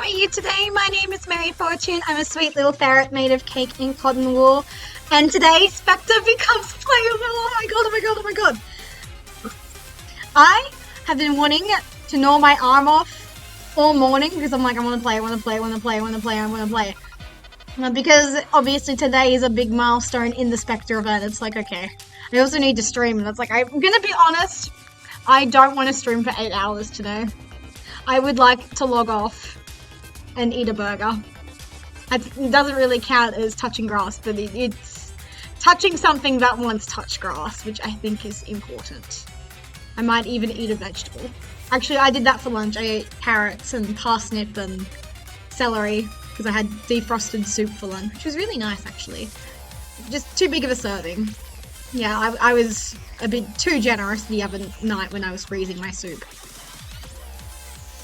are you today? My name is Mary Fortune. I'm a sweet little ferret made of cake and cotton wool. And today, Spectre becomes playable. Oh my god, oh my god, oh my god. I have been wanting to gnaw my arm off all morning because I'm like, I want to play. Because obviously today is a big milestone in the Spectre event. It's like, okay, I also need to stream. And it's like, I'm going to be honest, I don't want to stream for 8 hours today. I would like to log off and eat a burger. It doesn't really count as touching grass, but it's touching something that once touched grass, which I think is important. I might even eat a vegetable. Actually, I did that for lunch. I ate carrots and parsnip and celery because I had defrosted soup for lunch, which was really nice, actually. Just too big of a serving. Yeah, I was a bit too generous the other night when I was freezing my soup.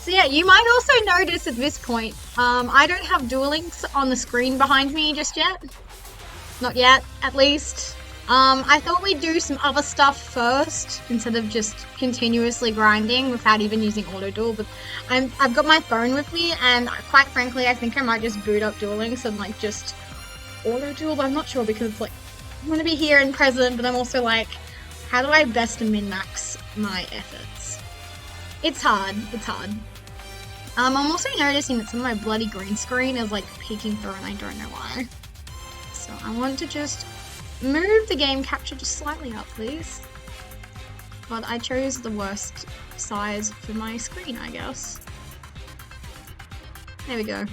So yeah, you might also notice at this point, I don't have Duel Links on the screen behind me just yet. Not yet, at least. I thought we'd do some other stuff first, instead of just continuously grinding without even using auto duel, but I've got my phone with me, and quite frankly, I think I might just boot up Duel Links and like just auto duel, but I'm not sure because it's like, I'm gonna be here and present, but I'm also like, how do I best min-max my efforts? It's hard, it's hard. I'm also noticing that some of my bloody green screen is like peeking through and I don't know why. So I want to just move the game capture just slightly up, please. But I chose the worst size for my screen, I guess. There we go.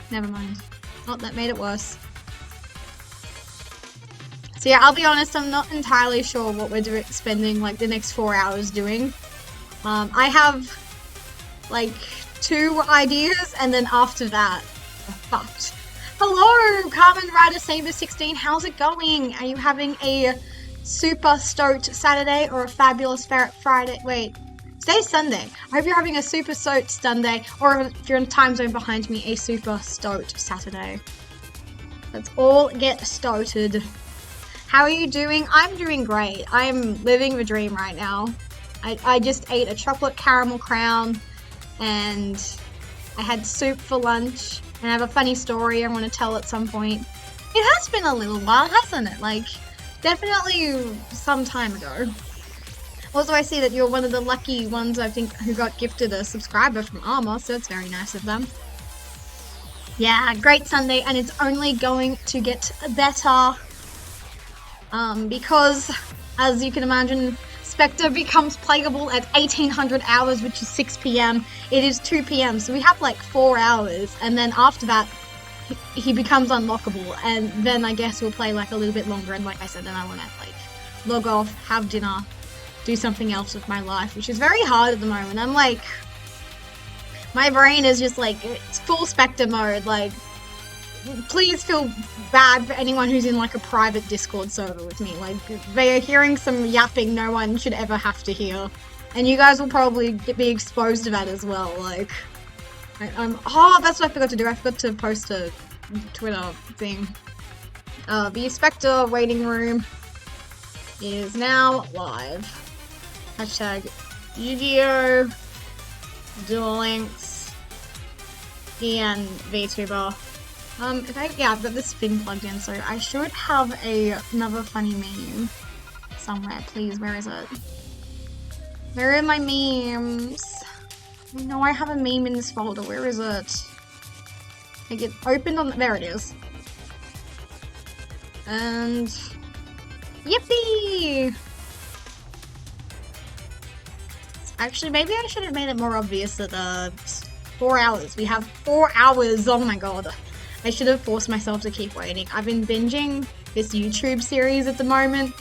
Never mind. Oh, that made it worse. So yeah, I'll be honest, I'm not entirely sure what we're spending like the next 4 hours doing. I have like 2 ideas, and then after that, we're fucked. Hello, Carmen Rider Saber 16. How's it going? Are you having a super stoked Saturday or a fabulous Friday? Wait, today's Sunday. I hope you're having a super stoked Sunday, or if you're in time zone behind me, a super stoked Saturday. Let's all get started. How are you doing? I'm doing great. I'm living the dream right now. I just ate a chocolate caramel crown, and I had soup for lunch, and I have a funny story I want to tell at some point. It has been a little while, hasn't it? Like, definitely some time ago. Also, I see that you're one of the lucky ones, I think, who got gifted a subscriber from Armor, so it's very nice of them. Yeah, great Sunday, and it's only going to get better. Because, as you can imagine, Spectre becomes playable at 1800 hours, which is 6 PM. It is 2 PM, so we have like 4 hours, and then after that, he becomes unlockable, and then I guess we'll play like a little bit longer, and like I said, then I want to like log off, have dinner, do something else with my life, which is very hard at the moment. I'm like, my brain is just like, it's full Spectre mode, like, please feel bad for anyone who's in like a private Discord server with me. Like, they are hearing some yapping no one should ever have to hear. And you guys will probably be exposed to that as well. Like, oh, that's what I forgot to do. I forgot to post a Twitter thing. The Spectre waiting room is now live. Hashtag Yu-Gi-Oh! Duel Links and VTuber. I've got this thing plugged in, so I should have another funny meme somewhere. Please, where is it? Where are my memes? I know I have a meme in this folder. Where is it? I get opened on. There it is. And yippee! Actually, maybe I should have made it more obvious that 4 hours. We have 4 hours. Oh my god. I should have forced myself to keep waiting. I've been binging this YouTube series at the moment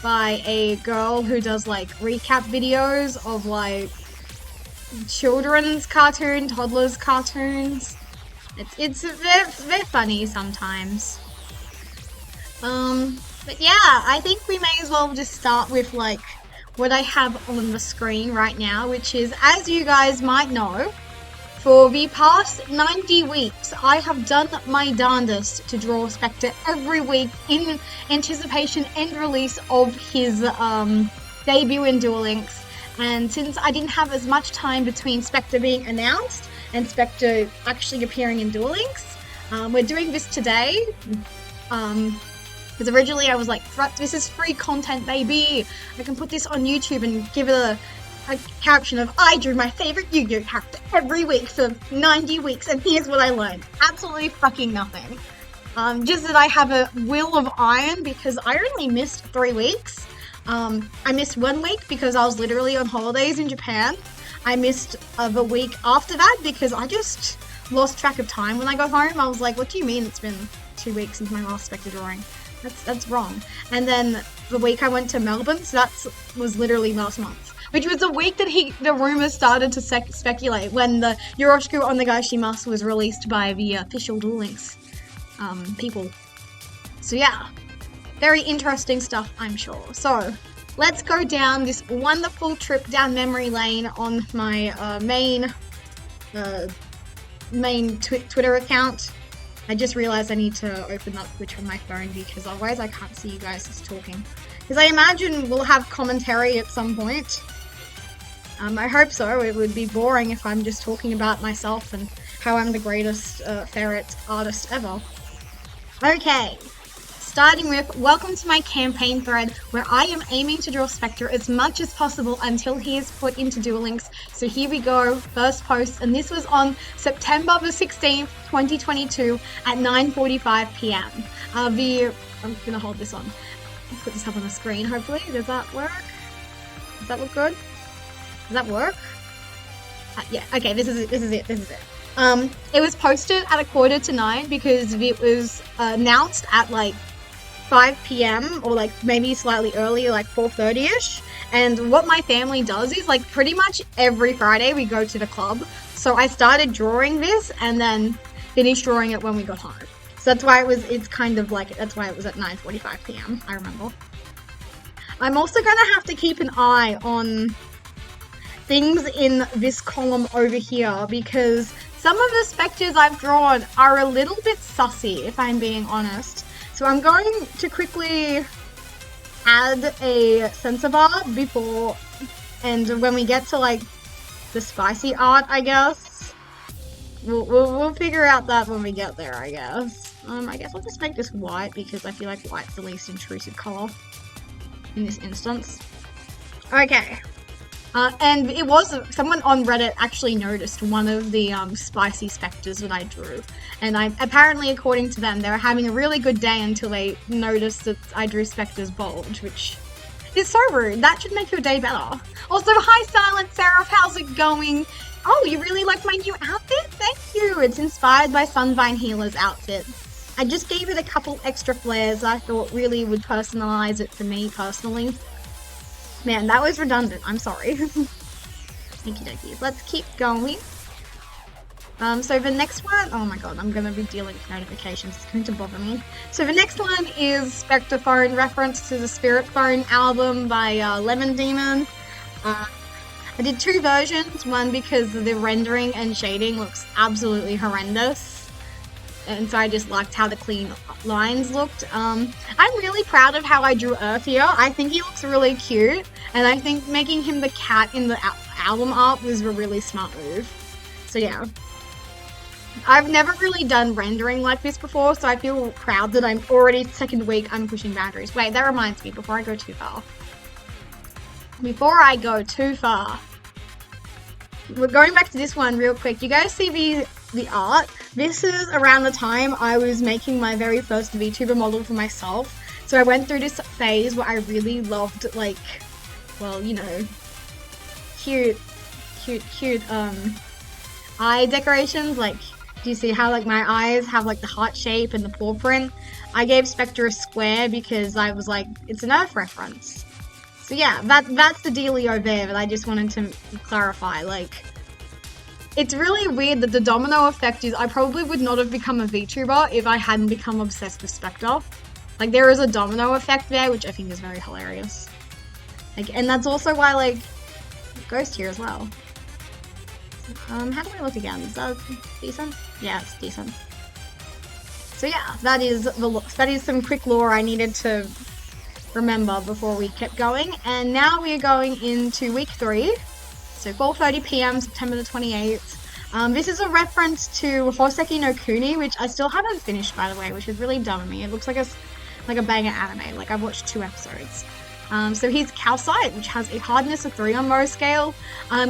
by a girl who does like recap videos of like children's cartoon, toddlers cartoons. They're funny sometimes. But yeah, I think we may as well just start with like what I have on the screen right now, which is, as you guys might know, for the past 90 weeks, I have done my darndest to draw Spectre every week in anticipation and release of his debut in Duel Links. And since I didn't have as much time between Spectre being announced and Spectre actually appearing in Duel Links. We're doing this today. Because originally I was like, this is free content, baby. I can put this on YouTube and give it a caption of, I drew my favorite Yu-Gi-Oh character every week for 90 weeks, and here's what I learned. Absolutely fucking nothing. Just that I have a will of iron because I only missed 3 weeks. I missed 1 week because I was literally on holidays in Japan. I missed the week after that because I just lost track of time when I got home. I was like, what do you mean it's been 2 weeks since my last Spectre drawing? That's wrong. And then the week I went to Melbourne, so that was literally last month. Which was the week that the rumors started to speculate when the Yoroshiku Onegaishimasu was released by the official Duel Links people. So yeah, very interesting stuff, I'm sure. So let's go down this wonderful trip down memory lane on my main Twitter account. I just realized I need to open up Twitch on my phone because otherwise I can't see you guys just talking. Because I imagine we'll have commentary at some point. I hope so. It would be boring if I'm just talking about myself and how I'm the greatest ferret artist ever. Okay, starting with welcome to my campaign thread where I am aiming to draw Spectre as much as possible until he is put into Duel Links. So here we go, first post, and this was on September the 16th, 2022 at 9:45 p.m. I'm gonna hold this on. Put this up on the screen, hopefully. Does that work? Does that look good? Does that work? Yeah, okay, this is it. It was posted at 8:45 because it was announced at like 5 p.m. or like maybe slightly earlier, like 4:30ish. And what my family does is like pretty much every Friday we go to the club. So I started drawing this and then finished drawing it when we got home. So that's why it's kind of like, that's why it was at 9:45 p.m. I remember. I'm also gonna have to keep an eye on things in this column over here because some of the Spectres I've drawn are a little bit sussy, if I'm being honest. So I'm going to quickly add a censor bar before, and when we get to like the spicy art, I guess, we'll figure out that when we get there, I guess. I guess I'll just make this white because I feel like white's the least intrusive color in this instance. Okay. And it was, someone on Reddit actually noticed one of the spicy Spectres that I drew. And apparently, according to them, they were having a really good day until they noticed that I drew Spectre's bulge, which is so rude. That should make your day better. Also, hi Silent Seraph, how's it going? Oh, you really like my new outfit? Thank you! It's inspired by Sunvine Healer's outfit. I just gave it a couple extra flares I thought really would personalize it for me personally. Man, that was redundant. I'm sorry. Okie dokie. Let's keep going. So the next one, oh my god, I'm going to be dealing with notifications. It's going to bother me. So the next one is Spectre Phone, reference to the Spirit Phone album by Lemon Demon. I did 2 versions. One because the rendering and shading looks absolutely horrendous. And so I just liked how the clean lines looked. I'm really proud of how I drew Earth here. I think he looks really cute. And I think making him the cat in the album art was a really smart move. So yeah. I've never really done rendering like this before, so I feel proud that I'm already second week I'm pushing boundaries. Wait, that reminds me, before I go too far. We're going back to this one real quick. You guys see the art? This is around the time I was making my very first VTuber model for myself. So I went through this phase where I really loved, like, well, you know, cute eye decorations. Like, do you see how, like, my eyes have, like, the heart shape and the paw print? I gave Spectre a square because I was like, it's an Earth reference. So yeah, that's the dealio there, but I just wanted to clarify, like, it's really weird that the domino effect is I probably would not have become a VTuber if I hadn't become obsessed with Spectre. Like, there is a domino effect there, which I think is very hilarious. Like, and that's also why, like, Ghost here as well. How do I look again? Is that decent? Yeah, it's decent. So yeah, that is some quick lore I needed to remember before we kept going. And now we are going into week 3. So 4:30 p.m. September the 28th. This is a reference to Hoseki no Kuni, which I still haven't finished, by the way, which is really dumb of me. It looks like a banger anime. Like, I've watched 2 episodes. So here's Calcite, which has a hardness of 3 on Mohs scale.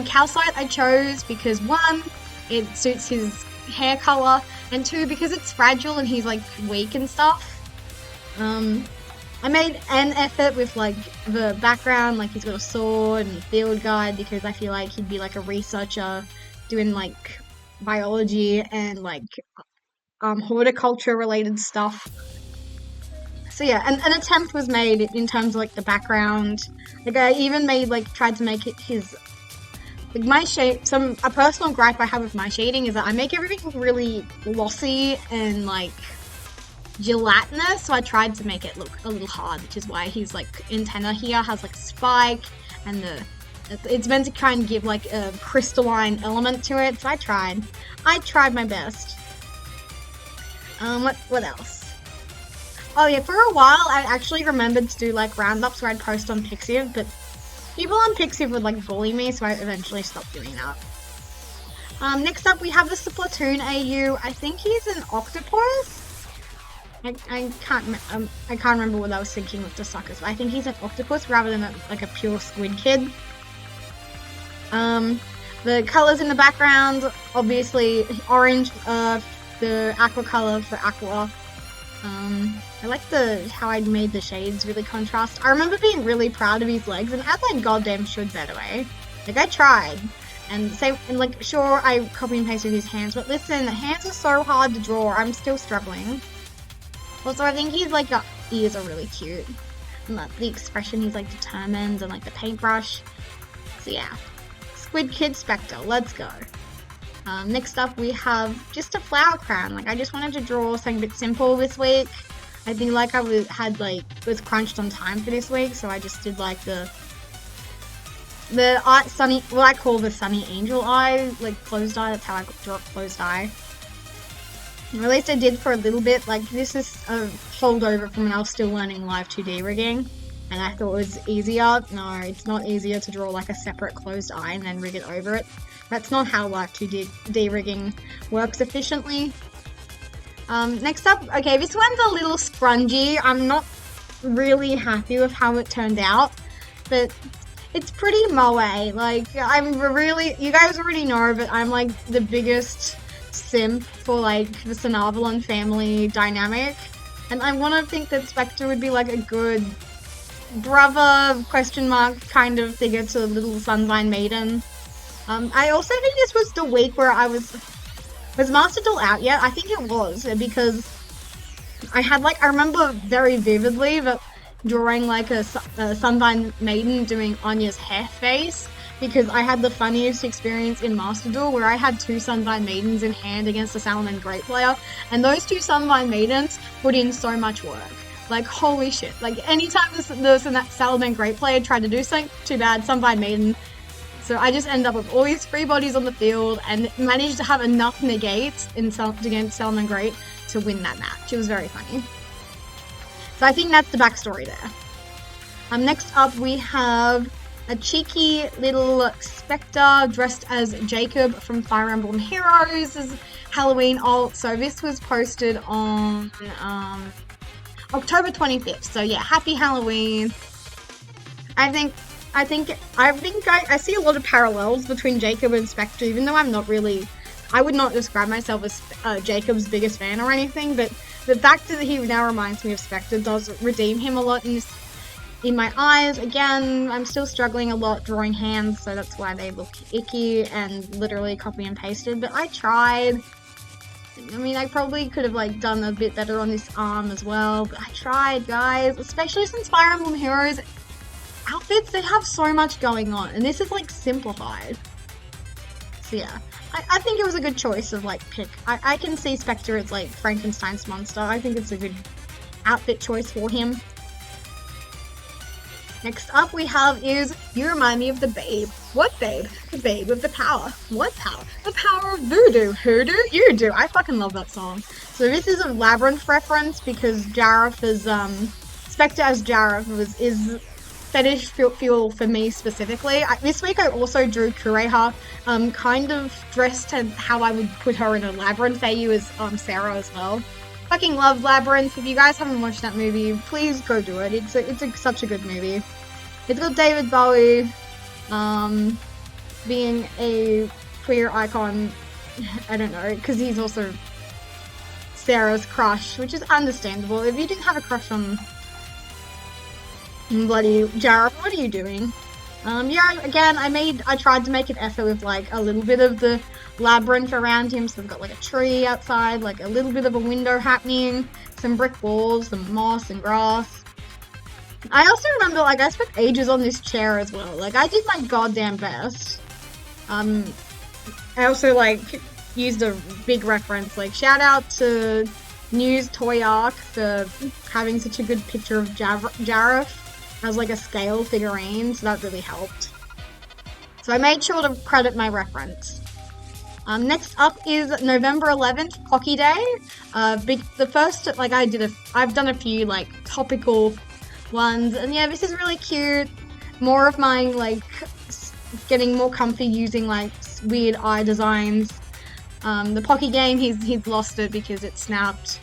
Calcite I chose because 1, it suits his hair color, and 2, because it's fragile and he's like weak and stuff. I made an effort with like the background, like he's got a sword and a field guide, because I feel like he'd be like a researcher doing like biology and like horticulture related stuff. So yeah, an attempt was made in terms of like the background. Like I even made like tried to make it his like my shade. A personal gripe I have with my shading is that I make everything really glossy and like gelatinous, so I tried to make it look a little hard, which is why his like antenna here has like a spike, and it's meant to kind of give like a crystalline element to it. So I tried my best. What else? Oh yeah, for a while I actually remembered to do like roundups where I'd post on Pixiv, but people on Pixiv would like bully me, so I eventually stopped doing that. Next up we have the Splatoon AU. I think he's an octopus. I can't remember what I was thinking with the suckers, but I think he's an octopus rather than like a pure squid kid. The colors in the background, obviously orange, the aqua color for aqua. I like how I made the shades really contrast. I remember being really proud of his legs, and as I goddamn should, by the way. Like, I tried. And like, sure, I copy and pasted his hands, but listen, the hands are so hard to draw. I'm still struggling. Also, I think his, like, ears are really cute. And, like, the expression, he's, like, determined, and, like, the paintbrush. So, yeah. Squid Kid Spectre, let's go. Next up, we have just a flower crown. Like, I just wanted to draw something a bit simple this week. I think, like, was crunched on time for this week, so I just did, like, the sunny, what I call the sunny angel eye, like, closed eye. That's how I draw a closed eye. Or at least I did for a little bit. Like, this is a holdover from when I was still learning live 2D rigging, and I thought it was easier. No, it's not easier to draw like a separate closed eye and then rig it over it. That's not how live 2D rigging works efficiently. Next up, okay, this one's a little scrungy. I'm not really happy with how it turned out, but it's pretty moe. Like, you guys already know, but I'm like the biggest simp for like the Sanavalon family dynamic, and I want to think that Spectre would be like a good brother question mark kind of figure to Little Sunshine Maiden. I also think this was the week where was Master Duel out yet? I think it was, because I remember very vividly that drawing like a Sunshine Maiden doing Anya's hair face, because I had the funniest experience in Master Duel where I had 2 Sunshine Maidens in hand against a Salaman Great player, and those 2 Sunshine Maidens put in so much work. Like, holy shit. Like, anytime the Salaman Great player tried to do something, too bad, Sunshine Maiden. So I just ended up with all these free bodies on the field and managed to have enough negates against Salaman Great to win that match. It was very funny. So I think that's the backstory there. Next up we have a cheeky little Spectre dressed as Jacob from Fire Emblem Heroes' Halloween alt. So this was posted on October 25th. So yeah, happy Halloween. I think I see a lot of parallels between Jacob and Spectre, even though I would not describe myself as Jacob's biggest fan or anything, but the fact that he now reminds me of Spectre does redeem him a lot in my eyes. Again, I'm still struggling a lot drawing hands, so that's why they look icky and literally copy and pasted, but I tried. I mean, I probably could have like done a bit better on this arm as well, but I tried, guys, especially since Fire Emblem Heroes outfits, they have so much going on, and this is like simplified. So yeah, I think it was a good choice of like pick. I can see Spectre as like Frankenstein's monster. I think it's a good outfit choice for him. Next up we have is You Remind Me of the Babe. What babe? The babe with the power. What power? The power of voodoo. Who do? You do. I fucking love that song. So this is a Labyrinth reference because Jareth is Spectre as Jareth is fetish feel for me specifically. This week I also drew Kureha, kind of dressed to how I would put her in a Labyrinth AU as Sarah as well. Fucking love Labyrinth. If you guys haven't watched that movie, please go do it. It's such a good movie. It's got David Bowie, being a queer icon. I don't know, because he's also Sarah's crush, which is understandable. If you didn't have a crush on bloody Jareth, what are you doing? Yeah, again, I tried to make an effort with like a little bit of the labyrinth around him, so we've got like a tree outside, like a little bit of a window happening, some brick walls, some moss and grass. I also remember, like, I spent ages on this chair as well. Like, I did my goddamn best. I also, like, used a big reference, like, shout out to News Toy Arc for having such a good picture of Jareth as, like, a scale figurine, so that really helped. So I made sure to credit my reference. Next up is November 11th, Pocky Day. The first, like, I've done a few, like, topical ones, and yeah, this is really cute. More of my, like, getting more comfy using, like, weird eye designs. The Pocky game, he's lost it because it snapped.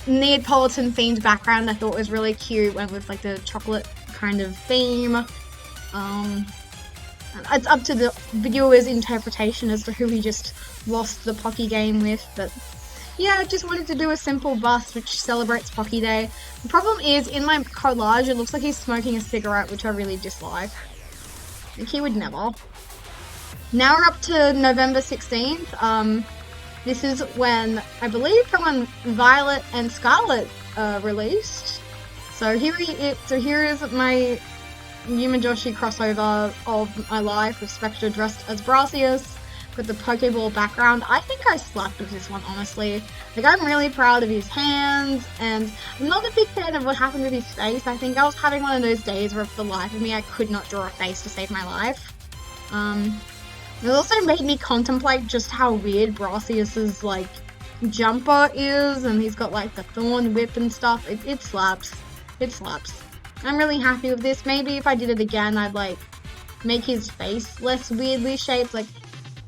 Neapolitan themed background I thought was really cute, went with, like, the chocolate kind of theme. It's up to the viewer's interpretation as to who he just lost the Pocky game with, but yeah, I just wanted to do a simple bust which celebrates Pocky Day. The problem is, in my collage, it looks like he's smoking a cigarette, which I really dislike. Like, he would never. Now we're up to November 16th. This is when, I believe, from when Violet and Scarlet released. So here is my Yuma Joshi crossover of my life with Spectre dressed as Brassius with the Pokeball background. I think I slapped with this one, honestly. Like, I'm really proud of his hands, and I'm not a big fan of what happened with his face. I think I was having one of those days where, for the life of me, I could not draw a face to save my life. It also made me contemplate just how weird Brassius's, like, jumper is, and he's got, like, the thorn whip and stuff. It slaps. It slaps. I'm really happy with this. Maybe if I did it again, I'd, like, make his face less weirdly shaped. Like,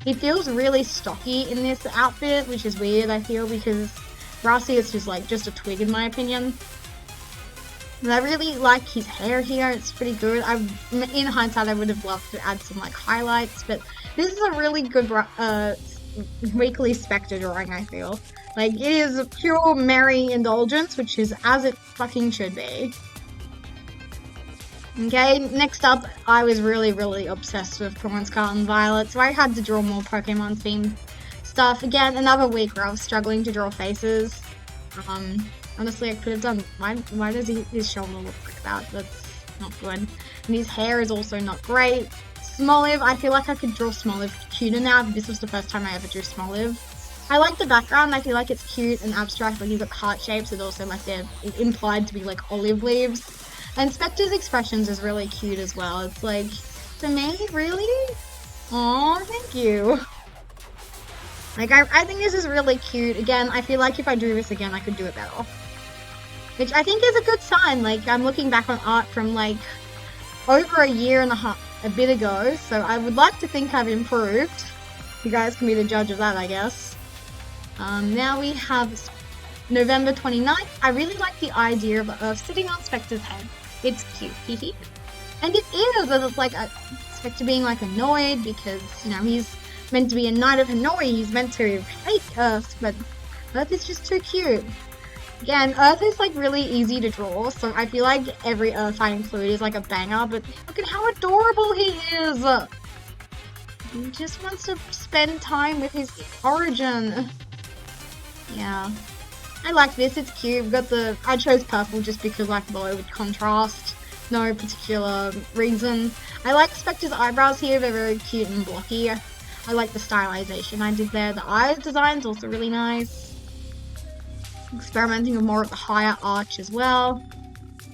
he feels really stocky in this outfit, which is weird, I feel, because Brassius is, like, just a twig in my opinion. And I really like his hair here. It's pretty good. In hindsight, I would have loved to add some, like, highlights, but this is a really good weekly Spectre drawing, I feel. Like, it is pure merry indulgence, which is as it fucking should be. Okay, next up, I was really, really obsessed with Pokemon Scarlet and Violet, so I had to draw more Pokemon-themed stuff. Again, another week where I was struggling to draw faces. Honestly, I could have done... Why does his shoulder look like that? That's not good. And his hair is also not great. Smoliv, I feel like I could draw Smoliv cuter now. This was the first time I ever drew Smoliv. I like the background. I feel like it's cute and abstract. Like, he's got heart shapes, and also, like, they're implied to be, like, olive leaves. And Spectre's expressions is really cute as well. It's like, for me, really? Aw, thank you. Like, I think this is really cute. Again, I feel like if I drew this again, I could do it better. Which I think is a good sign. Like, I'm looking back on art from, like, over a year and a bit ago, so I would like to think I've improved. You guys can be the judge of that, I guess. Now we have November 29th. I really like the idea of sitting on Spectre's head. It's cute, hee. And it is, it's like Spectre being, like, annoyed because, you know, he's meant to be a knight of Hanoi. He's meant to hate Earth, but Earth is just too cute. Again, Earth is, like, really easy to draw, so I feel like every Earth I include is, like, a banger, but look at how adorable he is! He just wants to spend time with his origin. Yeah. I like this, it's cute. We've got I chose purple just because I thought it would contrast. No particular reason. I like Spectre's eyebrows here, they're very cute and blocky. I like the stylization I did there. The eyes design's also really nice. Experimenting with more of the higher arch as well.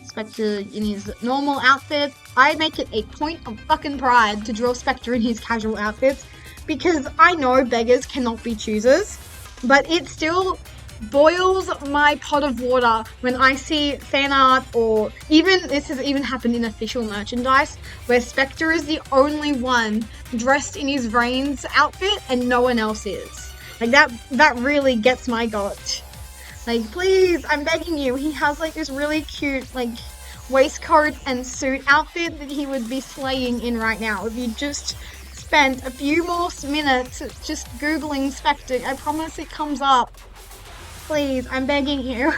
Spectre in his normal outfit. I make it a point of fucking pride to draw Spectre in his casual outfits because I know beggars cannot be choosers, but it still boils my pot of water when I see fan art, or even, this has even happened in official merchandise, where Spectre is the only one dressed in his Vrains outfit and no one else is. Like, that really gets my goat. Like, please, I'm begging you. He has like this really cute like waistcoat and suit outfit that he would be slaying in right now if you just spent a few more minutes just googling Spectre. I promise it comes up. Please, I'm begging you.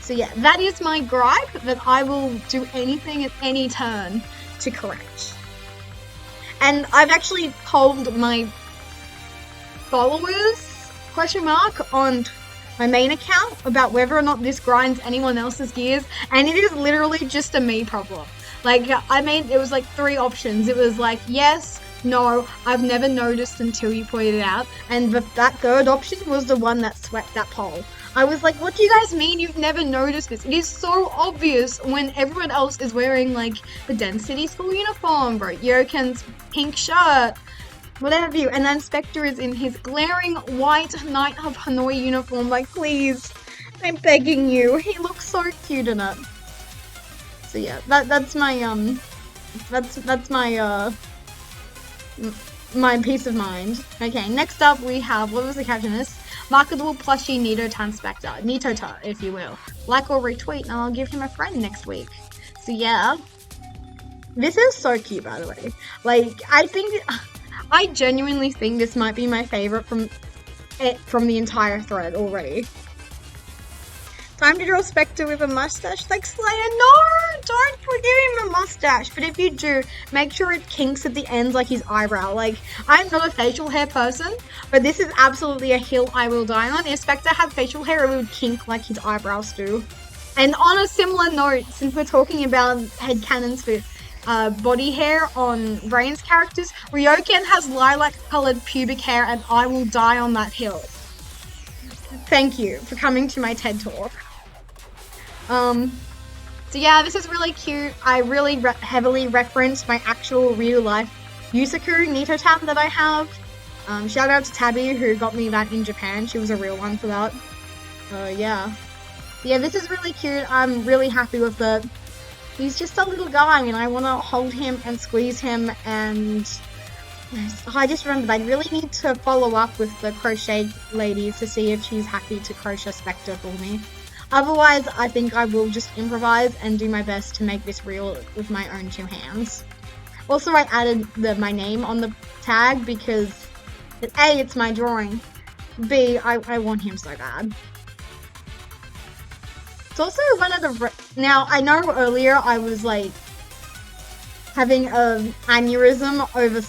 So yeah, that is my gripe that I will do anything at any turn to correct. And I've actually told my followers, question mark, on my main account about whether or not this grinds anyone else's gears, and it is literally just a me problem. Like, it was like 3 options. It was like, yes, no, I've never noticed until you pointed it out, and that third option was the one that swept that poll. I was like, what do you guys mean you've never noticed this? It is so obvious when everyone else is wearing like the Density school uniform, bro, Yoken's pink shirt, whatever you, and then Spectre is in his glaring white Knight of Hanoi uniform. Like, please, I'm begging you. He looks so cute in it. So yeah, that's my my peace of mind. Okay, next up we have, what was the caption of this? Marketable plushie Nito times Spectre. Nitota, if you will. Like or retweet, and I'll give him a friend next week. So yeah. This is so cute, by the way. Like, I genuinely think this might be my favorite from the entire thread already. Time to draw Spectre with a mustache like Slayer. No! Don't give him a mustache. But if you do, make sure it kinks at the ends like his eyebrow. Like, I'm not a facial hair person, but this is absolutely a hill I will die on. If Spectre had facial hair, it would kink like his eyebrows do. And on a similar note, since we're talking about headcanons for body hair on Vrains characters, Ryoken has lilac-colored pubic hair, and I will die on that hill. Thank you for coming to my TED Talk. So yeah, this is really cute. I really heavily referenced my actual real-life Yusaku Nitotam that I have. Shout out to Tabby, who got me that in Japan. She was a real one for that. Yeah. Yeah, this is really cute. I'm really happy with it. He's just a little guy, and I want to hold him and squeeze him, and I just remembered I really need to follow up with the crochet lady to see if she's happy to crochet Spectre for me. Otherwise, I think I will just improvise and do my best to make this real with my own 2 hands. Also, I added my name on the tag because A, it's my drawing, B, I want him so bad. It's also one of the... Now, I know earlier I was like having an aneurysm over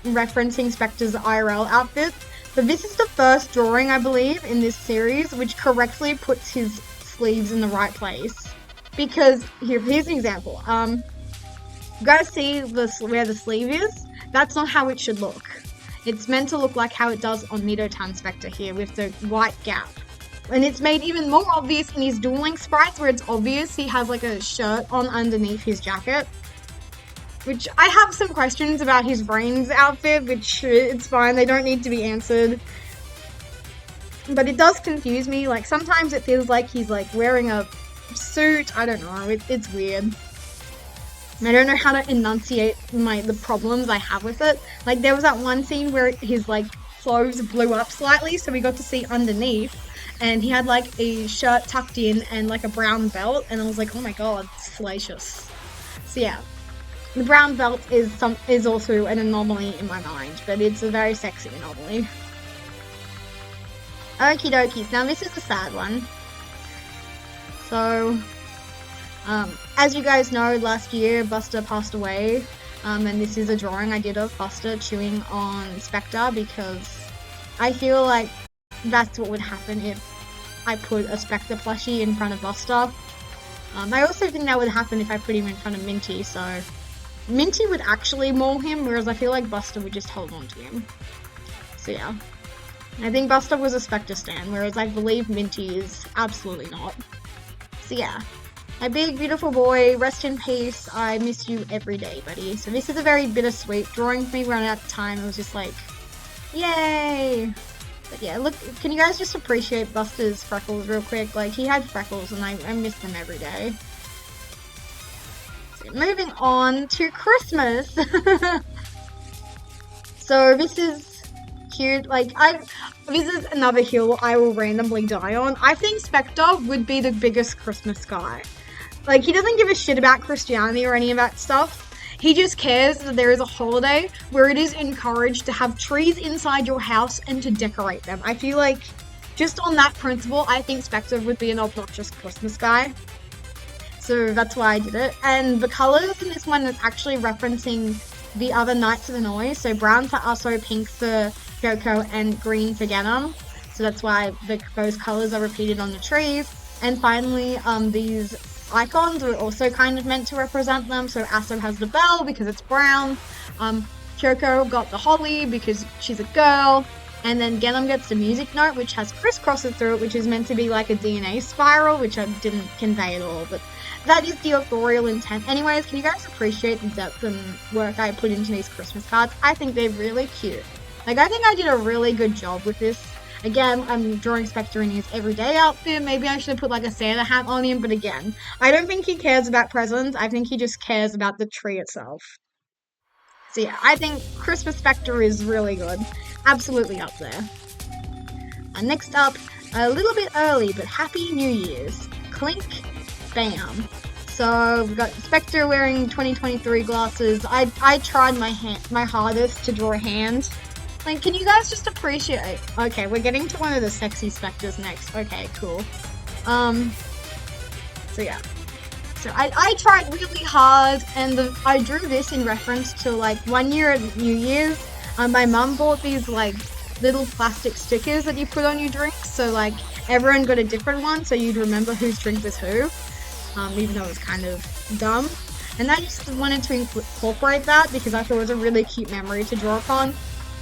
referencing Spectre's IRL outfit, but this is the first drawing, I believe, in this series which correctly puts his sleeves in the right place. Because, here's an example. You guys see where the sleeve is? That's not how it should look. It's meant to look like how it does on Nitotan Spectre here, with the white gap. And it's made even more obvious in his dueling sprites, where it's obvious he has like a shirt on underneath his jacket. Which, I have some questions about his Vrains outfit, which it's fine, they don't need to be answered. But it does confuse me, like sometimes it feels like he's like wearing a suit, I don't know, it's weird. I don't know how to enunciate the problems I have with it. Like, there was that one scene where his like clothes blew up slightly, so we got to see underneath. And he had like a shirt tucked in and like a brown belt, and I was like, oh my god, salacious. So yeah, the brown belt is also an anomaly in my mind, but it's a very sexy anomaly. Okie dokies, now this is a sad one. So, as you guys know, last year Buster passed away, and this is a drawing I did of Buster chewing on Spectre, because I feel like that's what would happen if I put a Spectre plushie in front of Buster. I also think that would happen if I put him in front of Minty, so Minty would actually maul him, whereas I feel like Buster would just hold on to him. So yeah. I think Buster was a Spectre stan, whereas I believe Minty is absolutely not. So yeah. My big beautiful boy, rest in peace, I miss you every day, buddy. So this is a very bittersweet drawing for me. When at the time it was just like, yay! But yeah, look, can you guys just appreciate Buster's freckles real quick? Like, he had freckles and I miss them every day. So, moving on to Christmas. So this is cute. Like, this is another hill I will randomly die on. I think Spectre would be the biggest Christmas guy. Like, he doesn't give a shit about Christianity or any of that stuff. He just cares that there is a holiday where it is encouraged to have trees inside your house and to decorate them. I feel like, just on that principle, I think Spectre would be an obnoxious Christmas guy. So that's why I did it. And the colours in this one is actually referencing the other Knights of the Noise. So brown for Uso, pink for Kyoko, and green for Ganon. So that's why those colours are repeated on the trees. And finally, these icons are also kind of meant to represent them. So Aso has the bell because it's brown. Kyoko got the holly because she's a girl. And then Ganon gets the music note, which has crisscrosses through it, which is meant to be like a DNA spiral, which I didn't convey at all. But that is the authorial intent. Anyways, can you guys appreciate the depth and work I put into these Christmas cards? I think they're really cute. Like, I think I did a really good job with this. Again, I'm drawing Spectre in his everyday outfit. Maybe I should have put like a Santa hat on him, but again, I don't think he cares about presents. I think he just cares about the tree itself. So yeah, I think Christmas Spectre is really good. Absolutely up there. And next up, a little bit early, but Happy New Year's. Clink, bam. So we've got Spectre wearing 2023 glasses. I tried my hardest to draw a hand. Like, can you guys just appreciate? Okay, we're getting to one of the sexy Spectres next. Okay, cool. So yeah. So I tried really hard, and I drew this in reference to, like, one year at New Year's, my mum bought these, like, little plastic stickers that you put on your drinks, so, like, everyone got a different one, so you'd remember whose drink was who, even though it was kind of dumb. And I just wanted to incorporate that, because I thought it was a really cute memory to draw upon.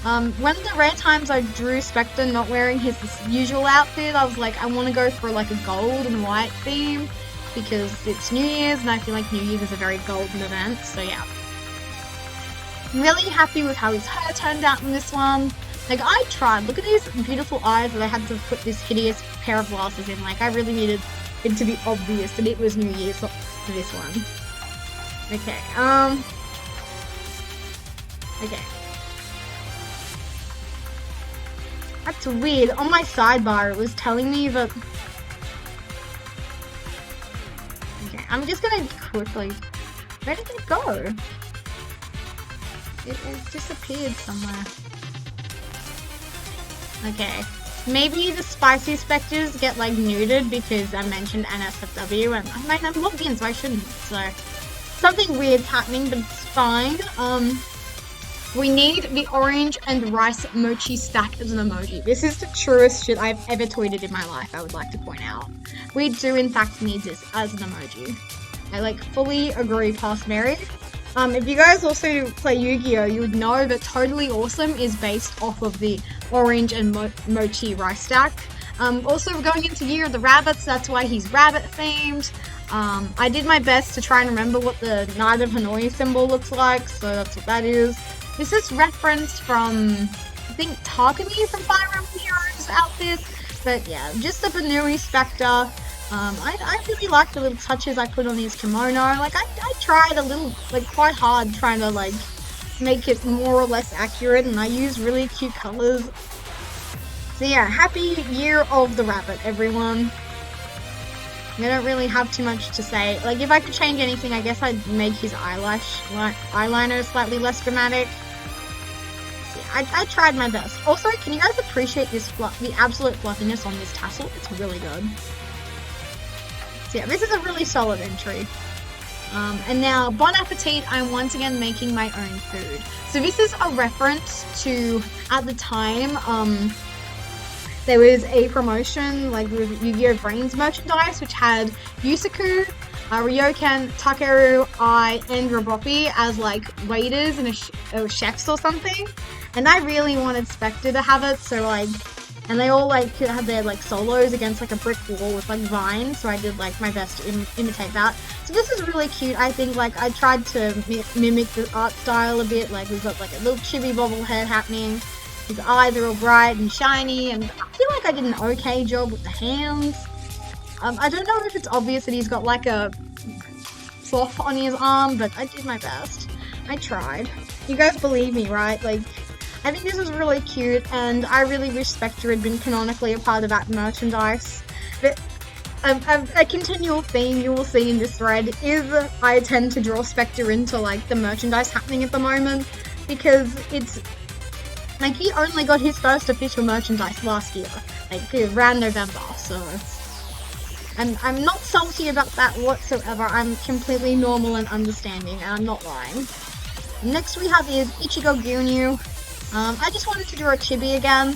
One of the rare times I drew Spectre not wearing his usual outfit, I was like, I want to go for, like, a gold and white theme, because it's New Year's, and I feel like New Year's is a very golden event, so yeah. I'm really happy with how his hair turned out in this one. Like, I tried. Look at these beautiful eyes that I had to put this hideous pair of glasses in. Like, I really needed it to be obvious that it was New Year's for this one. Okay, okay. That's weird. On my sidebar, it was telling me that... Okay, I'm just gonna quickly... Where did it go? It disappeared somewhere. Okay. Maybe the spicy Spectres get, like, neutered because I mentioned NSFW, and I might have logged in, so I shouldn't. So, something weird's happening, but it's fine. We need the orange and rice mochi stack as an emoji. This is the truest shit I've ever tweeted in my life, I would like to point out. We do, in fact, need this as an emoji. I, like, fully agree, past Mary. If you guys also play Yu-Gi-Oh, you would know that Totally Awesome is based off of the orange and mochi rice stack. Also, we're going into Year of the Rabbits, that's why he's rabbit-themed. I did my best to try and remember what the Knight of Hanoi symbol looks like, so that's what that is. This is referenced from, I think, Takumi from Fire Emblem Heroes outfit, but yeah, just a Banui Spectre. I really like the little touches I put on his kimono. Like, I tried a little, like, quite hard trying to, like, make it more or less accurate, and I used really cute colors. So yeah, happy Year of the Rabbit, everyone. I don't really have too much to say. Like, if I could change anything, I guess I'd make his eyeliner slightly less dramatic. So yeah, I tried my best. Also, can you guys appreciate this the absolute fluffiness on this tassel? It's really good. So yeah, this is a really solid entry. And now, Bon Appetit, I'm once again making my own food. So this is a reference to, at the time, there was a promotion, like, with Yu-Gi-Oh! Brains merchandise, which had Yusaku, Ryokan, Takeru, I, and Rabopi as, like, waiters and chefs or something. And I really wanted Spectre to have it, so, like, and they all, like, had their, like, solos against, like, a brick wall with, like, vines, so I did, like, my best to imitate that. So this is really cute. I think, like, I tried to mimic the art style a bit. Like, we've got, like, a little chibi bobblehead happening. His eyes are all bright and shiny, and I feel like I did an okay job with the hands. I don't know if it's obvious that he's got like a cloth on his arm, but I did my best. I tried. You guys believe me, right? Like, I think this was really cute, and I really wish Spectre had been canonically a part of that merchandise. But a continual theme you will see in this thread is I tend to draw Spectre into like the merchandise happening at the moment, because it's like he only got his first official merchandise last year, like around November, so I'm not salty about that whatsoever. I'm completely normal and understanding, and I'm not lying. Next we have is Ichigo Gyunyu. I just wanted to draw a chibi again,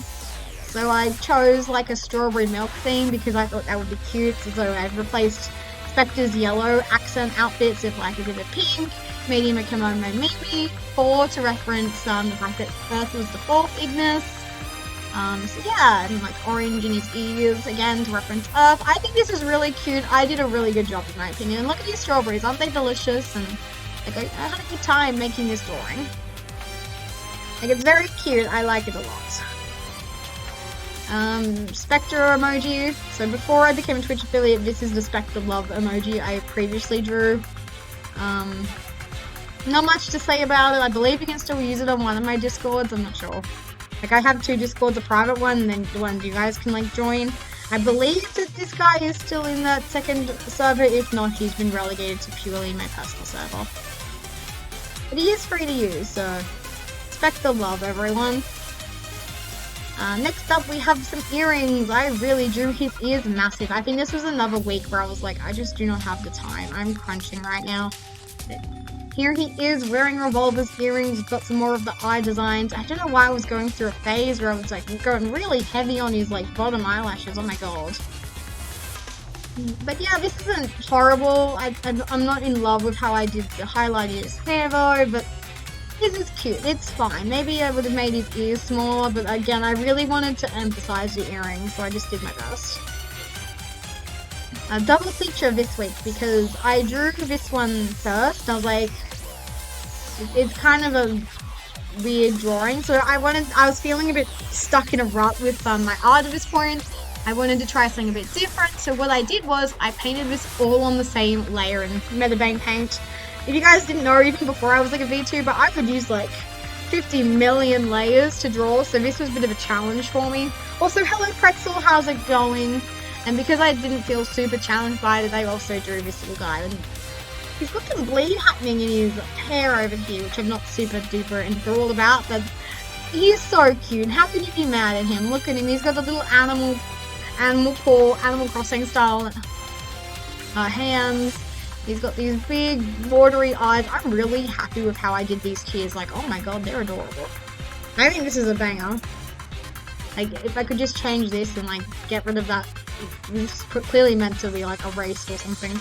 so I chose like a strawberry milk theme because I thought that would be cute. So I've replaced Spectre's yellow accent outfits with like a bit of pink, made him a kimono maybe, 4 to reference the fact that Earth was the 4th Ignis. So yeah, and like orange in his ears again to reference Earth. I think this is really cute. I did a really good job in my opinion. And look at these strawberries, aren't they delicious? And like I had a good time making this drawing. Like, it's very cute. I like it a lot. Spectre emoji. So before I became a Twitch affiliate, this is the Spectre love emoji I previously drew. Not much to say about it. I believe you can still use it on one of my Discords. I'm not sure. Like, I have 2 Discords, a private one, and then the one you guys can, like, join. I believe that this guy is still in that second server. If not, he's been relegated to purely my personal server. But he is free to use, so Spectre love, everyone. Next up, we have some earrings. I really drew his ears massive. I think this was another week where I was like, I just do not have the time. I'm crunching right now. But here he is wearing Revolver's earrings. Got some more of the eye designs. I don't know why I was going through a phase where I was like going really heavy on his like bottom eyelashes. Oh my god. But yeah, this isn't horrible. I'm not in love with how I did the highlighted his hair though, but this is cute. It's fine. Maybe I would have made his ears smaller, but again, I really wanted to emphasize the earrings, so I just did my best. A double feature this week, because I drew this one first. I was like, it's kind of a weird drawing, so I was feeling a bit stuck in a rut with my art at this point. I wanted to try something a bit different, so what I did was I painted this all on the same layer in Metabang paint. If you guys didn't know, even before I was like a VTuber, I could use like 50 million layers to draw, so this was a bit of a challenge for me. Also, hello Pretzel, how's it going? And because I didn't feel super challenged by it, I also drew this little guy. And he's got some bleed happening in his hair over here, which I'm not super duper enthralled about, but he is so cute. How can you be mad at him? Look at him, he's got the little animal paw, Animal Crossing style hands. He's got these big, bordery eyes. I'm really happy with how I did these tears. Like, oh my god, they're adorable. I think this is a banger. Like, if I could just change this and, like, get rid of that. This is clearly meant to be, like, erased or something.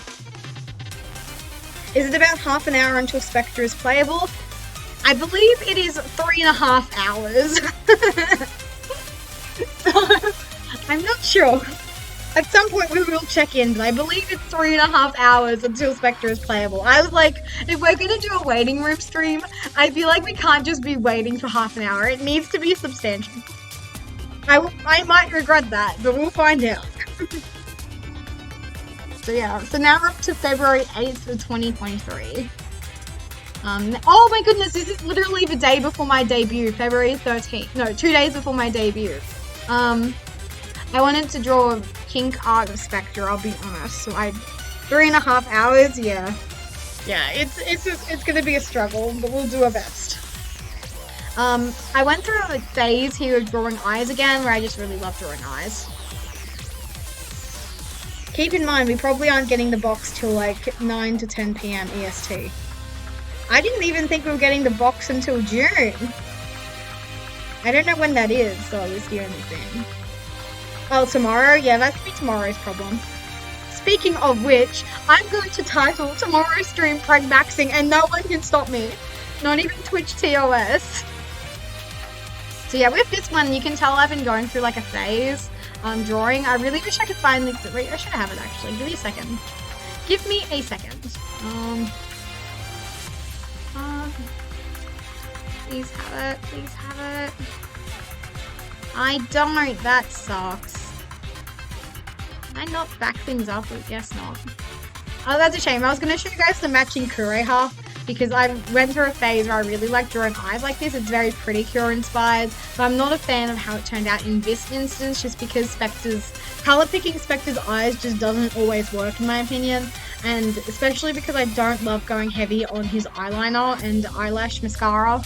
Is it about half an hour until Spectre is playable? I believe it is 3.5 hours. So, I'm not sure. At some point we will check in, but I believe it's 3.5 hours until Spectre is playable. I was like, if we're gonna do a waiting room stream, I feel like we can't just be waiting for half an hour. It needs to be substantial. I might regret that, but we'll find out. So yeah, so now we're up to February 8th of 2023. Oh my goodness, this is literally the day before my debut, February 13th. No, 2 days before my debut. I wanted to draw a kink art of Spectre, I'll be honest. So 3.5 hours, yeah. Yeah, it's gonna be a struggle, but we'll do our best. I went through a phase here of drawing eyes again, where I just really love drawing eyes. Keep in mind, we probably aren't getting the box till like 9 to 10 PM EST. I didn't even think we were getting the box until June. I don't know when that is, so it's the only thing. Oh, tomorrow? Yeah, that could be tomorrow's problem. Speaking of which, I'm going to title tomorrow's stream Pragmaxing and no one can stop me. Not even Twitch TOS. So yeah, with this one, you can tell I've been going through like a phase drawing. I really wish I could find the... Wait, I should have it actually. Give me a second. Give me a second. Please have it. Please have it. I don't. That sucks. Can I not back things up? I guess not. Oh, that's a shame. I was going to show you guys the matching Kureha because I went through a phase where I really like drawing eyes like this. It's very pretty Cure inspired, but I'm not a fan of how it turned out in this instance just because color picking Spectre's eyes just doesn't always work in my opinion. And especially because I don't love going heavy on his eyeliner and eyelash mascara.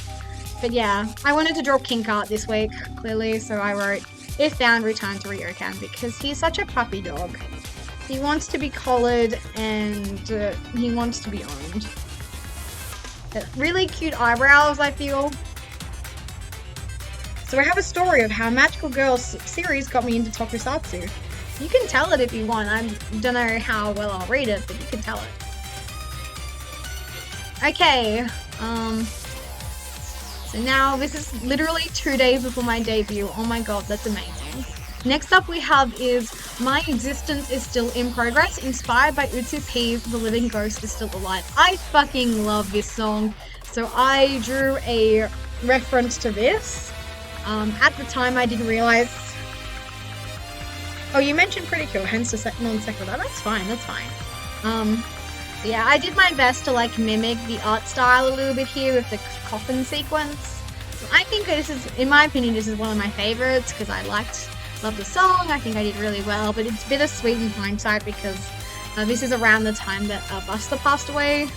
But yeah, I wanted to draw kink art this week, clearly, so I wrote, if found, return to Ryokan, because he's such a puppy dog. He wants to be collared, and he wants to be owned. Really cute eyebrows, I feel. So I have a story of how Magical Girls series got me into Tokusatsu. You can tell it if you want. I don't know how well I'll read it, but you can tell it. Okay, so now this is literally 2 days before my debut. Oh my god, that's amazing. Next up we have is My Existence is Still in Progress, inspired by Utsu P's The Living Ghost is Still Alive. I fucking love this song. So I drew a reference to this. At the time I didn't realize. Oh, you mentioned Pretty Cool, hence the non-sequitur. That's fine, that's fine. So yeah, I did my best to like mimic the art style a little bit here with the coffin sequence. So I think this is, in my opinion, this is one of my favorites because I love the song. I think I did really well, but it's bittersweet in hindsight because this is around the time that Buster passed away.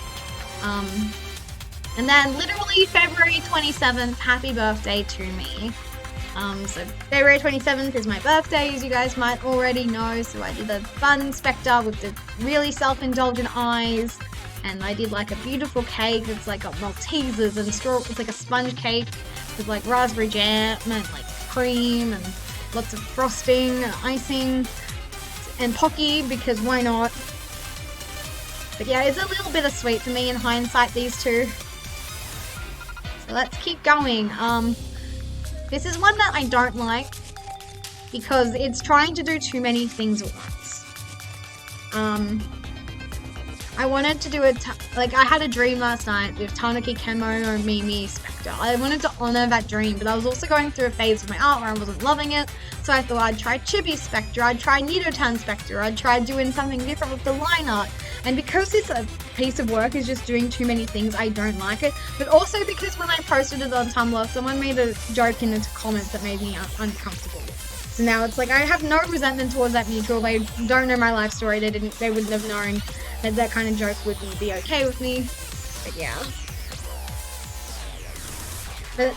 And then literally February 27th, happy birthday to me. So February 27th is my birthday, as you guys might already know. So I did a fun Spectre with the really self-indulgent eyes. And I did like a beautiful cake. It's like got Maltesers and straw. It's like a sponge cake with like raspberry jam and like cream and lots of frosting and icing. And Pocky, because why not? But yeah, it's a little bittersweet for me in hindsight, these two. So let's keep going. This is one that I don't like because it's trying to do too many things at once. I wanted to do I had a dream last night with Tanuki, Kemo, Mimi, Spectre. I wanted to honor that dream, but I was also going through a phase with my art where I wasn't loving it, so I thought I'd try Chibi Spectre, I'd try Nidotan Spectre, I'd try doing something different with the line art. And because this piece of work is just doing too many things, I don't like it. But also because when I posted it on Tumblr, someone made a joke in the comments that made me uncomfortable. So now it's like I have no resentment towards that mutual. They don't know my life story. They wouldn't have known that that kind of joke would be okay with me. But yeah.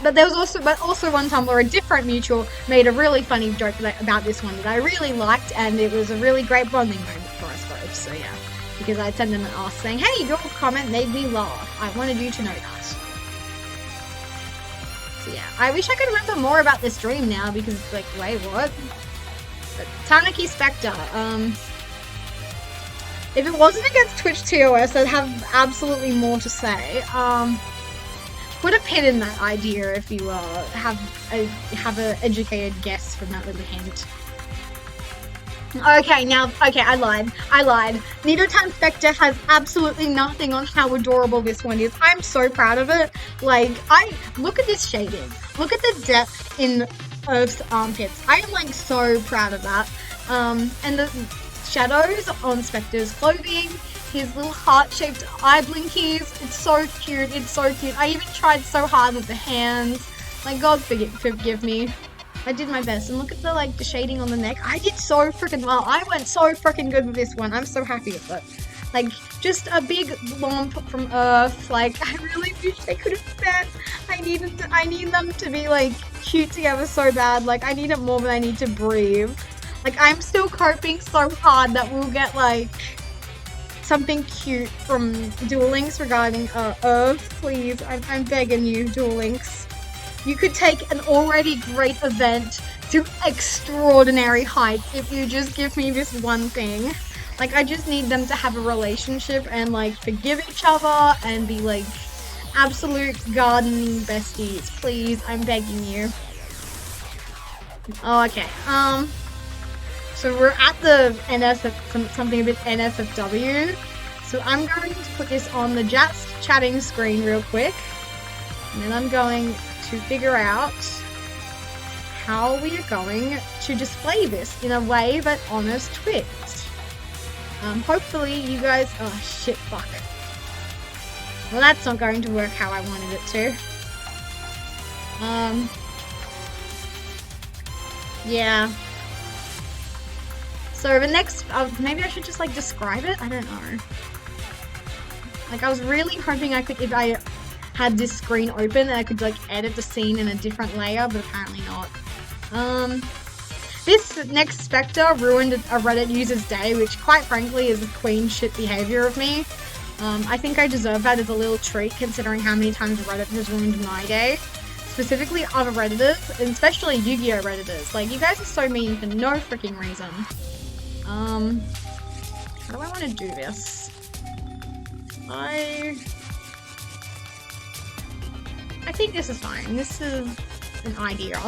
But there was also one Tumblr, a different mutual, made a really funny joke about this one that I really liked, and it was a really great bonding moment for us both. So yeah, because I'd send them an ask saying, "Hey, your comment made me laugh. I wanted you to know that." So yeah, I wish I could remember more about this dream now because it's like, wait, what? But Tanuki Spectre. If it wasn't against Twitch TOS, I'd have absolutely more to say. Put a pin in that idea if you have an educated guess from that little hint. Okay, I lied. Nidotan Spectre has absolutely nothing on how adorable this one is. I'm so proud of it. Like, look at this shading. Look at the depth in Earth's armpits. I am like so proud of that. And the shadows on Spectre's clothing, his little heart-shaped eye blinkies. It's so cute. It's so cute. I even tried so hard with the hands. Like, God forgive me. I did my best. And look at the shading on the neck. I did so freaking well. I went so freaking good with this one. I'm so happy with it. Like, just a big lump from Earth. Like, I really wish they could have met. I need them to be, like, cute together so bad. Like, I need it more than I need to breathe. Like, I'm still coping so hard that we'll get, like, something cute from Duel Links regarding Earth. Please, I'm begging you, Duel Links. You could take an already great event to extraordinary heights if you just give me this one thing. Like, I just need them to have a relationship and, like, forgive each other and be, like, absolute gardening besties. Please, I'm begging you. Oh, okay. So we're at the something a bit NSFW. So I'm going to put this on the just chatting screen real quick. And then I'm going to figure out how we are going to display this in a way that honors Twix. Hopefully you guys... Oh, shit, fuck. Well, that's not going to work how I wanted it to. Yeah. So the next... maybe I should just, like, describe it? I don't know. Like, I was really hoping I could... If I had this screen open, and I could, like, edit the scene in a different layer, but apparently not. This next Spectre ruined a Reddit user's day, which, quite frankly, is queen shit behavior of me. I think I deserve that as a little treat, considering how many times Reddit has ruined my day. Specifically other Redditors, and especially Yu-Gi-Oh! Redditors. Like, you guys are so mean for no freaking reason. How do I want to do this? I think this is fine. This is an idea.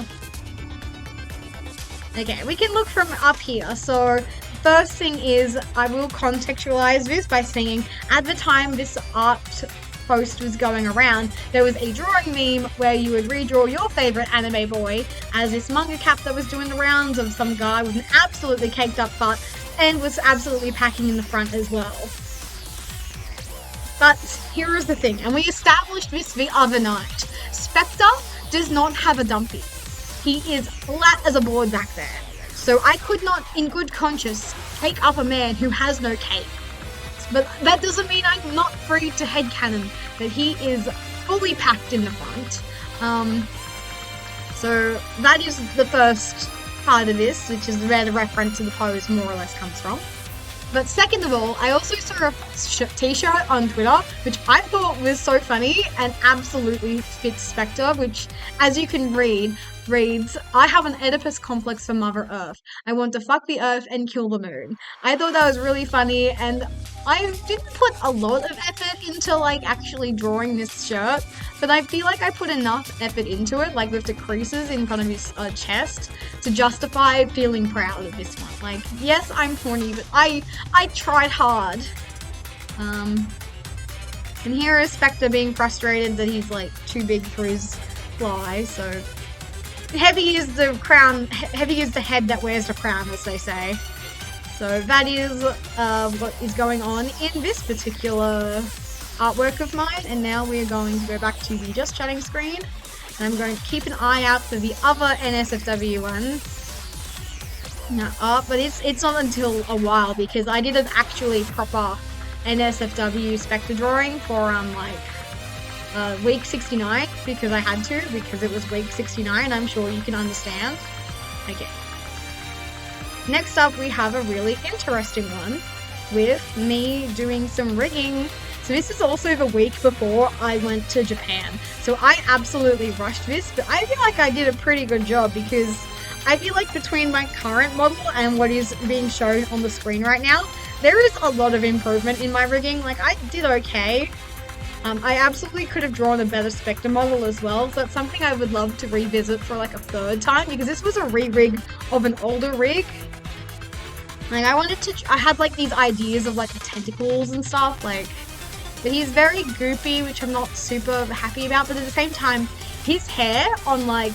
Okay, we can look from up here. So, first thing is, I will contextualize this by saying, at the time this art post was going around, there was a drawing meme where you would redraw your favorite anime boy as this manga cap that was doing the rounds of some guy with an absolutely caked up butt and was absolutely packing in the front as well. But here is the thing, and we established this the other night. Spectre does not have a dumpy. He is flat as a board back there. So I could not, in good conscience, take up a man who has no cape. But that doesn't mean I'm not free to headcanon that he is fully packed in the front. So that is the first part of this, which is where the reference to the pose more or less comes from. But second of all, I also saw a t-shirt on Twitter, which I thought was so funny and absolutely fits Spectre, which, as you can read, reads, "I have an Oedipus complex for Mother Earth. I want to fuck the Earth and kill the moon." I thought that was really funny, and I didn't put a lot of effort into, like, actually drawing this shirt, but I feel like I put enough effort into it, like with the creases in front of his chest, to justify feeling proud of this one. Like, yes, I'm horny, but I tried hard. And here is Spectre being frustrated that he's, like, too big for his fly, so... Heavy is the crown, heavy is the head that wears the crown, as they say. So that is what is going on in this particular artwork of mine, and now we're going to go back to the Just Chatting screen, and I'm going to keep an eye out for the other NSFW one. No, but it's not until a while, because I did an actually proper NSFW Spectre drawing for, week 69, because I had to, because it was week 69, I'm sure you can understand. Okay. Next up, we have a really interesting one with me doing some rigging. So this is also the week before I went to Japan. So I absolutely rushed this, but I feel like I did a pretty good job, because I feel like between my current model and what is being shown on the screen right now, there is a lot of improvement in my rigging. Like, I did okay. I absolutely could have drawn a better Spectre model as well, so that's something I would love to revisit for, like, a third time, because this was a re-rig of an older rig. Like, I had, like, these ideas of, like, the tentacles and stuff, like, but he's very goopy, which I'm not super happy about, but at the same time, his hair on, like,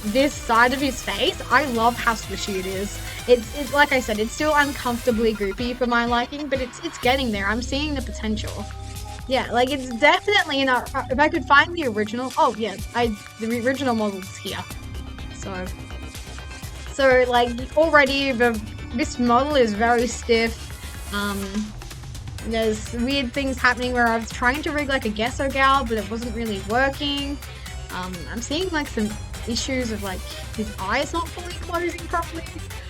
this side of his face, I love how squishy it is. It's like I said, it's still uncomfortably goopy for my liking, but it's getting there. I'm seeing the potential. Yeah, like, it's definitely in our... If I could find the original... Oh, yeah, the original model's here. So, like, already, this model is very stiff. There's weird things happening where I was trying to rig, like, a Gesso gal, but it wasn't really working. I'm seeing, like, some issues of, like, his eyes not fully closing properly.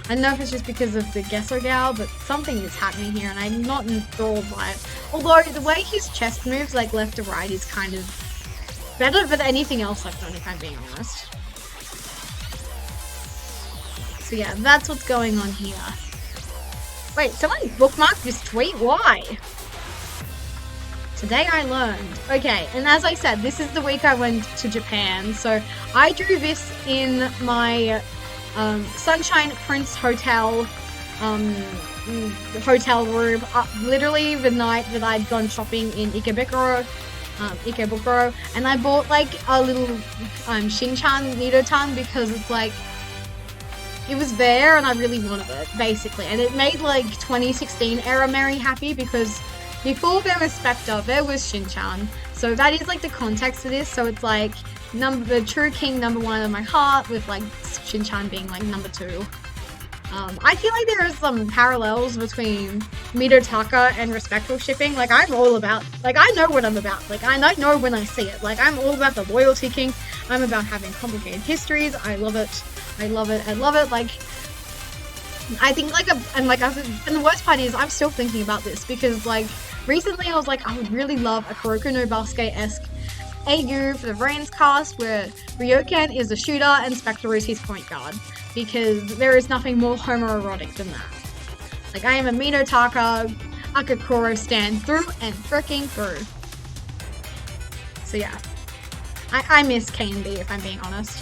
I don't know if it's just because of the Gesso gal, but something is happening here, and I'm not enthralled by it. Although, the way his chest moves, like, left to right is kind of better than anything else I've done, if I'm being honest. So yeah, that's what's going on here. Wait, someone bookmarked this tweet? Why? Today I learned. Okay, and as I said, this is the week I went to Japan, so I drew this in my Sunshine Prince Hotel hotel room, literally the night that I'd gone shopping in Ikebukuro. Ikebukuro, and I bought like a little Shin-chan Nido-tan because it's like, it was there and I really wanted it, basically. And it made like 2016 era Mary happy because before there was Spectre, there was Shin-chan. So that is like the context of this. So it's like the true king #1 of my heart, with like Shin-chan being like #2. I feel like there are some parallels between Midotaka and respectful shipping. Like, I'm all about, like, I know what I'm about. Like, I know when I see it. Like, I'm all about the loyalty king. I'm about having complicated histories. I love it. I love it. I love it. Like, I think, like, and the worst part is I'm still thinking about this because, like, recently I was like, I would really love a Kuroko no Basuke-esque AU for the Reigns cast where Ryoken is the shooter and Spectre is his point guard, because there is nothing more homoerotic than that. Like, I am a Minotaka Akakuro stan through and freaking through. So yeah, I miss K&B if I'm being honest.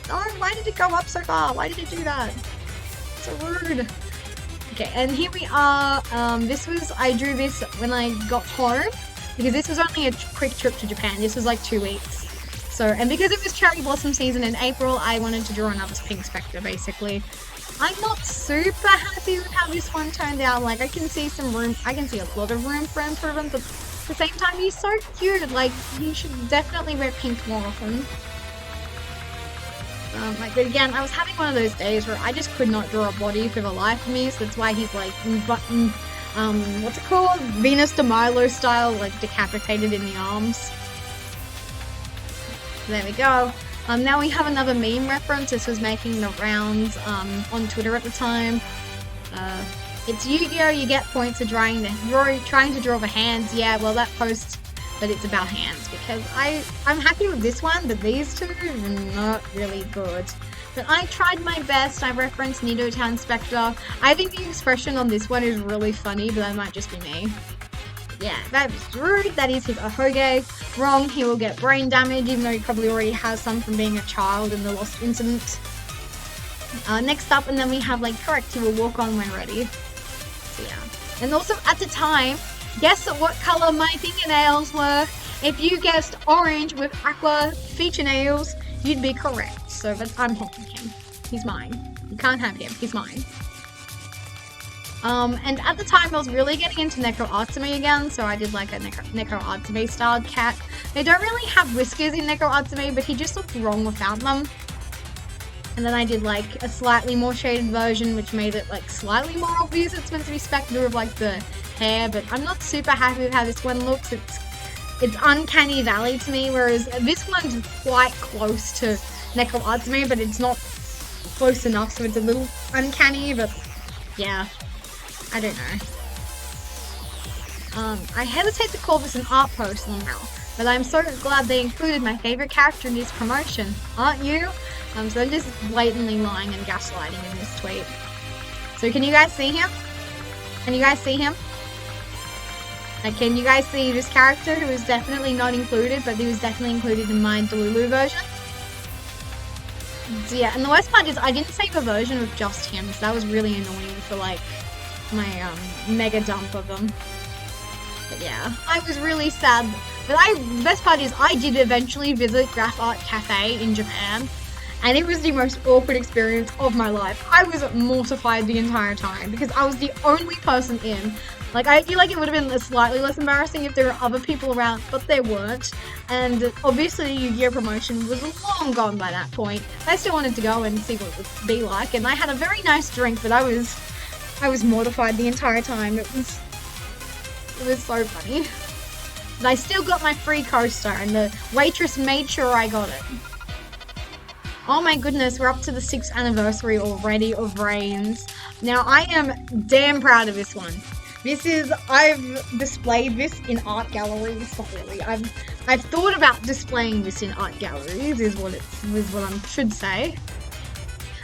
Oh, why did it go up so far? Why did it do that? So rude. Okay, and here we are. I drew this when I got home, because this was only a quick trip to Japan. This was like 2 weeks. So, and because it was cherry blossom season in April, I wanted to draw another pink Spectre, basically. I'm not super happy with how this one turned out. Like, I can see some room, I can see a lot of room for improvement, but at the same time, he's so cute. Like, he should definitely wear pink more often. But again, I was having one of those days where I just could not draw a body for the life of me, so that's why he's like, what's it called? Venus de Milo style, like decapitated in the arms. There we go. Now we have another meme reference. This was making the rounds on Twitter at the time. It's Yu-Gi-Oh! You get points for trying to draw the hands. Yeah, well, that post, but it's about hands, because I'm happy with this one, but these two are not really good. But I tried my best. I referenced Nido-tan Spectre. I think the expression on this one is really funny, but that might just be me. Yeah, that was rude. That is his Ahoge. Wrong, he will get brain damage, even though he probably already has some from being a child in the Lost Incident. Next up, and then we have, like, correct, he will walk on when ready. So yeah. And also, at the time, guess what color my fingernails were? If you guessed orange with aqua feature nails, you'd be correct. So, but I'm holding him. He's mine. You can't have him. He's mine. And at the time I was really getting into Neko Atsume again, so I did like a Neko Atsume styled cat. They don't really have whiskers in Neko Atsume, but he just looked wrong without them. And then I did like a slightly more shaded version, which made it like slightly more obvious it's meant to be Spectre with like the hair, but I'm not super happy with how this one looks. It's Uncanny Valley to me, whereas this one's quite close to Neko Atsume, but it's not close enough, so it's a little uncanny, but yeah. I don't know. I hesitate to call this an art post now, but I'm so glad they included my favorite character in this promotion. Aren't you? So I'm just blatantly lying and gaslighting in this tweet. So can you guys see him? Can you guys see him? Like, can you guys see this character who is definitely not included, but he was definitely included in my Delulu version? So yeah, and the worst part is I didn't save a version with just him, so that was really annoying for like my mega dump of them. But yeah, I was really sad. But the best part is I did eventually visit Graph Art Cafe in Japan, and it was the most awkward experience of my life. I was mortified the entire time because I was the only person in. Like, I feel like it would have been slightly less embarrassing if there were other people around, but there weren't. And obviously the Yu-Gi-Oh! Promotion was long gone by that point. I still wanted to go and see what it would be like, and I had a very nice drink, but I was mortified the entire time. It was so funny. But I still got my free coaster, and the waitress made sure I got it. Oh my goodness, we're up to the 6th anniversary already of Reigns. Now, I am damn proud of this one. I've displayed this in art galleries, not really. I've thought about displaying this in art galleries, is what I should say.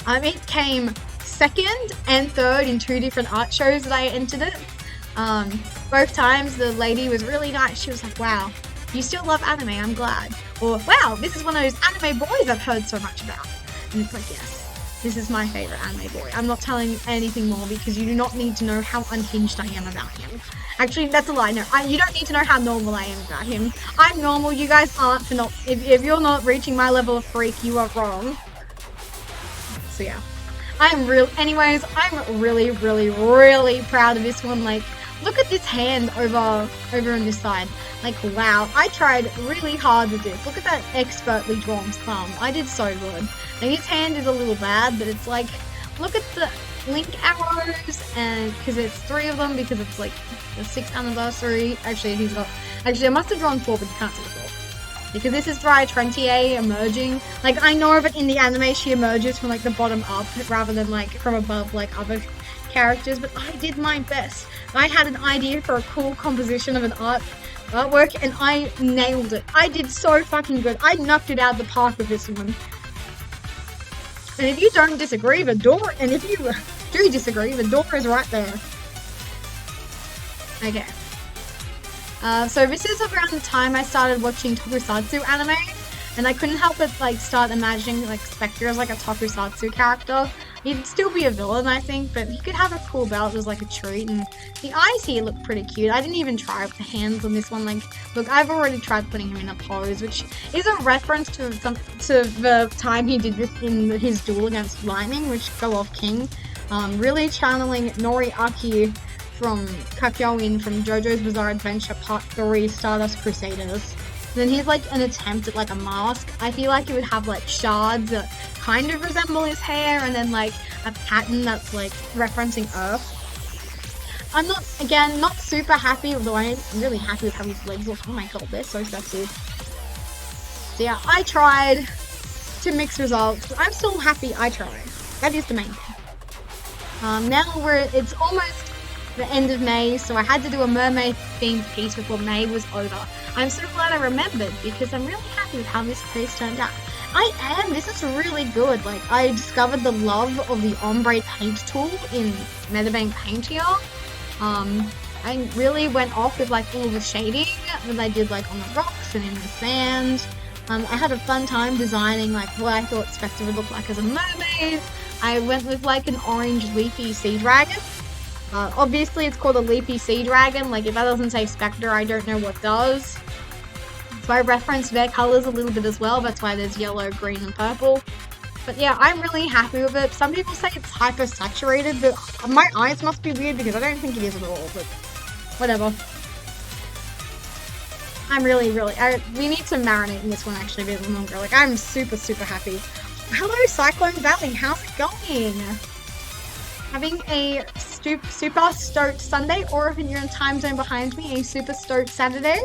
It came 2nd and 3rd in 2 different art shows that I entered it. Both times the lady was really nice. She was like, wow, you still love anime, I'm glad. Or, wow, this is one of those anime boys I've heard so much about. And it's like, yes. This is my favorite anime boy. I'm not telling anything more because you do not need to know how unhinged I am about him. Actually, that's a lie. No, you don't need to know how normal I am about him. I'm normal. You guys aren't. For not. If you're not reaching my level of freak, you are wrong. So yeah, anyways, I'm really, really, really proud of this one. Like, look at this hand over on this side. Like, wow, I tried really hard with this. Look at that expertly drawn thumb. I did so good. And his hand is a little bad, but it's like, look at the link arrows, and because there's 3 of them, because it's like the 6th anniversary. Actually, I must have drawn 4, but you can't see the 4. Because this is Dry Trentier emerging. Like, I know of it in the anime, she emerges from like the bottom up rather than like from above like other characters, but I did my best. I had an idea for a cool composition of an artwork, and I nailed it. I did so fucking good. I knocked it out of the park with this one. And if you don't disagree, the door, and if you do disagree, the door is right there. Okay. So this is around the time I started watching tokusatsu anime, and I couldn't help but like start imagining like Spectre as like a tokusatsu character. He'd still be a villain, I think, but he could have a cool belt as like a treat, and the eyes here look pretty cute. I didn't even try with the hands on this one. Like, look, I've already tried putting him in a pose, which is a reference to the time he did this in his duel against Lightning, which Go Off King. Really channeling Noriaki from Kakyoin from JoJo's Bizarre Adventure Part 3 Stardust Crusaders. Then here's like an attempt at like a mask. I feel like it would have like shards that kind of resemble his hair, and then like a pattern that's like referencing Earth. I'm not super happy, although I'm really happy with how his legs look. Oh my god, they're so sexy. So yeah, I tried to mix results, but I'm still happy I tried. That is the main thing. Now it's almost the end of May, so I had to do a mermaid themed piece before May was over. I'm so glad I remembered, because I'm really happy with how this piece turned out. This is really good. Like, I discovered the love of the ombre paint tool in Metabank Paintier. I really went off with like all the shading that I did like on the rocks and in the sand. I had a fun time designing like what I thought Spectre would look like as a mermaid. I went with like an orange leafy sea dragon. Obviously it's called a leafy sea dragon. Like, if that doesn't say Spectre, I don't know what does. So I referenced their colours a little bit as well. That's why there's yellow, green, and purple. But yeah, I'm really happy with it. Some people say it's hyper-saturated, but my eyes must be weird because I don't think it is at all, but whatever. I'm really, we need to marinate in this one actually a bit longer. Like, I'm super, super happy. Hello, Cyclone Valley, how's it going? Having a super stoked Sunday, or if you're in time zone behind me, a super stoked Saturday.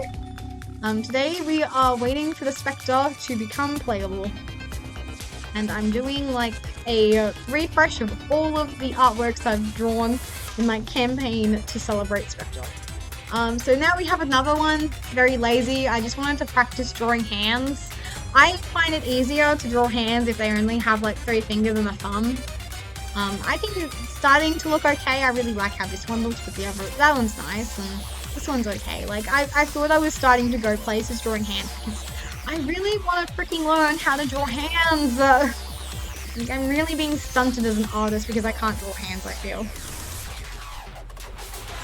Today we are waiting for the Spectre to become playable. And I'm doing like a refresh of all of the artworks I've drawn in my campaign to celebrate Spectre. So now we have another one, very lazy. I just wanted to practice drawing hands. I find it easier to draw hands if they only have like 3 fingers and a thumb. I think it's starting to look okay. I really like how this one looks, but that one's nice, and this one's okay. Like, I thought I was starting to go places drawing hands, because I really want to freaking learn how to draw hands. Like, I'm really being stunted as an artist because I can't draw hands, I feel.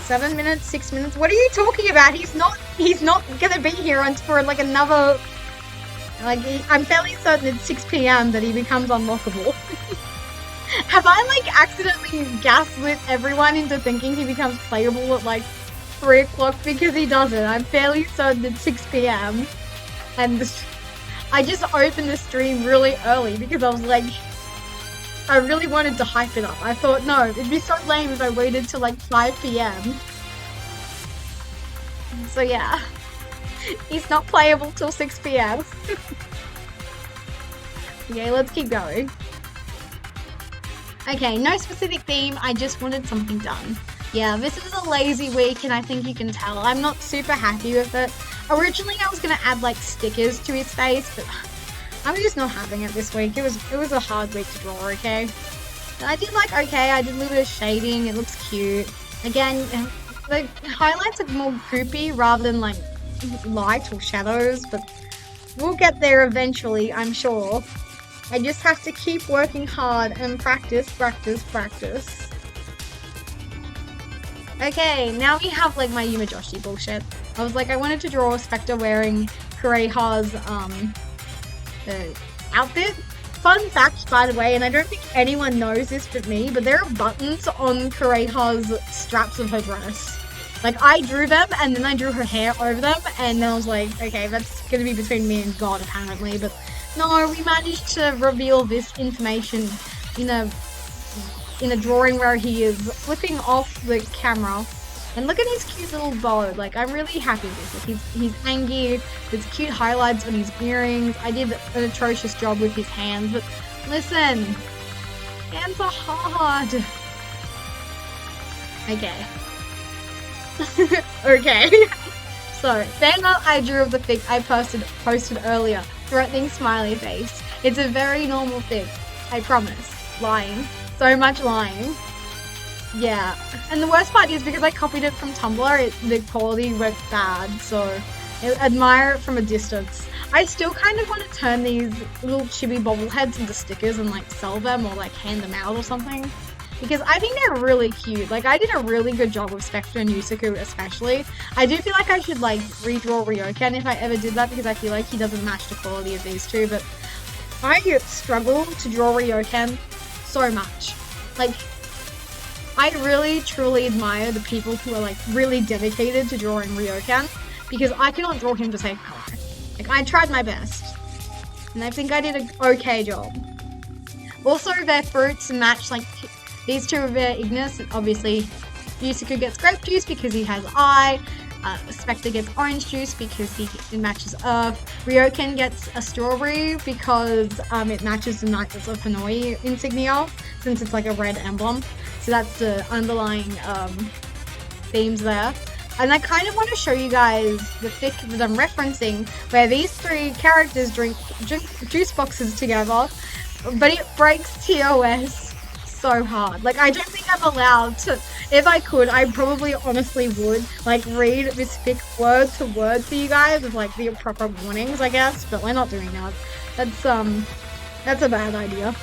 7 minutes, 6 minutes. What are you talking about? He's not gonna be here for like another. Like, I'm fairly certain it's 6 PM that he becomes unlockable. Have I like accidentally gaslit everyone into thinking he becomes playable at like 3 o'clock? Because he doesn't. I'm fairly certain it's 6 PM. And I just opened the stream really early because I was like, I really wanted to hype it up. I thought, no, it'd be so lame if I waited till like 5 PM. So yeah, he's not playable till 6 PM. Okay, let's keep going. Okay, no specific theme, I just wanted something done. Yeah, this is a lazy week, and I think you can tell. I'm not super happy with it. Originally, I was going to add, like, stickers to his face, but I'm just not having it this week. It was a hard week to draw, okay? And I did, like, okay, I did a little bit of shading. It looks cute. Again, the highlights are more goopy rather than, like, light or shadows, but we'll get there eventually, I'm sure. I just have to keep working hard and practice, practice, practice. Okay, now we have like my Yumajoshi bullshit. I was like, I wanted to draw Spectre wearing Kureha's outfit. Fun fact, by the way, and I don't think anyone knows this but me, but there are buttons on Kureha's straps of her dress. Like, I drew them, and then I drew her hair over them, and then I was like, okay, that's gonna be between me and God, apparently, but no, we managed to reveal this information in a drawing where he is flipping off the camera. And look at his cute little bow. Like, I'm really happy with this. Like, he's angry. There's cute highlights on his earrings. I did an atrocious job with his hands, but listen, hands are hard. Okay. Okay. So, then I drew of the fic I posted earlier. Threatening smiley face. It's a very normal fic. I promise. Lying. So much lying. Yeah, and the worst part is because I copied it from Tumblr, the quality went bad, so I admire it from a distance. I still kind of want to turn these little chibi bobbleheads into stickers and like sell them or like hand them out or something, because I think they're really cute. Like, I did a really good job with Spectre and Yusaku especially. I do feel like I should like redraw Ryokan if I ever did that, because I feel like he doesn't match the quality of these two, but I struggle to draw Ryokan so much. Like, I really truly admire the people who are like really dedicated to drawing Ryokan, because I cannot draw him to save color. Like, I tried my best, and I think I did an okay job. Also, their fruits match, like, these two are their Ignis. Obviously, Yusaku gets grape juice because he has eye. Spectre gets orange juice because it matches Earth. Ryokan gets a strawberry because it matches the Knights of Hanoi insignia, since it's like a red emblem. So that's the underlying themes there. And I kind of want to show you guys the fic that I'm referencing, where these three characters drink juice boxes together, but it breaks TOS so hard. Like, I don't think I'm allowed to. If I could, I probably honestly would, like, read this fic word to word for you guys with, like, the proper warnings, I guess, but we're not doing that. That's a bad idea.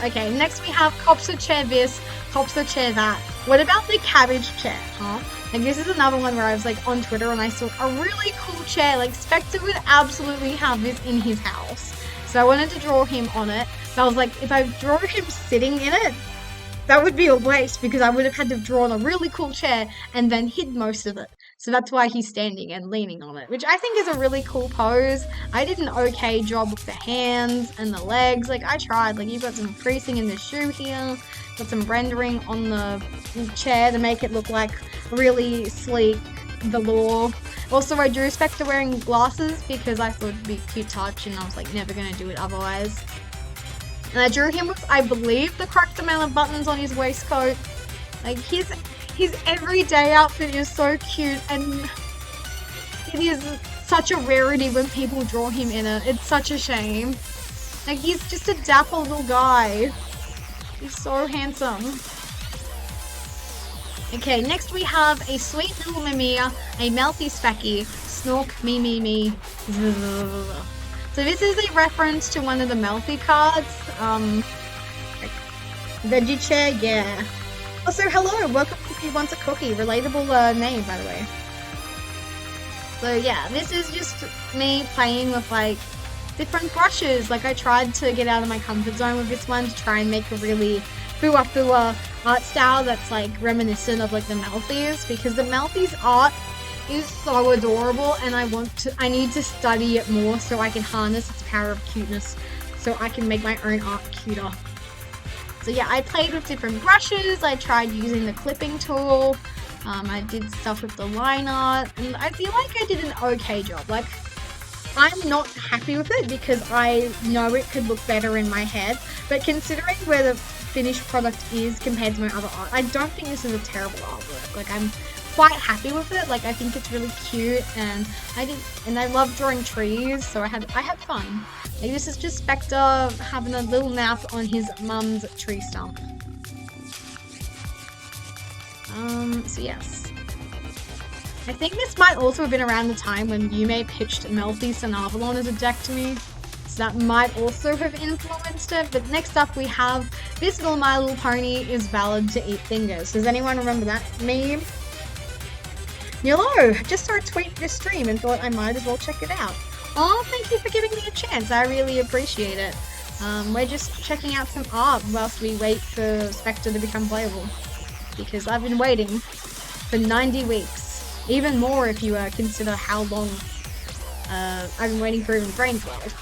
Okay, next we have Copser chair this, Copser chair that. What about the cabbage chair, huh? Like, this is another one where I was, like, on Twitter and I saw a really cool chair. Like, Spectre would absolutely have this in his house. So I wanted to draw him on it. So I was like, if I draw him sitting in it, that would be a waste, because I would have had to draw on a really cool chair and then hid most of it. So that's why he's standing and leaning on it, which I think is a really cool pose. I did an okay job with the hands and the legs. Like, I tried. Like, you've got some creasing in the shoe here, got some rendering on the chair to make it look like really sleek velour. Also, I drew Spectre wearing glasses because I thought it'd be a cute touch, and I was like, never gonna do it otherwise. And I drew him with, I believe, the correct amount of buttons on his waistcoat. Like, his everyday outfit is so cute, and it is such a rarity when people draw him in it. It's such a shame. Like, he's just a dapper little guy. He's so handsome. Okay, next we have a sweet little Mimir, a Melty Specky, Snork me me me. So this is a reference to one of the Melty cards. Veggie chair, yeah. Also, hello, welcome Cookie Wants a Cookie. Relatable name, by the way. So yeah, this is just me playing with, like, different brushes. Like, I tried to get out of my comfort zone with this one to try and make a really fua art style that's, like, reminiscent of, like, the Melties, because the Melties art is so adorable, and I need to study it more so I can harness its power of cuteness, so I can make my own art cuter. So yeah, I played with different brushes. I tried using the clipping tool. I did stuff with the line art, and I feel like I did an okay job. Like, I'm not happy with it because I know it could look better in my head, but considering where the finished product is compared to my other art, I don't think this is a terrible artwork. Like, I'm quite happy with it. Like, I think it's really cute, and I love drawing trees, so I had fun. Like, this is just Spectre having a little nap on his mum's tree stump. So yes. I think this might also have been around the time when Yume pitched Melty Sanavalon as a deck to me. that might also have influenced it. But next up we have, this little My Little Pony is valid to eat fingers. Does anyone remember that meme? Hello, just saw a tweet this stream and thought I might as well check it out. Oh, thank you for giving me a chance. I really appreciate it. We're just checking out some art whilst we wait for Spectre to become playable. Because I've been waiting for 90 weeks. Even more if you consider how long I've been waiting for even Brains World.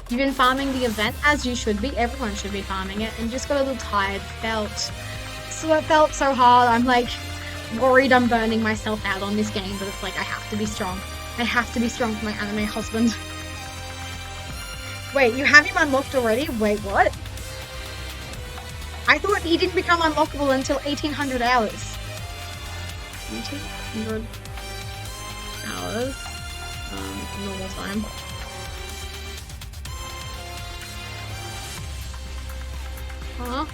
You've been farming the event, as you should be. Everyone should be farming it. And just got a little tired. It felt so hard. I'm like worried I'm burning myself out on this game, but it's like I have to be strong. I have to be strong for my anime husband. Wait, you have him unlocked already? Wait, what? I thought he didn't become unlockable until 1800 hours. 1800 hours? Normal time. Huh?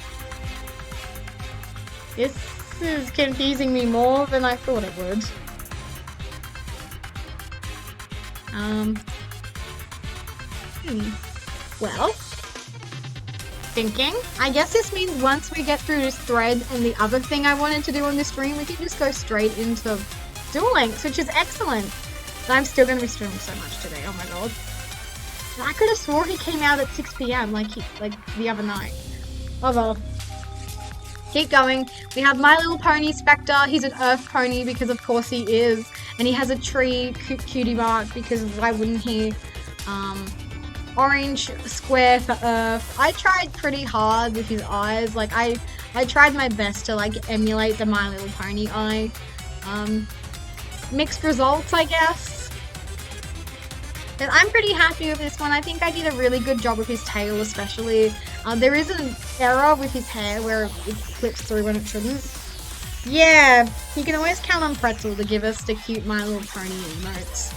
This is confusing me more than I thought it would. Well, thinking. I guess this means once we get through this thread and the other thing I wanted to do on this stream, we can just go straight into Duel Links, which is excellent. But I'm still going to be streaming so much today, oh my god. I could have swore he came out at 6 PM like the other night. Oh well. Keep going. We have My Little Pony Spectre. He's an Earth pony because of course he is. And he has a tree cutie mark because why wouldn't he? Orange square for Earth. I tried pretty hard with his eyes. Like I tried my best to like emulate the My Little Pony eye. Mixed results, I guess. But I'm pretty happy with this one. I think I did a really good job with his tail especially. There is an error with his hair where it flips through when it shouldn't. Yeah, you can always count on Pretzel to give us the cute My Little Pony emotes.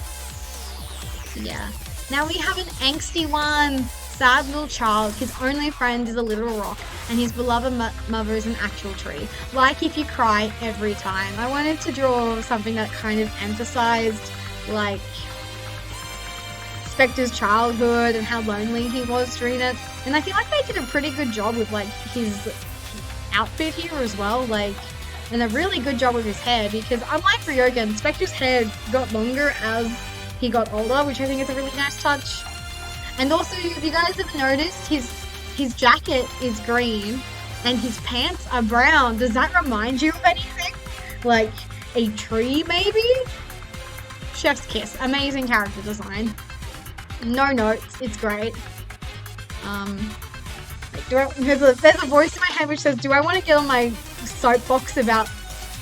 Yeah. Now we have an angsty one. Sad little child. His only friend is a little rock, and his beloved mother is an actual tree. Like if you cry every time. I wanted to draw something that kind of emphasized, like, Spectre's childhood and how lonely he was during it. And I feel like they did a pretty good job with, like, his outfit here as well. Like, and a really good job with his hair, because unlike Ryogen, Spectre's hair got longer as he got older, which I think is a really nice touch. And also, if you guys have noticed, his jacket is green and his pants are brown. Does that remind you of anything? Like a tree, maybe? Chef's kiss. Amazing character design. No notes. It's great. There's a voice in my head which says, do I want to get on my soapbox about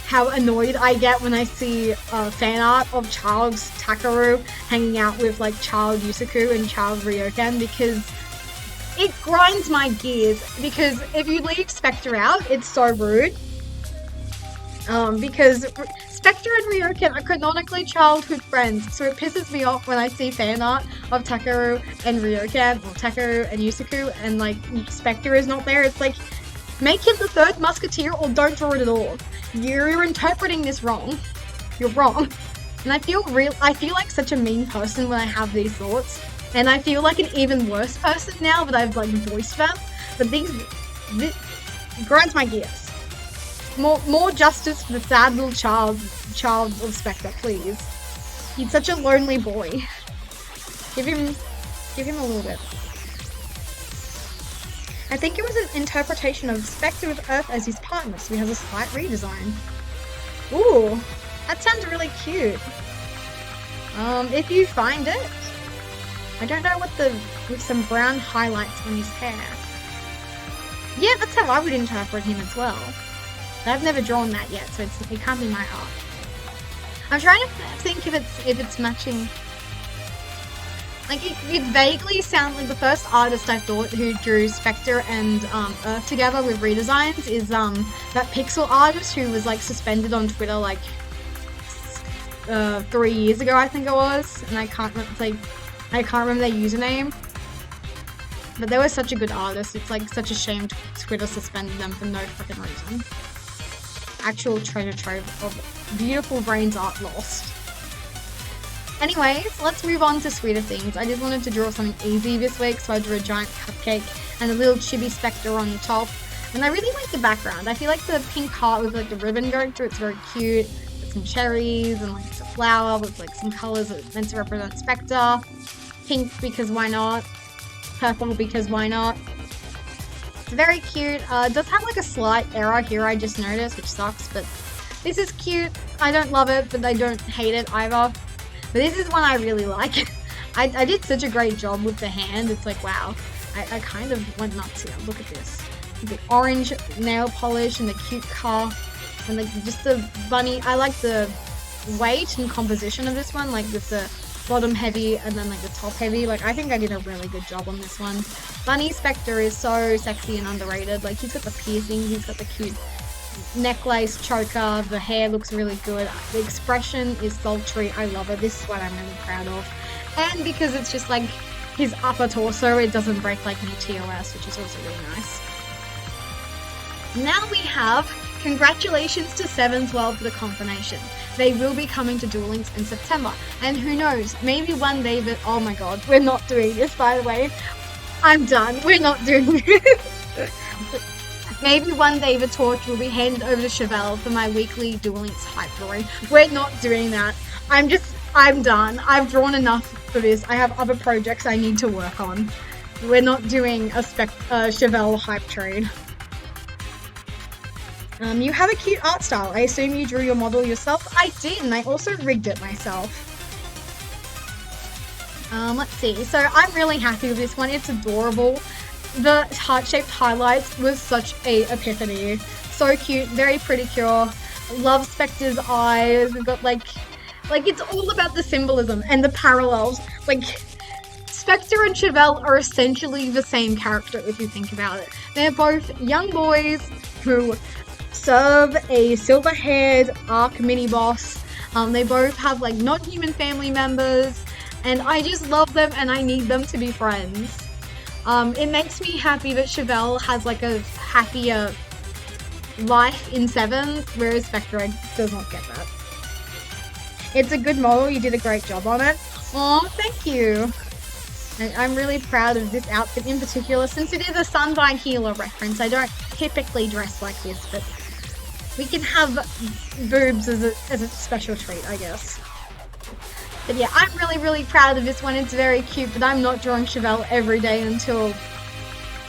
how annoyed I get when I see fan art of child Takaru hanging out with like child Yusaku and child Ryoken, because it grinds my gears. Because if you leave Spectre out, it's so rude. Because Spectre and Ryoken are canonically childhood friends, so it pisses me off when I see fan art of Takaru and Ryoken, or Takaru and Yusaku, and like Spectre is not there. It's like, make him the third musketeer or don't draw it at all. You're interpreting this wrong. You're wrong. And I feel like such a mean person when I have these thoughts. And I feel like an even worse person now that I've like voiced them. But this grinds my gears. More justice for the sad little child of Spectre, please. He's such a lonely boy. Give him a little bit. I think it was an interpretation of Spectre with Earth as his partner, so he has a slight redesign. Ooh, that sounds really cute. If you find it. I don't know with some brown highlights on his hair. Yeah, that's how I would interpret him as well. But I've never drawn that yet, so it can't be my art. I'm trying to think if it's matching. Like, it vaguely sounds like the first artist I thought who drew Spectre and Earth together with redesigns is that pixel artist who was like suspended on Twitter like 3 years ago, I think it was, and I can't remember their username. But they were such a good artist. It's like such a shame Twitter suspended them for no fucking reason. Actual treasure trove of beautiful brains art lost. Anyways, let's move on to sweeter things. I just wanted to draw something easy this week, so I drew a giant cupcake and a little chibi Spectre on the top. And I really like the background. I feel like the pink heart with like the ribbon going through, it's very cute. With some cherries and like a flower with like some colours that's meant to represent Spectre. Pink because why not? Purple because why not? It's very cute. It does have like a slight error here I just noticed, which sucks, but this is cute. I don't love it, but I don't hate it either. But this is one I really like. I did such a great job with the hand. It's like, wow. I kind of went nuts here. Look at this. The orange nail polish and the cute car. And like just the bunny. I like the weight and composition of this one. Like with the bottom heavy and then like the top heavy. Like I think I did a really good job on this one. Bunny Spectre is so sexy and underrated. Like he's got the piercing. He's got the cute necklace, choker, the hair looks really good, the expression is sultry, I love it, this is what I'm really proud of. And because it's just like his upper torso, it doesn't break like any TOS, which is also really nice. Now we have congratulations to 712 for the confirmation. They will be coming to Duel Links in September, and who knows, maybe one day that, oh my god, we're not doing this by the way, I'm done, we're not doing this. Maybe one day the torch will be handed over to Chevelle for my weekly Duel Links hype drawing. We're not doing that. I'm done. I've drawn enough for this. I have other projects I need to work on. We're not doing a Chevelle hype trade. You have a cute art style. I assume you drew your model yourself? I did, and I also rigged it myself. Let's see. So I'm really happy with this one. It's adorable. The heart-shaped highlights was such a epiphany. So cute, very pretty cure. Love Spectre's eyes. We've got like it's all about the symbolism and the parallels. Like Spectre and Chevelle are essentially the same character if you think about it. They're both young boys who serve a silver-haired Arc mini-boss. They both have like non-human family members, and I just love them and I need them to be friends. It makes me happy that Chevelle has like a happier life in 7, whereas Spectre does not get that. It's a good model, you did a great job on it. Aw, thank you. I'm really proud of this outfit in particular, since it is a Sunvine healer reference. I don't typically dress like this, but we can have boobs as a special treat, I guess. But yeah, I'm really proud of this one. It's very cute, but I'm not drawing Chevelle every day until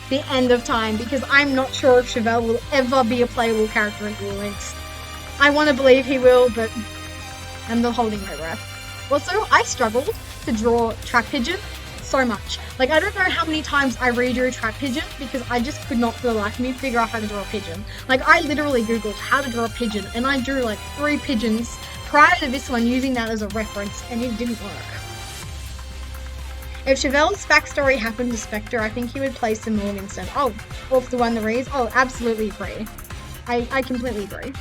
the end of time, because I'm not sure if Chevelle will ever be a playable character in Duel Links. I want to believe he will, but I'm not holding my breath. Also, I struggled to draw Trap Pigeon so much. Like, I don't know how many times I redrew Trap Pigeon, because I just could not for the life of me figure out how to draw a pigeon. Like, I literally googled how to draw a pigeon, and I drew like 3 pigeons prior to this one using that as a reference, and it didn't work. If Chevelle's backstory happened to Spectre, I think he would play Simone instead. Oh, off the one that reads. Oh, absolutely agree. I completely agree.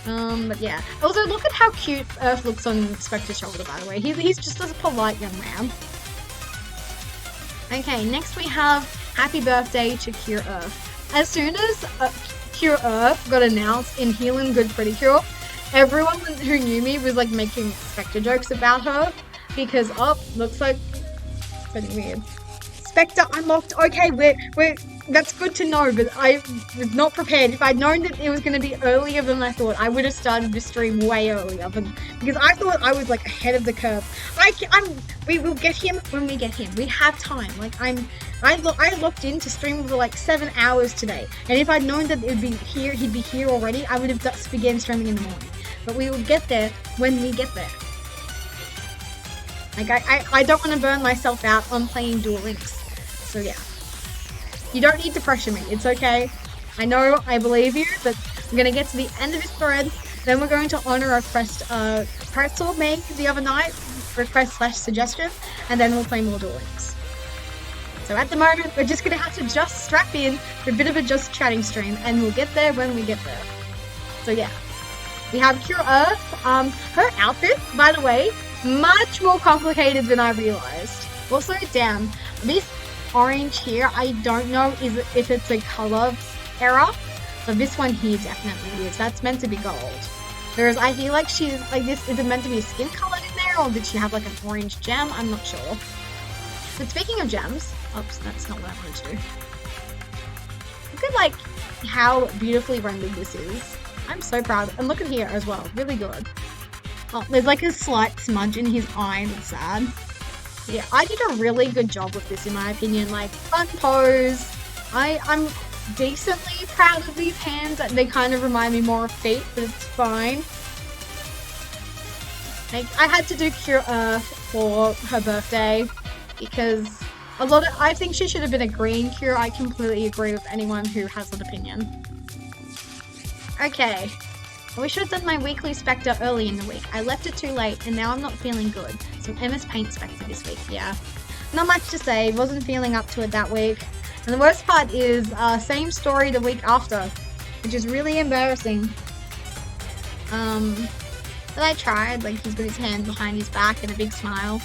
But yeah. Also, look at how cute Earth looks on Spectre's shoulder, by the way. He's just a polite young man. Okay, next we have Happy Birthday to Cure Earth. As soon as Cure Earth got announced in Healin' Good Pretty Cure, everyone who knew me was like making Spectre jokes about her, because looks like pretty weird. Spectre unlocked. Okay, we're that's good to know, but I was not prepared. If I'd known that it was going to be earlier than I thought, I would have started the stream way earlier, because I thought I was like ahead of the curve. We will get him when we get him. We have time. Like I locked in to stream for like 7 hours today, and if I'd known that he'd be here already, I would have just began streaming in the morning. But we will get there when we get there. Like I don't want to burn myself out on playing Duel Links. So yeah. You don't need to pressure me, it's okay. I know, I believe you, but I'm going to get to the end of this thread, then we're going to honor a request Pretzel made the other night, request/suggestion, and then we'll play more Duel Links. So at the moment, we're just going to have to just strap in for a bit of a just chatting stream, and we'll get there when we get there. So yeah. We have Cure Earth. Her outfit, by the way, much more complicated than I realized. Also, damn, this orange here, I don't know if it's a color error, but this one here definitely is. That's meant to be gold. Whereas I feel like she's like this, is it meant to be skin colored in there? hair, or did she have like an orange gem? I'm not sure. But speaking of gems, oops, that's not what I wanted to do. Look at like how beautifully rendered this is. I'm so proud. And look at here as well, really good. Oh, there's like a slight smudge in his eye, that's sad. Yeah, I did a really good job with this in my opinion. Like, fun pose. I'm decently proud of these hands. They kind of remind me more of feet, but it's fine. Like, I had to do Cure Earth for her birthday because I think she should have been a green Cure. I completely agree with anyone who has an opinion. Okay. We should have done my weekly Spectre early in the week. I left it too late and now I'm not feeling good. So MS Paint Spectre this week, yeah. Not much to say, wasn't feeling up to it that week. And the worst part is, same story the week after, which is really embarrassing. But I tried, like he's got his hand behind his back and a big smile.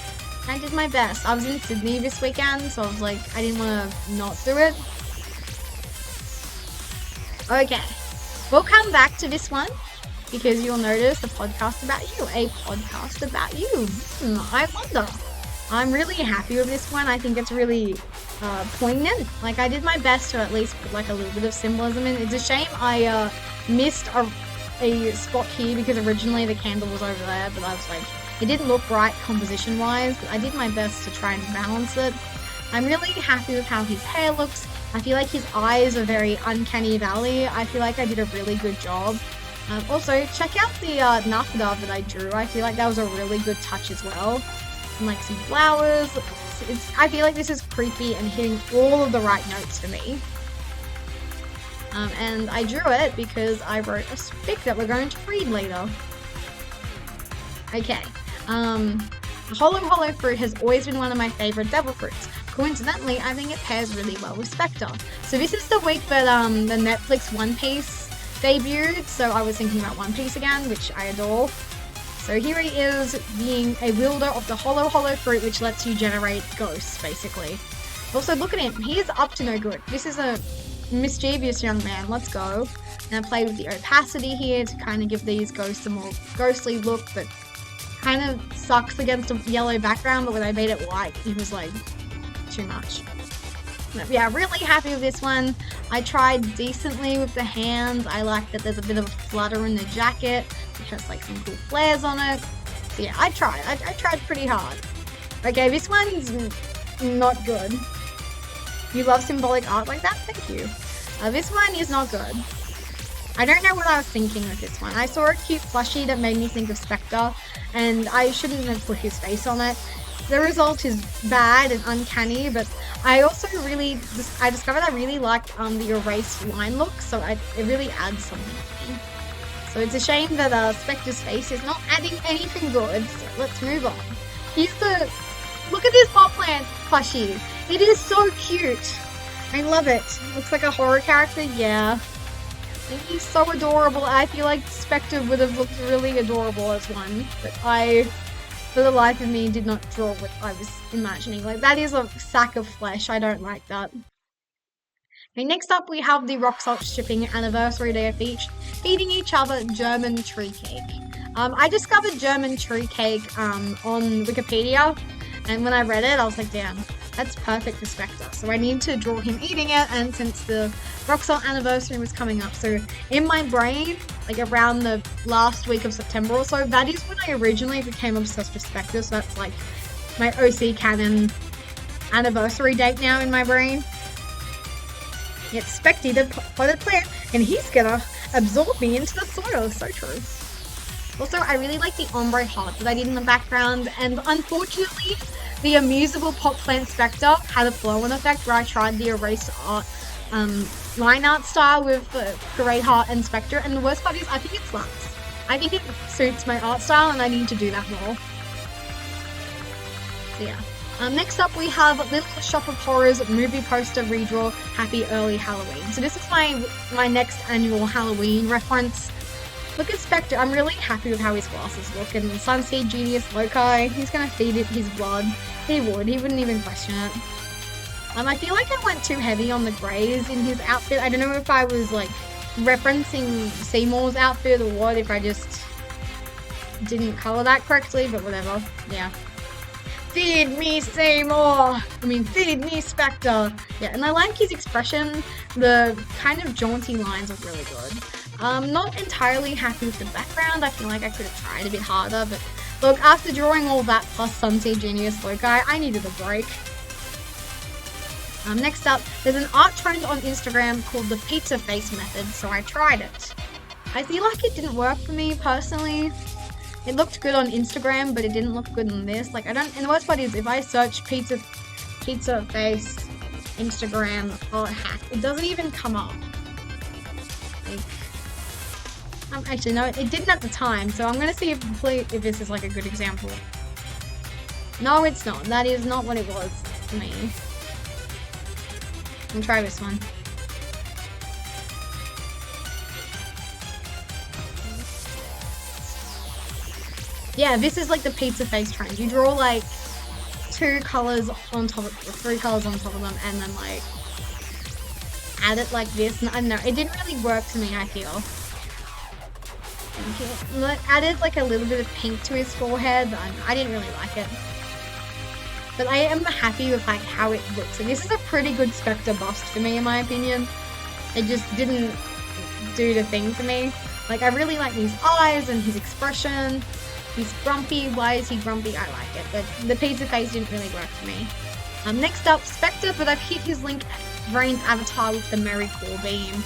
I did my best. I was in Sydney this weekend, so I was like, I didn't want to not do it. Okay, we'll come back to this one. Because you'll notice a podcast about you. A podcast about you. I wonder. I'm really happy with this one. I think it's really poignant. Like, I did my best to at least put like a little bit of symbolism in. It's a shame I missed a spot here because originally the candle was over there, but I was like, it didn't look right composition-wise, but I did my best to try and balance it. I'm really happy with how his hair looks. I feel like his eyes are very uncanny valley. I feel like I did a really good job. Also, check out the Nafada that I drew. I feel like that was a really good touch as well. And like some flowers. I feel like this is creepy and hitting all of the right notes for me. And I drew it because I wrote a spec that we're going to read later. Okay. The Hollow Fruit has always been one of my favorite devil fruits. Coincidentally, I think it pairs really well with Spectre. So this is the week that the Netflix One Piece debuted, so I was thinking about One Piece again, which I adore. So here he is, being a wielder of the Hollow Fruit, which lets you generate ghosts, basically. Also, look at him. He is up to no good. This is a mischievous young man. Let's go. And I played with the opacity here to kind of give these ghosts a more ghostly look, but kind of sucks against a yellow background, but when I made it white, it was like too much. But yeah, really happy with this one. I tried decently with the hands. I like that there's a bit of a flutter in the jacket. It has like some cool flares on it. So yeah, I tried. I tried pretty hard. Okay, this one's not good. You love symbolic art like that? Thank you. This one is not good. I don't know what I was thinking with this one. I saw a cute plushie that made me think of Spectre, and I shouldn't have put his face on it. The result is bad and uncanny, but I also I discovered I really like the erased line look, so it really adds something to me. So it's a shame that Spectre's face is not adding anything good, so let's move on. Look at this pot plant plushie. It is so cute. I love it. Looks like a horror character, yeah. And he's so adorable. I feel like Spectre would have looked really adorable as one, but for the life of me, did not draw what I was imagining. Like, that is a sack of flesh. I don't like that. Okay, next up we have the Rock Salt Shipping Anniversary Day of each, feeding each other German tree cake. I discovered German tree cake on Wikipedia, and when I read it, I was like, damn, that's perfect for Spectre. So I need to draw him eating it, and since the Rock Salt Anniversary was coming up, so in my brain, like around the last week of September or so, that is when I originally became obsessed with Spectre, so that's like my OC canon anniversary date now in my brain. It's Spectre, the potted plant, and he's gonna absorb me into the soil. So true. Also, I really like the ombre heart that I did in the background, and unfortunately, the amusable pot plant Spectre had a flow-on effect where I tried the erased art line art style with Great Heart and Spectre, and the worst part is I think it slaps. I think it suits my art style, and I need to do that more. So yeah. Next up we have Little Shop of Horrors movie poster redraw Happy Early Halloween. So this is my next annual Halloween reference. Look at Spectre. I'm really happy with how his glasses look, and Sunseed Genius Loci, he's gonna feed it his blood. He wouldn't even question it. I feel like I went too heavy on the greys in his outfit. I don't know if I was like referencing Seymour's outfit or what, if I just didn't color that correctly, but whatever. Yeah. Feed me Seymour! Feed me Spectre! Yeah, and I like his expression. The kind of jaunty lines are really good. Not entirely happy with the background. I feel like I could have tried a bit harder, but look, after drawing all that plus Sunset Genius Loci, I needed a break. Next up, there's an art trend on Instagram called the pizza face method, so I tried it. I feel like it didn't work for me personally. It looked good on Instagram, but it didn't look good on this. Like, and the worst part is, if I search pizza face Instagram art hack, it doesn't even come up. Like, actually, no, it didn't at the time, so I'm gonna see if this is like a good example. No, it's not. That is not what it was for me. I'll try this one. Yeah, this is like the pizza face trend. You draw like 2 colors on top of 3 colors on top of them, and then like add it like this. And I don't know, it didn't really work to me, I feel. Added like a little bit of pink to his forehead. I didn't really like it. But I am happy with like how it looks. And this is a pretty good Spectre bust for me, in my opinion. It just didn't do the thing for me. Like, I really like his eyes and his expression. He's grumpy. Why is he grumpy? I like it. But the pizza face didn't really work for me. Next up, Spectre, but I've hit his Link Vrain's avatar with the Merry Core Beam.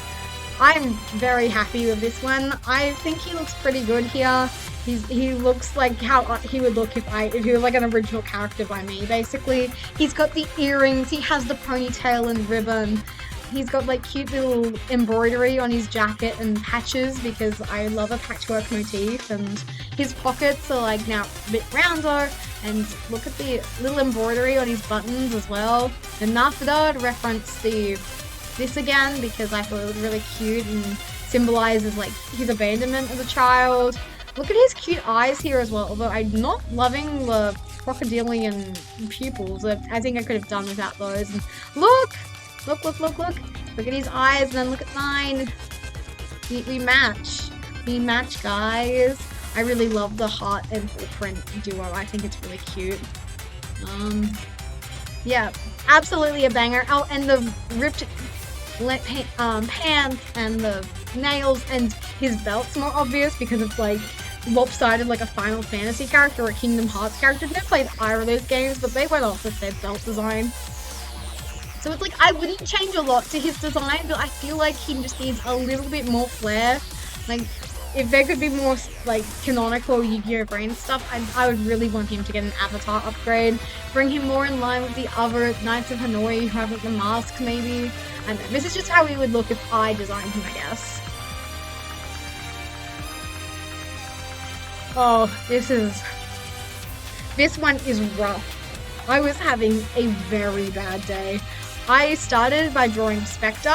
I'm very happy with this one. I think he looks pretty good here. He looks like how he would look if he was like an original character by me, basically. He's got the earrings, he has the ponytail and ribbon. He's got like cute little embroidery on his jacket and patches, because I love a patchwork motif, and his pockets are like now a bit rounder, and look at the little embroidery on his buttons as well. And after that, I'd reference this again, because I thought it was really cute and symbolizes like his abandonment as a child. Look at his cute eyes here as well, although I'm not loving the crocodilian pupils. I think I could have done without those. And look! Look at his eyes, and then look at mine. We match. We match, guys. I really love the heart and footprint duo. I think it's really cute. Yeah, absolutely a banger. Oh, and the ripped pants and the nails, and his belt's more obvious because it's like lopsided like a Final Fantasy character or a Kingdom Hearts character. I've never played either of those games, but they went off with their belt design. So it's like, I wouldn't change a lot to his design, but I feel like he just needs a little bit more flair. Like, if there could be more like canonical Yu-Gi-Oh! Brain stuff, I would really want him to get an avatar upgrade. Bring him more in line with the other Knights of Hanoi who have like the mask maybe. I don't know, this is just how he would look if I designed him, I guess. Oh, this one is rough. I was having a very bad day. I started by drawing Spectre,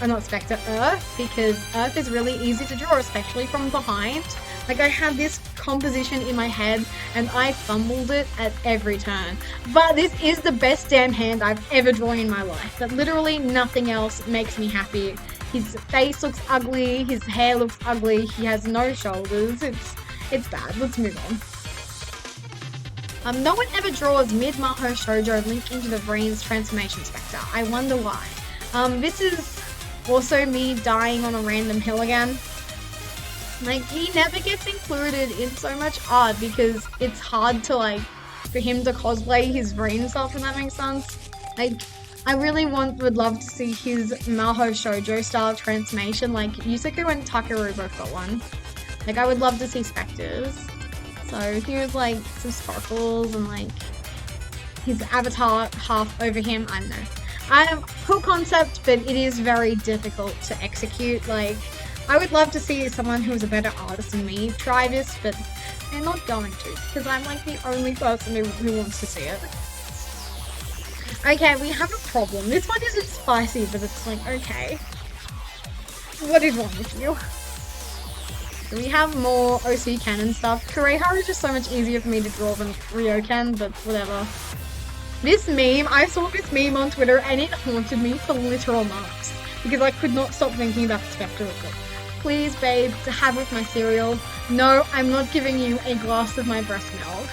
not Spectre, Earth, because Earth is really easy to draw, especially from behind. Like, I had this composition in my head, and I fumbled it at every turn. But this is the best damn hand I've ever drawn in my life. But literally nothing else makes me happy. His face looks ugly, his hair looks ugly, he has no shoulders. It's bad. Let's move on. No one ever draws mid-Maho Shoujo Link into the Vrain's transformation Spectre. I wonder why. This is also me dying on a random hill again. Like, he never gets included in so much art because it's hard to, like, for him to cosplay his Vrain stuff, if that makes sense. Like, I really would love to see his Maho Shoujo style transformation. Like, Yusaku and Takeru both got one. Like, I would love to see Spectres. So here's like some sparkles and like his avatar half over him. I don't know. I have cool concept, but it is very difficult to execute. Like, I would love to see someone who is a better artist than me try this, but they're not going to, because I'm like the only person who wants to see it. Okay, we have a problem. This one isn't spicy, but it's like, okay. What is wrong with you? We have more OC Canon stuff. Kureha is just so much easier for me to draw than Ryokan, but whatever. This meme, I saw this meme on Twitter and it haunted me for literal months because I could not stop thinking about the Spectre of it. Please, babe, to have with my cereal. No, I'm not giving you a glass of my breast milk.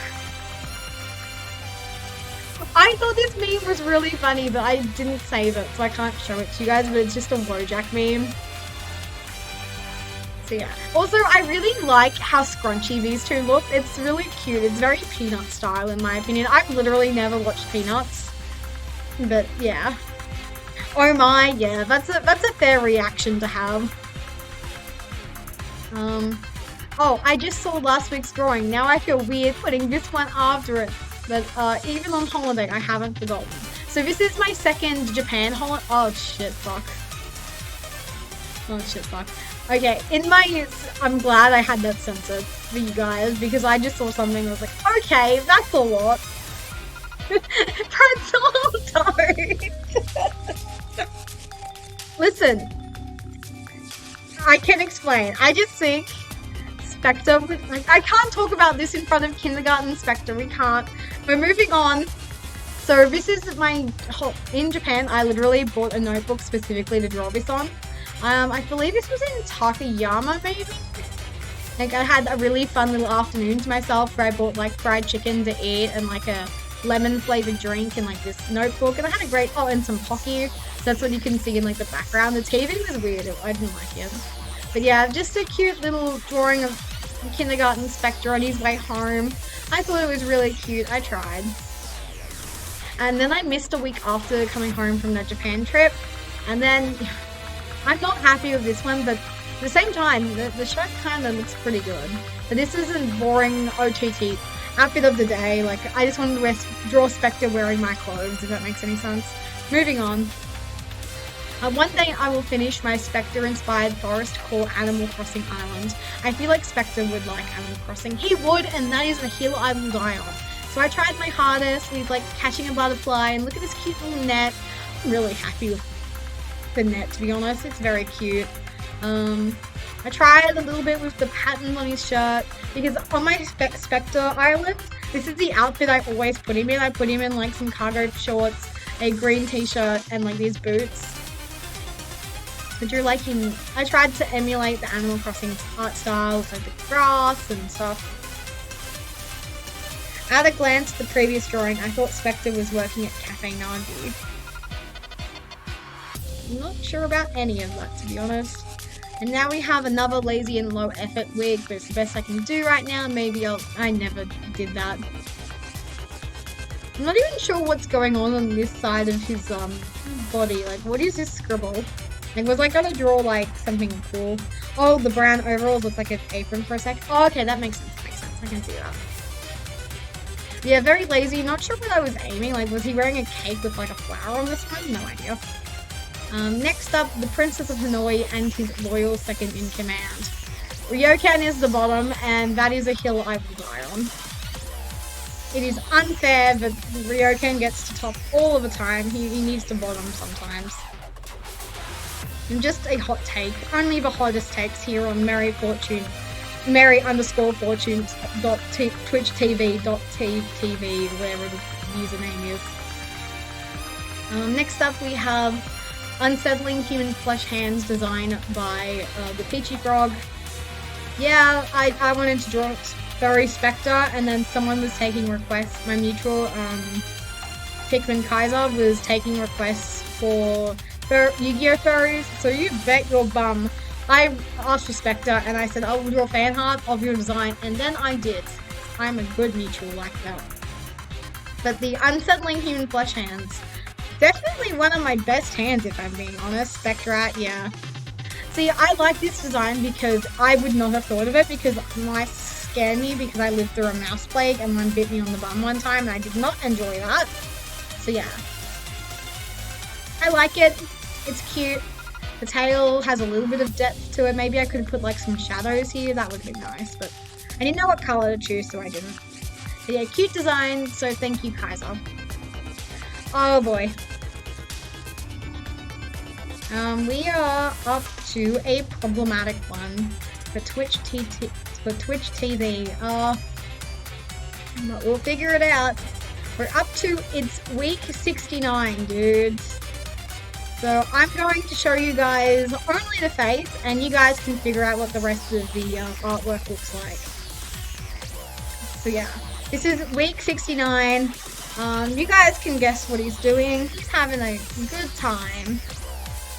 I thought this meme was really funny, but I didn't save it, so I can't show it to you guys, but it's just a Wojak meme. So yeah. Also, I really like how scrunchy these two look. It's really cute. It's very Peanut style, in my opinion. I've literally never watched Peanuts. But yeah. Oh my, yeah, that's a fair reaction to have. Oh, I just saw last week's drawing. Now I feel weird putting this one after it. But even on holiday, I haven't forgotten. So this is my second Japan holiday. Oh shit, fuck. Oh shit, fuck. Okay, I'm glad I had that censored for you guys because I just saw something that was like, okay, that's a lot. Pretzel dough. Listen, I can explain. I just think Spectre, like, I can't talk about this in front of kindergarten Spectre. We can't. We're moving on. So this is in Japan, I literally bought a notebook specifically to draw this on. I believe this was in Takayama, maybe? Like, I had a really fun little afternoon to myself where I bought, like, fried chicken to eat and, like, a lemon-flavored drink and, like, this notebook. And I had a great... Oh, and some Pocky. So that's what you can see in, like, the background. The TV was weird. I didn't like it. But, yeah, just a cute little drawing of kindergarten Spectre on his way home. I thought it was really cute. I tried. And then I missed a week after coming home from that Japan trip. And then... I'm not happy with this one, but at the same time, the shirt kind of looks pretty good. But this isn't boring OTT outfit of the day. Like, I just wanted to draw Spectre wearing my clothes, if that makes any sense. Moving on. One day I will finish my Spectre-inspired forest called Animal Crossing Island. I feel like Spectre would like Animal Crossing. He would, and that is a hill I will die on. So I tried my hardest with, like, catching a butterfly, and look at this cute little net. I'm really happy with the net, to be honest. It's very cute. I tried a little bit with the patterns on his shirt because on my Spectre Island, this is the outfit I always put him in. I put him in like some cargo shorts, a green t-shirt, and like these boots. But you're like I tried to emulate the Animal Crossing art styles, like the grass and stuff. At a glance at the previous drawing, I thought Spectre was working at Cafe Nagi. I'm not sure about any of that, to be honest. And now we have another lazy and low effort wig, but it's the best I can do right now. Maybe I never did that. I'm not even sure what's going on this side of his body. Like, what is this scribble? Like, was I gonna draw like something cool? Oh, the brown overalls looks like an apron for a sec. Oh, okay, that makes sense. I can see that. Yeah, very lazy. Not sure what I was aiming. Like, was he wearing a cake with like a flower on this one? No idea. Next up, the Princess of Hanoi and his loyal second in command. Ryokan is the bottom, and that is a hill I will die on. It is unfair, but Ryokan gets to top all of the time. He needs to bottom sometimes. And just a hot take, only the hottest takes here on Mary_Fortune, Mary_Fortune.twitchtv.tv, whatever the username is. Next up we have Unsettling Human Flesh Hands design by the Peachy Frog. Yeah, I wanted to draw Furry Spectre, and then someone was taking requests. My mutual, Pikmin Kaiser, was taking requests for Yu-Gi-Oh! Furries, so you bet your bum. I asked for Spectre, and I said, I will draw fan art of your design, and then I did. I'm a good mutual like that. But the Unsettling Human Flesh Hands, definitely one of my best hands, if I'm being honest. Spectre, yeah. See, I like this design because I would not have thought of it because mice scare me because I lived through a mouse plague and one bit me on the bum one time and I did not enjoy that. So yeah. I like it. It's cute. The tail has a little bit of depth to it. Maybe I could put like some shadows here. That would have been nice, but I didn't know what color to choose, so I didn't. But yeah, cute design, so thank you, Kaiser. Oh boy. We are up to a problematic one for Twitch TV. But we'll figure it out. We're up to, it's week 69, dudes. So I'm going to show you guys only the face, and you guys can figure out what the rest of the artwork looks like. So yeah, this is week 69. You guys can guess what he's doing. He's having a good time.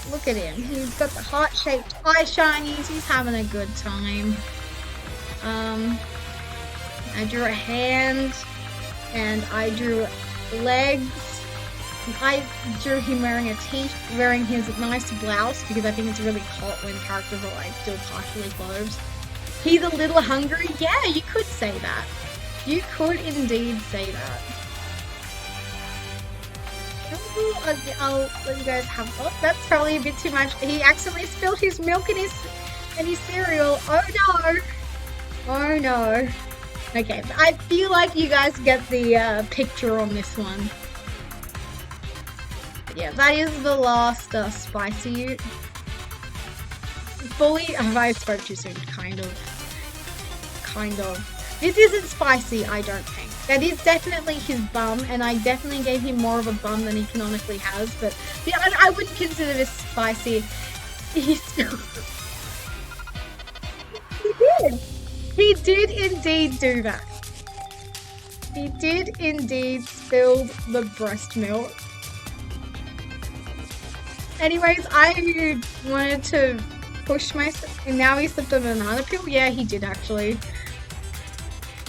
Look at him. He's got the heart-shaped eye shinies. He's having a good time. I drew a hand, and I drew legs. I drew him wearing his nice blouse because I think it's really hot when characters are like still partially clothed. He's a little hungry. Yeah, you could say that. You could indeed say that. I'll let you guys have. Oh, that's probably a bit too much. He accidentally spilled his milk in his cereal. Oh no! Oh no! Okay, I feel like you guys get the picture on this one. Yeah, that is the last spicy. Fully, I spoke too soon. Kind of. This isn't spicy, I don't think. That is definitely his bum, and I definitely gave him more of a bum than he canonically has. But yeah, I wouldn't consider this spicy. He did. He did indeed do that. He did indeed spill the breast milk. Anyways, I wanted to push myself, and now he slipped a banana peel. Yeah, he did actually.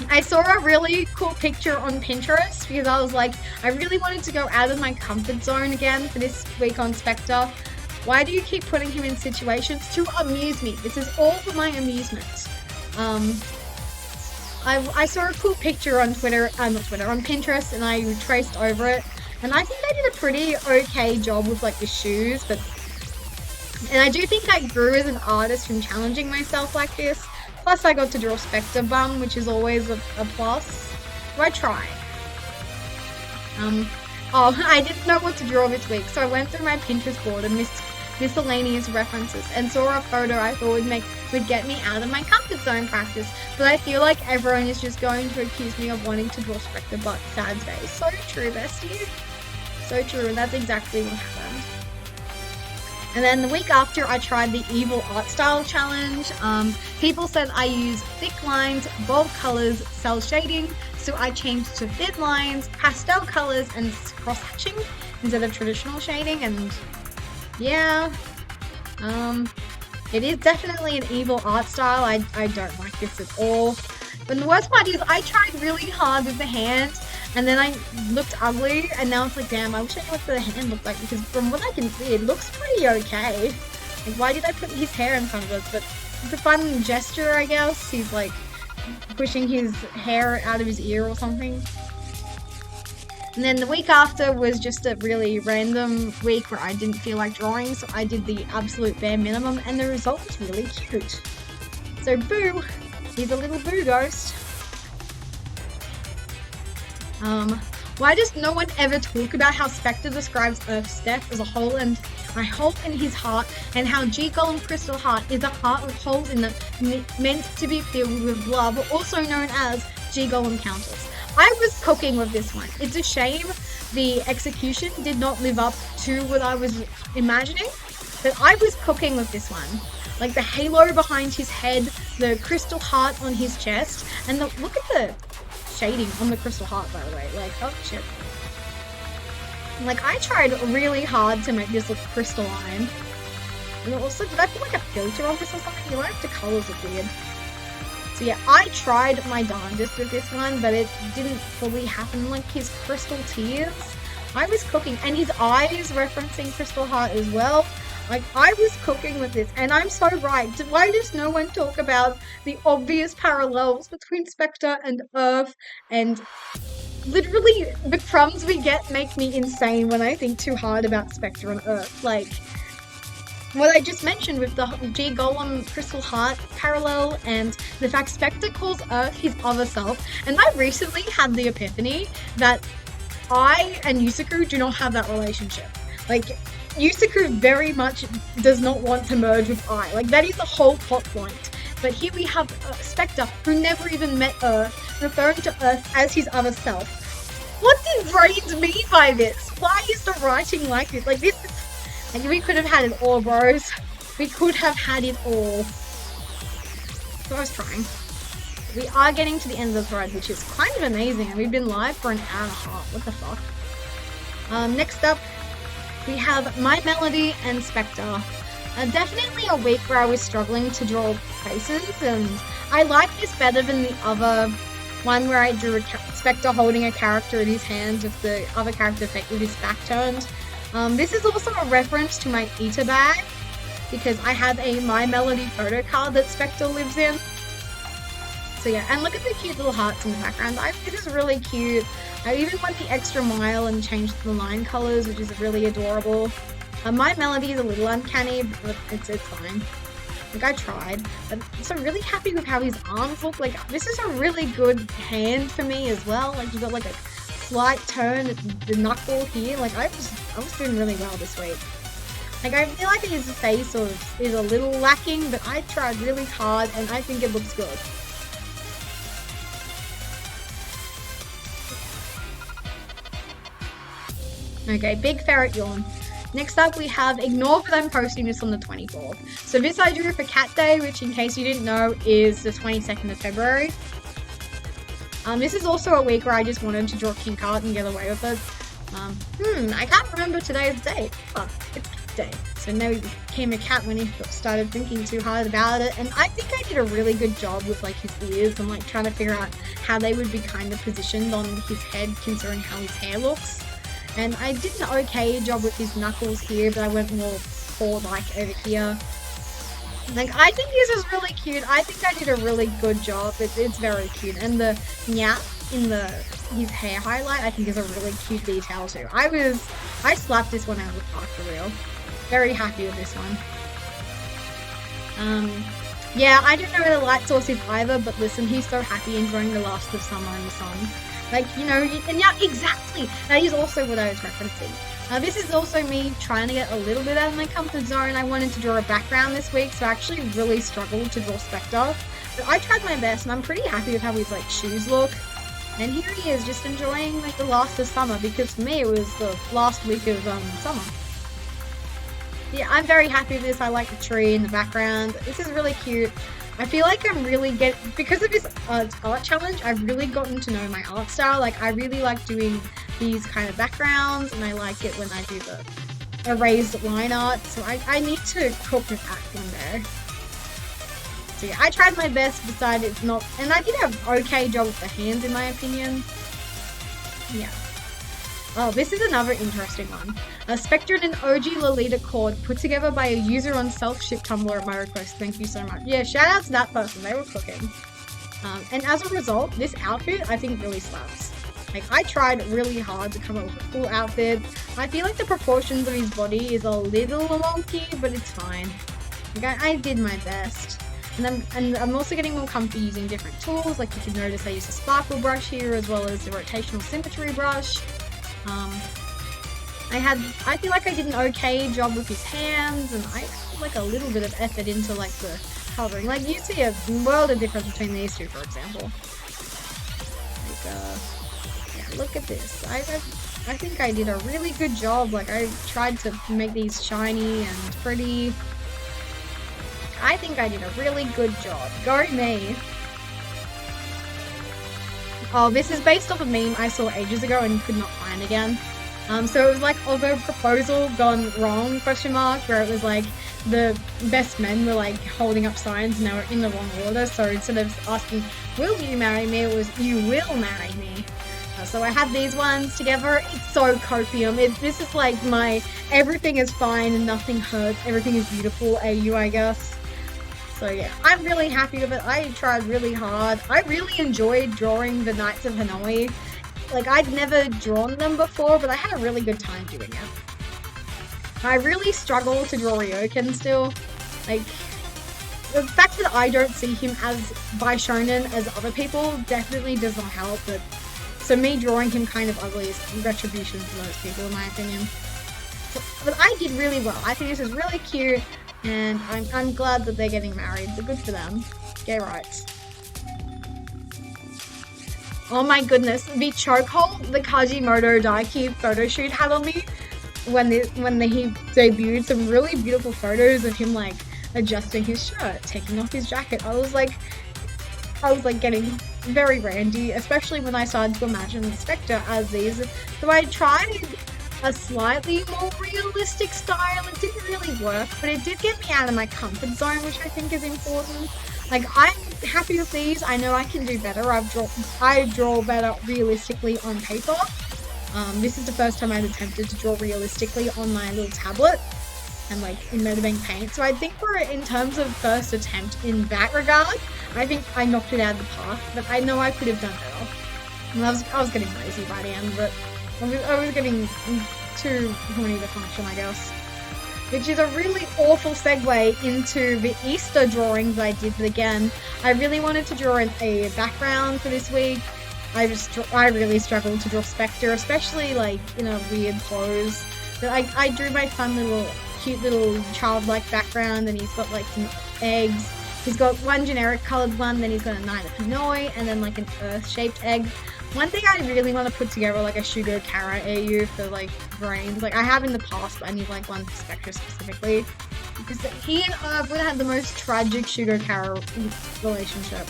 I saw a really cool picture on Pinterest because I was like, I really wanted to go out of my comfort zone again for this week on Spectre. Why do you keep putting him in situations to amuse me? This is all for my amusement. I saw a cool picture on on Pinterest, and I traced over it. And I think they did a pretty okay job with like the shoes, and I do think I grew as an artist from challenging myself like this. Plus I got to draw Spectre bum, which is always a plus. So I tried. I didn't know what to draw this week, so I went through my Pinterest board and miscellaneous references and saw a photo I thought would get me out of my comfort zone practice. But I feel like everyone is just going to accuse me of wanting to draw Spectre but sad face. So true, bestie. So true, and that's exactly what happened. And then the week after, I tried the Evil Art Style Challenge. People said I use thick lines, bold colors, cell shading, so I changed to thin lines, pastel colors, and cross-hatching instead of traditional shading, and yeah, it is definitely an evil art style. I don't like this at all. But the worst part is I tried really hard with the hand, and then I looked ugly, and now it's like, damn, I wish I knew what the hand looked like, because from what I can see, it looks pretty okay. Like, why did I put his hair in front of us? But it's a fun gesture, I guess. He's like pushing his hair out of his ear or something. And then the week after was just a really random week where I didn't feel like drawing, so I did the absolute bare minimum, and the result was really cute. So boo! He's a little boo ghost. Why does no one ever talk about how Spectre describes Earth's depth as a hole and a hole in his heart, and how G Golem Crystal Heart is a heart with holes in it meant to be filled with love, also known as G Golem counters? I was cooking with this one. It's a shame the execution did not live up to what I was imagining, but I was cooking with this one. Like the halo behind his head, the crystal heart on his chest, and look at the shading on the crystal heart, by the way. Like, oh shit. Like, I tried really hard to make this look crystalline. And also, did I put like a filter on this or something? Like, the colors look weird. So yeah, I tried my darndest with this one, but it didn't fully happen. Like his crystal tears, I was cooking, and his eyes referencing Crystal Heart as well. Like, I was cooking with this, and I'm so right. Why does no one talk about the obvious parallels between Spectre and Earth? And literally, the crumbs we get make me insane when I think too hard about Spectre and Earth. Like, what I just mentioned with the G Golem Crystal Heart parallel, and the fact Spectre calls Earth his other self. And I recently had the epiphany that I and Yusaku do not have that relationship. Like, Yusaku very much does not want to merge with I. Like, that is the whole plot point. But here we have Spectre, who never even met Earth, referring to Earth as his other self. What did brains mean by this? Why is the writing like this? Like, this Like, we could have had it all, bros. We could have had it all. So I was trying. We are getting to the end of the thread, which is kind of amazing, and we've been live for an hour and a half. What the fuck? Next up, we have My Melody and Spectre. Definitely a week where I was struggling to draw faces, and I like this better than the other one where I drew a Spectre holding a character in his hand with the other character with his back turned. This is also a reference to my Eater bag, because I have a My Melody photo card that Spectre lives in. So yeah, and look at the cute little hearts in the background. This is really cute. I even went the extra mile and changed the line colors, which is really adorable. My Melody is a little uncanny, but it's fine. Like, I tried. But I'm really happy with how his arms look. Like, this is a really good hand for me as well. Like, you've got like a slight turn at the knuckle here. Like, I was doing really well this week. Like, I feel like his face is a little lacking, but I tried really hard and I think it looks good. Okay, big ferret yawn. Next up, we have Ignore that I'm posting this on the 24th. So this I drew for Cat Day, which in case you didn't know is the 22nd of February. This is also a week where I just wanted to draw kink art and get away with it. I can't remember today's date. Oh, it's Cat Day. So now he became a cat when he started thinking too hard about it. And I think I did a really good job with like his ears and like trying to figure out how they would be kind of positioned on his head considering how his hair looks. And I did an okay job with his knuckles here, but I went more paw-like over here. Like, I think this is really cute. I think I did a really good job. It's very cute. And the nyap in his hair highlight, I think is a really cute detail too. I slapped this one out of the park for real. Very happy with this one. Yeah, I don't know where the light source is either, but listen, he's so happy enjoying the last of summer in the sun. Like, you know, and yeah, exactly. That is also what I was referencing. This is also me trying to get a little bit out of my comfort zone. I wanted to draw a background this week, so I actually really struggled to draw Spectre. But I tried my best, and I'm pretty happy with how his, like, shoes look. And here he is, just enjoying, like, the last of summer, because for me it was the last week of summer. Yeah, I'm very happy with this. I like the tree in the background. This is really cute. I feel like I'm really because of this art challenge, I've really gotten to know my art style. Like, I really like doing these kind of backgrounds, and I like it when I do the erased line art. So I need to cook with that one there. So yeah, I tried my best, besides it's not, and I did have an okay job with the hands in my opinion. Yeah. Oh, this is another interesting one. A Spectre and an OG Lolita cord put together by a user on self-ship Tumblr at my request. Thank you so much. Yeah, shout out to that person. They were cooking. And as a result, this outfit I think really slaps. Like, I tried really hard to come up with a cool outfit. I feel like the proportions of his body is a little wonky, but it's fine. Like, I did my best. And I'm also getting more comfy using different tools. Like, you can notice I use a sparkle brush here as well as the rotational symmetry brush. I feel like I did an okay job with his hands, and I put like a little bit of effort into like the coloring. Like, you see a world of difference between these two, for example. Like, yeah, look at this. I think I did a really good job. Like, I tried to make these shiny and pretty. I think I did a really good job. Go me. Oh, this is based off a meme I saw ages ago and could not find again. So it was like, although proposal gone wrong, question mark, where it was like the best men were like holding up signs and they were in the wrong order. So instead of asking, will you marry me, it was, you will marry me. So I had these ones together. It's so copium. This is like my everything is fine and nothing hurts, everything is beautiful AU, I guess. So yeah, I'm really happy with it. I tried really hard. I really enjoyed drawing the Knights of Hanoi. Like, I'd never drawn them before, but I had a really good time doing it. I really struggle to draw Ryoken still. Like, the fact that I don't see him as Bishonen as other people definitely does not help, but so me drawing him kind of ugly is retribution for most people in my opinion. So, but I did really well. I think this is really cute, and I'm glad that they're getting married. So good for them. Gay rights. Oh my goodness, the chokehold the Kajimoto Daiki photo shoot had on me. he debuted some really beautiful photos of him like adjusting his shirt, taking off his jacket. I was like getting very randy, especially when I started to imagine Spectre as these. So I tried a slightly more realistic style. It didn't really work, but it did get me out of my comfort zone, which I think is important. Like, I'm happy with these. I know I can do better. I draw better realistically on paper. This is the first time I've attempted to draw realistically on my little tablet and like in Metabank Paint. So I think in terms of first attempt in that regard, I think I knocked it out of the park, but I know I could have done better. And I was getting lazy by the end, but I was getting too horny to function, I guess. Which is a really awful segue into the Easter drawings I did, but again, I really wanted to draw a background for this week. I really struggled to draw Spectre, especially like in a weird pose. But I drew my fun little, cute little childlike background, and he's got like some eggs. He's got one generic coloured one, then he's got a Knight of Hanoi, and then like an Earth-shaped egg. One thing I really want to put together, like a Shugo Kara AU for like brains. Like I have in the past, but I need like one for Spectre specifically. Because he and Earth would have had the most tragic Shugo Kara relationship.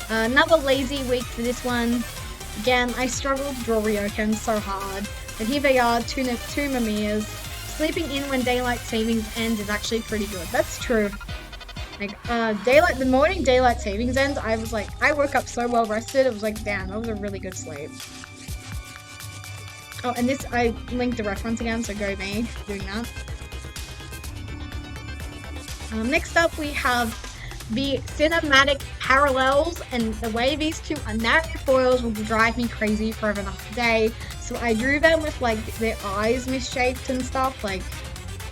Another lazy week for this one. Again, I struggled to draw Ryoken so hard. But here they are, two Mimirs. Sleeping in when daylight savings ends is actually pretty good. That's true. Like, the morning daylight savings ends, I was like, I woke up so well rested, it was like, damn, that was a really good sleep. Oh, and this, I linked the reference again, so go me doing that. Next up, we have the cinematic parallels, and the way these two are narrative foils will drive me crazy for another day. So I drew them with like their eyes misshaped and stuff. Like,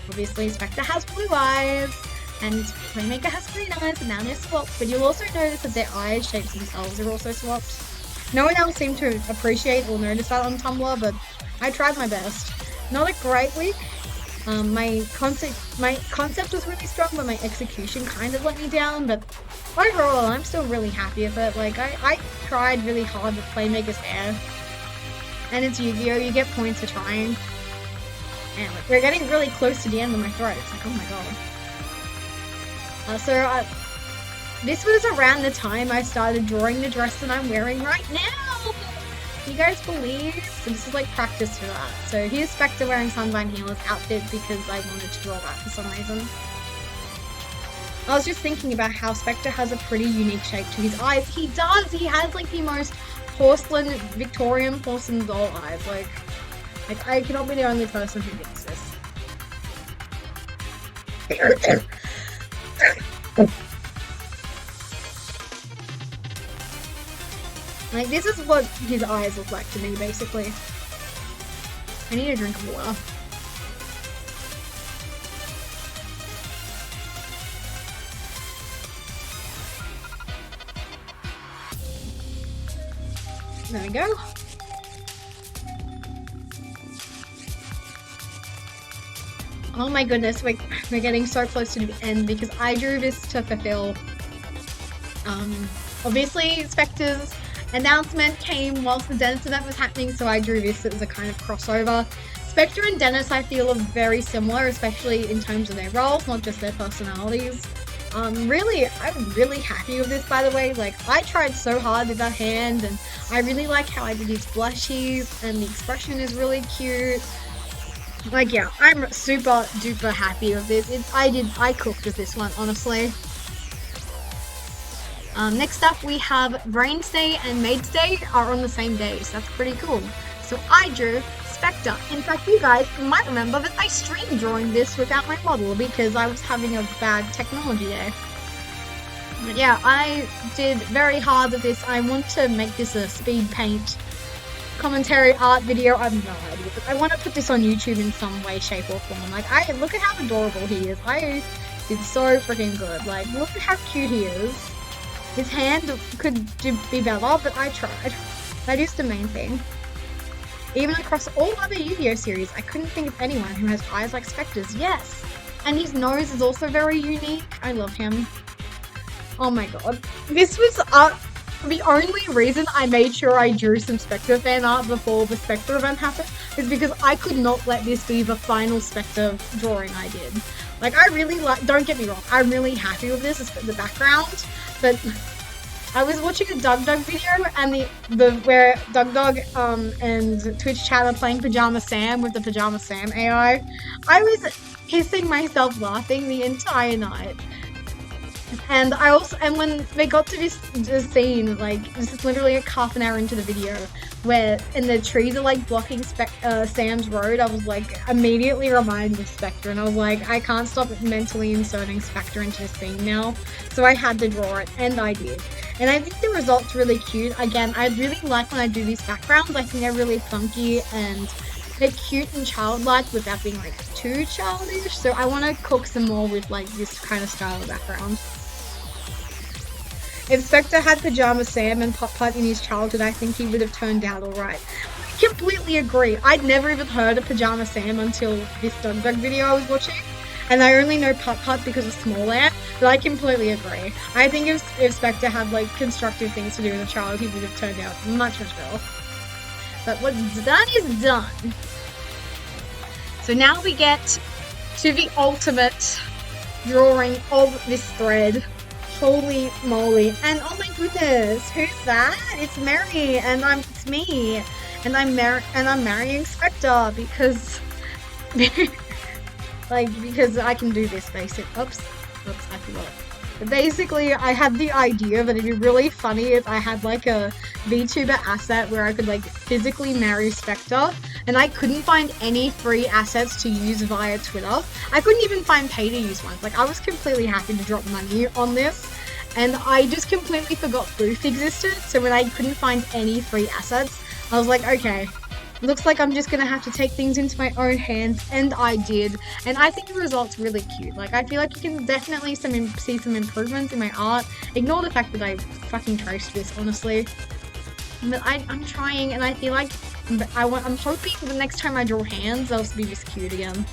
obviously Spectre has blue eyes, and Playmaker has green eyes, and now they're swapped. But you'll also notice that their eye shapes themselves are also swapped. No one else seemed to appreciate or notice that on Tumblr, but I tried my best. Not a great week. My concept was really strong, but my execution kind of let me down. But overall, I'm still really happy with it. Like, I tried really hard with Playmaker's hair. And it's Yu-Gi-Oh! You get points for trying. And like, we're getting really close to the end of my throat. It's like, oh my god. This was around the time I started drawing the dress that I'm wearing right now. You guys believe? So this is like practice for that. So here's Spectre wearing Sunvine Healer's outfit because I wanted to draw that for some reason. I was just thinking about how Spectre has a pretty unique shape to his eyes. He does! He has like the most Victorian porcelain doll eyes. Like I cannot be the only person who thinks this. Like, this is what his eyes look like to me, basically. I need a drink of water. There we go. Oh my goodness, we're getting so close to the end because I drew this to fulfill, obviously Spectre's announcement came whilst the Dennis event was happening, so I drew this as a kind of crossover. Spectre and Dennis, I feel, are very similar, especially in terms of their roles, not just their personalities. I'm really happy with this, by the way. Like, I tried so hard with that hand, and I really like how I did these blushies, and the expression is really cute. Like, yeah, I'm super duper happy with this. I cooked with this one, honestly. Next up, we have Brainstay and Maidstay are on the same day, so that's pretty cool. So I drew Spectre. In fact, you guys might remember that I streamed drawing this without my model because I was having a bad technology day. But yeah, I did very hard with this. I want to make this a speed paint commentary art video. I have no idea, but I want to put this on YouTube in some way, shape, or form. Like, look at how adorable he is. I did so freaking good. Like, look at how cute he is. His hand could be better, but I tried. That is the main thing. Even across all other Yu-Gi-Oh! Series, I couldn't think of anyone who has eyes like Spectre's. Yes! And his nose is also very unique. I love him. Oh my god. This was The only reason I made sure I drew some Spectre fan art before the Spectre event happened is because I could not let this be the final Spectre drawing I did. Like, I really like, don't get me wrong, I'm really happy with this, the background, but I was watching a Dug Dug video and the where Dug Dug and Twitch chat are playing Pajama Sam with the Pajama Sam AI. I was pissing myself laughing the entire night. And when they got to this scene, like, this is literally like half an hour into the video, and the trees are like blocking Sam's road, I was like immediately reminded of Spectre, and I was like, I can't stop mentally inserting Spectre into the scene now, so I had to draw it, and I did. And I think the result's really cute. Again, I really like when I do these backgrounds. I think they're really funky and they're cute and childlike without being like too childish, so I want to cook some more with like this kind of style of background. If Spectre had Pajama Sam and Putt Putt in his childhood, I think he would have turned out alright. I completely agree. I'd never even heard of Pajama Sam until this Dug Dug video I was watching. And I only know Putt Putt because of Small Ant, but I completely agree. I think if Spectre had like constructive things to do as a child, he would have turned out much, much better. But what's done is done. So now we get to the ultimate drawing of this thread. Holy moly. And oh my goodness, who's that? It's Mary, and it's me. And I'm marrying Spectre because because I can do this basic. Oops, I forgot. But basically, I had the idea that it'd be really funny if I had like a VTuber asset where I could like physically marry Spectre, and I couldn't find any free assets to use via Twitter. I couldn't even find pay-to-use ones. Like, I was completely happy to drop money on this, and I just completely forgot Booth existed, so when I couldn't find any free assets, I was like, okay, looks like I'm just gonna have to take things into my own hands, and I did, and I think the result's really cute. Like, I feel like you can definitely see some improvements in my art. Ignore the fact that I fucking traced this, honestly. But I'm trying, and I feel like I'm hoping the next time I draw hands, they'll be this cute again.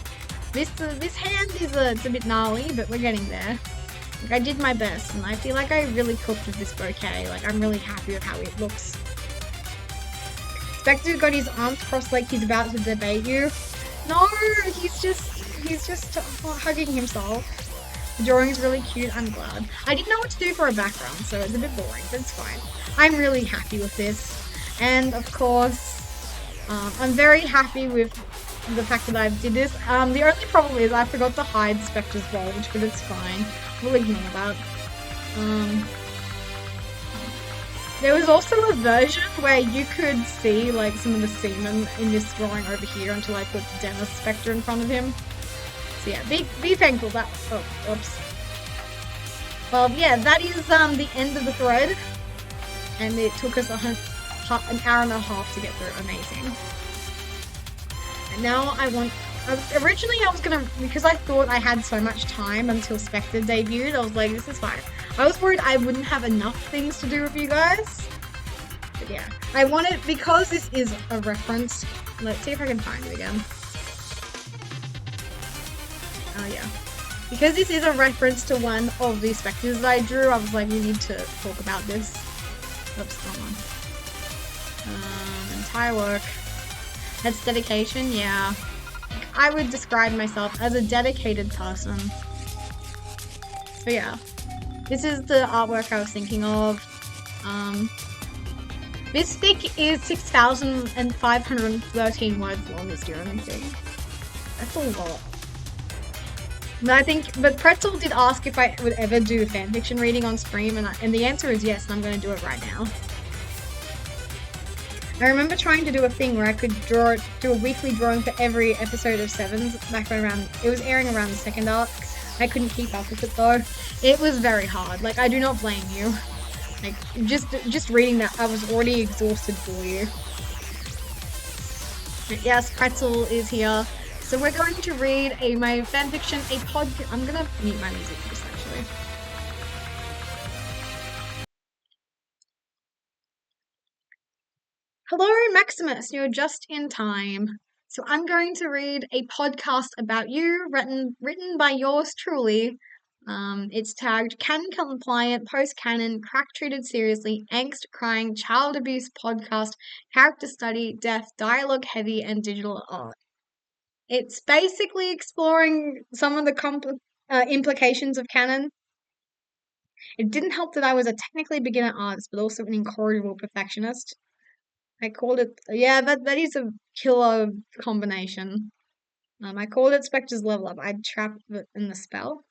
This hand is it's a bit gnarly, but we're getting there. Like, I did my best, and I feel like I really cooked with this bouquet. Like, I'm really happy with how it looks. Spectre's got his arms crossed like he's about to debate you. No, he's just hugging himself. The drawing is really cute, I'm glad. I didn't know what to do for a background, so it's a bit boring, but it's fine. I'm really happy with this. And of course, I'm very happy with the fact that I did this. The only problem is I forgot to hide Spectre's bulge, but it's fine. We'll ignore that. There was also a version where you could see like some of the semen in this drawing over here until I put Dennis Spectre in front of him. So yeah, be thankful that. Oh, oops. Well, yeah, that is the end of the thread, and it took us an hour and a half to get through. Amazing. And now originally I was gonna, because I thought I had so much time until Spectre debuted, I was like, this is fine. I was worried I wouldn't have enough things to do with you guys. But yeah, I wanted, because this is a reference, let's see if I can find it again. Oh yeah. Because this is a reference to one of the Spectres that I drew, I was like, we need to talk about this. Oops, wrong one. Entire work. That's dedication, yeah. I would describe myself as a dedicated person. So yeah. This is the artwork I was thinking of. This stick is 6,513 words long, is the only thing. That's a lot. But Pretzel did ask if I would ever do fanfiction reading on stream, and the answer is yes, and I'm going to do it right now. I remember trying to do a thing where I could do a weekly drawing for every episode of Sevens back when it was airing around the second arc. I couldn't keep up with it though. It was very hard. Like, I do not blame you. Like, just reading that, I was already exhausted for you. But yes, Pretzel is here. So we're going to read my fanfiction, I'm gonna mute my music for this actually. Hello, Maximus, you're just in time. So I'm going to read a podcast about you, written by yours truly, It's tagged canon compliant, post canon, crack treated seriously, angst crying, child abuse podcast, character study, death, dialogue heavy, and digital art. It's basically exploring some of the implications of canon. It didn't help that I was a technically beginner artist, but also an incorrigible perfectionist. I called it, yeah, that is a killer combination. I called it Spectre's level up. I'd trapped it in the spell.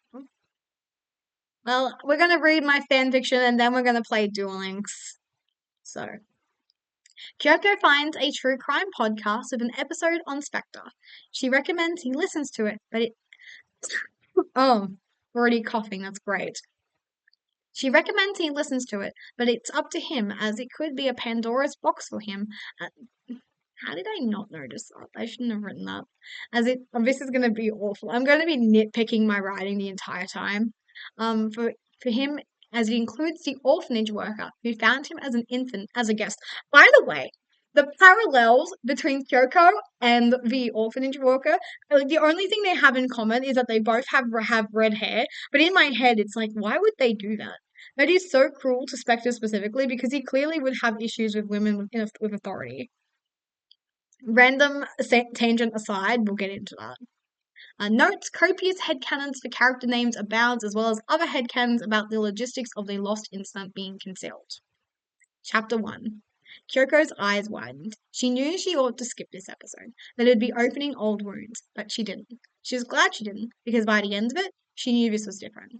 Well, we're gonna read my fanfiction and then we're gonna play Duel Links. So, Kyoko finds a true crime podcast with an episode on Spectre. She recommends he listens to it, but it. Oh, already coughing, that's great. She recommends he listens to it, but it's up to him as it could be a Pandora's box for him. How did I not notice that? I shouldn't have written that. This is going to be awful. I'm going to be nitpicking my writing the entire time. For him, as it includes the orphanage worker who found him as an infant as a guest. By the way, the parallels between Kyoko and the orphanage worker, like the only thing they have in common is that they both have red hair. But in my head, it's like, why would they do that? That is so cruel to Spectre specifically because he clearly would have issues with women with authority. Random tangent aside, we'll get into that. Notes, copious headcanons for character names abounds, as well as other headcanons about the logistics of the lost incident being concealed. Chapter 1. Kyoko's eyes widened. She knew she ought to skip this episode, that it would be opening old wounds, but she didn't. She was glad she didn't, because by the end of it, she knew this was different.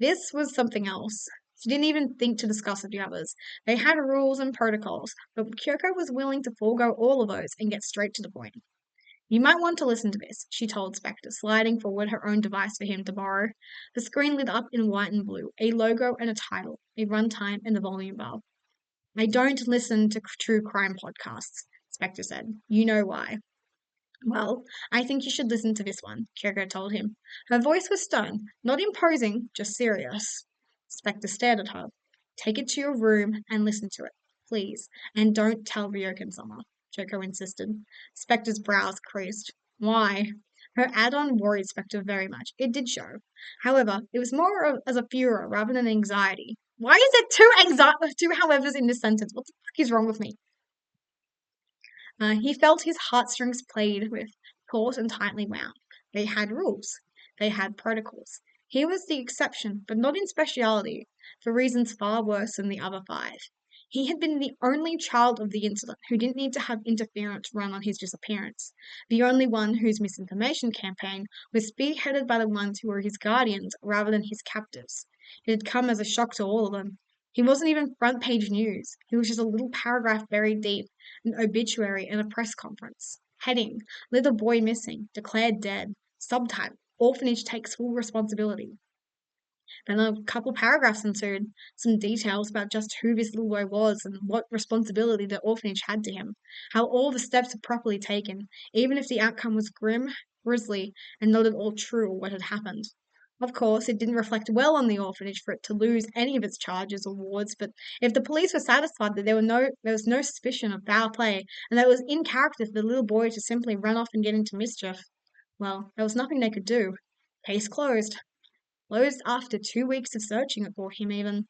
This was something else. She didn't even think to discuss with the others. They had rules and protocols, but Kyoko was willing to forego all of those and get straight to the point. You might want to listen to this, she told Spectre, sliding forward her own device for him to borrow. The screen lit up in white and blue, a logo and a title, a runtime and a volume bar. I don't listen to true crime podcasts, Spectre said. You know why. Well, I think you should listen to this one, Kyoko told him. Her voice was stern, not imposing, just serious. Spectre stared at her. Take it to your room and listen to it, please, and don't tell Ryokan-sama, Kyoko insisted. Spectre's brows creased. Why? Her add-on worried Spectre very much. It did show. However, it was more as a furor rather than anxiety. Why is there two howevers in this sentence? What the fuck is wrong with me? He felt his heartstrings played with, taut and tightly wound. They had rules. They had protocols. He was the exception, but not in speciality, for reasons far worse than the other 5. He had been the only child of the incident who didn't need to have interference run on his disappearance, the only one whose misinformation campaign was spearheaded by the ones who were his guardians rather than his captives. It had come as a shock to all of them. He wasn't even front page news. He was just a little paragraph buried deep, an obituary and a press conference. Heading, little boy missing, declared dead. Subtitle, orphanage takes full responsibility. Then a couple paragraphs ensued, some details about just who this little boy was and what responsibility the orphanage had to him, how all the steps were properly taken, even if the outcome was grim, grisly, and not at all true or what had happened. Of course, it didn't reflect well on the orphanage for it to lose any of its charges or wards, but if the police were satisfied that there was no suspicion of foul play, and that it was in character for the little boy to simply run off and get into mischief, well, there was nothing they could do. Case closed. Closed after 2 weeks of searching for him even.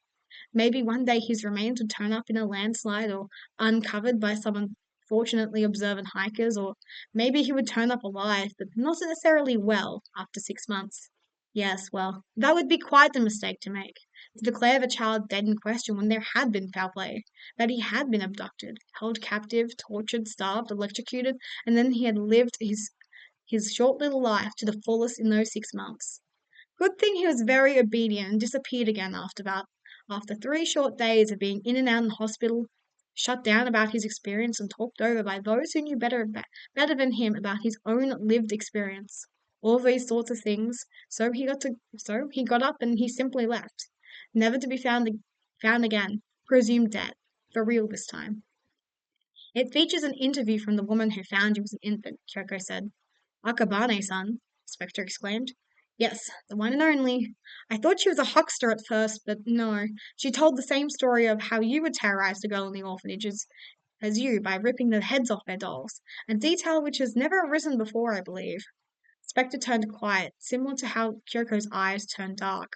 Maybe one day his remains would turn up in a landslide or uncovered by some unfortunately observant hikers, or maybe he would turn up alive, but not necessarily well, after 6 months. Yes, well, that would be quite the mistake to make. To declare the child dead in question when there had been foul play, that he had been abducted, held captive, tortured, starved, electrocuted, and then he had lived his short little life to the fullest in those 6 months. Good thing he was very obedient and disappeared again after that. After 3 short days of being in and out in hospital, shut down about his experience and talked over by those who knew better than him about his own lived experience. All these sorts of things. So he got up and he simply left, never to be found again, presumed dead, for real this time. It features an interview from the woman who found you as an infant, Kyoko said. Akabane-san, Spectre exclaimed. Yes, the one and only. I thought she was a huckster at first, but no. She told the same story of how you would terrorize the girl in the orphanages as you by ripping the heads off their dolls, a detail which has never arisen before, I believe. Spectre turned quiet, similar to how Kyoko's eyes turned dark.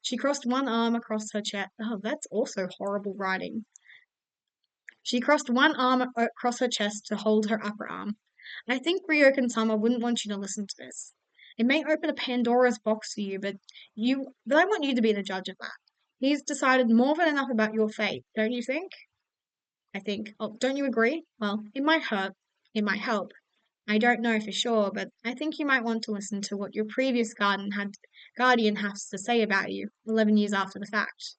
She crossed one arm across her chest. Oh, that's also horrible writing. She crossed one arm across her chest to hold her upper arm. I think Ryokan-sama wouldn't want you to listen to this. It may open a Pandora's box for you, but I want you to be the judge of that. He's decided more than enough about your fate, don't you think? I think. Oh, don't you agree? Well, it might hurt. It might help. I don't know for sure, but I think you might want to listen to what your previous guardian has to say about you 11 years after the fact.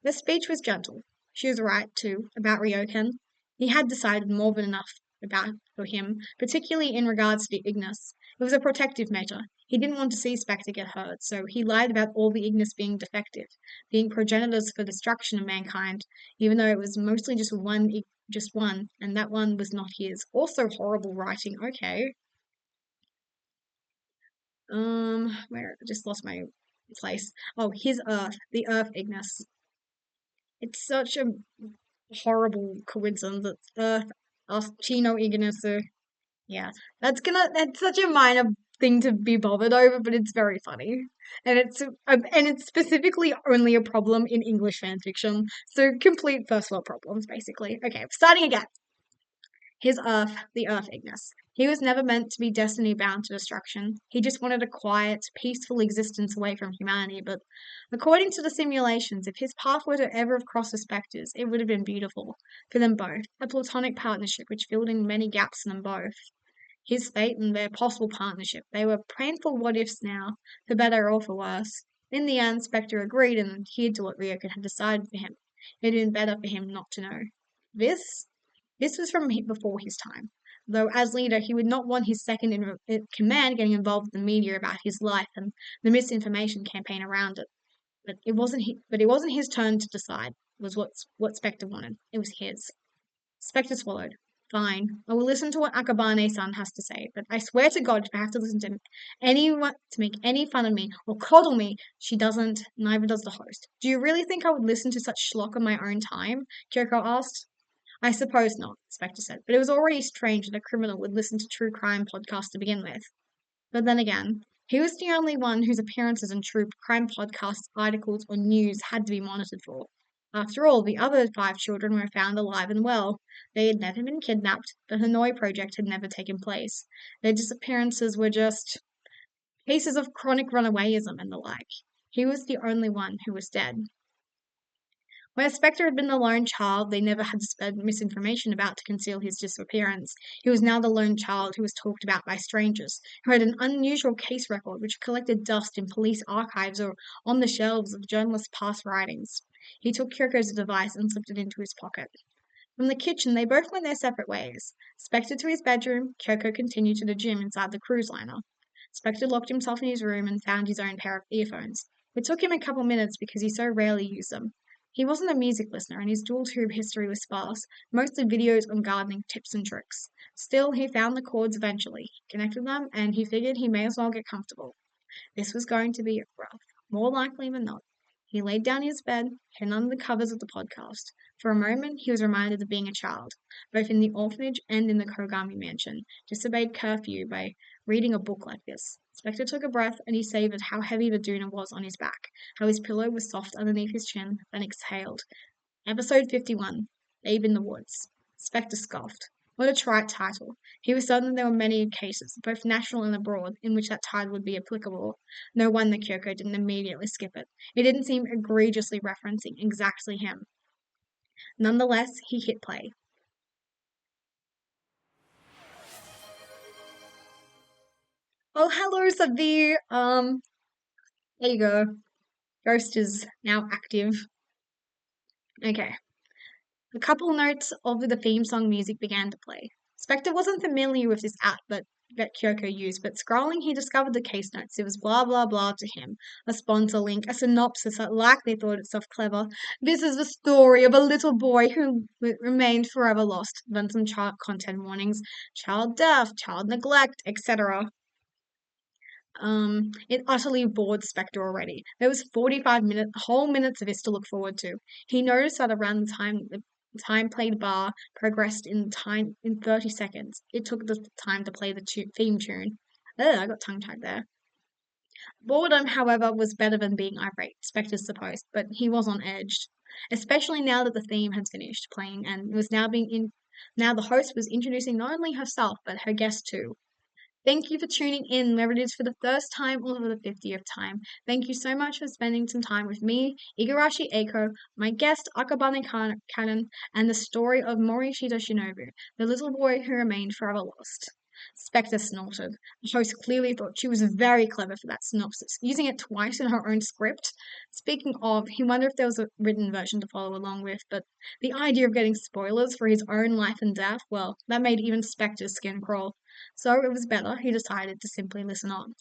The speech was gentle. She was right, too, about Ryoken. He had decided more than enough about for him, particularly in regards to Ignis. It was a protective measure. He didn't want to see Spectre get hurt, so he lied about all the Ignis being defective, being progenitors for destruction of mankind, even though it was mostly just one, and that one was not his. Also horrible writing. Okay. Where I just lost my place. Oh, his Earth, the Earth Ignis. It's such a horrible coincidence that Chino Ignasu. Yeah, that's such a minor thing to be bothered over, but it's very funny, and it's specifically only a problem in English fanfiction. So complete first world problems, basically. Okay, starting again. His Earth, the Earth Ignis. He was never meant to be destiny bound to destruction. He just wanted a quiet, peaceful existence away from humanity, but according to the simulations, if his path were to ever have crossed the Spectres, it would have been beautiful. For them both. A platonic partnership which filled in many gaps in them both. His fate and their possible partnership. They were painful what ifs now, for better or for worse. In the end, Spectre agreed and adhered to what Ryokan had decided for him. It had been better for him not to know. This this was from before his time, though as leader he would not want his second in command getting involved with the media about his life and the misinformation campaign around it. But it wasn't his turn to decide. It was what Spectre wanted. It was his. Spectre swallowed. Fine. I will listen to what Akabane-san has to say, but I swear to God if I have to listen to anyone to make any fun of me or coddle me, she doesn't, neither does the host. Do you really think I would listen to such schlock on my own time? Kyoko asked. I suppose not, Spectre said, but it was already strange that a criminal would listen to true crime podcasts to begin with. But then again, he was the only one whose appearances in true crime podcasts, articles, or news had to be monitored for. After all, the other 5 children were found alive and well. They had never been kidnapped. The Hanoi project had never taken place. Their disappearances were just cases of chronic runawayism and the like. He was the only one who was dead. Where Spectre had been the lone child they never had to spread misinformation about to conceal his disappearance, he was now the lone child who was talked about by strangers, who had an unusual case record which collected dust in police archives or on the shelves of journalists' past writings. He took Kyoko's device and slipped it into his pocket. From the kitchen, they both went their separate ways. Spectre to his bedroom, Kyoko continued to the gym inside the cruise liner. Spectre locked himself in his room and found his own pair of earphones. It took him a couple minutes because he so rarely used them. He wasn't a music listener, and his dual-tube history was sparse, mostly videos on gardening tips and tricks. Still, he found the chords eventually, connected them, and he figured he may as well get comfortable. This was going to be rough, more likely than not. He laid down in his bed, hidden under the covers of the podcast. For a moment, he was reminded of being a child, both in the orphanage and in the Kogami mansion, disobeyed curfew by reading a book like this. Spectre took a breath, and he savoured how heavy the doona was on his back, how his pillow was soft underneath his chin, then exhaled. Episode 51, Babe in the Woods. Spectre scoffed. What a trite title. He was certain there were many cases, both national and abroad, in which that title would be applicable. No wonder Kyoko didn't immediately skip it. It didn't seem egregiously referencing exactly him. Nonetheless, he hit play. Oh, hello, Savi. There you go. Ghost is now active. Okay. A couple notes of the theme song music began to play. Spectre wasn't familiar with this app that Kyoko used, but scrolling he discovered the case notes. It was blah blah blah to him. A sponsor link, a synopsis that likely thought itself clever. This is the story of a little boy who remained forever lost. Then some child content warnings, child death, child neglect, etc. It utterly bored Spectre already. There was 45 whole minutes of this to look forward to. He noticed that around the time played bar progressed in 30 seconds. It took the time to play the theme tune. I got tongue-tied there. Boredom, however, was better than being irate, Spectre supposed, but he was on edge, especially now that the theme had finished playing and was now now the host was introducing not only herself but her guest too. Thank you for tuning in, whether it is for the first time or for the 50th time. Thank you so much for spending some time with me, Igarashi Eiko, my guest Akabane Kanon, and the story of Morishita Shinobu, the little boy who remained forever lost. Spectre snorted. The host clearly thought she was very clever for that synopsis, using it twice in her own script. Speaking of, he wondered if there was a written version to follow along with, but the idea of getting spoilers for his own life and death, well, that made even Spectre's skin crawl. So it was better, he decided to simply listen on.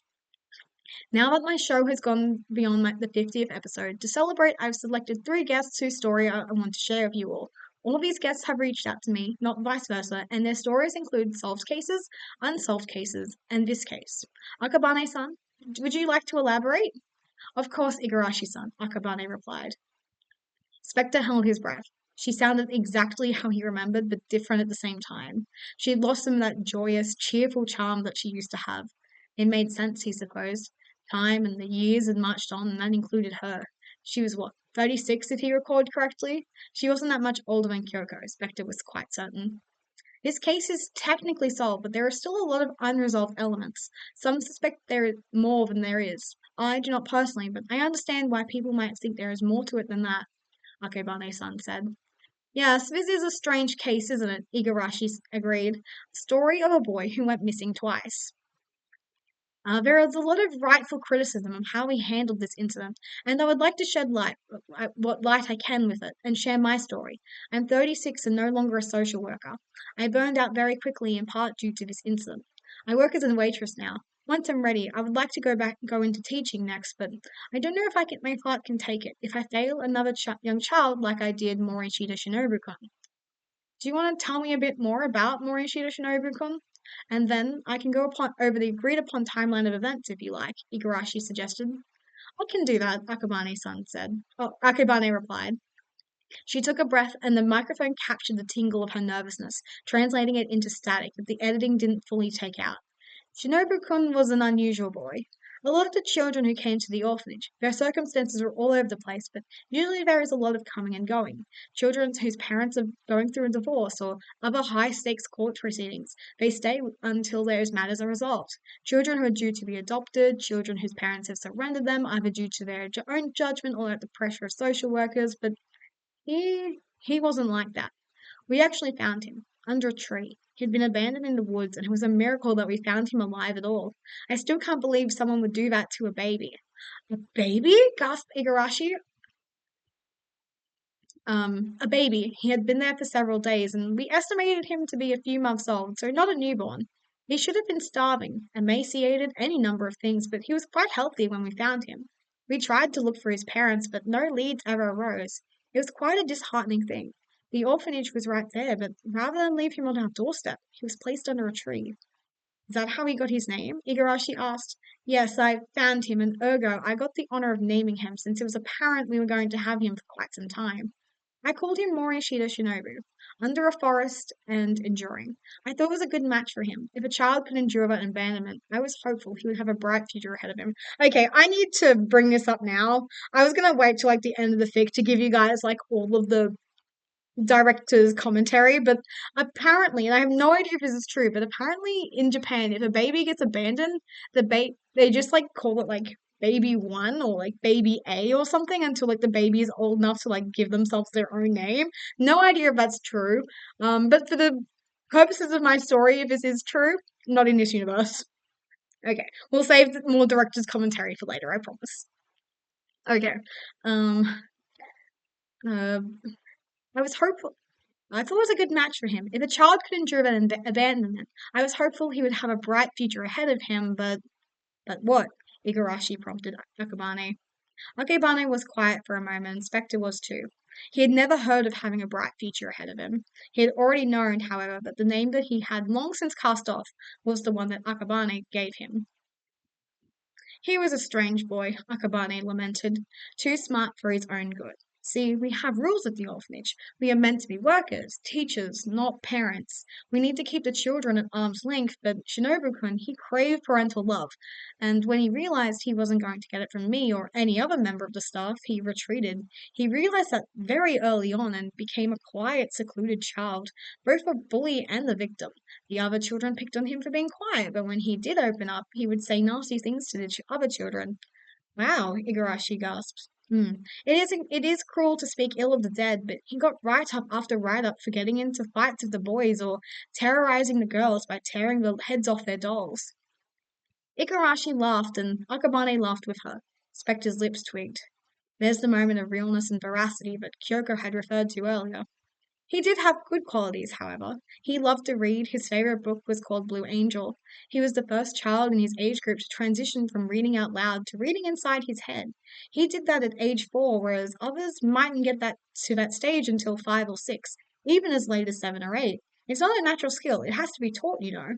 Now that my show has gone beyond the 50th episode, to celebrate, I've selected 3 guests whose story I want to share with you all. All of these guests have reached out to me, not vice versa, and their stories include solved cases, unsolved cases, and this case. Akabane-san, would you like to elaborate? Of course, Igarashi-san, Akabane replied. Spectre held his breath. She sounded exactly how he remembered, but different at the same time. She had lost some of that joyous, cheerful charm that she used to have. It made sense, he supposed. Time and the years had marched on, and that included her. She was what, 36 if he recalled correctly? She wasn't that much older than Kyoko, Spectre was quite certain. This case is technically solved, but there are still a lot of unresolved elements. Some suspect there is more than there is. I do not personally, but I understand why people might think there is more to it than that, Akebane-san said. Yes, this is a strange case, isn't it? Igarashi agreed. Story of a boy who went missing twice. There is a lot of rightful criticism of how we handled this incident, and I would like to shed light, what light I can with it, and share my story. I'm 36 and no longer a social worker. I burned out very quickly in part due to this incident. I work as a waitress now. Once I'm ready, I would like to go into teaching next, but I don't know if my heart can take it. If I fail another young child like I did Morishita Shinobu-kun. Do you want to tell me a bit more about Morishita Shinobu-kun? And then I can go over the agreed-upon timeline of events if you like, Igarashi suggested. I can do that, Akabane-san said. Oh, Akabane replied. She took a breath and the microphone captured the tingle of her nervousness, translating it into static that the editing didn't fully take out. Shinobu-kun was an unusual boy. A lot of the children who came to the orphanage, their circumstances were all over the place, but usually there is a lot of coming and going. Children whose parents are going through a divorce or other high-stakes court proceedings. They stay until those matters are resolved. Children who are due to be adopted, children whose parents have surrendered them, either due to their own judgment or at the pressure of social workers, but he wasn't like that. We actually found him, under a tree. He'd been abandoned in the woods, and it was a miracle that we found him alive at all. I still can't believe someone would do that to a baby. A baby? Gasped Igarashi. A baby. He had been there for several days, and we estimated him to be a few months old, so not a newborn. He should have been starving, emaciated, any number of things, but he was quite healthy when we found him. We tried to look for his parents, but no leads ever arose. It was quite a disheartening thing. The orphanage was right there, but rather than leave him on our doorstep, he was placed under a tree. Is that how he got his name? Igarashi asked. Yes, I found him, and ergo, I got the honor of naming him, since it was apparent we were going to have him for quite some time. I called him Morishita Shinobu, under a forest and enduring. I thought it was a good match for him. If a child could endure that abandonment, I was hopeful he would have a bright future ahead of him. Okay, I need to bring this up now. I was gonna wait till like the end of the fic to give you guys like all of the director's commentary, but apparently, and I have no idea if this is true, but apparently in Japan, if a baby gets abandoned, they just like call it like baby one or like baby A or something until like the baby is old enough to like give themselves their own name. No idea if that's true. But for the purposes of my story, if this is true, not in this universe. Okay, we'll save more director's commentary for later, I promise. Okay. Um uh I was hopeful. I thought it was a good match for him. If a child could endure that abandonment, I was hopeful he would have a bright future ahead of him, but what? Igarashi prompted Akebane. Akebane was quiet for a moment, Spectre was too. He had never heard of having a bright future ahead of him. He had already known, however, that the name that he had long since cast off was the one that Akebane gave him. He was a strange boy, Akebane lamented, too smart for his own good. See, we have rules at the orphanage. We are meant to be workers, teachers, not parents. We need to keep the children at arm's length, but Shinobu-kun, he craved parental love, and when he realized he wasn't going to get it from me or any other member of the staff, he retreated. He realized that very early on and became a quiet, secluded child, both the bully and the victim. The other children picked on him for being quiet, but when he did open up, he would say nasty things to the other children. Wow, Igarashi gasped. It is cruel to speak ill of the dead, but he got right up after right up for getting into fights with the boys or terrorizing the girls by tearing the heads off their dolls. Igarashi laughed and Akabane laughed with her. Spectre's lips twigged. There's the moment of realness and veracity that Kyoko had referred to earlier. He did have good qualities, however. He loved to read. His favorite book was called Blue Angel. He was the first child in his age group to transition from reading out loud to reading inside his head. He did that at age 4, whereas others mightn't get that stage until 5 or 6, even as late as 7 or 8. It's not a natural skill. It has to be taught, you know.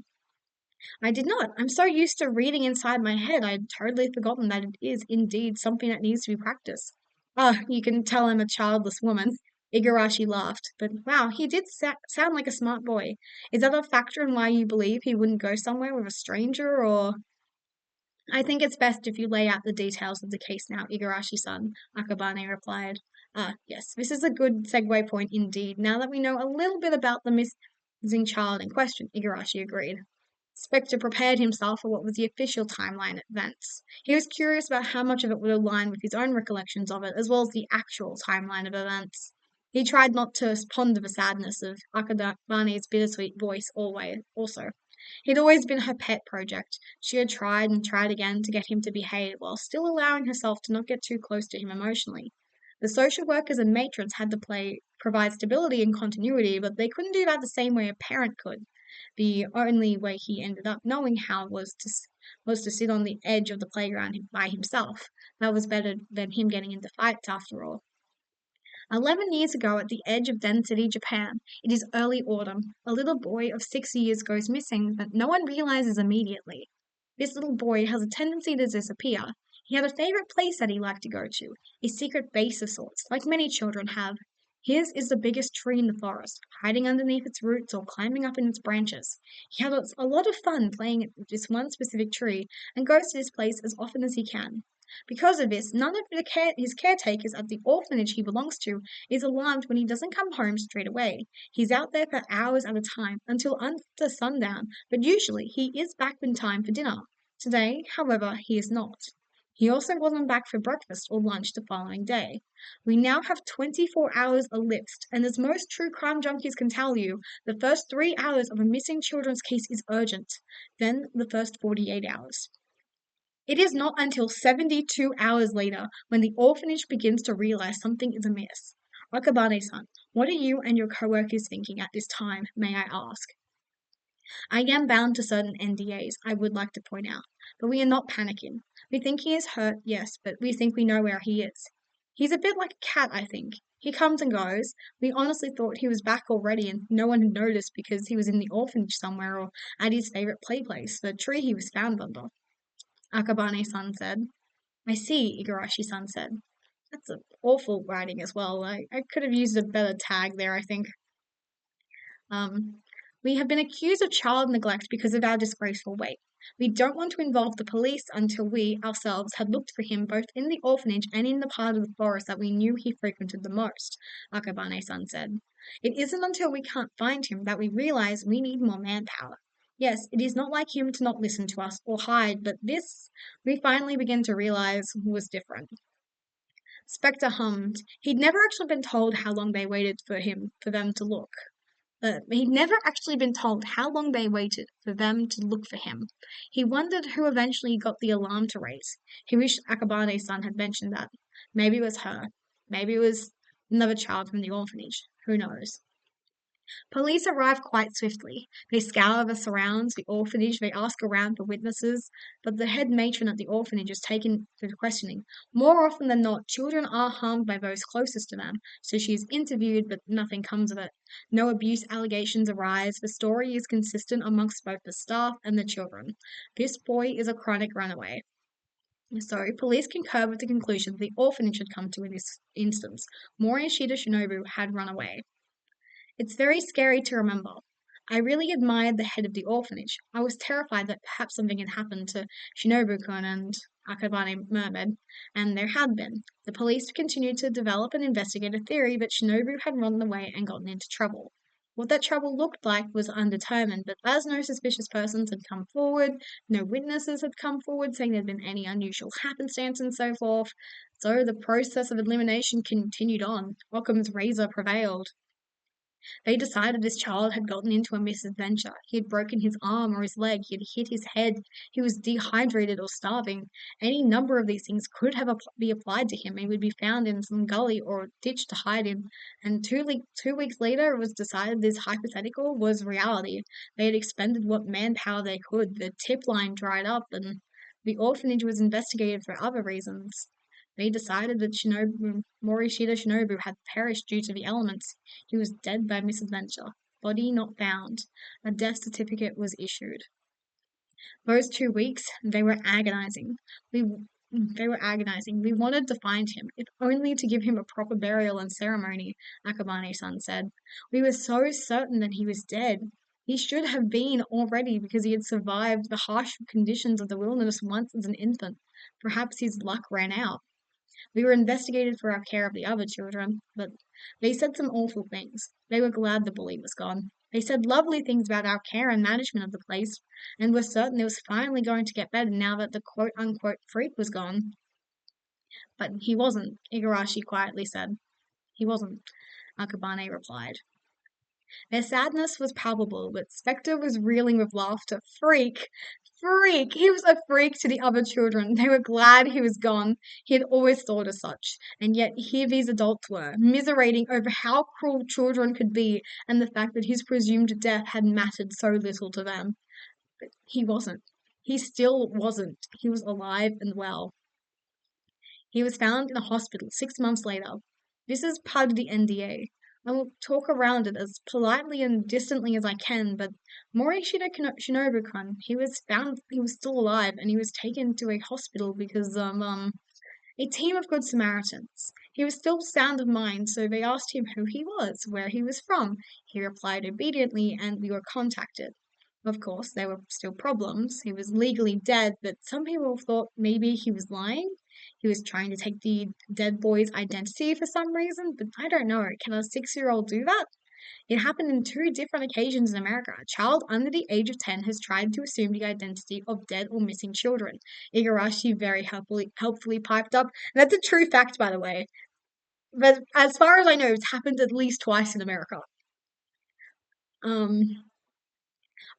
I did not. I'm so used to reading inside my head, I had totally forgotten that it is indeed something that needs to be practiced. Ah, you can tell I'm a childless woman. Igarashi laughed, but wow, he did sound like a smart boy. Is that a factor in why you believe he wouldn't go somewhere with a stranger, or? I think it's best if you lay out the details of the case now, Igarashi-san, Akabane replied. Ah, yes, this is a good segue point indeed, now that we know a little bit about the missing child in question, Igarashi agreed. Spectre prepared himself for what was the official timeline events. He was curious about how much of it would align with his own recollections of it, as well as the actual timeline of events. He tried not to ponder the sadness of Akabane's bittersweet voice also. He'd always been her pet project. She had tried and tried again to get him to behave, while still allowing herself to not get too close to him emotionally. The social workers and matrons had to provide stability and continuity, but they couldn't do that the same way a parent could. The only way he ended up knowing how was to sit on the edge of the playground by himself. That was better than him getting into fights after all. 11 years ago, at the edge of Den City, Japan, it is early autumn. A little boy of 6 years goes missing, but no one realizes immediately. This little boy has a tendency to disappear. He had a favorite place that he liked to go to, a secret base of sorts, like many children have. His is the biggest tree in the forest, hiding underneath its roots or climbing up in its branches. He had a lot of fun playing at this one specific tree and goes to this place as often as he can. Because of this, none of his caretakers at the orphanage he belongs to is alarmed when he doesn't come home straight away. He's out there for hours at a time, until after sundown, but usually he is back in time for dinner. Today, however, he is not. He also wasn't back for breakfast or lunch the following day. We now have 24 hours elapsed, and as most true crime junkies can tell you, the first 3 hours of a missing children's case is urgent, then the first 48 hours. It is not until 72 hours later when the orphanage begins to realize something is amiss. Akabane-san, what are you and your co-workers thinking at this time, may I ask? I am bound to certain NDAs, I would like to point out, but we are not panicking. We think he is hurt, yes, but we think we know where he is. He's a bit like a cat, I think. He comes and goes. We honestly thought he was back already and no one had noticed because he was in the orphanage somewhere or at his favorite play place, the tree he was found under. Akabane-san said. I see, Igarashi-san said. That's an awful writing as well. I could have used a better tag there, I think. Um, we have been accused of child neglect because of our disgraceful weight. We don't want to involve the police until we, ourselves, had looked for him both in the orphanage and in the part of the forest that we knew he frequented the most, Akabane-san said. It isn't until we can't find him that we realize we need more manpower. Yes, it is not like him to not listen to us or hide, but this, we finally begin to realize, was different. Spectre hummed. He'd never actually been told how long they waited for them to look. He'd never actually been told how long they waited for them to look for him. He wondered who eventually got the alarm to raise. He wished Akabane's-san had mentioned that. Maybe it was her. Maybe it was another child from the orphanage. Who knows? Police arrive quite swiftly. They scour the surrounds, the orphanage, they ask around for witnesses, but the head matron at the orphanage is taken for questioning. More often than not, children are harmed by those closest to them, so she is interviewed, but nothing comes of it. No abuse allegations arise. The story is consistent amongst both the staff and the children. This boy is a chronic runaway. So, police concurred with the conclusion that the orphanage had come to in this instance. Mori and Shida Shinobu had run away. It's very scary to remember. I really admired the head of the orphanage. I was terrified that perhaps something had happened to Shinobu-kun and Akabane murmured, and there had been. The police continued to develop and investigate a theory that Shinobu had run away and gotten into trouble. What that trouble looked like was undetermined, but as no suspicious persons had come forward, no witnesses had come forward saying there'd been any unusual happenstance and so forth, so the process of elimination continued on. Occam's razor prevailed. They decided this child had gotten into a misadventure. He had broken his arm or his leg, he had hit his head, he was dehydrated or starving. Any number of these things could have be applied to him. He would be found in some gully or ditch to hide in. And 2 weeks later, it was decided this hypothetical was reality. They had expended what manpower they could. The tip line dried up, and the orphanage was investigated for other reasons. They decided that Morishita Shinobu had perished due to the elements. He was dead by misadventure. Body not found. A death certificate was issued. Those 2 weeks, they were agonizing. They were agonizing. We wanted to find him, if only to give him a proper burial and ceremony, Akabane-san said. We were so certain that he was dead. He should have been already because he had survived the harsh conditions of the wilderness once as an infant. Perhaps his luck ran out. We were investigated for our care of the other children, but they said some awful things. They were glad the bully was gone. They said lovely things about our care and management of the place, and were certain it was finally going to get better now that the quote-unquote freak was gone. But he wasn't, Igarashi quietly said. He wasn't, Akabane replied. Their sadness was palpable, but Spectre was reeling with laughter. Freak! Freak! He was a freak to the other children. They were glad he was gone. He had always thought as such. And yet here these adults were, miserating over how cruel children could be and the fact that his presumed death had mattered so little to them. But he wasn't. He still wasn't. He was alive and well. He was found in a hospital 6 months later. This is part of the NDA. I will talk around it as politely and distantly as I can, but Morishita Shinobu-kun, he was still alive, and he was taken to a hospital because a team of good Samaritans. He was still sound of mind, so they asked him who he was, where he was from. He replied obediently, and we were contacted. Of course, there were still problems. He was legally dead, but some people thought maybe he was lying. He was trying to take the dead boy's identity for some reason, but I don't know. Can a 6-year-old do that? It happened in 2 different occasions in America. A child under the age of 10 has tried to assume the identity of dead or missing children. Igarashi very helpfully piped up. That's a true fact, by the way. But as far as I know, it's happened at least twice in America.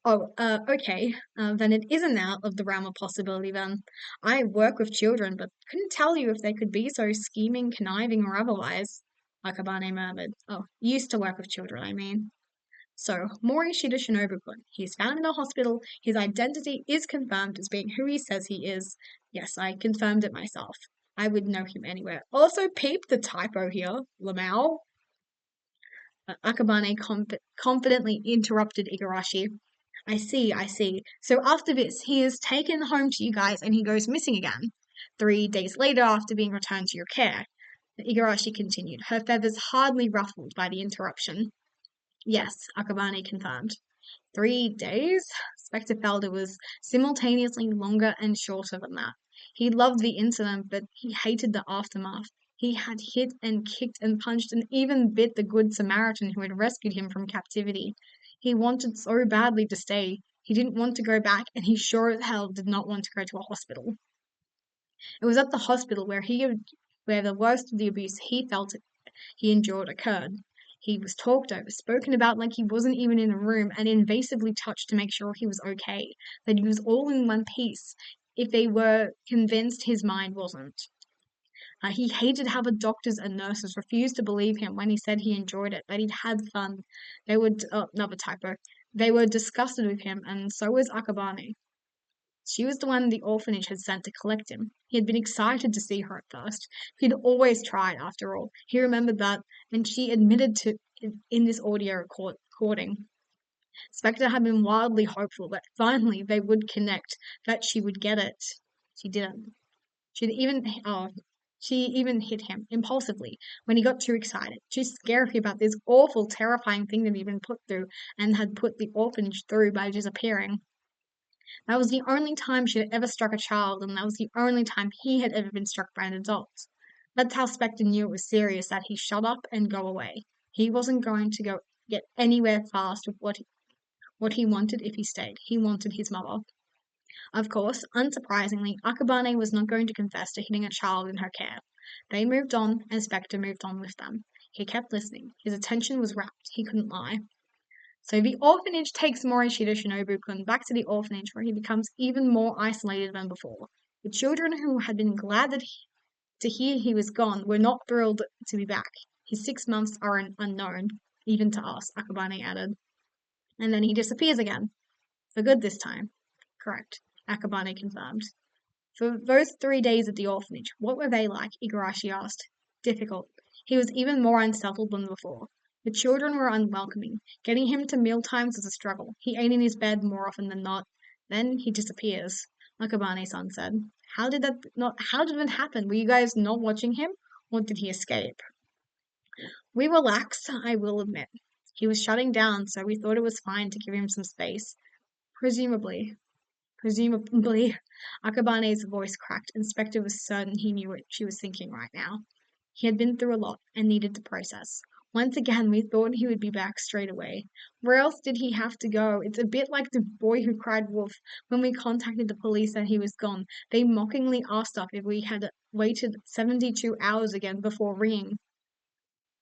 Okay. Then it isn't out of the realm of possibility then. I work with children, but couldn't tell you if they could be so scheming, conniving, or otherwise. Akabane murmured. Oh, used to work with children, I mean. So, Morishita Shinobu-kun. He's found in a hospital. His identity is confirmed as being who he says he is. Yes, I confirmed it myself. I would know him anywhere. Also, peep the typo here. Lamau. Akabane confidently interrupted Igarashi. I see. So after this, he is taken home to you guys and he goes missing again. 3 days later, after being returned to your care. Igarashi continued, her feathers hardly ruffled by the interruption. Yes, Akabane confirmed. 3 days? Spectre felt it was simultaneously longer and shorter than that. He loved the incident, but he hated the aftermath. He had hit and kicked and punched and even bit the good Samaritan who had rescued him from captivity. He wanted so badly to stay. He didn't want to go back, and he sure as hell did not want to go to a hospital. It was at the hospital where the worst of the abuse he endured occurred. He was talked over, spoken about like he wasn't even in the room, and invasively touched to make sure he was okay, that he was all in one piece, if they were convinced his mind wasn't. He hated how the doctors and nurses refused to believe him when he said he enjoyed it, that he'd had fun. Another typo. They were disgusted with him, and so was Akabane. She was the one the orphanage had sent to collect him. He had been excited to see her at first. He'd always tried, after all. He remembered that, and she admitted to in this audio recording. Spectre had been wildly hopeful that finally they would connect, that she would get it. She didn't. She even hit him impulsively when he got too excited, too scary about this awful, terrifying thing that he'd been put through and had put the orphanage through by disappearing. That was the only time she had ever struck a child, and that was the only time he had ever been struck by an adult. That's how Spectre knew it was serious, that he shut up and go away. He wasn't going to go get anywhere fast with what he wanted if he stayed. He wanted his mother. Of course, unsurprisingly, Akabane was not going to confess to hitting a child in her care. They moved on, and Spectre moved on with them. He kept listening. His attention was rapt. He couldn't lie. So the orphanage takes Morishita Shinobu-kun back to the orphanage, where he becomes even more isolated than before. The children who had been glad to hear he was gone were not thrilled to be back. His 6 months are an unknown, even to us, Akabane added. And then he disappears again. For good this time. Correct, Akabane confirmed. For those 3 days at the orphanage, what were they like? Igarashi asked. Difficult. He was even more unsettled than before. The children were unwelcoming. Getting him to mealtimes was a struggle. He ate in his bed more often than not. Then he disappears, Akabane-san said. How did it happen? Were you guys not watching him? Or did he escape? We were lax, I will admit. He was shutting down, so we thought it was fine to give him some space. Presumably, Akabane's voice cracked, and Spectre was certain he knew what she was thinking right now. He had been through a lot and needed to process. Once again, we thought he would be back straight away. Where else did he have to go? It's a bit like the boy who cried wolf. When we contacted the police that he was gone, they mockingly asked us if we had waited 72 hours again before ringing.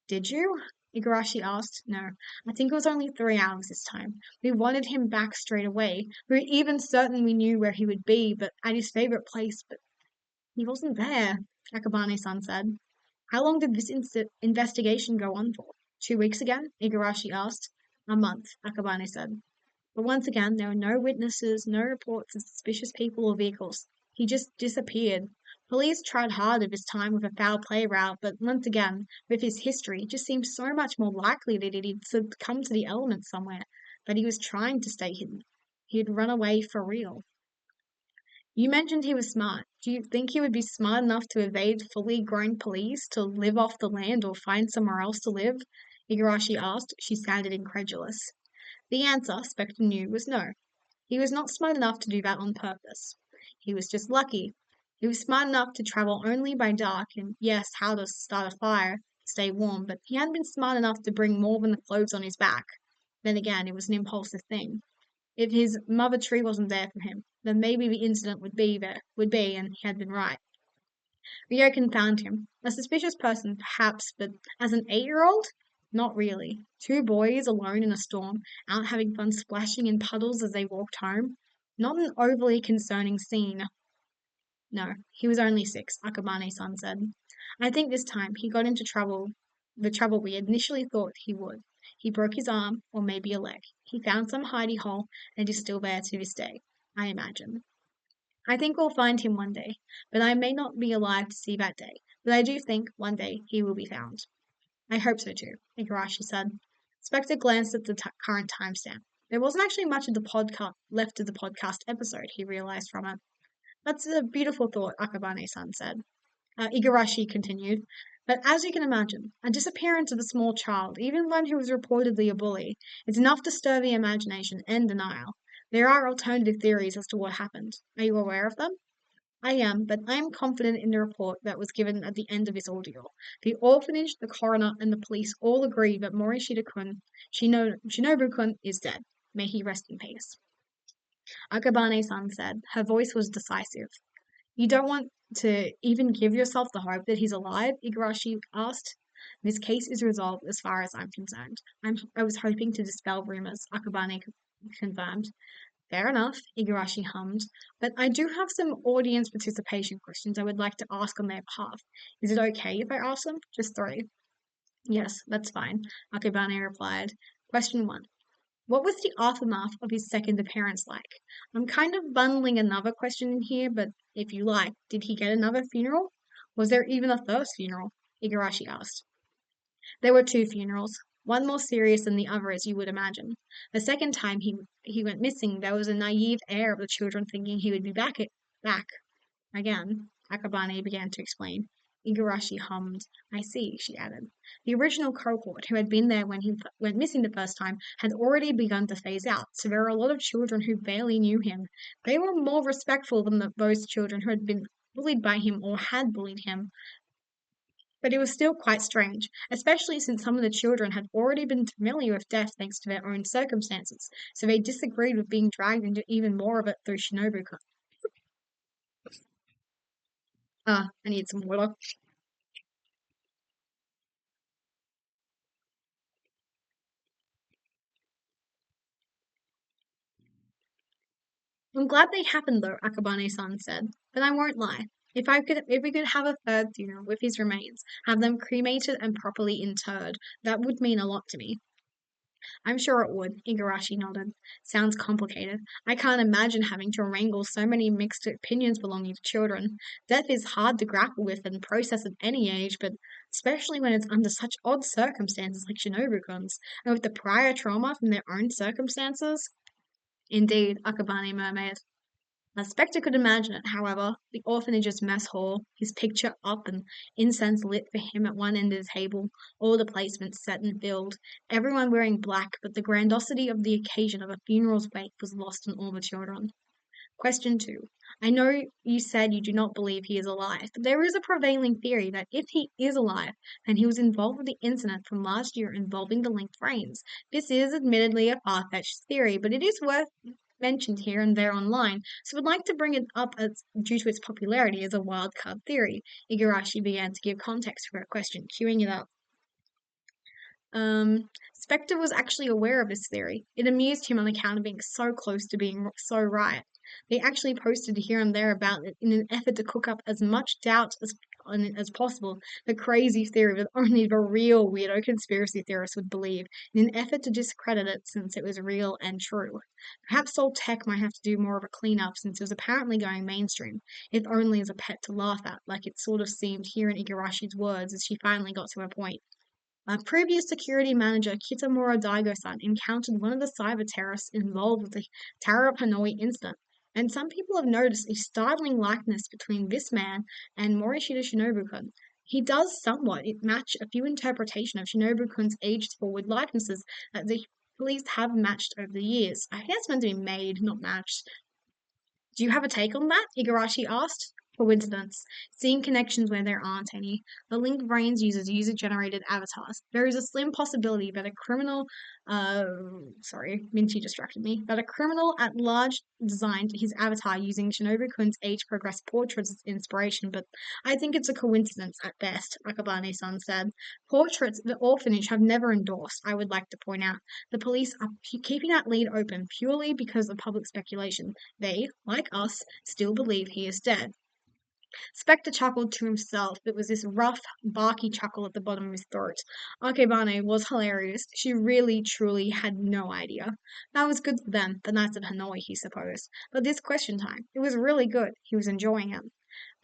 Did you? Igarashi asked. No, I think it was only 3 hours this time. We wanted him back straight away. We were even certain we knew where he would be, but at his favorite place, but he wasn't there, Akabane-san said. How long did this investigation go on for? 2 weeks again? Igarashi asked. A month, Akabane said. But once again, there were no witnesses, no reports of suspicious people or vehicles. He just disappeared. Police tried hard of his time with a foul play route, but once again, with his history, it just seemed so much more likely that he'd succumb to the elements somewhere. But he was trying to stay hidden. He had run away for real. You mentioned he was smart. Do you think he would be smart enough to evade fully grown police, to live off the land or find somewhere else to live? Igarashi asked. She sounded incredulous. The answer, Spectre knew, was no. He was not smart enough to do that on purpose. He was just lucky. He was smart enough to travel only by dark and, yes, how to start a fire, stay warm, but he hadn't been smart enough to bring more than the clothes on his back. Then again, it was an impulsive thing. If his mother tree wasn't there for him, then maybe the incident would be, and he had been right. Ryokan found him. A suspicious person, perhaps, but as an 8-year-old? Not really. 2 boys alone in a storm, out having fun splashing in puddles as they walked home. Not an overly concerning scene. No, he was only 6, Akabane-san said. I think this time he got into the trouble we initially thought he would. He broke his arm, or maybe a leg. He found some hidey hole, and is still there to this day, I imagine. I think we'll find him one day, but I may not be alive to see that day. But I do think one day he will be found. I hope so too, Igarashi said. Spectre glanced at the current timestamp. There wasn't actually much of the podcast left of the podcast episode, he realized from it. That's a beautiful thought, Akabane-san said. Igarashi continued. But as you can imagine, a disappearance of a small child, even one who was reportedly a bully, is enough to stir the imagination and denial. There are alternative theories as to what happened. Are you aware of them? I am, but I am confident in the report that was given at the end of this ordeal. The orphanage, the coroner, and the police all agree that Morishita-kun, Shinobu-kun, is dead. May he rest in peace. Akabane-san said. Her voice was decisive. You don't want to even give yourself the hope that he's alive? Igarashi asked. This case is resolved as far as I'm concerned. I was hoping to dispel rumors, Akabane confirmed. Fair enough, Igarashi hummed, but I do have some audience participation questions I would like to ask on their behalf. Is it okay if I ask them? Just 3. Yes, that's fine, Akabane replied. Question 1. What was the aftermath of his second appearance like? I'm kind of bundling another question in here, but if you like, did he get another funeral? Was there even a first funeral? Igarashi asked. There were 2 funerals, one more serious than the other, as you would imagine. The second time he went missing, there was a naive air of the children thinking he would be back again. Akabane began to explain. Igarashi hummed. I see, she added. The original cohort, who had been there when he went missing the first time, had already begun to phase out, so there were a lot of children who barely knew him. They were more respectful than those children who had been bullied by him or had bullied him. But it was still quite strange, especially since some of the children had already been familiar with death thanks to their own circumstances, so they disagreed with being dragged into even more of it through Shinobu. I need some water. I'm glad they happened though, Akabane-san said. But I won't lie. If we could have a third funeral with his remains, have them cremated and properly interred, that would mean a lot to me. I'm sure it would, Igarashi nodded. Sounds complicated. I can't imagine having to wrangle so many mixed opinions belonging to children. Death is hard to grapple with and process at any age, but especially when it's under such odd circumstances like Shinobu-kun's, and with the prior trauma from their own circumstances. Indeed, Akabane murmured. Spectre could imagine it, however, the orphanage's mess hall, his picture up and incense lit for him at one end of the table, all the placements set and filled, everyone wearing black, but the grandiosity of the occasion of a funeral's wake was lost on all the children. Question 2. I know you said you do not believe he is alive, but there is a prevailing theory that if he is alive, then he was involved with the incident from last year involving the linked brains. This is admittedly a far-fetched theory, but it is worth mentioned here and there online, so would like to bring it up as due to its popularity as a wildcard theory. Igarashi began to give context for her question, queuing it up. Spectre was actually aware of this theory. It amused him on account of being so close to being so right. They actually posted here and there about it in an effort to cook up as much doubt on it as possible. The crazy theory that only the real weirdo conspiracy theorists would believe, in an effort to discredit it since it was real and true. Perhaps Soul Tech might have to do more of a cleanup since it was apparently going mainstream, if only as a pet to laugh at, like it sort of seemed here in Igarashi's words as she finally got to her point. Previous security manager Kitamura Daigo-san encountered one of the cyber terrorists involved with the Tower of Hanoi incident, and some people have noticed a startling likeness between this man and Morishita Shinobu-kun. He does somewhat match a few interpretations of Shinobu-kun's aged-forward likenesses that the police have matched over the years. I think it's meant to be made, not matched. Do you have a take on that? Igarashi asked. Coincidence. Seeing connections where there aren't any. The Link Brains uses user-generated avatars. There is a slim possibility that a criminal, sorry, Minchi distracted me, that a criminal at large designed his avatar using Shinobu-kun's age-progressed portraits as inspiration, but I think it's a coincidence at best, Akabane-san said. Portraits the orphanage have never endorsed, I would like to point out. The police are keeping that lead open purely because of public speculation. They, like us, still believe he is dead. Spectre chuckled to himself. It was this rough, barky chuckle at the bottom of his throat. Akebane was hilarious. She really, truly had no idea. That was good for them, the Knights of Hanoi, he supposed. But this question time, it was really good. He was enjoying it.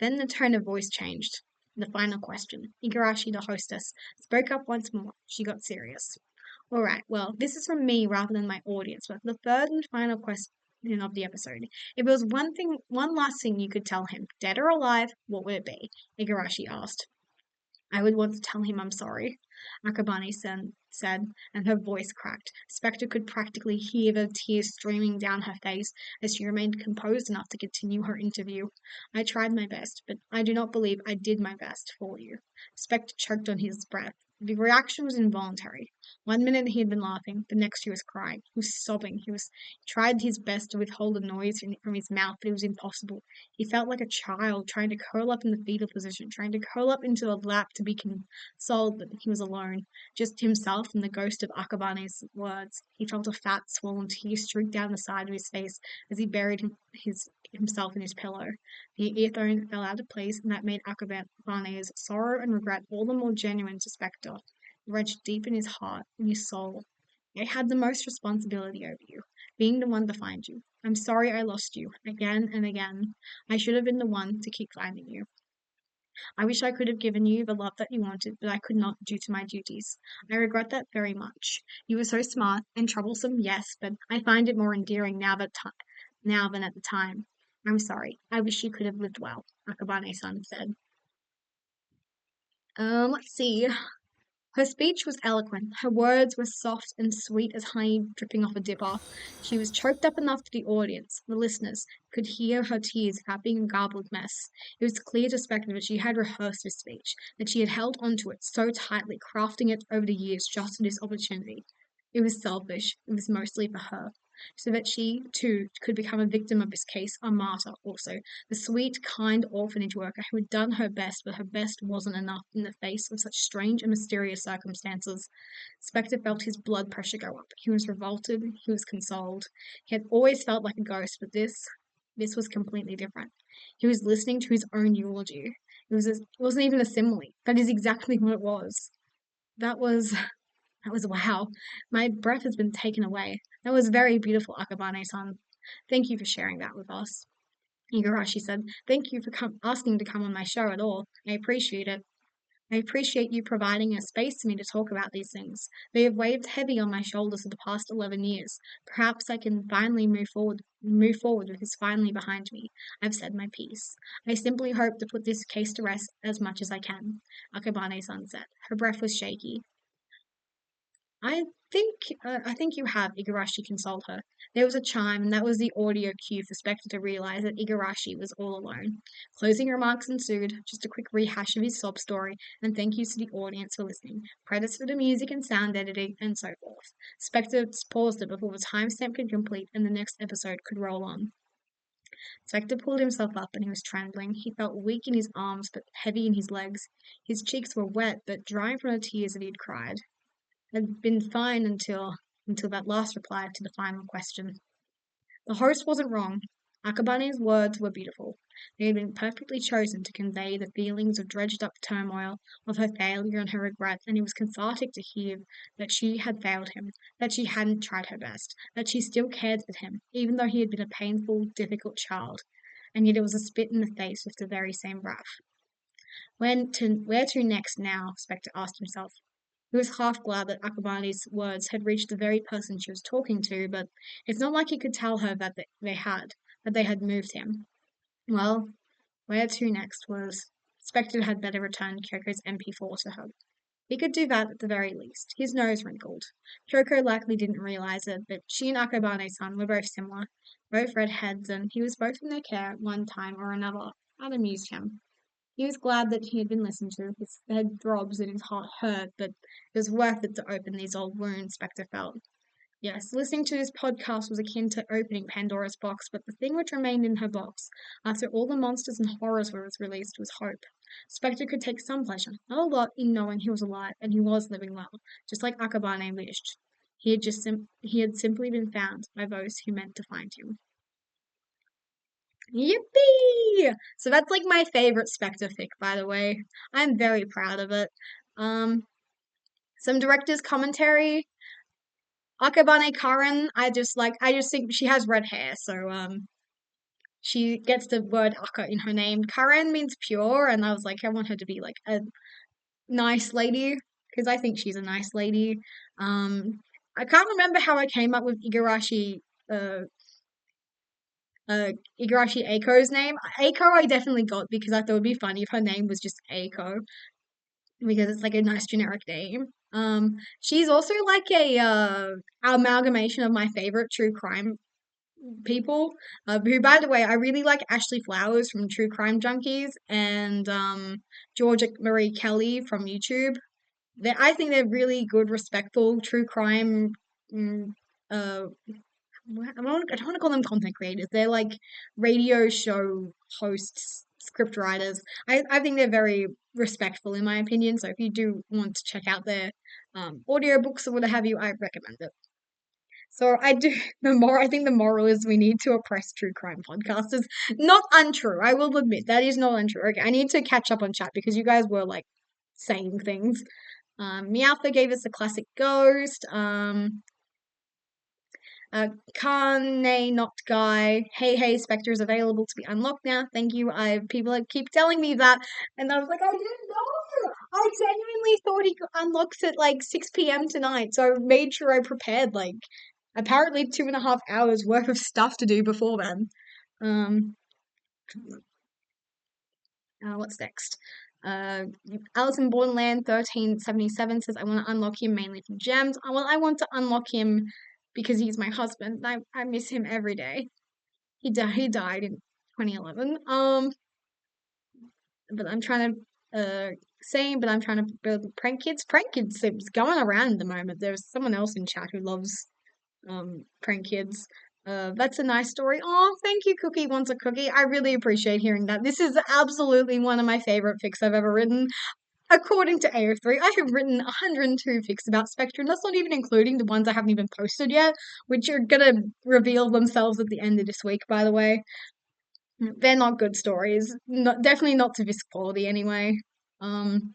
Then the tone of voice changed. The final question. Igarashi, the hostess, spoke up once more. She got serious. All right, well, this is from me rather than my audience, but the third and final question of the episode. If there was one last thing you could tell him, dead or alive, what would it be? Igarashi asked. I would want to tell him I'm sorry, Akabane said, and her voice cracked. Spectre could practically hear the tears streaming down her face as she remained composed enough to continue her interview. I tried my best, but I do not believe I did my best for you. Spectre choked on his breath. The reaction was involuntary. One minute he had been laughing, the next he was crying. He was sobbing. He tried his best to withhold the noise from his mouth, but it was impossible. He felt like a child trying to curl up in the fetal position, trying to curl up into a lap to be consoled that he was alone, just himself and the ghost of Akabane's words. He felt a fat, swollen tear streak down the side of his face as he buried himself in his pillow. The earphone fell out of place, and that made Akabane's sorrow and regret all the more genuine to Spectre. It wrenched deep in his heart, in his soul. I had the most responsibility over you, being the one to find you. I'm sorry I lost you, again and again. I should have been the one to keep finding you. I wish I could have given you the love that you wanted, but I could not due to my duties. I regret that very much. You were so smart and troublesome, yes, but I find it more endearing now than at the time. I'm sorry. I wish you could have lived well, Akabane-san said. Let's see. Her speech was eloquent. Her words were soft and sweet as honey dripping off a dipper. She was choked up enough that the audience, the listeners, could hear her tears without being a garbled mess. It was clear to Spectre that she had rehearsed this speech, that she had held onto it so tightly, crafting it over the years just for this opportunity. It was selfish. It was mostly for her, so that she, too, could become a victim of this case, a martyr also, the sweet, kind orphanage worker who had done her best, but her best wasn't enough in the face of such strange and mysterious circumstances. Spectre felt his blood pressure go up. He was revolted, he was consoled. He had always felt like a ghost, but this was completely different. He was listening to his own eulogy. It wasn't even a simile. That is exactly what it was. That was wow. My breath has been taken away. That was very beautiful, Akabane-san. Thank you for sharing that with us. Igarashi said, "Thank you for asking to come on my show at all. I appreciate it. I appreciate you providing a space for me to talk about these things. They have weighed heavy on my shoulders for the past 11 years. Perhaps I can finally move forward with this finally behind me. I've said my piece. I simply hope to put this case to rest as much as I can," Akabane-san said. Her breath was shaky. I I think you have, Igarashi consoled her. There was a chime, and that was the audio cue for Spectre to realize that Igarashi was all alone. Closing remarks ensued, just a quick rehash of his sob story, and thank yous to the audience for listening, credits for the music and sound editing, and so forth. Spectre paused it before the timestamp could complete and the next episode could roll on. Spectre pulled himself up and he was trembling. He felt weak in his arms but heavy in his legs. His cheeks were wet but dry from the tears that he had cried. Had been fine until that last reply to the final question. The host wasn't wrong. Akabane's words were beautiful. They had been perfectly chosen to convey the feelings of dredged up turmoil, of her failure and her regret, and it was cathartic to hear that she had failed him, that she hadn't tried her best, that she still cared for him, even though he had been a painful, difficult child. And yet it was a spit in the face with the very same breath. Where to next now? Spectre asked himself. He was half glad that Akabane's words had reached the very person she was talking to, but it's not like he could tell her that they had moved him. Well, where to next was Spectre had better return Kyoko's MP4 to her. He could do that at the very least. His nose wrinkled. Kyoko likely didn't realize it, but she and Akabane-san were both similar, both redheads, and he was both in their care at one time or another. That amused him. He was glad that he had been listened to. His head throbs and his heart hurt, but it was worth it to open these old wounds, Spectre felt. Yes, listening to this podcast was akin to opening Pandora's box, but the thing which remained in her box, after all the monsters and horrors were released, was hope. Spectre could take some pleasure, not a lot, in knowing he was alive, and he was living well, just like Akabane wished. He had simply been found by those who meant to find him. Yippee! So that's like my favorite Spectre fic, by the way. I'm very proud of it. Some director's commentary. Akabane Karen, I just think she has red hair, so she gets the word Aka in her name. Karen means pure, and I was like, I want her to be like a nice lady, because I think she's a nice lady. I can't remember how I came up with Igarashi Aiko's name. Aiko I definitely got because I thought it would be funny if her name was just Aiko, because it's like a nice generic name. She's also like a amalgamation of my favorite true crime people. Who, by the way, I really like Ashley Flowers from True Crime Junkies and Georgia Marie Kelly from YouTube. I think they're really good, respectful true crime. Uh, I don't want to call them content creators. They're like radio show hosts, script writers. I think they're very respectful in my opinion. So if you do want to check out their audiobooks or what have you, I recommend it. So I do I think the moral is we need to oppress true crime podcasters. Not untrue. I will admit that is not untrue. Okay, I need to catch up on chat because you guys were like saying things. Meowtha gave us a classic ghost. Kane not guy. Hey, Spectre is available to be unlocked now. Thank you. People keep telling me that, and I was like, I didn't know. I genuinely thought he unlocks at like 6 p.m. tonight, so I made sure I prepared like apparently 2.5 hours worth of stuff to do before then. What's next? Alice in Borderland 1377 says, I want to unlock him mainly for gems. Well, I want to unlock him because he's my husband. I miss him every day. He died in 2011. But I'm trying to but I'm trying to build prank kids. Prank kids is going around at the moment. There's someone else in chat who loves prank kids. That's a nice story. Oh, thank you, Cookie Wants a Cookie. I really appreciate hearing that. This is absolutely one of my favorite fics I've ever written. According to AO3, I have written 102 fics about Spectre, and that's not even including the ones I haven't even posted yet, which are gonna reveal themselves at the end of this week, by the way. They're not good stories. Definitely not to this quality anyway. Some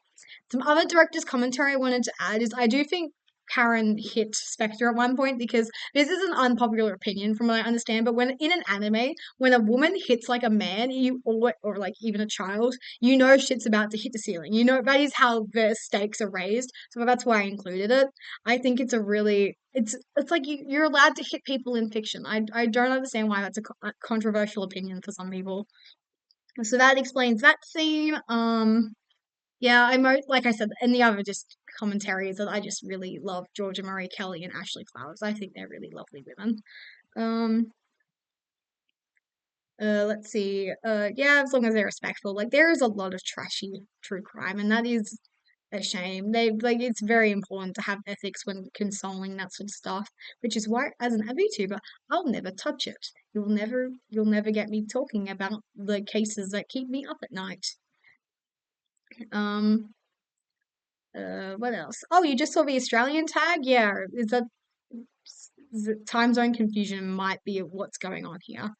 other director's commentary I wanted to add is I do think Karen hit Spectre at one point, because this is an unpopular opinion from what I understand, but when in an anime, when a woman hits like a man, or like even a child, you know shit's about to hit the ceiling. You know, that is how the stakes are raised. So that's why I included it. I think it's a really it's like you're allowed to hit people in fiction. I don't understand why that's a controversial opinion for some people. So that explains that scene. Yeah, like I said, and the other just commentary is that I just really love Georgia Marie Kelly and Ashley Flowers. I think they're really lovely women. Let's see. Yeah, as long as they're respectful. Like, there is a lot of trashy true crime, and that is a shame. It's very important to have ethics when consoling that sort of stuff, which is why, as an VTuber, I'll never touch it. You'll never get me talking about the cases that keep me up at night. What else? Oh, you just saw the Australian tag? Yeah, is that time zone confusion might be what's going on here.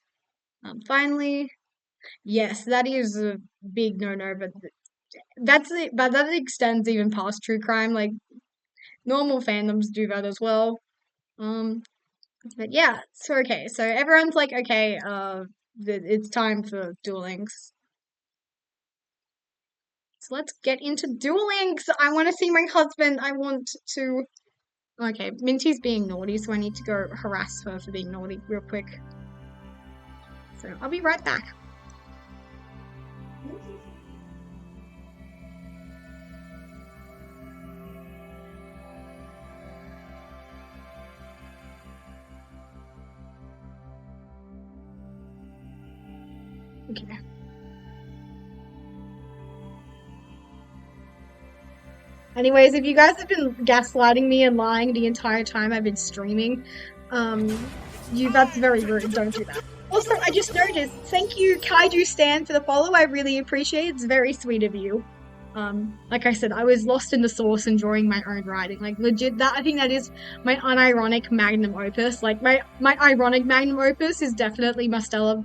Finally, yes, that is a big no-no, but but that extends even past true crime. Like, normal fandoms do that as well. But yeah, so okay, so everyone's like, okay, it's time for Duel Links. So let's get into Duel Links. I want to see my husband. I want to. Okay, Minty's being naughty, so I need to go harass her for being naughty real quick. So I'll be right back. Okay. Anyways, if you guys have been gaslighting me and lying the entire time I've been streaming, that's very rude. Don't do that. Also, I just noticed, thank you, Kaiju Stan, for the follow. I really appreciate it. It's very sweet of you. Like I said, I was lost in the source enjoying my own writing. Like, legit, I think that is my unironic magnum opus. Like, my ironic magnum opus is definitely my stellar.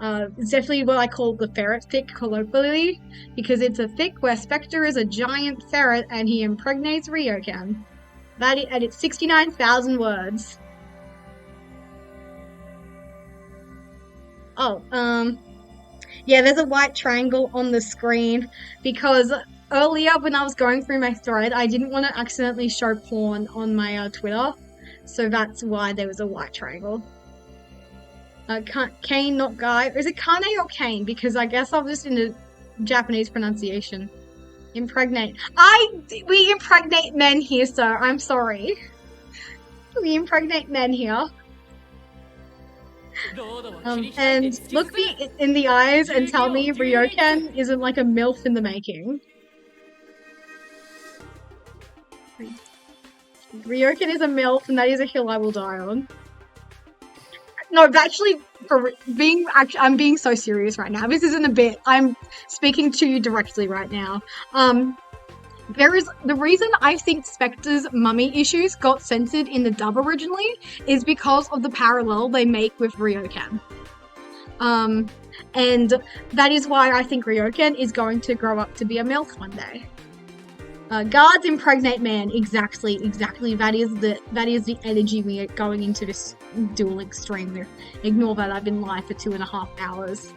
It's definitely what I call the ferret fic colloquially, because it's a fic where Spectre is a giant ferret and he impregnates Ryokan. And it's 69,000 words. Oh, yeah, there's a white triangle on the screen because earlier when I was going through my thread, I didn't want to accidentally show porn on my Twitter, so that's why there was a white triangle. Kane, not Guy. Is it Kane or Kane? Because I guess I'm just in the Japanese pronunciation. Impregnate. We impregnate men here, sir. I'm sorry. We impregnate men here. And look me in the eyes and tell me Ryokan isn't like a MILF in the making. Ryokan is a MILF, and that is a hill I will die on. No, actually, I'm being so serious right now. This isn't a bit. I'm speaking to you directly right now. The reason I think Spectre's mummy issues got censored in the dub originally is because of the parallel they make with Ryokan. And that is why I think Ryokan is going to grow up to be a MILF one day. Guards impregnate man, exactly. That is the energy we are going into this Duel extreme. Ignore that, I've been live for 2.5 hours.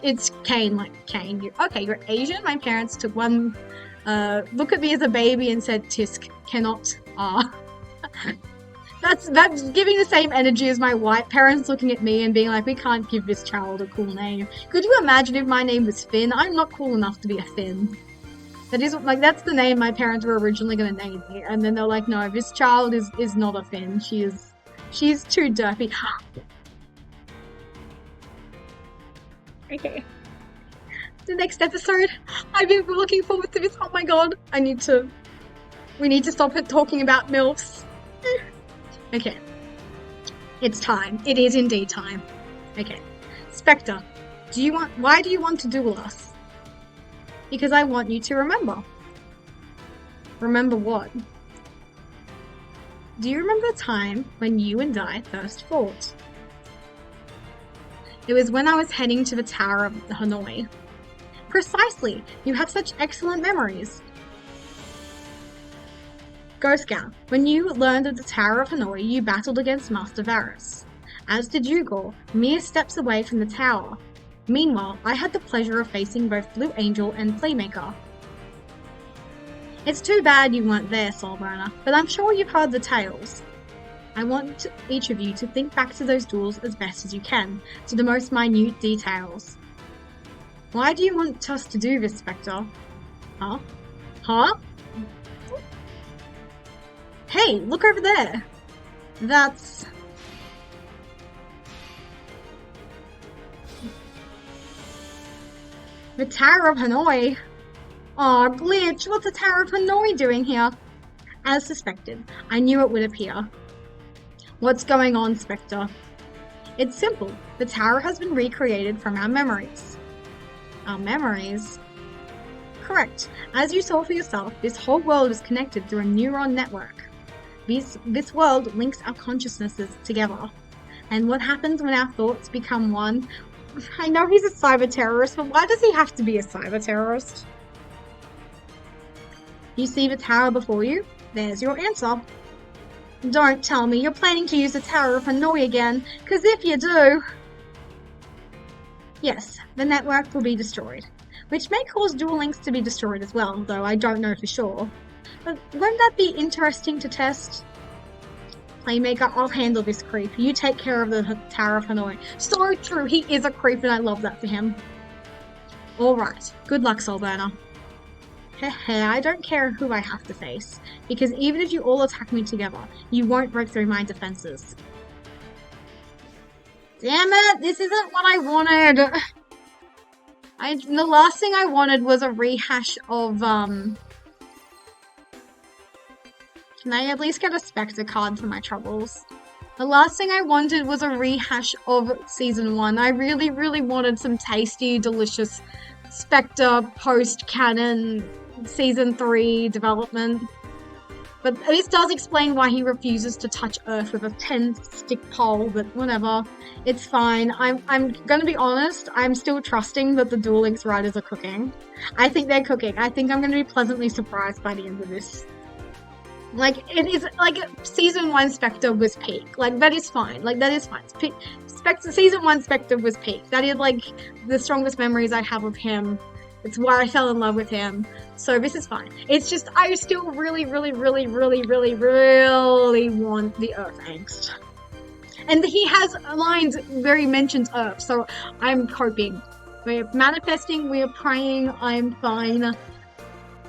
It's Kane, like Kane. You're Asian. My parents took one look at me as a baby and said, "Tisk, cannot." That That's giving the same energy as my white parents looking at me and being like, we can't give this child a cool name. Could you imagine if my name was Finn? I'm not cool enough to be a Finn. That is like that's the name my parents were originally gonna name me, and then they're like, no, this child is not a Finn. She's too derpy. Okay. The next episode. I've been looking forward to this. Oh my god. We need to stop talking about MILFs. Okay. It's time. It is indeed time. Okay. Spectre, why do you want to duel us? Because I want you to remember. Remember what? Do you remember the time when you and I first fought? It was when I was heading to the Tower of Hanoi. Precisely! You have such excellent memories. Ghost Scout, when you learned of the Tower of Hanoi, you battled against Master Varus. As did Ugor, mere steps away from the tower. Meanwhile, I had the pleasure of facing both Blue Angel and Playmaker. It's too bad you weren't there, Soulburner, but I'm sure you've heard the tales. I want each of you to think back to those duels as best as you can, to the most minute details. Why do you want us to do this, Spectre? Huh? Huh? Hey, look over there! That's... the Tower of Hanoi? Aw, Glitch, what's the Tower of Hanoi doing here? As suspected, I knew it would appear. What's going on, Spectre? It's simple. The tower has been recreated from our memories. Our memories? Correct. As you saw for yourself, this whole world is connected through a neuron network. This world links our consciousnesses together. And what happens when our thoughts become one? I know he's a cyber terrorist, but why does he have to be a cyber terrorist? You see the tower before you? There's your answer. Don't tell me you're planning to use the Tower of Hanoi again, because if you do... Yes, the network will be destroyed, which may cause dual links to be destroyed as well, though I don't know for sure. But won't that be interesting to test? Playmaker, I'll handle this creep. You take care of the Tower of Hanoi. So true, he is a creep and I love that for him. Alright, good luck, Soulburner. Heh, I don't care who I have to face, because even if you all attack me together, you won't break through my defenses. Damn it, this isn't what I wanted! The last thing I wanted was a rehash of, Can I at least get a Spectre card for my troubles? The last thing I wanted was a rehash of Season 1. I really, really wanted some tasty, delicious Spectre post-canon Season 3 development. But this does explain why he refuses to touch Earth with a 10-stick pole, but whatever. It's fine. I'm gonna be honest, I'm still trusting that the Duel Links writers are cooking. I think they're cooking. I think I'm gonna be pleasantly surprised by the end of this. Like, it is, like, Season 1 Spectre was peak. Like, that is fine. Like, that is fine. Season 1 Spectre was peak. That is, like, the strongest memories I have of him. It's why I fell in love with him. So this is fine. It's just, I still really, really, really, really, really, really want the Earth Angst. And he has lines where he mentions Earth, so I'm coping. We're manifesting, we're praying, I'm fine.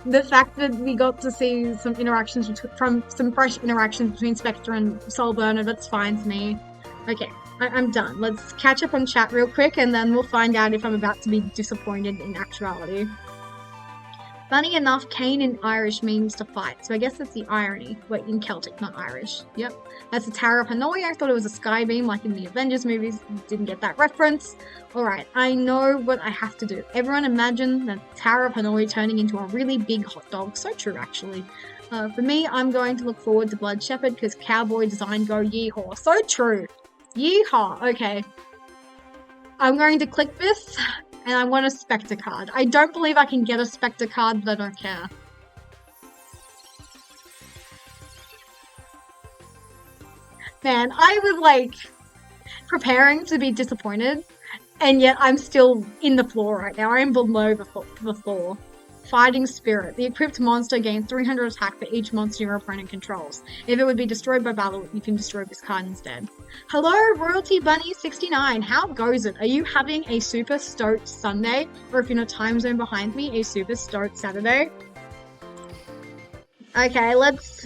The fact that we got to see some interactions from some fresh interactions between Spectre and Soulburner, that's fine to me. Okay, I'm done. Let's catch up on chat real quick and then we'll find out if I'm about to be disappointed in actuality. Funny enough, Cain in Irish means to fight, so I guess that's the irony. Wait, in Celtic, not Irish. Yep. That's the Tower of Hanoi. I thought it was a sky beam like in the Avengers movies. Didn't get that reference. Alright, I know what I have to do. Everyone imagine the Tower of Hanoi turning into a really big hot dog. So true, actually. For me, I'm going to look forward to Blood Shepherd because cowboy design go yeehaw. So true. Yeehaw. Okay. I'm going to click this. And I want a Spectre card. I don't believe I can get a Spectre card, but I don't care. Man, I was like preparing to be disappointed, and yet I'm still in the floor right now. I am below the floor. Fighting Spirit. The equipped monster gains 300 attack for each monster your opponent controls. If it would be destroyed by battle, you can destroy this card instead. Hello, Royalty Bunny 69. How goes it? Are you having a super stoked Sunday? Or if you're in a time zone behind me, a super stoked Saturday? Okay, let's...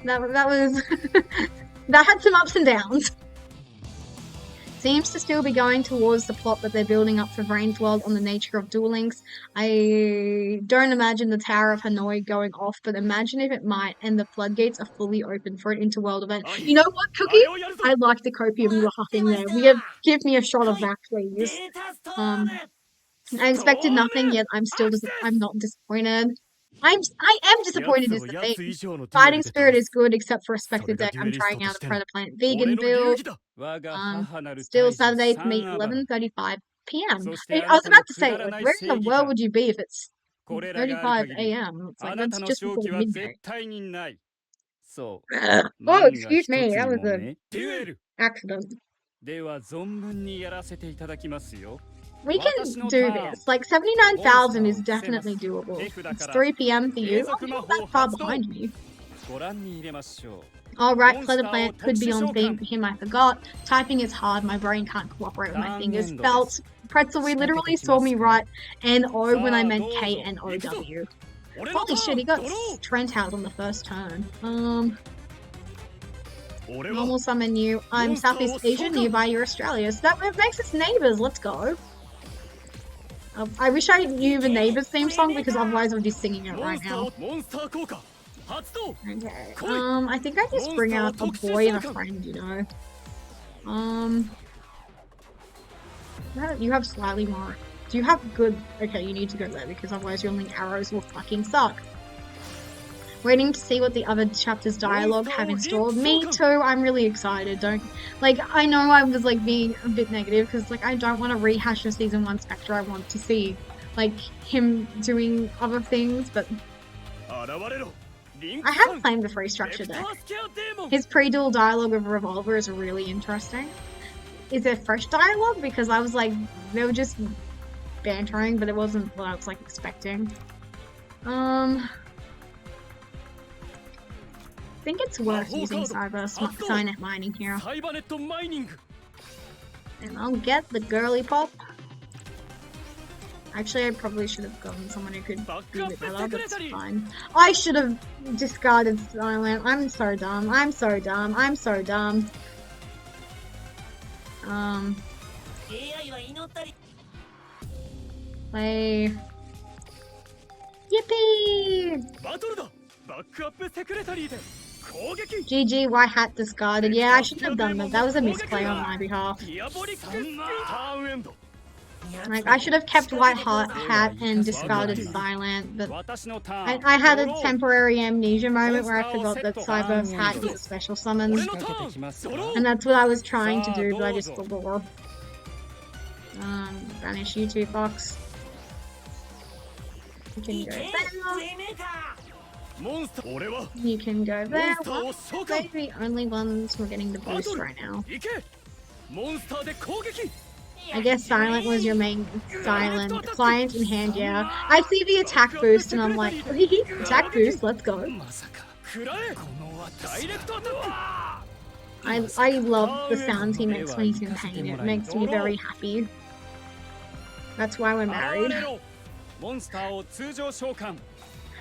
That was... that had some ups and downs. Seems to still be going towards the plot that they're building up for Brain's World on the nature of Duel Links. I don't imagine the Tower of Hanoi going off, but imagine if it might, and the floodgates are fully open for an interworld event. You know what, Cookie? I like the copium you were huffing there. Give me a shot of that, please. I expected nothing, yet I'm not disappointed. I am disappointed is the thing. Fighting Spirit is good, except for a Spectre deck. I'm trying out a Predator Plant vegan build. Still Saturday for me, 11:35 p.m. I was about to say, like, where in the world would you be if it's 35 a.m.? It's like, that's just before midnight. Oh, excuse me, that was an accident. We can do this. Like, 79,000 is definitely doable. It's 3 p.m. for you. I'm not that far behind me. Alright, Predator Plant could be on theme for him, I forgot. Typing is hard, my brain can't cooperate with my fingers. Felt. Pretzel, we literally saw me write N-O when I meant K-N-O-W. Holy shit, he got Trent out on the first turn. Normal summon you. I'm Southeast Asia, nearby you're Australia. So that makes us neighbours, let's go. I wish I knew the Neighbours theme song because otherwise I would be singing it right now. Okay, I think I just bring out a boy and a friend, you know. You have slightly more. Do you have good... Okay, you need to go there because otherwise your link arrows will fucking suck. Waiting to see what the other chapter's dialogue have installed. Me too, I'm really excited. I know I was like being a bit negative because like I don't want to rehash the season 1 Spectre. I want to see like him doing other things, but I have claimed the free structure deck. His pre-duel dialogue of Revolver is really interesting. Is there fresh dialogue? Because I was like, they were just bantering, but it wasn't what I was like expecting. I think it's worth using Cynet Mining here. And I'll get the girly pop. Actually, I probably should have gotten someone who could do it better, but it's fine. I should have discarded Silent. I'm so dumb. I'm so dumb. I'm so dumb. Play. Yippee! GG, white hat discarded. Yeah, I shouldn't have done that. That was a misplay on my behalf. Like, I should have kept white hat and discarded silent, but I had a temporary amnesia moment where I forgot that Cyber's hat is a special summon. And that's what I was trying to do, but I just forgot. Banish you two, Fox. You can go there. You can go there. Well, they're the only ones who are getting the boost right now. I guess Silent was your main Silent client in hand, yeah. I see the attack boost and I'm like, attack boost, let's go. I love the sounds he makes when he's in pain. It makes me very happy. That's why we're married.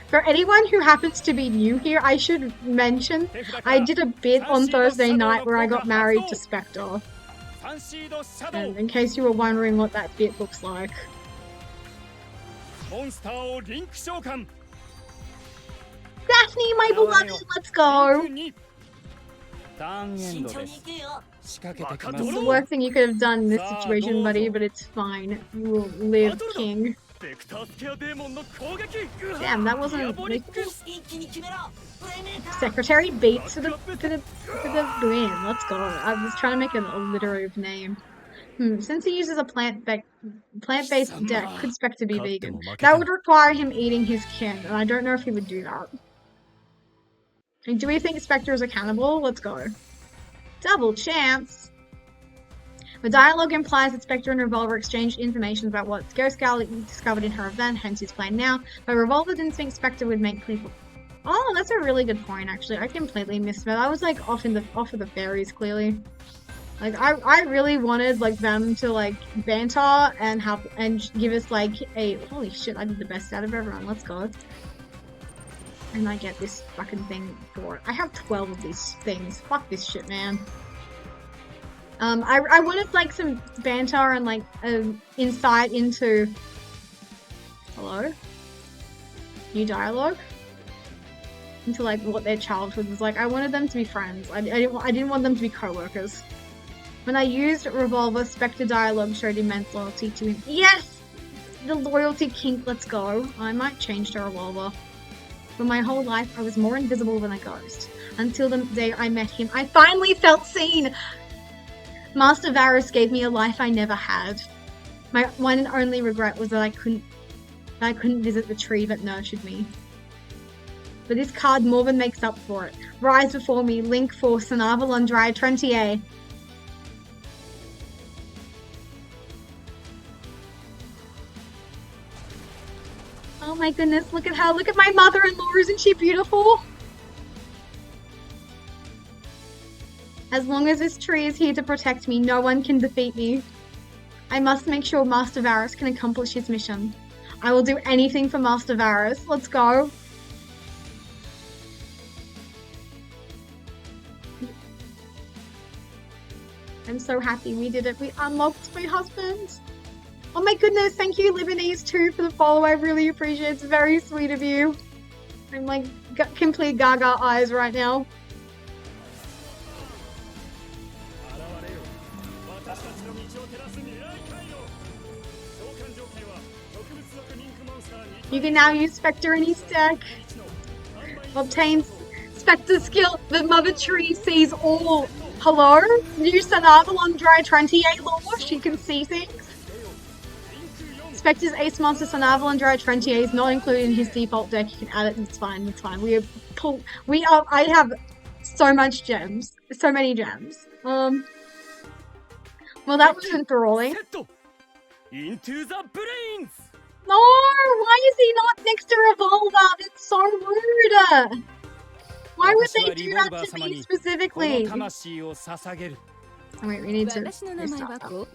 For anyone who happens to be new here, I should mention I did a bit on Thursday night where I got married to Spectre. And in case you were wondering what that bit looks like. Daphne, my beloved, let's go! It's the worst thing you could have done in this situation, buddy, but it's fine. You will live, King. Damn, that wasn't Secretary Bates for the win. Let's go. I was trying to make an alliterative name. Since he uses a plant-based deck, could Spectre be vegan? That would require him eating his kin, and I don't know if he would do that. And do we think Spectre is a cannibal? Let's go. Double chance. The dialogue implies that Spectre and Revolver exchanged information about what Ghost Girl discovered in her event, hence his plan now. But Revolver didn't think Spectre would make people. Oh, that's a really good point, actually. I completely missed that. I was like off of the fairies, clearly. Like I really wanted like them to like banter and give us like a holy shit, I did the best out of everyone. Let's go. And I get this fucking thing for it. I have 12 of these things. Fuck this shit, man. I wanted like some banter and like insight into hello? New dialogue? Into like what their childhood was like. I wanted them to be friends. I didn't want them to be co-workers. When I used Revolver, Spectre dialogue showed immense loyalty to him. Yes! The loyalty kink, let's go. I might change to Revolver. For my whole life, I was more invisible than a ghost. Until the day I met him, I finally felt seen! Master Varus gave me a life I never had. My one and only regret was that I couldn't visit the tree that nurtured me. But this card more than makes up for it. Rise before me, Link Force and Avalon Dry 20A. Oh my goodness, look at her. Look at my mother-in-law. Isn't she beautiful? As long as this tree is here to protect me, no one can defeat me. I must make sure Master Varus can accomplish his mission. I will do anything for Master Varus. Let's go. I'm so happy we did it. We unlocked my husband. Oh my goodness, thank you Lebanese too for the follow. I really appreciate it. It's very sweet of you. I'm like complete gaga eyes right now. You can now use Spectre in his deck. Obtains Spectre skill. The mother tree sees all. Hello? New Sun Avalon Dry 28 law. She can see things. Spectre's Ace Monster Sun Avalon Dry 28 is not included in his default deck. You can add it. It's fine. It's fine. I have so much gems. So many gems. Well, that was enthralling. Into the brains. No, why is he not next to Revolver? That's so rude. Why would they do that to me specifically? Oh, wait, we need to restart that.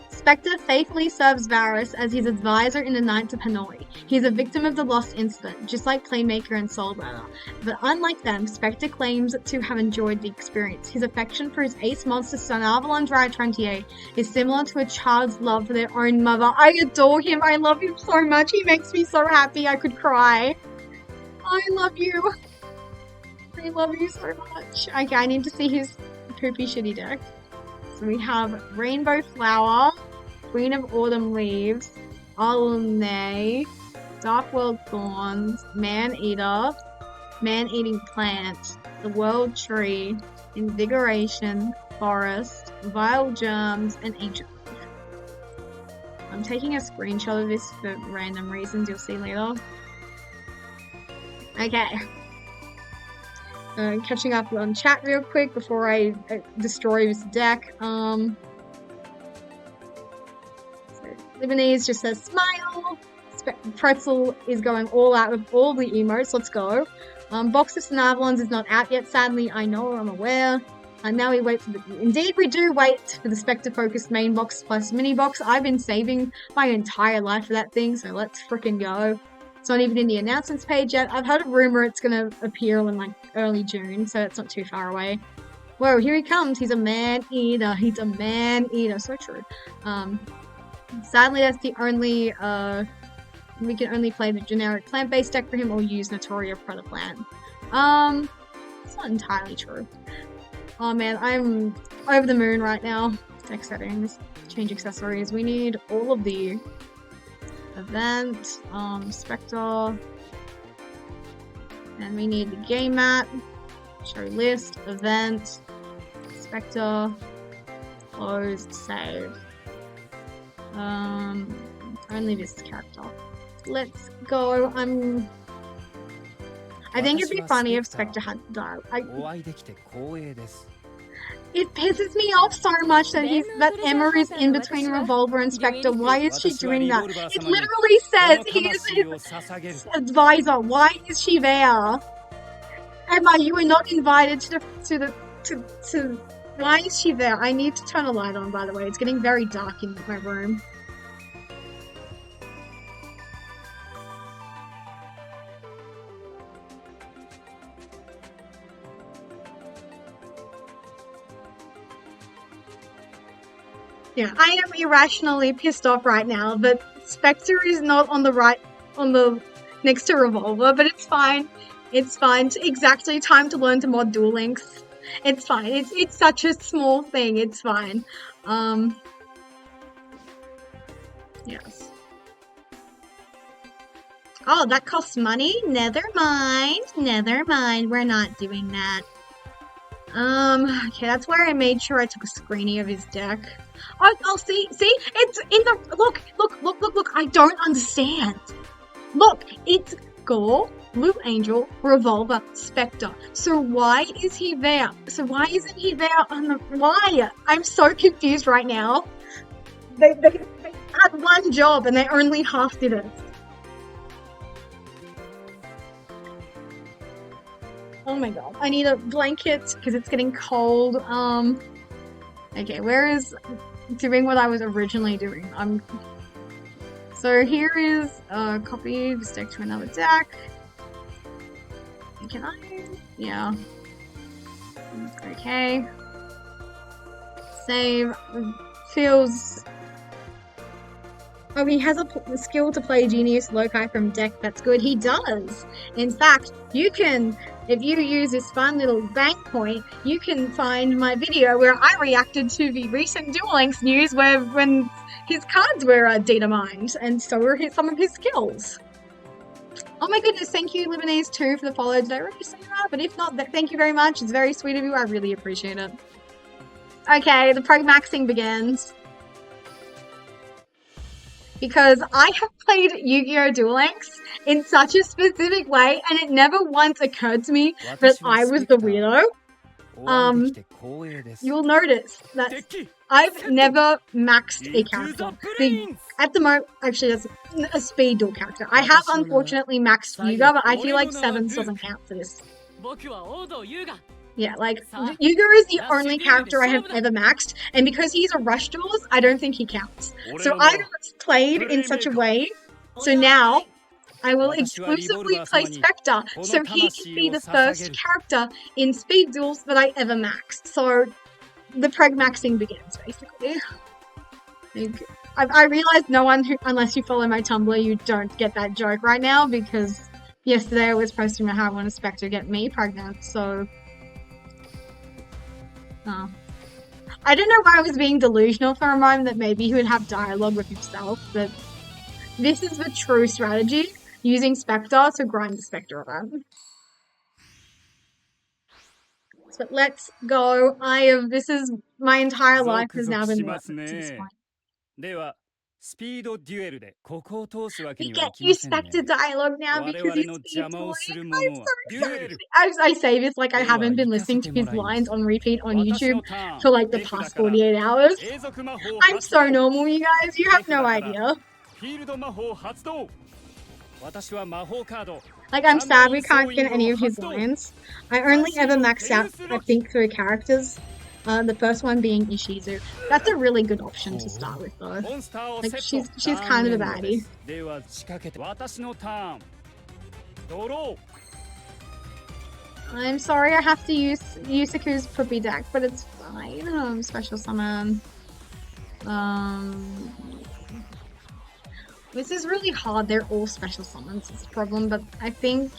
Spectre faithfully serves Varus as his advisor in the Knights of Hanoi. He is a victim of the Lost Incident, just like Playmaker and Soulburner. But unlike them, Spectre claims to have enjoyed the experience. His affection for his ace monster son Avalon Dry 28 is similar to a child's love for their own mother. I adore him. I love him so much. He makes me so happy I could cry. I love you. I love you so much. Okay, I need to see his poopy shitty deck. So we have Rainbow Flower, Queen of Autumn Leaves, Alumne, Dark World Thorns, Man-Eater, Man-Eating Plant, the World Tree, Invigoration, Forest, Vile Germs, and Ancient. I'm taking a screenshot of this for random reasons you'll see later. Okay. Catching up on chat real quick before I destroy this deck. So Lebanese just says smile. Pretzel is going all out with all the emotes. Let's go. Box of Sanavalons is not out yet, sadly. I know, I'm aware. And now we wait for the... Indeed, we do wait for the Spectre-focused main box plus mini box. I've been saving my entire life for that thing, so let's frickin' go. It's not even in the announcements page yet. I've heard a rumor it's gonna appear in like early June, so it's not too far away. Whoa, here he comes. He's a man-eater. He's a man-eater. So true. Sadly, that's the only... we can only play the generic plant-based deck for him or use Notoria Predator Plant. It's not entirely true. Oh man, I'm over the moon right now. Deck settings, change accessories. We need all of the event, Spectre, and we need the game mat, show list, event, Spectre, closed, save. Only this character. Let's go. I think it'd be funny if Spectre had died. It pisses me off so much that Emma is in between Revolver and Spectre. Why is she doing that? It literally says he is his advisor. Why is she there? Emma, you were not invited to why is she there? I need to turn a light on, by the way. It's getting very dark in my room. Yeah, I am irrationally pissed off right now that Spectre is not on the next to Revolver, but it's fine. It's fine. It's exactly time to learn to mod Duel Links. It's fine. It's such a small thing. It's fine. Yes. Oh, that costs money? Never mind. Never mind. We're not doing that. Okay, that's where I made sure I took a screenie of his deck. Oh, see, it's in the, look, I don't understand. Look, it's Gore, Blue Angel, Revolver, Spectre. So why is he there? So why isn't he there on the, why? I'm so confused right now. They had one job and they only half did it. Oh my god, I need a blanket because it's getting cold. Okay, where is doing what I was originally doing? So here is a copy of stick to another deck. Can I? Yeah. Okay. Save. Feels. Oh, he has a skill to play Genius Loci from deck. That's good. He does. In fact, you can, if you use this fun little bank point, you can find my video where I reacted to the recent Duel Links news when his cards were data mined, and so were some of his skills. Oh my goodness, thank you Lebanese too for the follow. Did I already say that? But if not, thank you very much. It's very sweet of you. I really appreciate it. Okay, the pragmaxing begins. Because I have played Yu-Gi-Oh! Duel Links in such a specific way, and it never once occurred to me that I was the weirdo. You'll notice that I've never maxed a character. At the moment, actually, that's a speed duel character. I have unfortunately maxed Yuga, but I feel like 7 doesn't count for this. Yeah, like, Yuga is the only character I have ever maxed, and because he's a rush duelist, I don't think he counts. So I've played in such a way, so now I will exclusively play Spectre, so he can be the first character in speed duels that I ever maxed. So the pragmaxing begins, basically. I realize no one, unless you follow my Tumblr, you don't get that joke right now, because yesterday I was posting about how I want a Spectre get me pregnant, so... I don't know why I was being delusional for a moment that maybe he would have dialogue with himself, but this is the true strategy, using Spectre to grind the Spectre event. So let's go. This is, my entire life has now been worth it to this point. We get you Spectre dialogue now because he's speed dueling. I'm so excited. I say this like I haven't been listening to his lines on repeat on YouTube for like the past 48 hours. I'm so normal, you guys. You have no idea. Like, I'm sad we can't get any of his lines. I only ever maxed out, I think, 3 characters. The first one being Ishizu. That's a really good option to start with, though. Like, she's kind of a baddie. I'm sorry I have to use Yusaku's puppy deck, but it's fine. Special summon. This is really hard. They're all special summons. It's a problem, but I think...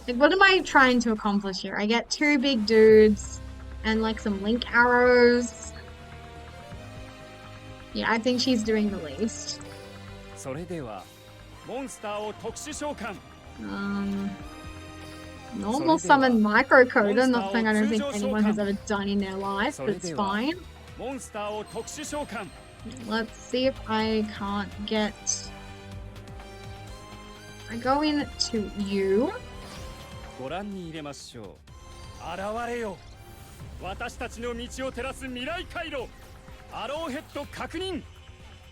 Like, what am I trying to accomplish here? I get 2 big dudes and, like, some link arrows. Yeah, I think she's doing the least. Normal summon microcoder, not something I don't think anyone has ever done in their life, but it's fine. Let's see if I can't get... I go into you. ご覧に入れましょう。現れよ。私たちの道を照らす未来回路。アローヘッド確認。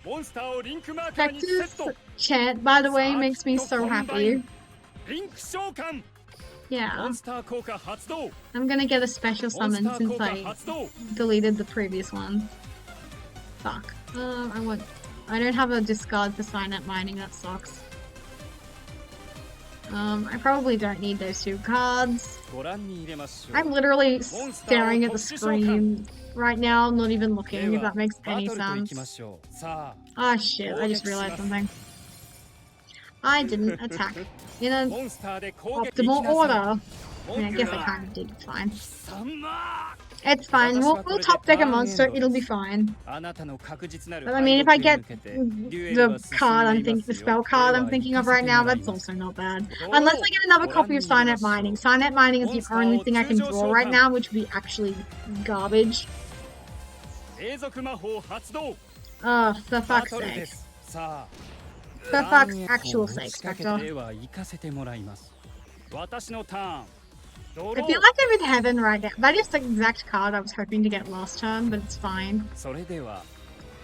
モンスターをリンクマーカーにセッ Spectre's ト。 chant, by the way, makes me so happy. リンク召喚。 Yeah, モンスター効果発動。 I'm gonna get a special モンス summon ター since 効果 I 発動。 deleted the previous one. Fuck. I don't have a discard for Signet Mining, that sucks. I probably don't need those 2 cards. ご覧に入れましょう。 I'm literally staring at the screen right now, not even looking, if that makes バ any トルと行きま sense. しょう。さ Oh shit, I just realized something. I didn't attack in あ、 an モンスターで攻撃でき optimal なさい。 order. I mean, I guess I kind of did, it's fine. さま It's fine, we'll top deck a monster, it'll be fine. あなたの確実なる But I mean, if I 敗 get 北へ向けてデュエルは the 進ん card で I'm いま thinking, す the よ。 spell card で I'm は thinking 行 of かせ right て now, もらい that's ます also not bad. Unless I get another copy of Signet Mining. Signet Mining is the only thing I can draw right now, which would be actually garbage. 永続魔法発動。 For バ fuck's トルで sake. す。さあ、 For fuck's actual sake, 仕掛け Spectre. ては行かせてもらいます。私のターン。ド I ロ feel ー。 like I'm in heaven right now. That is the exact card I was hoping to get last turn, but it's fine. それでは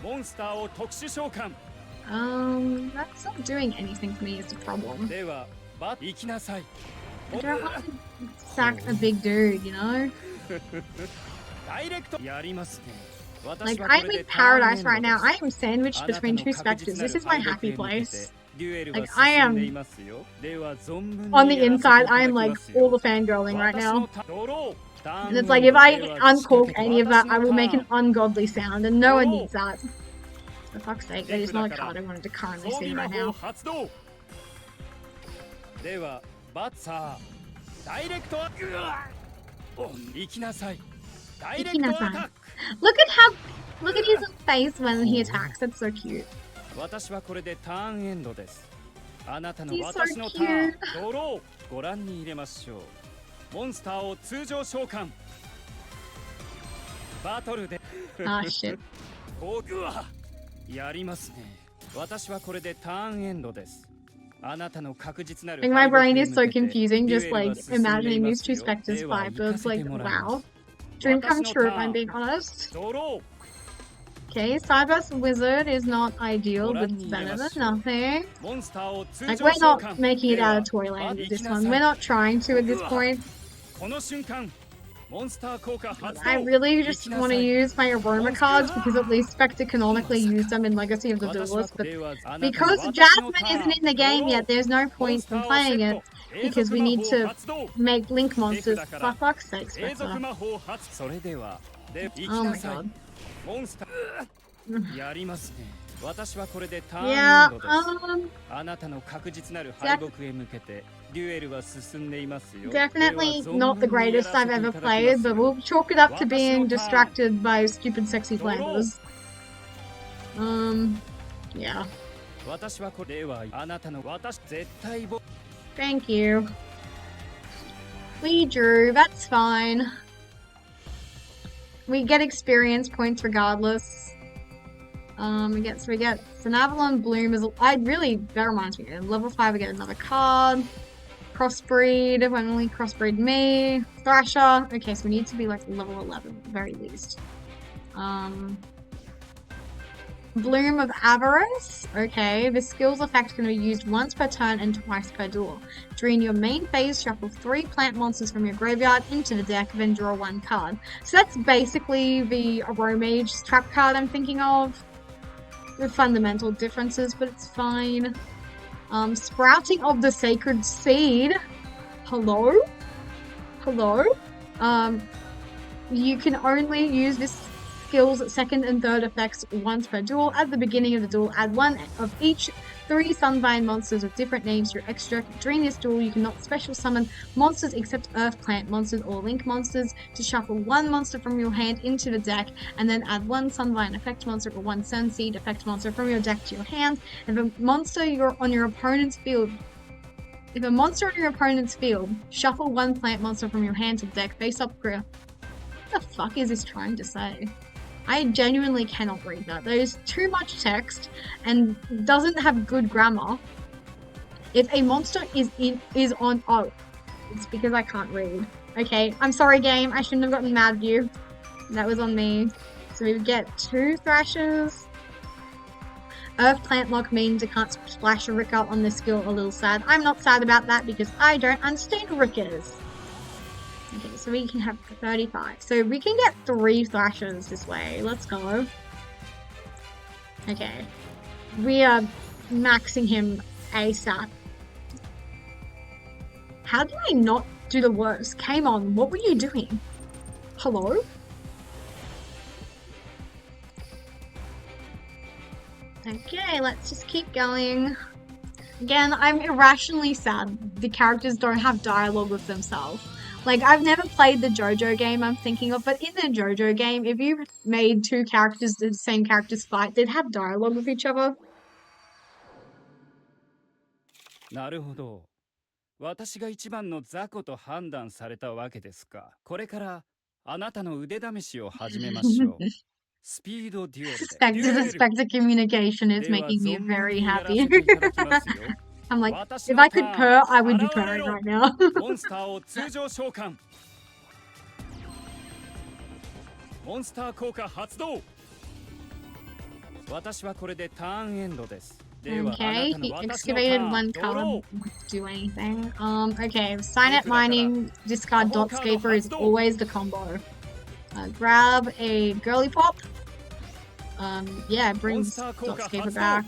モンスターを特殊召喚。 That's not doing anything for me is the problem. では行きなさい。 I don't want to sack a big dude, you know? ダイレクトやりますね。 Like, I'm in paradise right now. I am sandwiched between 2 specters. This is my happy place. Like, I am... On the inside, I am like all the fangirling right now. And it's like, if I uncork any of that, I will make an ungodly sound, and no one needs that. For fuck's sake, that is not a card I wanted to currently see right now. ではバッサーダイレクトア行きなさい。ダイレクトアタック。 Look at his face when he attacks. That's so cute. 私はこれでターンエンドです。あなたの He's so 私のターン cute. ドロー。ご覧に入れましょう。モンスターを通常召喚。バトルで Ah, shit. やりますね。私はこれでターンエンドです。あなたの確実なる Like, my brain is so confusing just like imagining these 2 specters fight, but it's like, wow. Dream come true, if I'm being honest. ドロー。 Okay, Cyber's Wizard is not ideal, but it's better than nothing. モンスターを通 Like, 常 we're 召 not 喚。 making it out of Toyland with this one. We're not trying to at this point. この瞬間モンスター効果発動。 I really just want to use my aroma cards because at least Spectre canonically used them in Legacy of the Duelist, but because Jasmine isn't in the game yet, there's no point in playing it because we need to make Link monsters. For fuck's sake, 永続 Spectre. 魔法発それではで行き Oh な my さい god. モンスターやりますね。私はこれでターンエ Yeah, ンドです。あなたの確実なる敗北へ向けてデュエルは進んでいますよ。 definitely not the greatest I've ever played, but we'll chalk it up to being distracted by stupid sexy flavors. Yeah. 私はこれではあなたの私絶対ぼ Thank you. We drew, that's fine. We get experience points regardless. We get Sanavalon Bloom is that reminds me, at level 5 we get another card. Crossbreed, when only crossbreed me. Thrasher. Okay, so we need to be like level 11 at the very least. Bloom of Avarice. Okay, this skill's effect can be used once per turn and twice per duel. During your main phase, shuffle 3 plant monsters from your graveyard into the deck, then draw 1 card. So that's basically the Aromage trap card I'm thinking of. The fundamental differences, but it's fine. Sprouting of the Sacred Seed. Hello? Hello? You can only use this skill's second and third effects once per duel. At the beginning of the duel, add 1 of each 3 Sunvine monsters with different names to your extra deck. During this duel, you cannot special summon monsters except Earth Plant monsters or Link monsters. To shuffle 1 monster from your hand into the deck, and then add 1 Sunvine effect monster or 1 Sunseed effect monster from your deck to your hand. If a monster on your opponent's field, shuffle 1 plant monster from your hand to the deck face up. What the fuck is this trying to say? I genuinely cannot read that. There's too much text and doesn't have good grammar. If a monster is on... Oh, it's because I can't read. Okay, I'm sorry, game. I shouldn't have gotten mad at you. That was on me. So we get 2 thrashes. Earth Plant Lock means it can't splash a Ricker on this skill. A little sad. I'm not sad about that because I don't understand Rickers. Okay, so we can have 35. So we can get 3 thrashes this way. Let's go. Okay. We are maxing him ASAP. How did I not do the worst? Came on, what were you doing? Hello? Okay, let's just keep going. Again, I'm irrationally sad the characters don't have dialogue with themselves. Like, I've never played the JoJo game I'm thinking of, but in the JoJo game, if you made 2 characters, the same characters fight, they'd have dialogue with each other. なるほど。私が一番の雑魚と判断されたわけですか。これからあなたの腕試しを始めましょう。スピードデュエルで。Spectre communication is making me very happy. I'm like, if I could purr, I would be purring right now. モンスターを通常召喚。モンスター効果発動。私はこれでターンエンドです。Okay, he excavated 1 card, won't do anything. Okay, Signet Mining, discard Dotscaper is always the combo. Grab a Girly Pop. Yeah, brings Dotscaper back.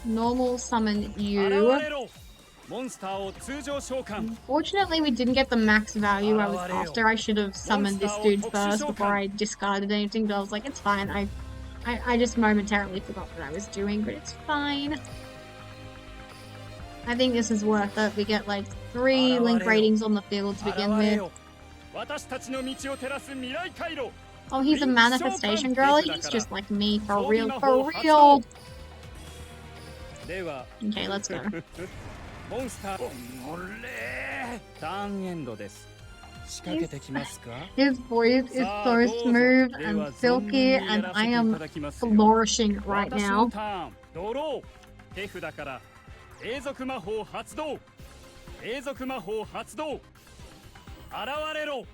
Normal summon you. Unfortunately, we didn't get the max value I was after. I should have summoned this dude first before I discarded anything, but I was like, it's fine. I just momentarily forgot what I was doing, but it's fine. I think this is worth it. We get like 3 link ratings on the field to begin with. Oh, he's a manifestation girly? He's just like me, for real, for real! Okay, let's go. His voice is so smooth and silky, and I am flourishing right now. 永続魔法発動。永続魔法発動。現れろ。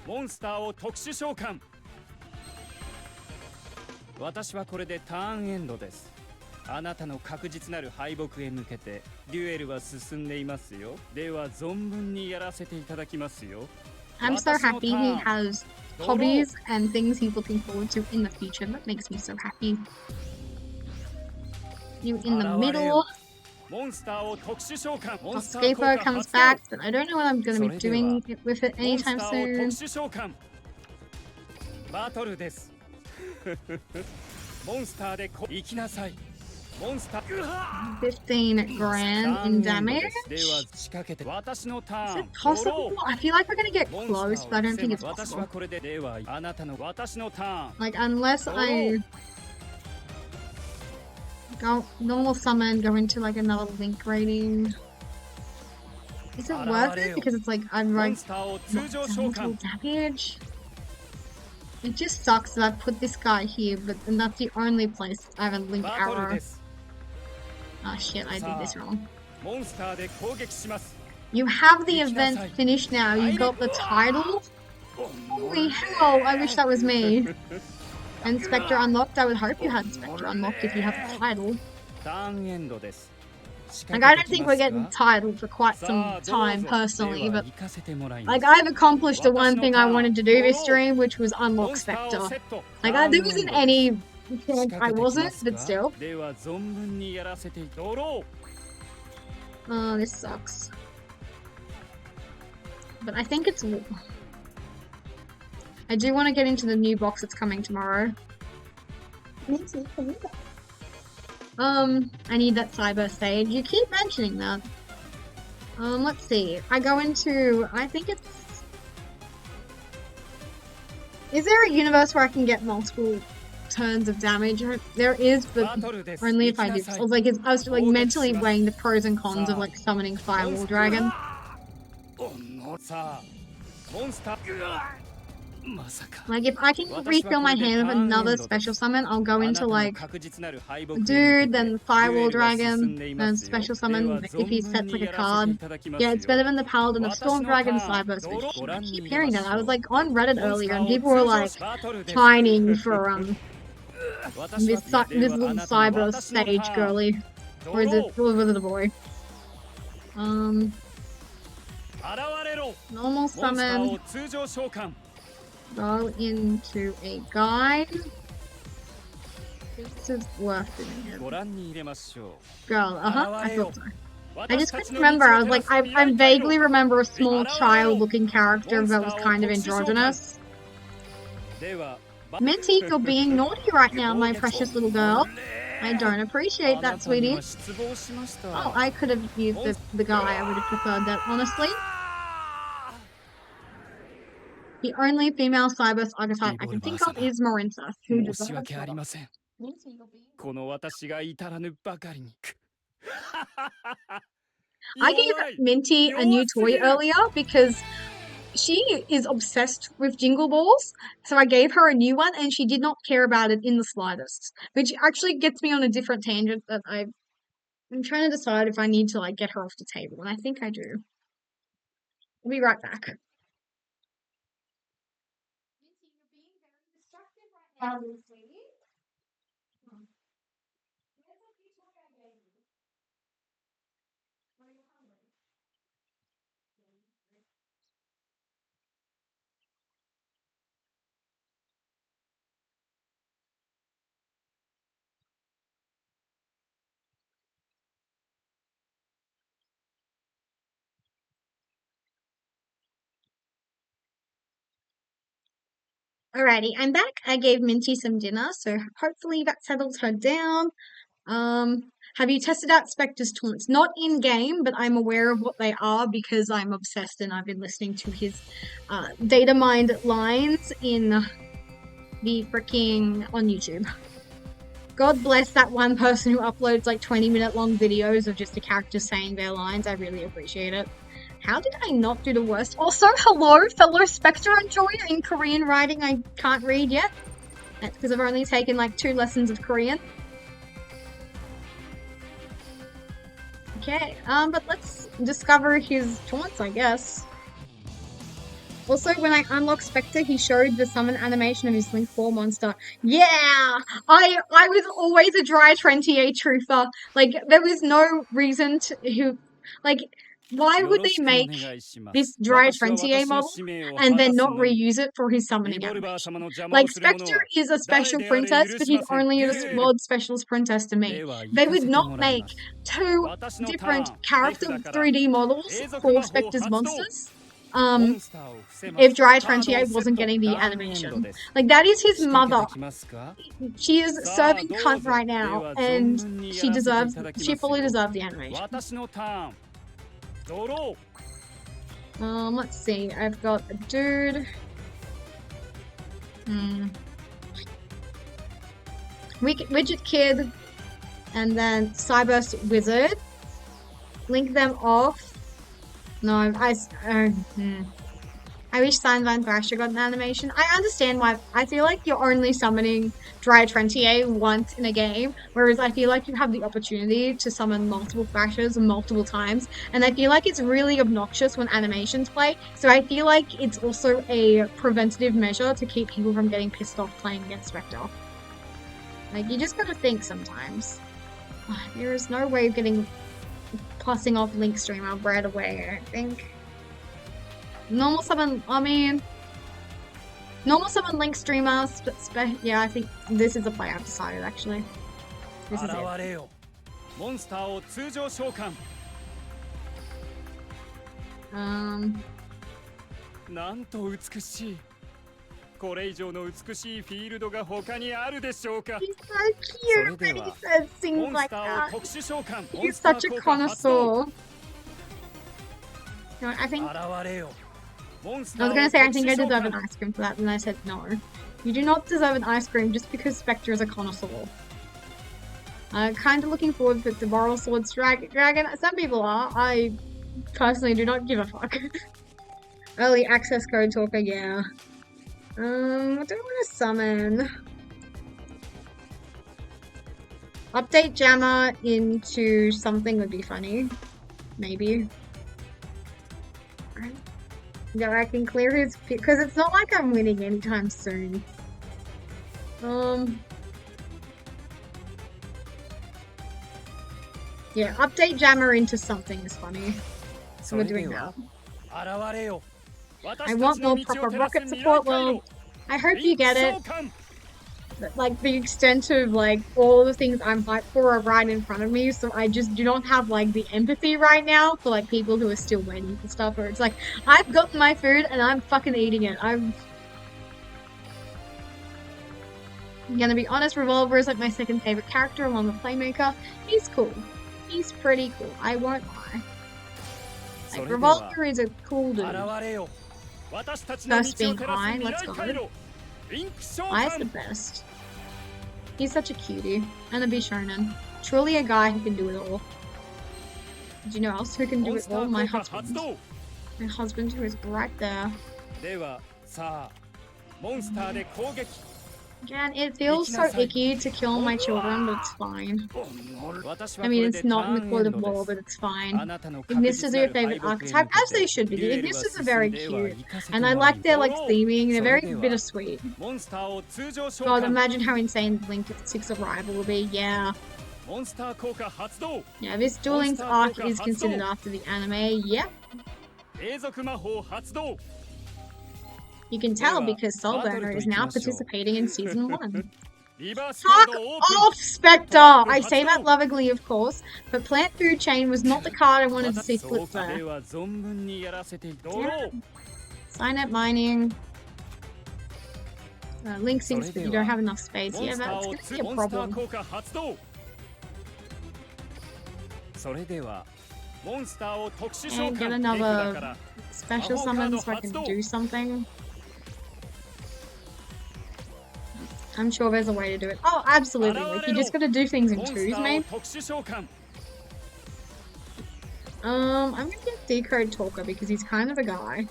モンスターを特殊召喚。私はこれでターンエンドです。あなたの確実なる敗北へ向けてデュエルは進んでいますよ。では存分にやらせていただきますよ。I'm so happy he has hobbies and things he's looking forward to in the future. That makes me so happy. You in the middle. Dotscaper comes back, but I don't know what I'm going to be doing with it anytime soon. 15 grand in damage? Is it possible? I feel like we're gonna get close, but I don't think it's possible. Like, unless I go normal summon, go into like another link rating. Is it worth it? Because it's like, I'm like, not damage. It just sucks that I put this guy here, and that's the only place I have a link arrow. Oh shit, I did this wrong. You have the event finished now. You got the title? Holy hell, I wish that was me. And Spectre unlocked. I would hope you had Spectre unlocked if you have the title. Like, I don't think we're getting titled for quite some time, personally, but like, I've accomplished the one thing I wanted to do this stream, which was unlock Spectre. Like, there wasn't any chance I wasn't, but still. Oh, this sucks. But I think it's... I do want to get into the new box that's coming tomorrow. I need that cyber stage. You keep mentioning that. Let's see. I go into... I think it's... Is there a universe where I can get multiple turns of damage? There is, but only if I do. I was like mentally weighing the pros and cons of like summoning Firewall Dragon. Like, if I can refill my hand with another special summon, I'll go into, like, Dude, then Firewall Dragon, then special summon if he sets, like, a card. Yeah, it's better than the Paladin of Storm Dragon Cyburst, which I keep hearing that. I was, like, on Reddit earlier, and people were, like, pining for, this little Cyburst stage girly. Or was it a boy? Normal summon. Go into a guide. This is worth it. Girl, I thought so. I just couldn't remember. I was like, I vaguely remember a small child-looking character that was kind of androgynous. Minty, you're being naughty right now, my precious little girl. I don't appreciate that, sweetie. Oh, I could have used the guy. I would have preferred that, honestly. The only female Cyburst archetype I can think of is Marinta, who deserves it. I gave Minty a new toy earlier because she is obsessed with Jingle Balls, so I gave her a new one and she did not care about it in the slightest, which actually gets me on a different tangent that I'm trying to decide if I need to, like, get her off the table, and I think I do. I'll be right back. Alrighty, I'm back. I gave Minty some dinner, so hopefully that settles her down. Have you tested out Spectre's taunts? Not in game, but I'm aware of what they are because I'm obsessed and I've been listening to his data mined lines in the freaking on YouTube. God bless that one person who uploads like 20-minute long videos of just a character saying their lines. I really appreciate it. How did I not do the worst? Also, hello, fellow Spectre enjoyer in Korean writing I can't read yet. That's because I've only taken like 2 lessons of Korean. Okay, but let's discover his taunts, I guess. Also, when I unlocked Spectre, he showed the summon animation of his Link 4 monster. Yeah! I was always a Dry Trentier truther. Like, there was no reason to... Like, why would they make this Dry Trentier model and then not reuse it for his summoning animation? Like, Spectre is a special princess, but he's only a world specialist princess to me. They would not make 2 different character 3D models for Spectre's monsters if Dry Trentier wasn't getting the animation. Like, that is his mother. She is serving cunt right now, and she fully deserves the animation. Let's see. I've got a dude. Widget Kid, and then Cyburst Wizard. Link them off. No, I wish Sandvan Thrasher got an animation. I understand why. I feel like you're only summoning Dry Trentier once in a game, whereas I feel like you have the opportunity to summon multiple Thrashers multiple times, and I feel like it's really obnoxious when animations play, so I feel like it's also a preventative measure to keep people from getting pissed off playing against Spectre. Like, you just gotta think sometimes. There is no way of getting passing off Link Streamer right away, I don't think. Normal summon Link Streamer, yeah, I think this is the play I've decided, actually. This is it. He's so cute, and he says things like that. He's such a connoisseur. You know, I think... I was gonna say I think I deserve an ice cream for that, and I said no. You do not deserve an ice cream just because Spectre is a connoisseur. Kinda looking forward to the Moral Swords Dragon. Some people are. I personally do not give a fuck. Early access code talker, yeah. What do I want to summon? Update Jammer into something would be funny. Maybe. Yeah, I can clear his... Because it's not like I'm winning anytime soon. Yeah, update Jammer into something is funny. So we're doing that. I want more proper rocket support. Well, I hope you get it. But, like, the extent of, like, all the things I'm hyped for are right in front of me, so I just do not have, like, the empathy right now for, like, people who are still waiting for stuff, or it's like, I've gotten my food and I'm fucking eating it. I'm gonna be honest, Revolver is, like, my second favorite character along with Playmaker. He's cool. He's pretty cool. I won't lie. Like, Revolver is a cool dude. First being I, let's go. I's the best. He's such a cutie. And a Bishonen. Truly a guy who can do it all. Do you know else who can do it all? My husband. My husband who is right there. Again, it feels so icky to kill my children, but it's fine. I mean, it's not in the Court of Law, but it's fine. Ignistas are your favorite archetype, as they should be. The Ignistas are very cute, and I like their, like, theming. They're very bittersweet. God, imagine how insane Link 6 Arrival will be. Yeah. Yeah, this Duel Links arc is considered after the anime. Yep. You can tell because Soulburner is now participating in Season 1. Fuck off, Spectre! I say that lovingly, of course, but Plant Food Chain was not the card I wanted to see flip there. Yeah. Sign-up mining. Link sinks, but you don't have enough space. Yeah, that's gonna be a problem. And get another special summon so I can do something. I'm sure there's a way to do it. Oh, absolutely. Like, you just gotta do things in twos, mate. I'm gonna get Decode Talker because he's kind of a guy.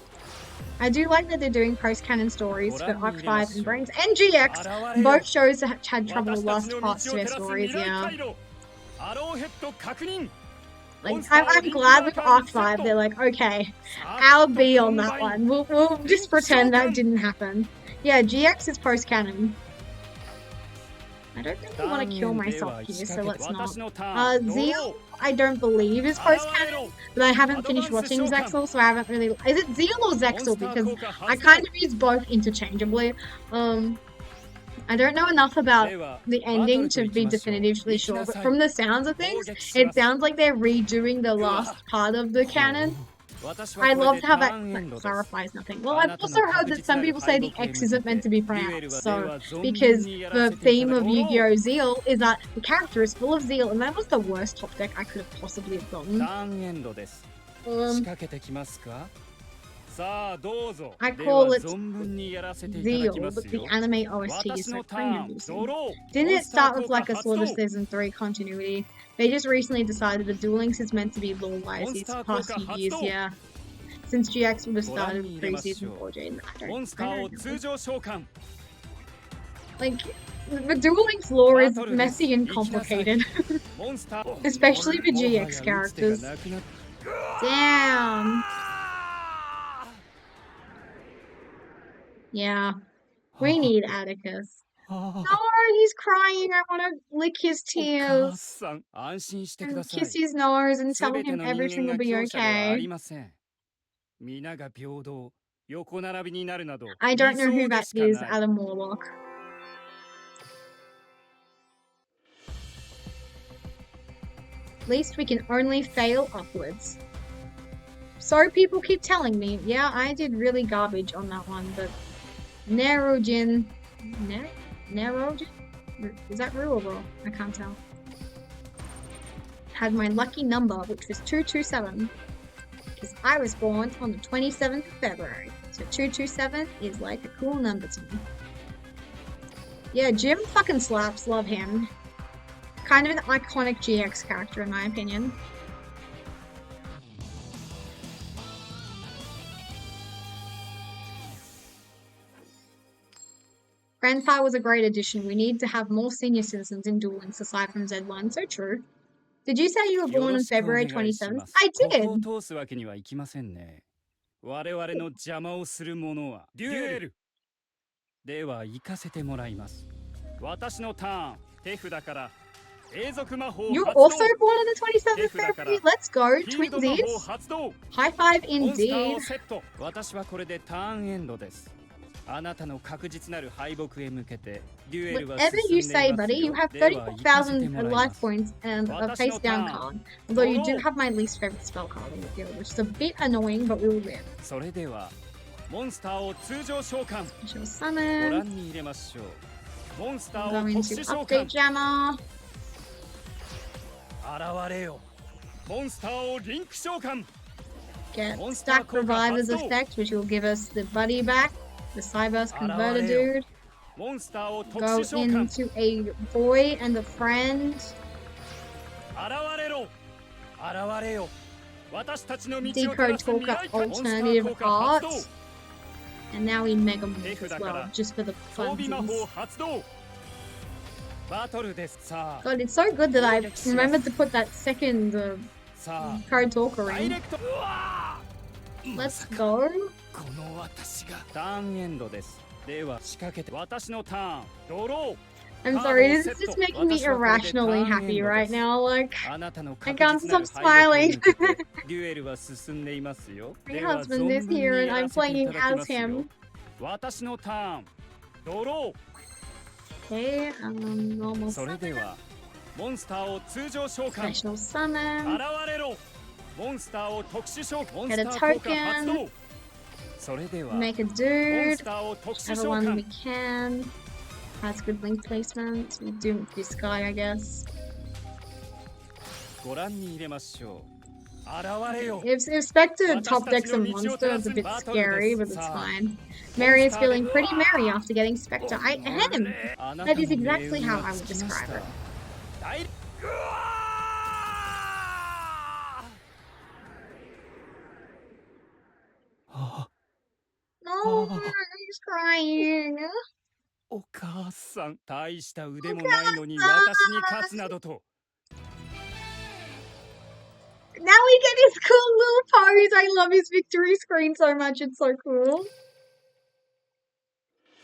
I do like that they're doing post-canon stories for Arc 5 and Brains and GX. Both shows have had trouble with last parts to their stories, yeah. Like, I'm glad with Arc 5, they're like, okay, I'll be on that one. We'll just pretend that didn't happen. Yeah, GX is post-canon. I don't really want to kill myself here, so let's not. Zeal, I don't believe is post-canon, but I haven't finished watching Zexal, so I haven't really... Is it Zeal or Zexal? Because I kind of use both interchangeably. I don't know enough about the ending to be definitively sure, but from the sounds of things, it sounds like they're redoing the last part of the canon. I loved how that clarifies nothing. Well, I've also heard that some people say the X isn't meant to be pronounced, so because the theme of Yu-Gi-Oh! Zeal is that the character is full of zeal, and that was the worst top deck I could have possibly have gotten. I call it Zeal, but the anime OST is so confusing. Didn't it start with like a sort of Season 3 continuity? They just recently decided that Duel Links is meant to be lore-wise these past few years, yeah. Since GX would have started with pre-Season 4J, I don't know. Like, the Duel Links lore is messy and complicated. Especially the GX characters. Damn! Yeah. We need Atticus. No, he's crying. I want to lick his tears. And kiss his nose and tell him everything will be okay. I don't know who that is, Adam Warlock. At least we can only fail upwards. So people keep telling me. Yeah, I did really garbage on that one, but... Nerojin... Nerojin? Is that real or raw? I can't tell. Had my lucky number, which was 227. Because I was born on the 27th of February. So 227 is like a cool number to me. Yeah, Jim fucking slaps. Love him. Kind of an iconic GX character in my opinion. Grandpa was a great addition. We need to have more senior citizens in Duel Links aside from Z1. So true. Did you say you were born on February 27th? I ここを did. 通すわけにはいきませんね。我々の邪魔をする者はデュエルでは行かせてもらいます。私のターン、手札から永続魔法 You're 発動 also born on the 27th February? Let's go, フィールド魔法 twinsies. 発動 High five モンスター indeed. をセット。私はこれでターンエンドです。あなたの確実なる敗北へ向けてデュエルは Whatever 進 you んでいますよ。 say, buddy, you have では行かせてもらいます。 34,000 life points and a face down card. Although you do have my least favorite spell card in the field, which is a bit annoying, but we will live. それではモンスターを通常召喚 Special ご summon. 覧に入れましょう。モンスター Go を特 into 殊召 update 喚 jammer. 現れよ。モンスターをリンク召喚 Get stack reviver's effect, which will give us the buddy back. The Cyber's converter dude. モンスターを特 Go 殊召喚 into a boy and a friend. 現れろ現れよ。私たちの道を Decode 照らす未 Talker 来感モンスター alternative 効果発動 art. And now we Mega Move as well, just for the 装備魔法 funsies. 発動バトルですさあ God, it's so good that I remembered to put that second さあ card talker ダイ in. レクトうわー Let's go. この私がターンエンドですでは仕掛けて私のターンドロ I'm sorry, this is just making me irrationally happy right now. Like, ーあなたの I 確 can't 実なる stop 敗北 smiling. に向けてデュエルは進んでいますよ My では husband is 存分に here and やら I'm せてい playing ただき as ますよ him. 私のターンドロ Okay, normal ーそれではモンスターを通常召喚 special summon. 現れろモンスターを特殊召喚モン Get ス a ター効果 token. 発動それでは Make a モン dude. スターを特殊 Whichever 召 one 喚 we can. Has good link placement. We'll do this guy, I guess. ご覧に入れましょう現れよ If Spectre top decks a monster, it's a bit scary, but it's fine. Mary is feeling pretty merry after getting Spectre. I am! That is exactly how I would describe it. ダイうわーあ No, he's crying. お母さん大した腕もないのに私に勝つなどと Now we get his cool little pose. I love his victory screen so much. It's so cool.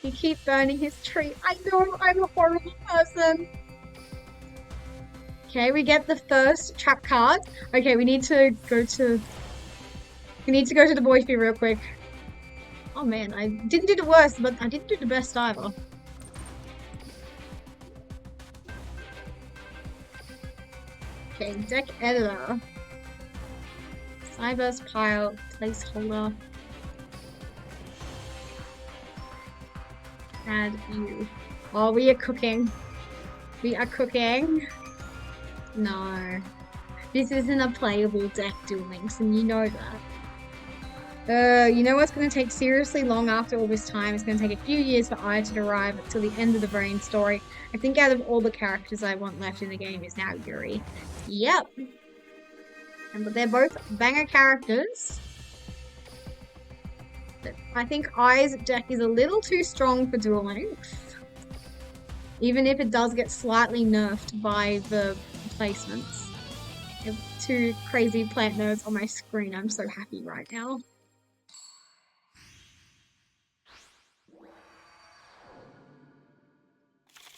You keep burning his tree. I know, I'm a horrible person. Okay, we get the first trap card. Okay, we need to go to the boy fee real quick. Oh man, I didn't do the worst, but I didn't do the best either. Okay, deck editor. Cyber's pile, placeholder. Add you. Oh, we are cooking. We are cooking. No. This isn't a playable deck, Duel Links, and you know that. You know what's going to take seriously long after all this time? It's going to take a few years for Aya to arrive till the end of the Brain story. I think out of all the characters I want left in the game is now Yuri. Yep. But they're both banger characters. But I think Aya's deck is a little too strong for Duel Links. Even if it does get slightly nerfed by the placements. I have two crazy plant nerds on my screen. I'm so happy right now.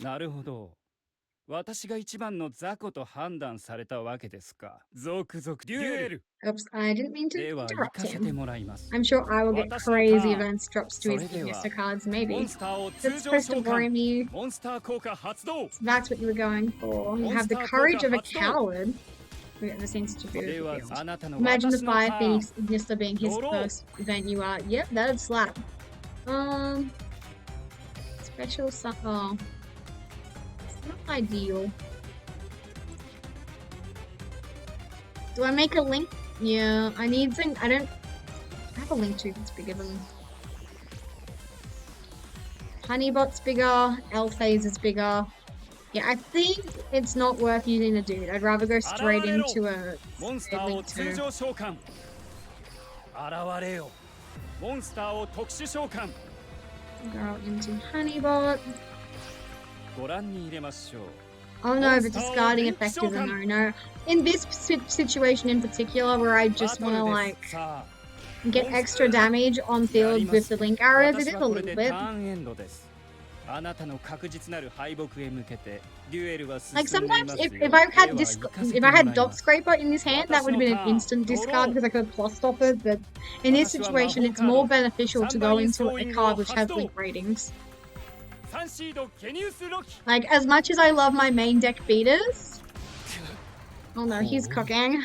Naruhodo. 私が一番の雑魚と判断されたわけですか。続々デュエル。 Oops, I didn't mean to では行 interrupt かせて him. もらいます。 I'm sure I will get crazy events drops to his Mr. cards, モ maybe. ンスターを That's 通常 supposed 召 to worry 喚。 me. モンスター効果発動。 So that's what you were going for. You have the courage of a coward. Wait, this seems to be では revealed. あなたの Imagine the 私の Fire ターン Phoenix Ignister being his first event you are. Yep, that'd slap. Special oh. It's not ideal. Do I make a link? Yeah, I need to. I don't have a link to that's bigger than. Honeybot's bigger. L-Phase is bigger. Yeah, I think it's not worth using a dude. I'd rather go straight into a モンスターを link 通 to. 常召喚。現れよ。モンスターを特殊召喚。Go into Honeybot. ご覧に入れましょう。 Oh no, but discarding effect is a no-no. In this situation in particular, where I just want to like get extra damage on field with the link arrows, it is a little bit. Like sometimes, if I had Dot Scraper in this hand, that would have been an instant discard because I could have plus stop it. But in this situation, it's more beneficial to go into a card which has link ratings. Like, as much as I love my main deck beaters... Oh no, he's cooking.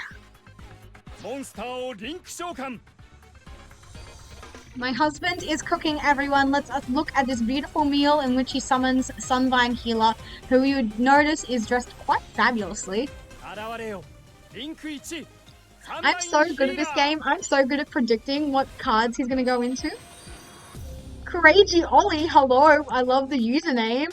My husband is cooking, everyone. Let's look at this beautiful meal in which he summons Sunvine Healer, who you would notice is dressed quite fabulously. I'm so good at this game. I'm so good at predicting what cards he's going to go into. Crazy Ollie, hello. I love the username.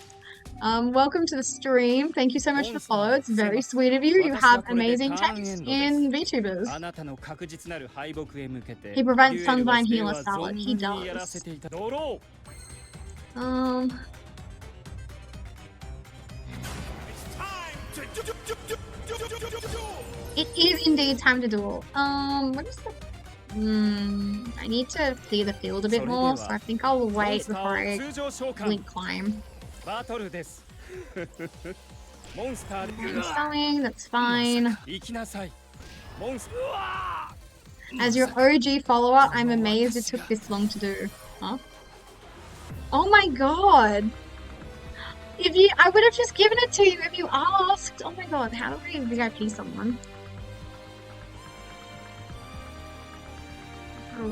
Welcome to the stream. Thank you so much for the follow. It's very sweet of you. You have amazing taste in VTubers. He prevents Sunvine Healer Salad. He does. It is indeed time to duel. What is the... I need to clear the field a bit more, so I think I'll wait before I link climb. I'm selling, that's fine. As your OG follower, I'm amazed it took this long to do. Huh? Oh my god! I would have just given it to you if you asked! Oh my god, how do I VIP someone? Oh,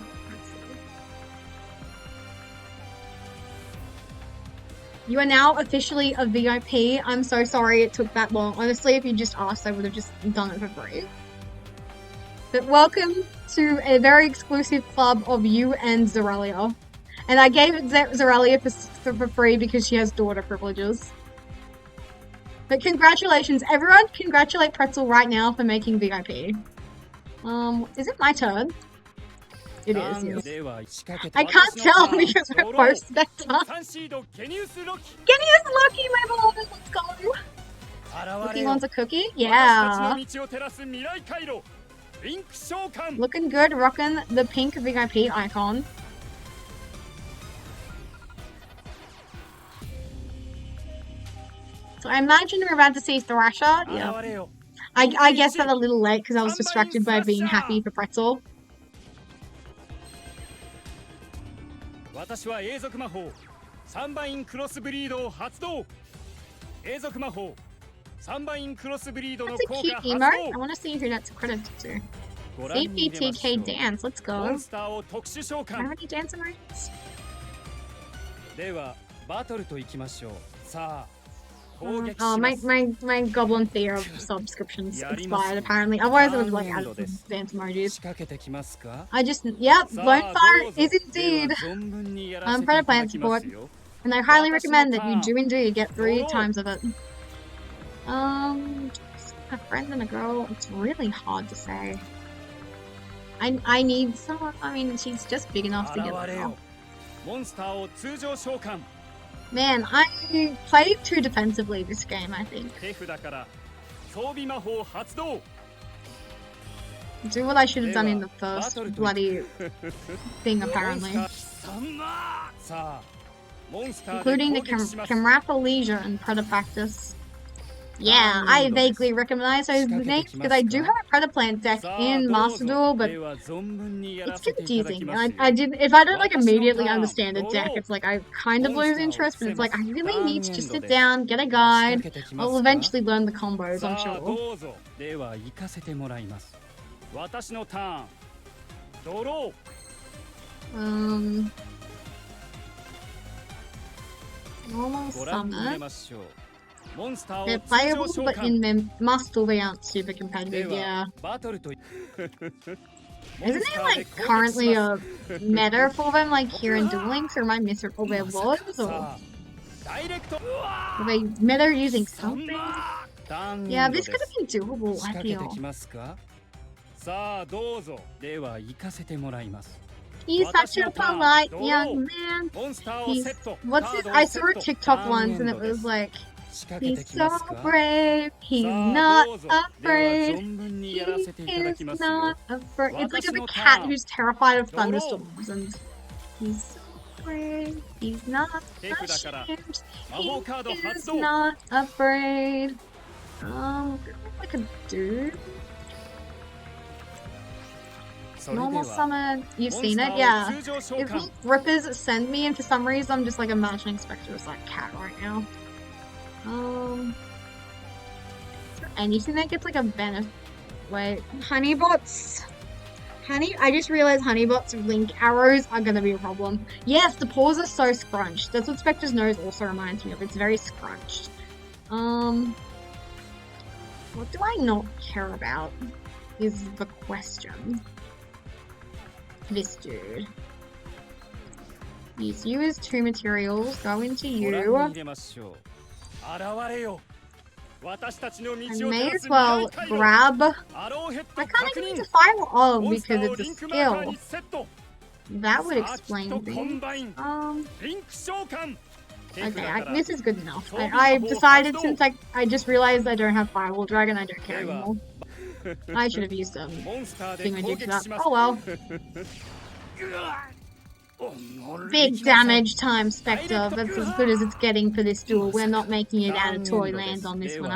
you are now officially a VIP. I'm so sorry it took that long. Honestly, if you just asked, I would have just done it for free. But welcome to a very exclusive club of you and Zoralia. And I gave it Zoralia for free because she has daughter privileges. But congratulations, everyone. Congratulate Pretzel right now for making VIP. Is it my turn? It is, yes. I can't tell because we're both Spectre. Genius Lucky, my beloved, let's go! Lucky wants a cookie? Yeah. Looking good, rocking the pink VIP icon. So I imagine we're about to see Thrasher. Yeah. I guessed that a little late because I was distracted by being happy for Pretzel. That's a cute emote. I want to see who that's credited to. CPTK Dance, let's go. How many dance emotes? Oh, my Goblin Fear of subscriptions expired apparently. Otherwise I would have like added some dance emojis. Yep, Bonefire is indeed Predator Plant support. And I highly recommend that you do indeed get 3 times of it. A friend and a girl, it's really hard to say. I need someone, I mean she's just big enough to get that. Man, I played too defensively this game, I think. Do what I should have done in the first bloody thing, apparently. Including the Camrappa Leisure and Predator Practice. Yeah, I vaguely recognize those names because I do have a Predaplant deck in Master Duel, but it's confusing. If I don't like immediately understand a deck, it's like I kind of lose interest, but it's like I really need to just sit down, get a guide. I'll eventually learn the combos, I'm sure. Normal summon. They're playable, but in Master they aren't super competitive, yeah. Isn't there like currently a meta for them like here in Duel Links, or am I missing all their words, or are they meta using something? Yeah, this could have been doable, I feel. He's such a polite young man. What's this? I saw a TikTok once and it was like, he's so brave, he's not afraid, he is not afraid. It's like of a cat who's terrified of thunderstorms and he's so brave, he's not ashamed, he is not afraid. Like a dude. Normal summon. You've seen it? Yeah. If rippers send me, and for some reason I'm just like imagining Spectre as like cat right now. Is there anything that gets like a benefit? Wait, honeybots. I just realized honeybots link arrows are gonna be a problem. Yes, the paws are so scrunched. That's what Spectre's nose also reminds me of. It's very scrunched. What do I not care about? Is the question. This dude. Use you as 2 materials. Go into you. I may as well grab. I can't even use a firewall because it's a skill. That would explain things. Okay, this is good enough. I've decided since I just realized I don't have Firewall Dragon, I don't care anymore. I should have used thingamajig for that. Oh well. Big damage time, Spectre. That's as good as it's getting for this duel. We're not making it out of Toyland on this one.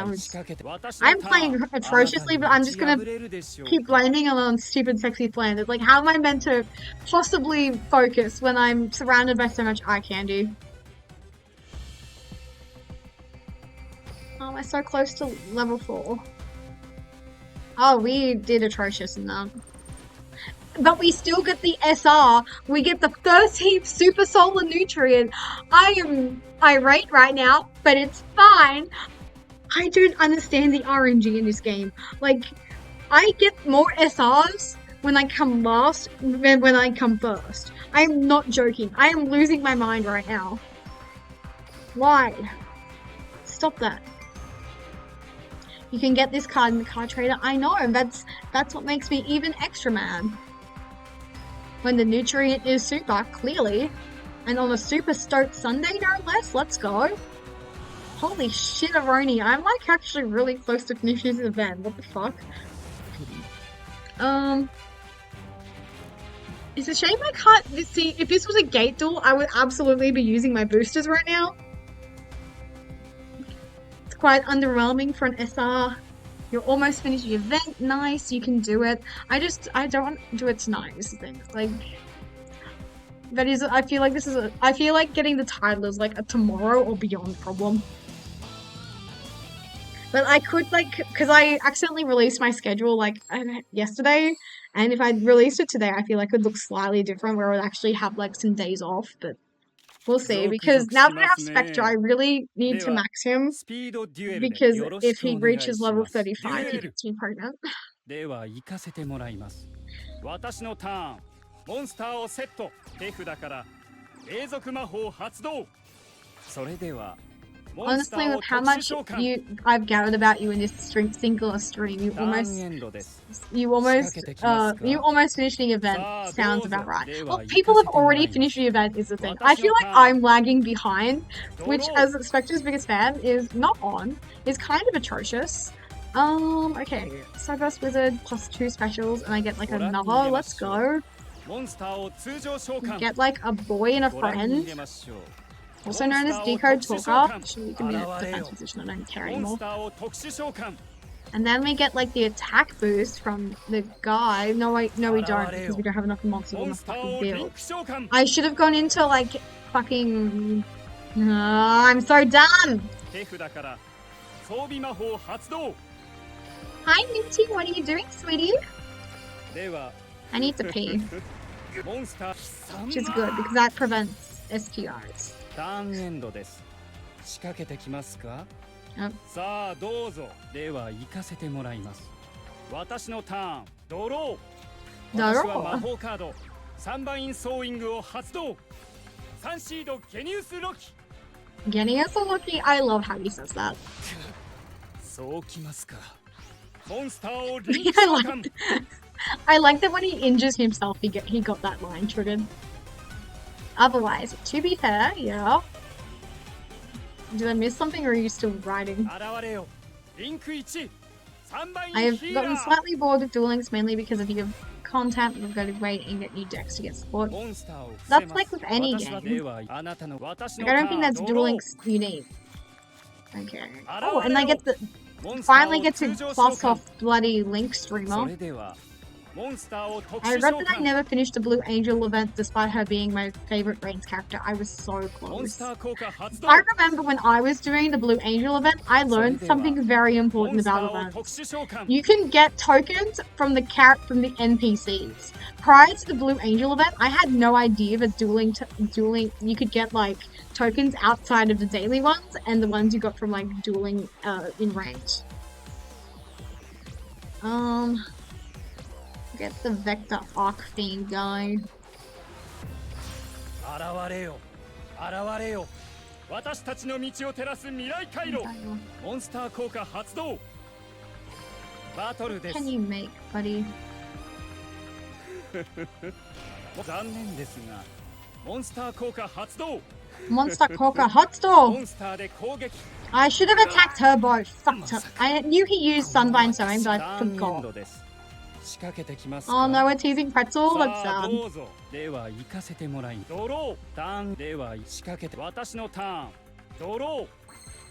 I'm playing atrociously, but I'm just gonna keep blaming it on stupid sexy plan. It's like, how am I meant to possibly focus when I'm surrounded by so much eye candy? Oh, we're so close to level 4. Oh, we did atrocious in that. But we still get the SR. We get the 13th Super Solar Nutrient. I am irate right now, but it's fine. I don't understand the RNG in this game. Like, I get more SRs when I come last than when I come first. I am not joking. I am losing my mind right now. Why? Stop that. You can get this card in the card trader. I know, that's what makes me even extra mad. When the nutrient is super, clearly. And on a super stoked Sunday, no less. Let's go. Holy shit, Aroni. I'm like actually really close to finishing this event. What the fuck? It's a shame I can't see. If this was a gate duel, I would absolutely be using my boosters right now. Quite underwhelming for an SR. You're almost finished the event. Nice, you can do it. I don't want to do it tonight, is the thing. Like, that is, I feel like this is I feel like getting the title is like a tomorrow or beyond problem. But I could, like, because I accidentally released my schedule like yesterday, and if I'd released it today, I feel like it would look slightly different where I would actually have like some days off, but we'll see, because now that I have Spectre, I really need to max him, because if he reaches level 35, he gets me pregnant. Honestly, with how much I've gathered about you in this singular stream, you almost finished the event. Sounds about right. Well, people have already finished the event is the thing. I feel like I'm lagging behind, which, as Spectre's biggest fan, is not on. Is kind of atrocious. Okay. Cyberburst Wizard plus 2 specials, and I get like another. Let's go. Get like a boy and a friend. Also known as Decode Talker. Actually, you can be in a defense position, I don't care anymore. And then we get like the attack boost from the guy. No, we don't, because we don't have enough monsters on the fucking field. I should have gone into like fucking. I'm so dumb! Hi Minty, what are you doing, sweetie? I need to pee. Which is good, because that prevents STRs. Oh. さあどうぞ。では行かせてもらいます。私のターン、ドロー。私は魔法カード3番インソーイングを発動。3シードゲニウスロキ。Genius Loki, I love how he says that. そうきますか。モンスターをリンク召喚。I like that when he injures himself, he got that line triggered. Otherwise, to be fair, yeah. Did I miss something, or are you still writing? I have gotten slightly bored of duel links, mainly because of your content. We've got to wait and get new decks to get support. That's like with any game. Like, I don't think that's duel links unique. Okay. Oh, and I finally get to plus off bloody Link streamer. I regret that I never finished the Blue Angel event despite her being my favorite Reigns character. I was so close. I remember when I was doing the Blue Angel event, I learned something very important about events. You can get tokens from the NPCs. Prior to the Blue Angel event, I had no idea that dueling you could get like tokens outside of the daily ones and the ones you got from like dueling in ranked. Get the Vector Arc Fiend guy. What can you make, buddy? Monster Coca Hotstall! I should have attacked Turbo. Fucked up. I knew he used Sunvine Sewing, but I forgot. Oh no, we're teasing Pretzel? That's sad.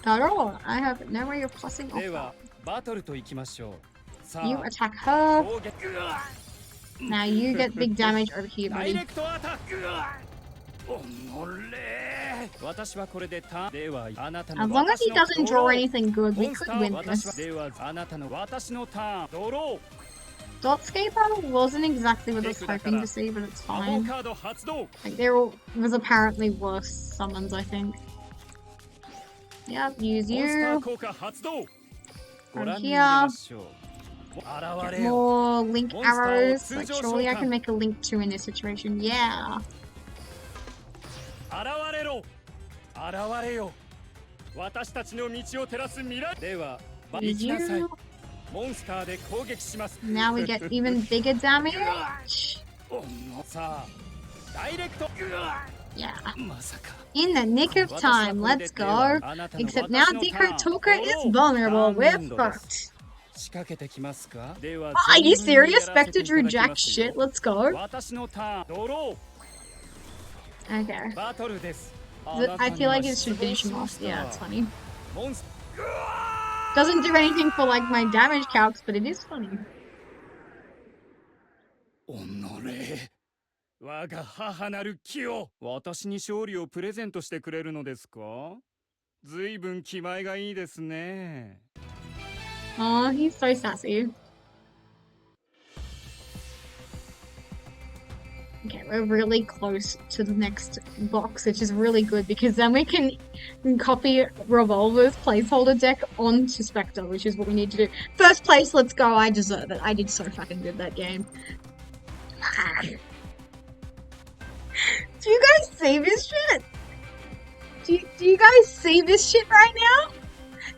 Daro, I have no way of plussing off that. You attack her. Now you get big damage over here, buddy. As long as he doesn't draw anything good, we could win this. Dotscaper wasn't exactly what I was hoping to see, but it's fine. Like, there was apparently worse summons, I think. Yep, use you. From here. Get more Link arrows. Like, surely I can make a Link 2 in this situation. Yeah. Use you. Now we get even bigger damage. Yeah. In the nick of time, let's go. Except now Deco Talker is vulnerable. We're fucked. Oh, are you serious? Spectre drew jack shit. Let's go. Okay. I feel like it should finish him off. Yeah, it's funny. Doesn't do anything for like my damage calcs, but it is funny. 我が母なる木を私に勝利をプレゼントしてくれるのですか？ずいぶん気前がいいですね。Oh, he's so sassy. Okay, we're really close to the next box, which is really good because then we can copy Revolver's placeholder deck onto Spectre, which is what we need to do. First place, let's go. I deserve it. I did so fucking good that game. Do you guys see this shit? Do you guys see this shit right now?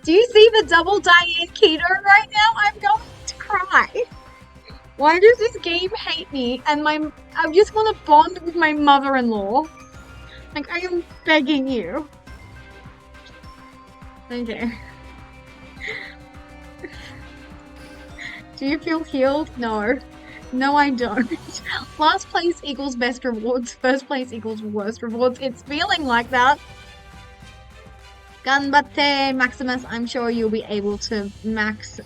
Do you see the double Diane keto right now? I'm going to cry. Why does this game hate me? And I just want to bond with my mother-in-law. Like, I am begging you. Okay. Do you feel healed? No. No, I don't. Last place equals best rewards. First place equals worst rewards. It's feeling like that. Ganbatte, Maximus. I'm sure you'll be able to max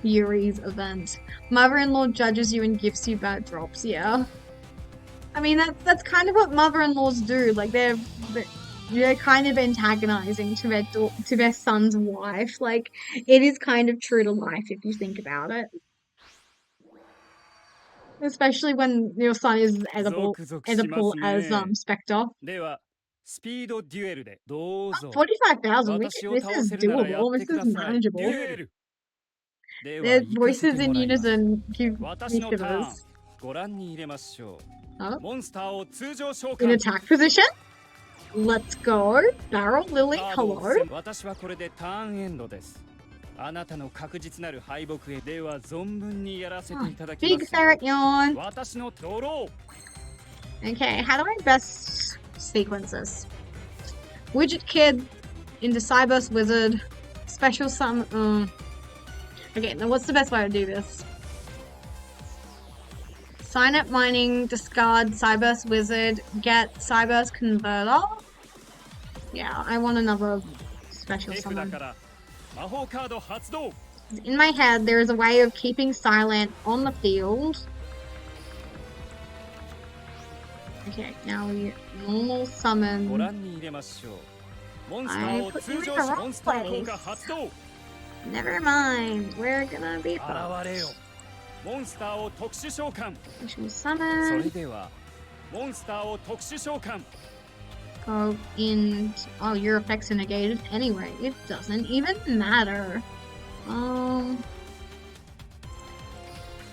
Yuri's event. Mother-in-law judges you and gives you bad drops. Yeah. I mean, that's kind of what mother-in-laws do. Like, they're kind of antagonizing to their son's wife. Like, it is kind of true to life if you think about it. Especially when your son is edible as Spectre. 45,000. This is doable. This is manageable. Their voices in unison give me shivers. Oh. In attack position. Let's go. Barrel Lily, hello. Big ferret yawn. Okay, how do I best sequence this? Widget Kid into Cyburst Wizard. Special summon. Okay, now what's the best way to do this? Sign up mining, discard Cyburst Wizard, get Cyburst Converter. Yeah, I want another special summon. In my head, there is a way of keeping silent on the field. Okay, now we normal summon. I put you in the wrong place. Never mind, we're gonna be fucked. Special summon. Go in. Oh, your effects are negated. Anyway, it doesn't even matter.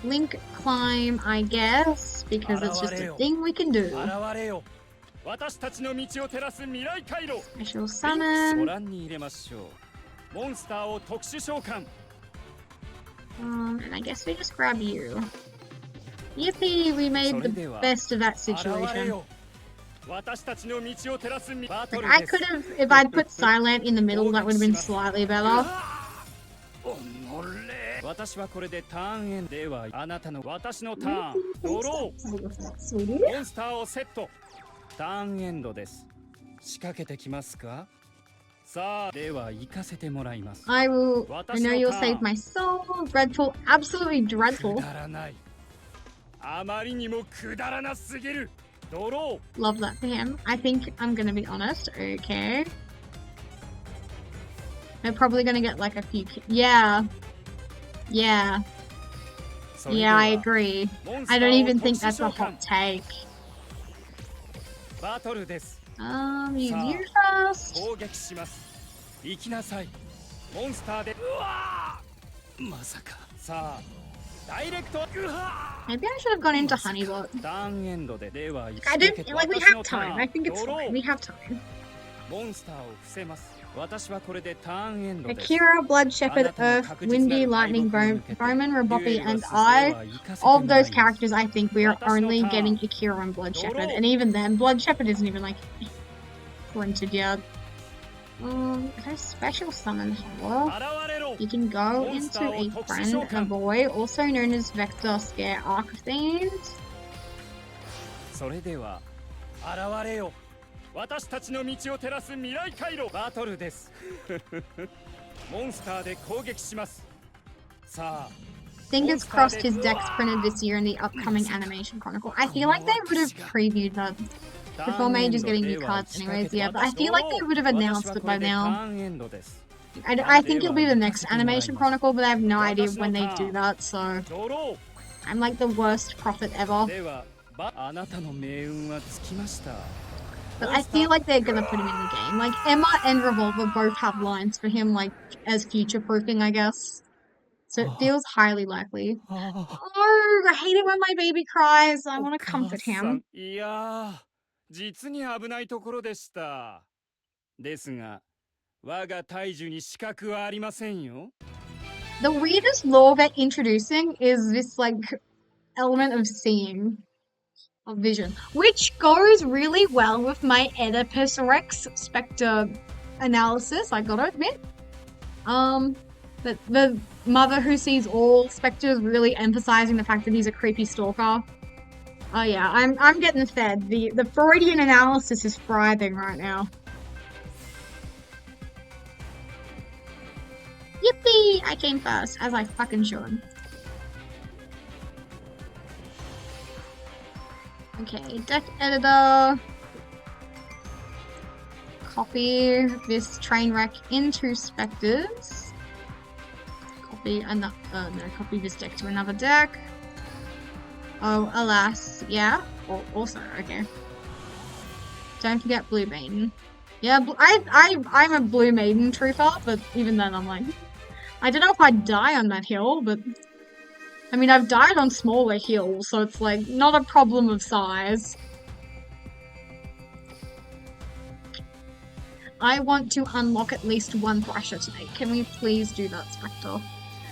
Link climb, I guess, because it's just a thing we can do. Special summon. And I guess we just grab you. Yippee, we made the best of that situation. Like, I could have, if I'd put Silent in the middle, that would have been slightly better. I will. I know you'll save my soul. Dreadful. Absolutely dreadful. Love that for him. I think I'm gonna be honest. Okay. They're probably gonna get like a few. Yeah. Yeah. Yeah, I agree. I don't even think that's a hot take. You first. Maybe I should have gone into Honeybot. I don't like. We have time. I think it's fine. We have time. Akira, Blood Shepherd, Earth, Windy, Lightning, Bowman, Rabopi, and I. Of those characters, I think we are only getting Akira and Blood Shepherd, and even then, Blood Shepherd isn't even like printed yet. If I special summon her, you can go into a friend and a boy, also known as Vector Scare Archfiend. Fingers crossed his deck's printed this year in the upcoming Animation Chronicle. I feel like they would have previewed that. Before Mage is getting new cards anyways, yeah, but I feel like they would have announced it by now. I think it'll be the next Animation Chronicle, but I have no idea when they do that, so... I'm like the worst prophet ever. But I feel like they're gonna put him in the game. Like, Emma and Revolver both have lines for him, like, as future-proofing, I guess. So it feels highly likely. Oh, I hate it when my baby cries. I want to comfort him. The weirdest law they're introducing is this, like, element of seeing. Of vision. Which goes really well with my Oedipus Rex Spectre analysis, I gotta admit. But the mother who sees all Spectres really emphasizing the fact that he's a creepy stalker. Oh yeah, I'm getting fed. The Freudian analysis is thriving right now. Yippee! I came first, as I fucking should. Okay, deck editor. Copy this train wreck into Spectres. Copy another. No, copy this deck to another deck. Oh, alas, yeah. Also, okay. Don't forget Blue Maiden. Yeah, I'm a Blue Maiden truther, but even then I'm like, I don't know if I'd die on that hill, but I mean, I've died on smaller hills, so it's like not a problem of size. I want to unlock at least one Thrasher today. Can we please do that, Spectre?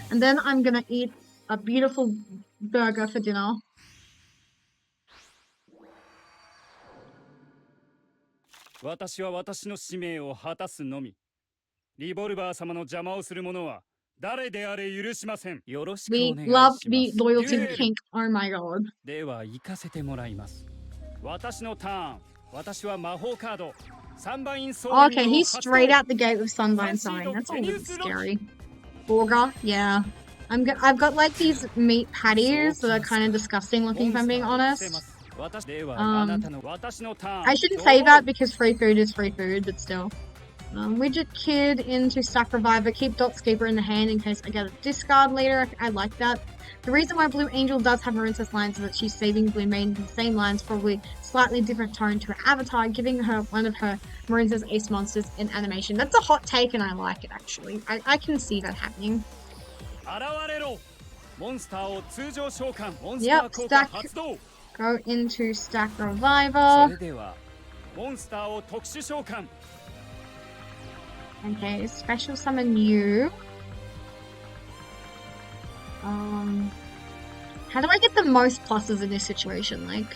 And then I'm gonna eat a beautiful burger for dinner. We love the loyalty kink. Oh my god. Okay, he's straight out the gate with Sunbind Sign. That's a little scary. Burger, yeah. I've got like these meat patties that are kind of disgusting looking, if I'm being honest. I shouldn't say that because free food is free food, but still. Widget Kid into Stack Reviver. Keep Dotscaper in the hand in case I get a discard later. I like that. The reason why Blue Angel does have Marincess lines is that she's saving Blue Maiden the same lines, probably slightly different tone to her avatar, giving her one of her Marincess ace monsters in animation. That's a hot take and I like it actually. I can see that happening. Yep, stack. Go into Stack Reviver. Okay, special summon you. How do I get the most pluses in this situation? Like,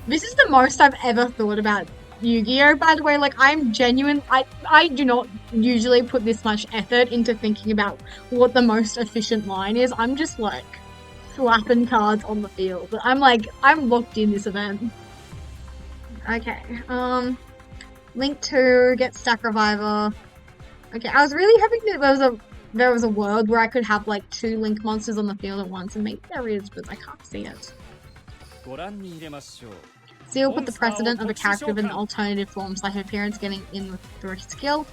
this is the most I've ever thought about Yu-Gi-Oh! By the way, like, I'm genuine. I do not usually put this much effort into thinking about what the most efficient line is. I'm just like slapping cards on the field. But I'm locked in this event. Okay, Link 2, get Stack Reviver. Okay, I was really hoping that there was a world where I could have like 2 Link monsters on the field at once, and maybe there is, but I can't see it. Seal put the precedent of a character with an alternative form / appearance getting in through a skill.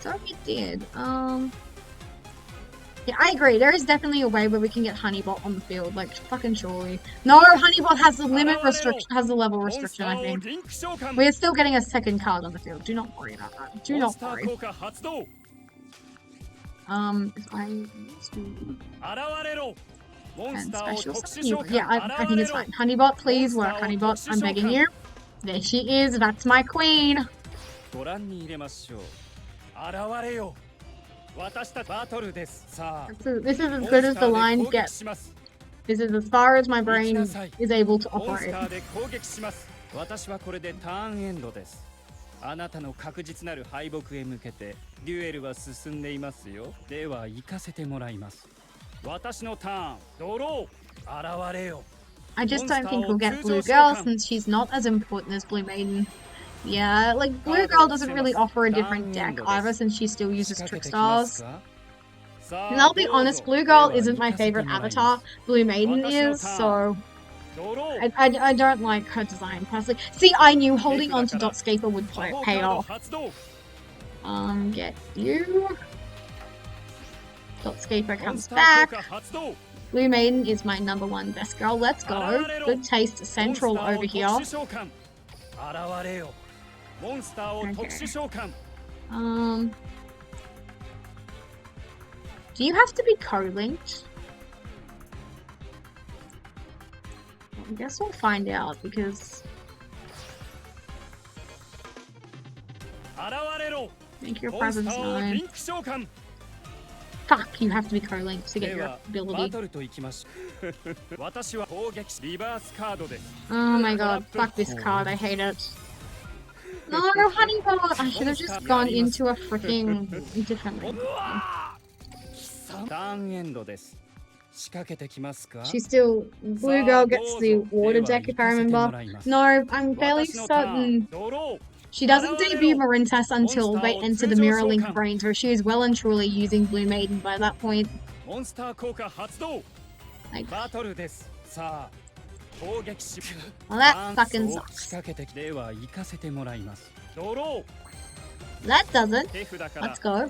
So it did. Yeah, I agree. There is definitely a way where we can get Honeybot on the field, like fucking surely. No, Honeybot has the level restriction, I think. We are still getting a second card on the field. Do not worry about that. Do not worry. If I use and special summon you. Yeah, I think it's fine. Honeybot, please work. Honeybot, I'm begging you. There she is. That's my queen. This is as good as the lines get. This is as far as my brain is able to operate. I just don't think we'll get Blue Girl since she's not as important as Blue Maiden. Yeah, like, Blue Girl doesn't really offer a different deck either since she still uses Trick Stars. And I'll be honest, Blue Girl isn't my favorite avatar. Blue Maiden is, so I don't like her design personally. See, I knew holding on to Dotscaper would pay off. Get you. Dotscaper comes back. Blue Maiden is my #1 best girl. Let's go. Good taste central over here. Okay. Do you have to be co-linked? I guess we'll find out because... Make your presence known. Fuck, you have to be co-linked to get your ability. Oh my god, fuck this card, I hate it. No, Honeybot! I should have just gone into a freaking different lane. She's still... Blue Girl gets the water deck if I remember. No, I'm fairly certain she doesn't debut Marincess until they enter the Mirror Link Brains, where she is well and truly using Blue Maiden by that point. Like, well, that fucking sucks. That doesn't. Let's go.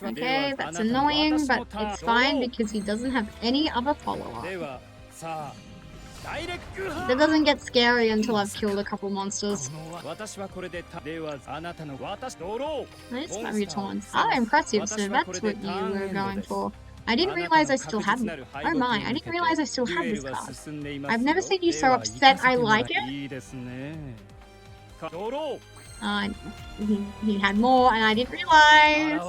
Okay, that's annoying, but it's fine because he doesn't have any other follow-up. That doesn't get scary until I've killed a couple monsters. Nice fiery taunts. Oh, impressive. So that's what you were going for. I didn't realize I still had them. Oh my, I didn't realize I still had this card. I've never seen you so upset I like it. He had more and I didn't realize.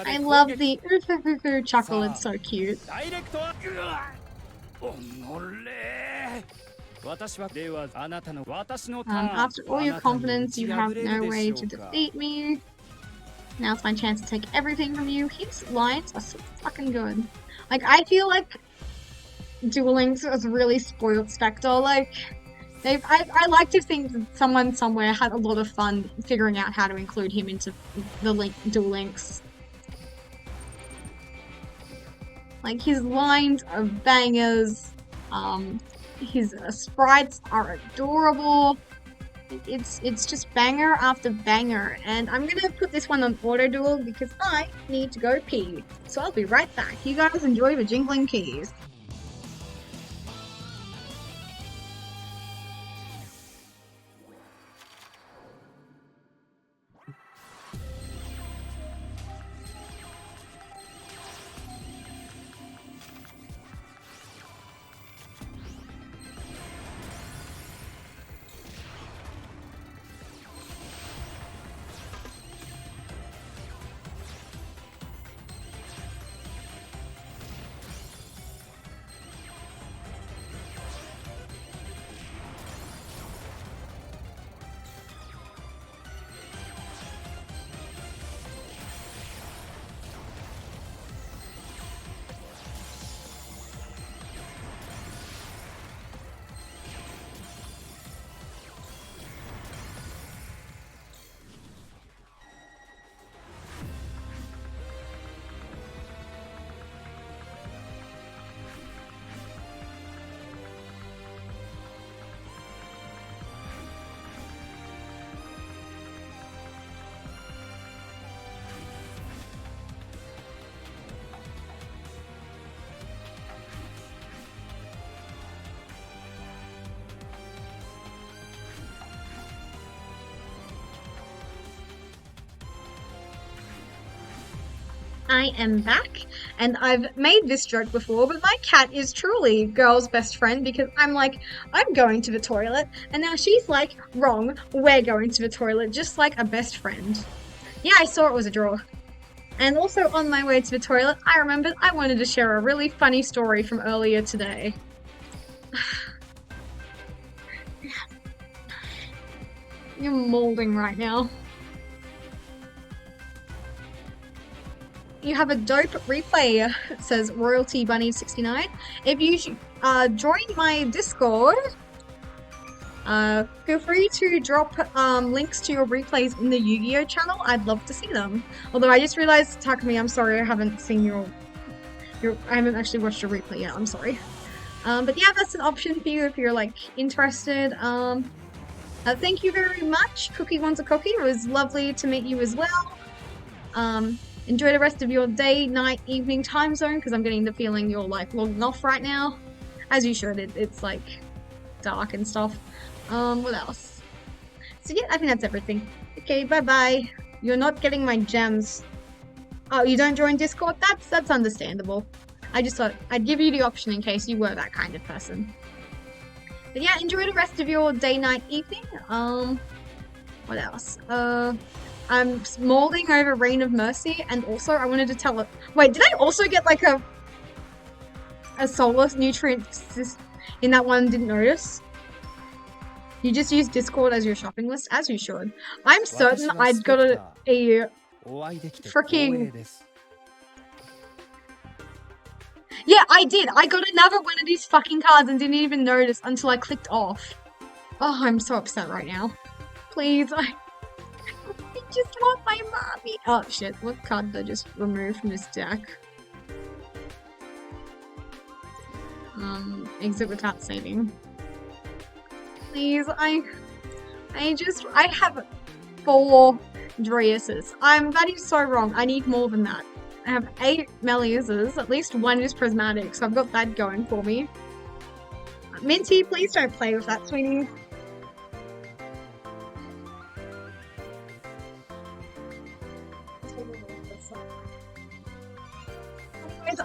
I love the chuckle, it's so cute. After all your confidence, you have no way to defeat me. Now it's my chance to take everything from you. His lines are so fucking good. Like, I feel like Duel Links has really spoiled Spectre. Like, I like to think that someone somewhere had a lot of fun figuring out how to include him into the Duel Links. Like, his lines are bangers. His sprites are adorable. It's just banger after banger. And I'm gonna put this one on auto duel because I need to go pee. So I'll be right back. You guys enjoy the jingling keys. I am back, and I've made this joke before, but my cat is truly girl's best friend because I'm like, I'm going to the toilet, and now she's like, wrong, we're going to the toilet, just like a best friend. Yeah, I saw it was a draw. And also on my way to the toilet, I remembered I wanted to share a really funny story from earlier today. You're molding right now. You have a dope replay, says Royalty Bunny 69. If you join my Discord, feel free to drop links to your replays in the Yu-Gi-Oh channel. I'd love to see them. Although I just realized, Takumi, I'm sorry, I haven't seen I haven't actually watched your replay yet. I'm sorry. But yeah, that's an option for you if you're like interested. Thank you very much, Cookie Wants a Cookie. It was lovely to meet you as well. Enjoy the rest of your day, night, evening time zone, because I'm getting the feeling you're like logging off right now. As you should, it's like dark and stuff. What else? So yeah, I think that's everything. Okay, bye-bye. You're not getting my gems. Oh, you don't join Discord? That's understandable. I just thought I'd give you the option in case you were that kind of person. But yeah, enjoy the rest of your day, night, evening. What else? I'm molding over Reign of Mercy, and also I wanted to tell it. Wait, did I also get like a solar nutrient in that one? Didn't notice. You just use Discord as your shopping list, as you should. I'm certain I'd got a freaking. Yeah, I did. I got another one of these fucking cards and didn't even notice until I clicked off. Oh, I'm so upset right now. Please, I just want my mommy. Oh shit, what card did I just remove from this deck? Exit without saving. Please, I have 4 Dreuses. That is so wrong. I need more than that. I have 8 Meliuses. At least 1 is prismatic, so I've got that going for me. Minty, please don't play with that, sweetie.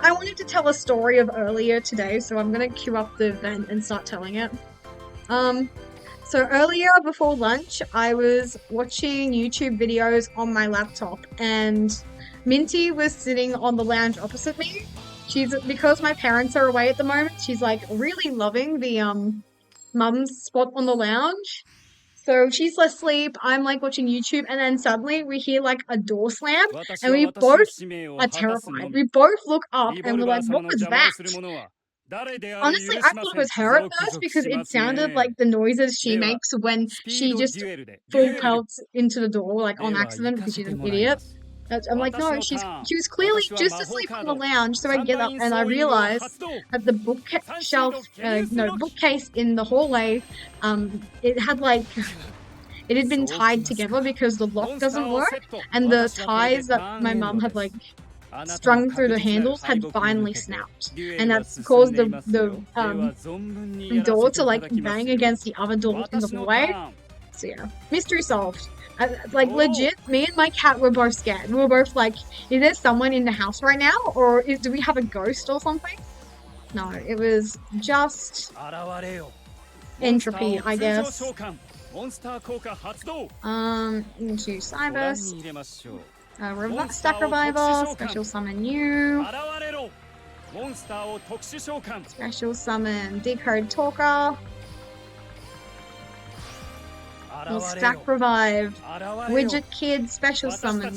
I wanted to tell a story of earlier today, so I'm gonna queue up the event and start telling it. So earlier before lunch, I was watching YouTube videos on my laptop, and Minty was sitting on the lounge opposite me. Because my parents are away at the moment, she's like really loving the mum's spot on the lounge. So she's asleep, I'm like watching YouTube, and then suddenly we hear like a door slam, and we both are terrified. We both look up and we're like, what was that? Honestly, I thought it was her at first because it sounded like the noises she makes when she just full pelts into the door like on accident because she's an idiot. I'm like, no, she was clearly just asleep on the lounge. So I get up and I realize that the bookcase in the hallway, it had been tied together because the lock doesn't work, and the ties that my mum had like strung through the handles had finally snapped, and that's caused the door to like bang against the other door in the hallway. So yeah, mystery solved. Like legit, me and my cat were both scared. We were both like, is there someone in the house right now, or do we have a ghost or something? No, it was just entropy, I guess. Into Cybers. Stack Reviver, Special Summon you. Special Summon Decode Talker. Stack Revive. Widget Kid, Special Summon.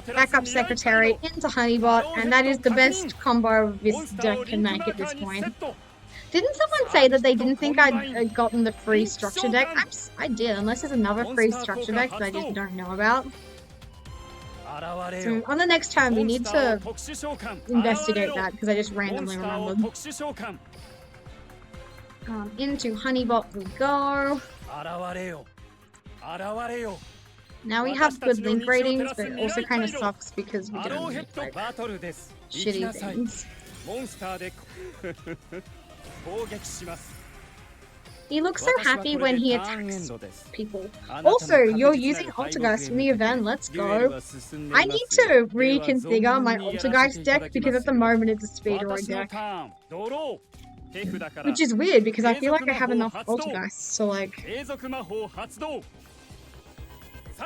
Backup Secretary into Honeybot, and that is the best combo this deck can make at this point. Didn't someone say that they didn't think I'd gotten the free structure deck? I did, unless there's another free structure deck that I just don't know about. So on the next turn, we need to investigate that because I just randomly remembered. Into Honeybot we go. Now we have good link ratings, but it also kind of sucks because we don't get like shitty things. He looks so happy when he attacks people. Also, you're using Altergeist in the event, let's go. I need to reconfigure my Altergeist deck because at the moment it's a Speederoid deck. Which is weird because I feel like I have enough Altergeists, so like...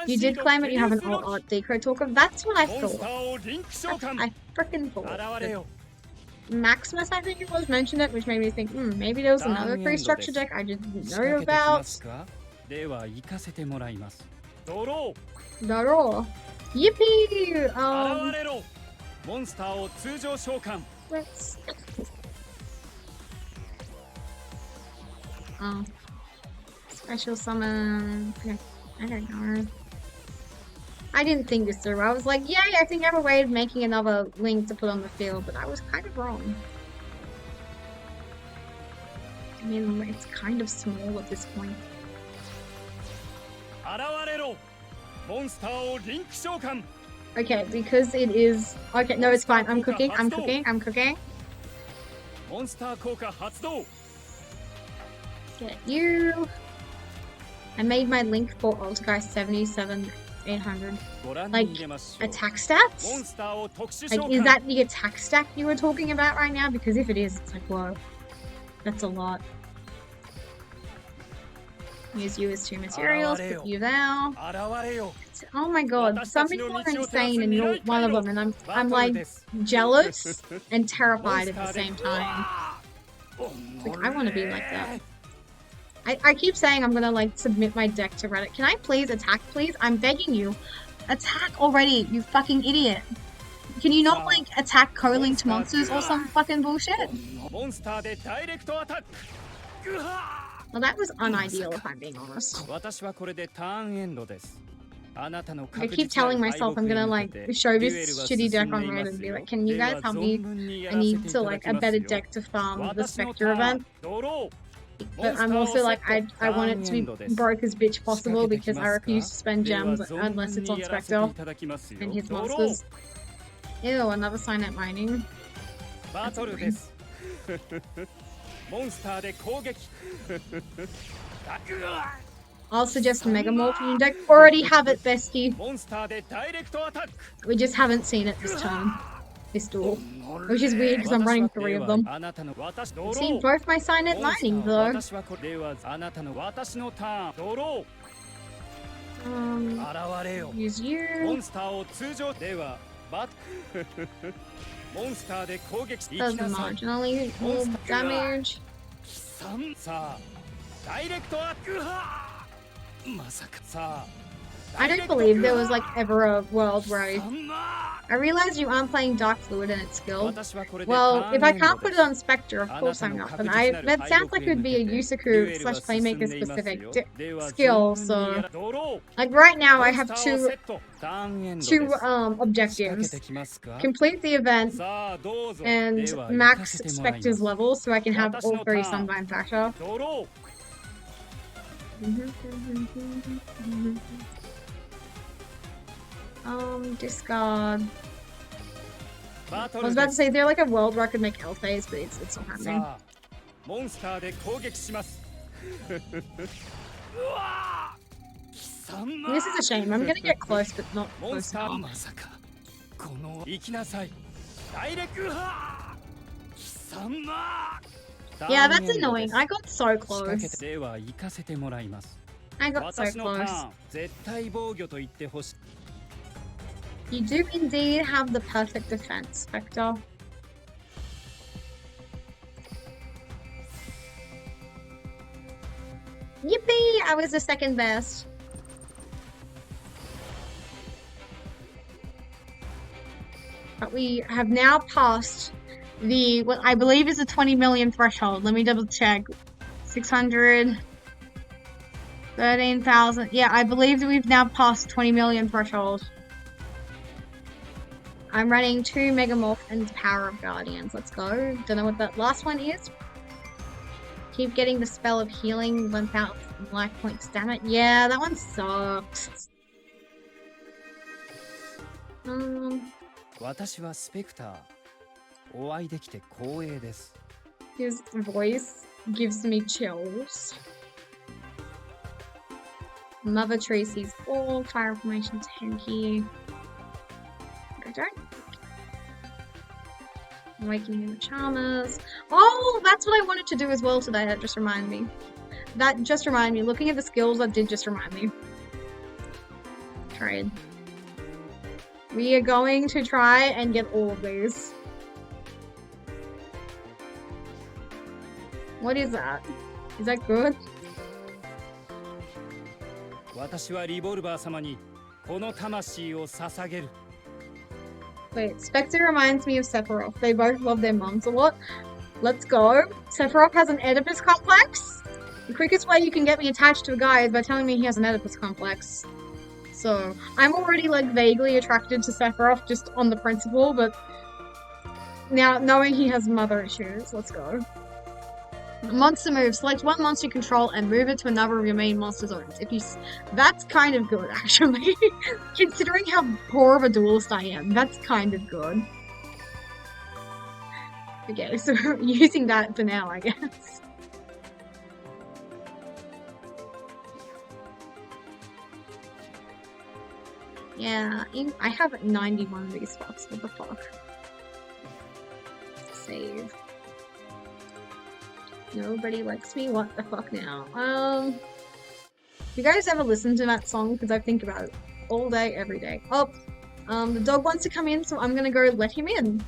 You did claim that you have an alt art decode talker? That's what I thought. I frickin' thought. Maximus, I think it was, mentioned it, which made me think, maybe there was another free structure deck I didn't know about. Daro. Yippee! Let's... Special summon... I don't know. I didn't think this through. I was like, yay, I think I have a way of making another link to put on the field, but I was kind of wrong. I mean, it's kind of small at this point. Okay, because it is... Okay, no, it's fine. I'm cooking. Get you. I made my link for Altergeist 77,800. Like, attack stats? Like, is that the attack stack you were talking about right now? Because if it is, it's like, whoa. That's a lot. Use you as 2 materials, put you there. Oh my god, some people are insane and you're one of them, and I'm like, jealous and terrified at the same time. Like, I want to be like that. I keep saying I'm gonna like submit my deck to Reddit. Can I please attack, please? I'm begging you. Attack already, you fucking idiot. Can you not like attack co-linked monsters or some fucking bullshit? Well, that was unideal if I'm being honest. I keep telling myself I'm gonna like show this shitty deck on Reddit and be like, can you guys help me? I need to like a better deck to farm the Spectre event. But I'm also like, I want it to be broke as bitch possible because I refuse to spend gems unless it's on Spectre and his monsters. Ew, another sign at mining. バトルです。モンスターで攻撃。I'll suggest Mega Morph in your deck. Already have it, bestie. モンスターでダイレクトアタック。 We just haven't seen it this turn. This duel. Which is weird because I'm running 3 of them. あなたの私 I've seen both my sign at mining though. 私はこれはあなたの私のターン。ドロー。現れよ。 Use モ you. ンスターを通常ではバトモンスターで攻撃し Does marginally more damage. さあダイレクトアックまさかさあ I don't believe there was like ever a world where I realize you aren't playing Dark Fluid and its skill. Well, if I can't put it on Spectre, of course I'm not. But that sounds like it would be a Yusaku / Playmaker specific skill. So, like right now, I have two objectives: complete the event and max Spectre's level, so I can have all 3 Sunbind Fascia. Discard. I was about to say, they're like a world where I could make L-phase, but it's not happening. This is a shame. I'm gonna get close, but not close enough. Yeah, that's annoying. I got so close. I got so close. You do indeed have the perfect defense, Spectre. Yippee! I was the second best. But we have now passed the, what I believe is the 20 million threshold. Let me double check. 600... 13,000. Yeah, I believe that we've now passed 20 million threshold. I'm running 2 Megamorph and Power of Guardians. Let's go. Don't know what that last one is. Keep getting the spell of healing 1,000 life points. Damn it. Yeah, that one sucks. 私はスペクター。お会いできて光栄です。 His voice gives me chills. Mother Tracy's all fire information 10 here. I don't. Awakening the Charmers. Oh, that's what I wanted to do as well today. That just reminded me. Looking at the skills, that did just remind me. Trade. We are going to try and get all of these. What is that? Is that good? 私はリボルバー様にこの魂を捧げる。 Wait, Spectre reminds me of Sephiroth. They both love their mums a lot. Let's go. Sephiroth has an Oedipus complex. The quickest way you can get me attached to a guy is by telling me he has an Oedipus complex. So, I'm already like vaguely attracted to Sephiroth just on the principle, but now knowing he has mother issues, let's go. Monster move. Select one monster you control and move it to another of your main monster zones. If you, that's kind of good actually. Considering how poor of a duelist I am, that's kind of good. Okay, so using that for now, I guess. Yeah, I have 91 of these spots. What the fuck? Save. Nobody likes me. What the fuck now? You guys ever listen to that song? Because I think about it all day, every day. Oh, the dog wants to come in, so I'm gonna go let him in.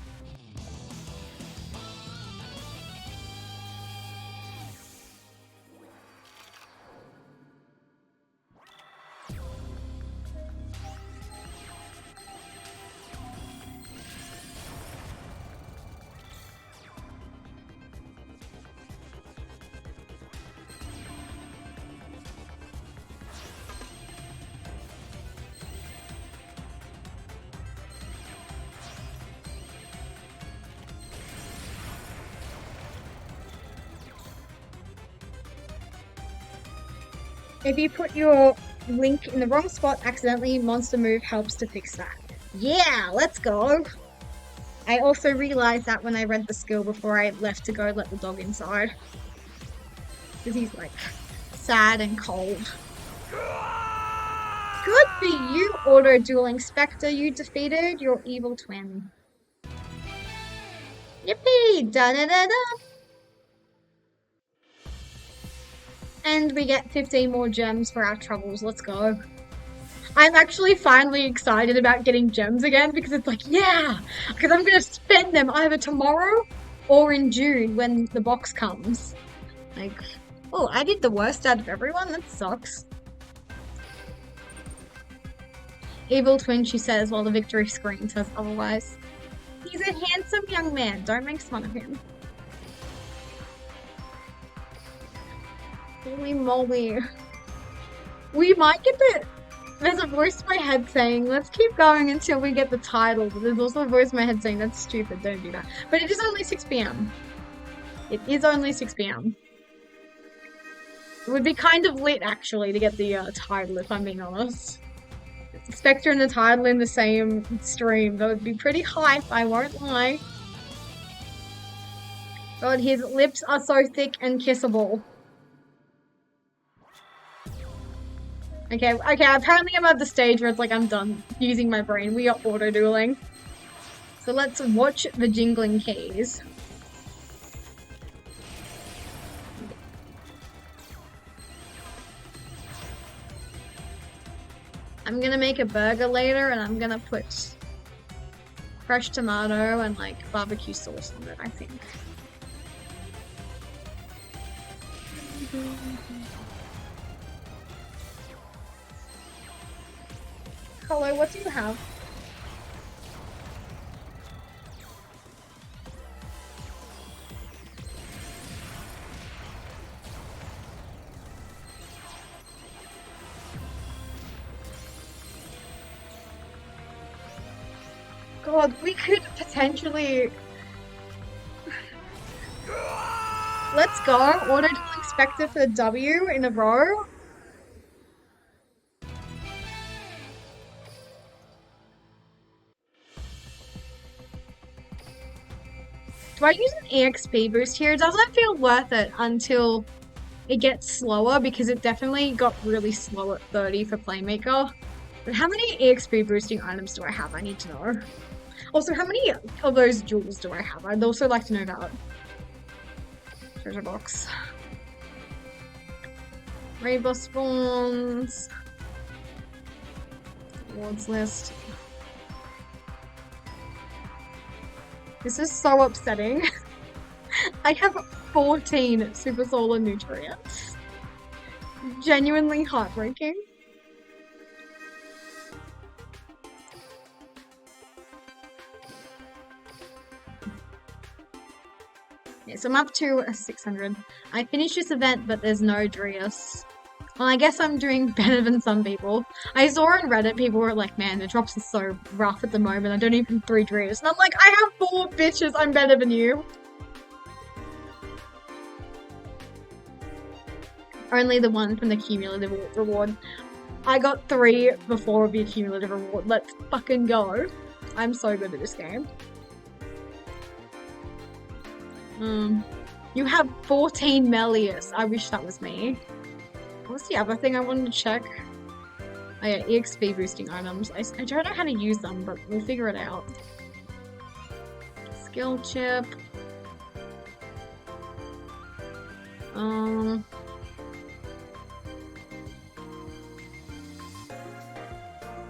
If you put your link in the wrong spot accidentally, monster move helps to fix that. Yeah, let's go! I also realized that when I read the skill before I left to go let the dog inside. Because he's like sad and cold. Good for you, auto-dueling Spectre. You defeated your evil twin. Yippee! Da-da-da-da! And we get 15 more gems for our troubles. Let's go. I'm actually finally excited about getting gems again because it's like, yeah! Because I'm going to spend them either tomorrow or in June when the box comes. Like, oh, I did the worst out of everyone? That sucks. Evil twin, she says, while the victory screen says otherwise. He's a handsome young man. Don't make fun of him. Holy moly. We might get the... There's a voice in my head saying, let's keep going until we get the title. But there's also a voice in my head saying, that's stupid, don't do that. But it is only 6 p.m. It is only 6 p.m. It would be kind of lit, actually, to get the title, if I'm being honest. Spectre and the title in the same stream. That would be pretty hype, I won't lie. God, his lips are so thick and kissable. Okay, apparently I'm at the stage where it's like I'm done using my brain. We are auto-dueling. So let's watch the jingling keys. I'm gonna make a burger later and I'm gonna put fresh tomato and like barbecue sauce on it, I think. Hello, what do you have? God, we could potentially... Let's go. Auto-dueling Spectre for the W in a row. Do I use an EXP boost here? It doesn't feel worth it until it gets slower because it definitely got really slow at 30 for Playmaker. But how many EXP boosting items do I have? I need to know. Also, how many of those jewels do I have? I'd also like to know that. Treasure box. Rainbow spawns. Rewards list. This is so upsetting. I have 14 super solar nutrients. Genuinely heartbreaking. Okay, so I'm up to 600. I finished this event, but there's no Drius. Well, I guess I'm doing better than some people. I saw on Reddit, people were like, man, the drops are so rough at the moment. I don't even 3 Drius. And I'm like, I have 4 bitches. I'm better than you. Only the one from the cumulative reward. I got 3 before the cumulative reward. Let's fucking go. I'm so good at this game. You have 14 Melius. I wish that was me. What's the other thing I wanted to check? Oh yeah, EXP boosting items. I don't know how to use them, but we'll figure it out. Skill chip.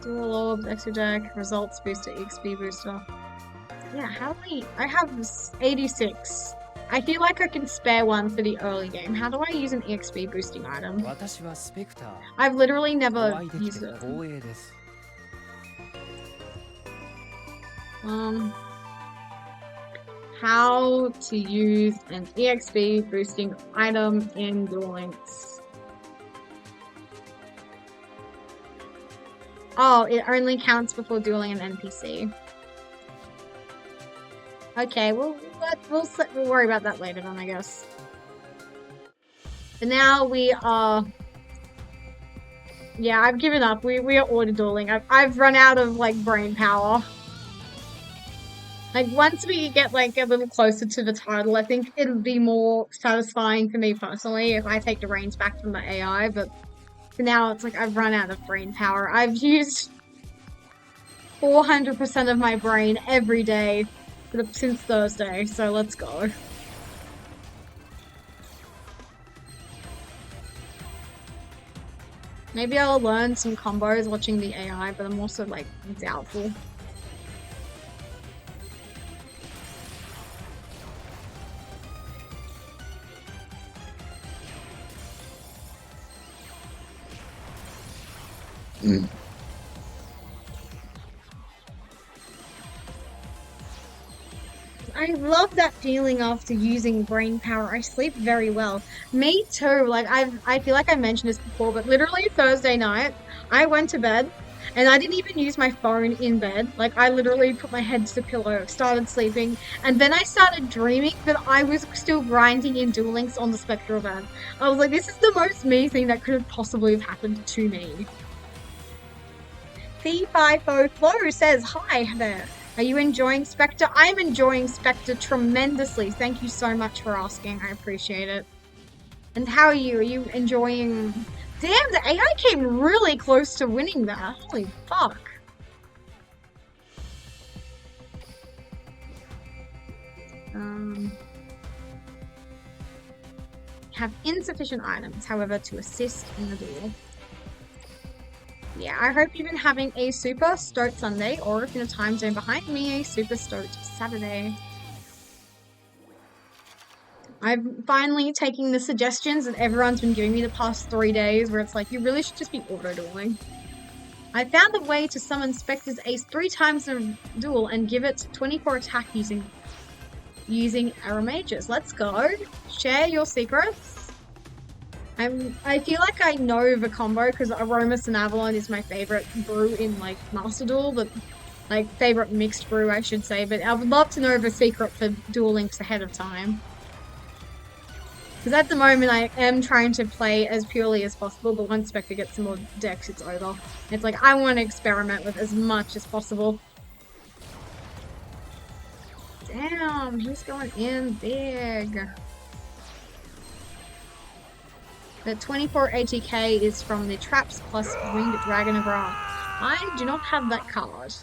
Dual orbs, extra deck, results booster, EXP booster. Yeah, how many? I have 86. I feel like I can spare one for the early game. How do I use an EXP boosting item? I've literally never used it. How to use an EXP boosting item in Duel Links. Oh, it only counts before dueling an NPC. Okay, we'll worry about that later then, I guess. But now we are... Yeah, I've given up. We are auto-dueling. I've run out of, like, brain power. Like, once we get, like, a little closer to the title, I think it'll be more satisfying for me personally if I take the reins back from the AI, but for now, it's like I've run out of brain power. I've used 400% of my brain every day since Thursday, so let's go. Maybe I'll learn some combos watching the AI, but I'm also, like, doubtful. I love that feeling after using brain power. I sleep very well. Me too. Like I feel like I mentioned this before, but literally Thursday night, I went to bed and I didn't even use my phone in bed. Like I literally put my head to the pillow, started sleeping, and then I started dreaming that I was still grinding in Duel Links on the Spectre event. I was like, this is the most me thing that could have possibly have happened to me. C50 Flow says, hi there. Are you enjoying Spectre? I'm enjoying Spectre tremendously. Thank you so much for asking. I appreciate it. And how are you? Are you enjoying... Damn, the AI came really close to winning that. Holy fuck. Have insufficient items, however, to assist in the duel. Yeah, I hope you've been having a super stoked Sunday, or if in a time zone behind me, a super stoked Saturday. I'm finally taking the suggestions that everyone's been giving me the past 3 days, where it's like, you really should just be auto-dueling. I found a way to summon Spectre's ace 3 times in a duel and give it 24 attack using arrow mages. Let's go. Share your secrets. I feel like I know the combo because Aromas and Avalon is my favorite brew in like Master Duel, but like favorite mixed brew I should say, but I would love to know the secret for Duel Links ahead of time. Because at the moment I am trying to play as purely as possible, but once Spectre gets some more decks, it's over. It's like I want to experiment with as much as possible. Damn, he's going in big. The 24 ATK is from the Traps plus Winged Dragon of Ra. I do not have that card.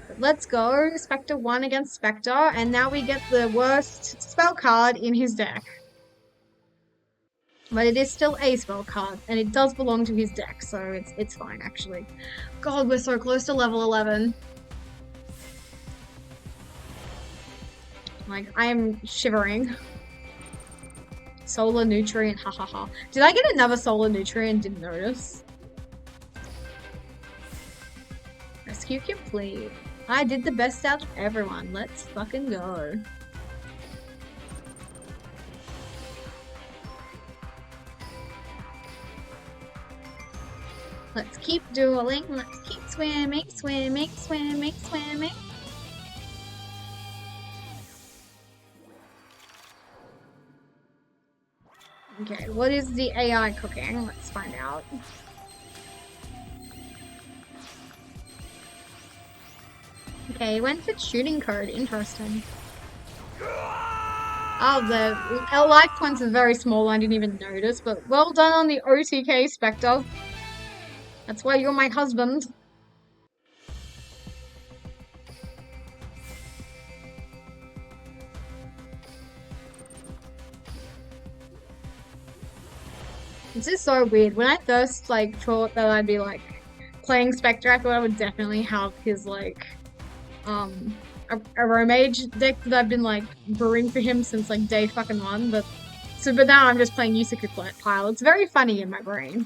But let's go. Spectre won against Spectre, and now we get the worst spell card in his deck. But it is still a spell card, and it does belong to his deck, so it's fine, actually. God, we're so close to level 11. Like, I am shivering. Solar Nutrient, hahaha. Did I get another Solar Nutrient? Didn't notice. Rescue complete. I did the best out of everyone. Let's fucking go. Let's keep dueling. Let's keep swimming, swimming, swimming, swimming. Okay, what is the AI cooking? Let's find out. Okay, went for shooting code. Interesting. Oh, the life points are very small. I didn't even notice, but well done on the OTK, Spectre. That's why you're my husband. This is so weird. When I first like thought that I'd be like playing Spectre, I thought I would definitely have his like a Romage deck that I've been like brewing for him since like day fucking one, but now I'm just playing Yusaku Pile. It's very funny in my brain.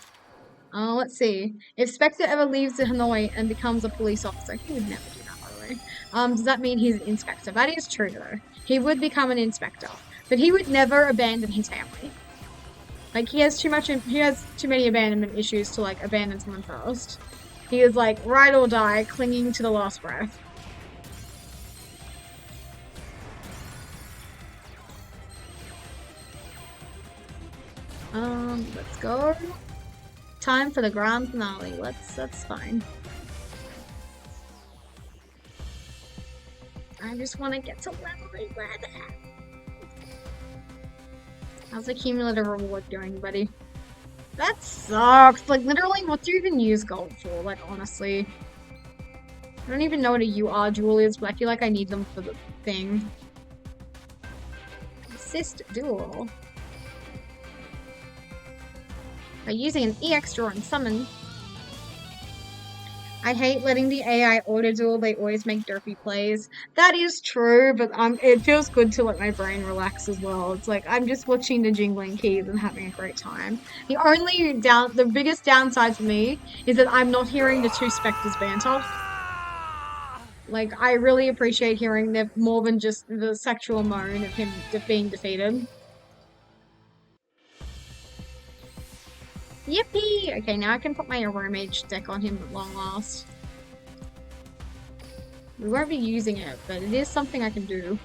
Let's see. If Spectre ever leaves Hanoi and becomes a police officer, he would never do that, by the way. Does that mean he's an inspector? That is true though. He would become an inspector, but he would never abandon his family. Like he has too many abandonment issues to like abandon someone first. He is like ride or die, clinging to the last breath. Let's go. Time for the grand finale. That's fine. I just want to get to level 11. How's the cumulative reward going, buddy? That sucks. Like, literally, what do you even use gold for? Like, honestly. I don't even know what a UR jewel is, but I feel like I need them for the thing. Assist duel. By using an EX draw and summon. I hate letting the AI auto-duel, they always make derpy plays. That is true, but it feels good to let my brain relax as well. It's like, I'm just watching the jingling keys and having a great time. The biggest downside for me is that I'm not hearing the two Spectres banter. Like, I really appreciate hearing that more than just the sexual moan of him being defeated. Yippee! Okay, now I can put my Aromage deck on him at long last. We won't be using it, but it is something I can do.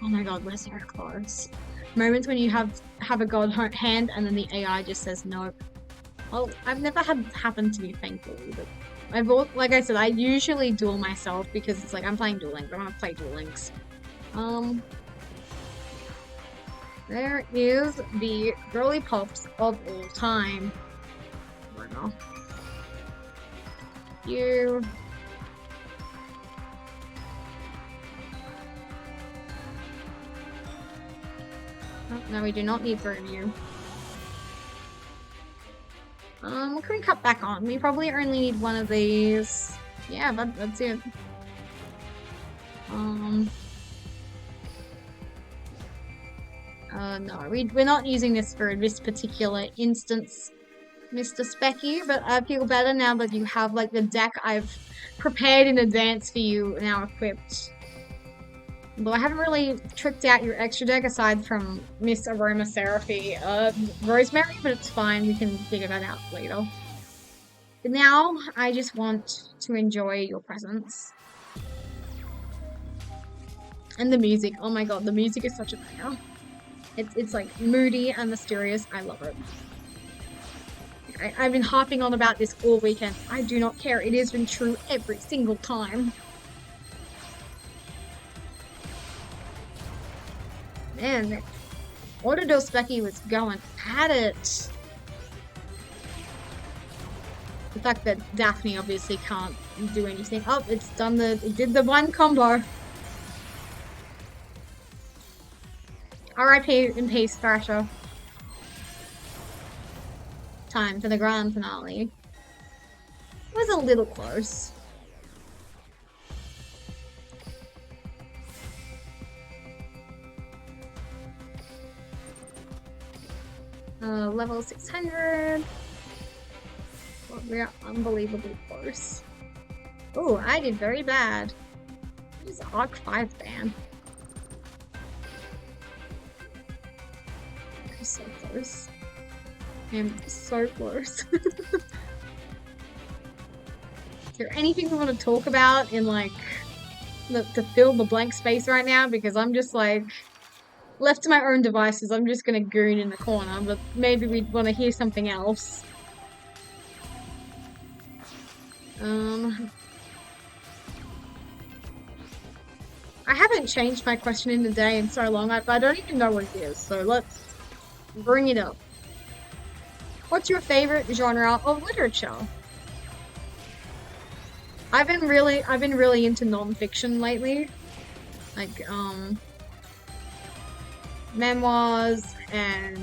Oh my god, we're so close. Moments when you have a god hand and then the AI just says no. Well, I've never had it happen to me, thankfully, but like I said, I usually duel myself because it's like I'm playing Duel Links. I want to play Duel Links. There is the girly pops of all time. Where now? You. Oh, no, we do not need three of you. What can we cut back on? We probably only need one of these. Yeah, that's it. No, we're not using this for this particular instance, Mr. Specky, but I feel better now that you have, like, the deck I've prepared in advance for you now equipped. Well, I haven't really tricked out your extra deck aside from Miss Aromatherapy, Rosemary, but it's fine, we can figure that out later. But now, I just want to enjoy your presence. And the music, oh my god, the music is such a banger. It's like moody and mysterious, I love it. I've been harping on about this all weekend. I do not care, it has been true every single time. Man, Autodose Specky was going at it. The fact that Daphne obviously can't do anything. Oh, it did the one combo. RIP in peace, Thrasher. Time for the grand finale. It was a little close. Level 600. Well, we're unbelievably close. Oh, I did very bad. What is Arc 5 ban? I'm so close. I'm so close. Is there anything we want to talk about in, like, to fill the blank space right now? Because I'm just, like, left to my own devices, I'm just gonna goon in the corner, but maybe we'd want to hear something else. I haven't changed my question in the day in so long, but I don't even know what it is, so let's bring it up. What's your favorite genre of literature? I've been really into non-fiction lately. Like, memoirs and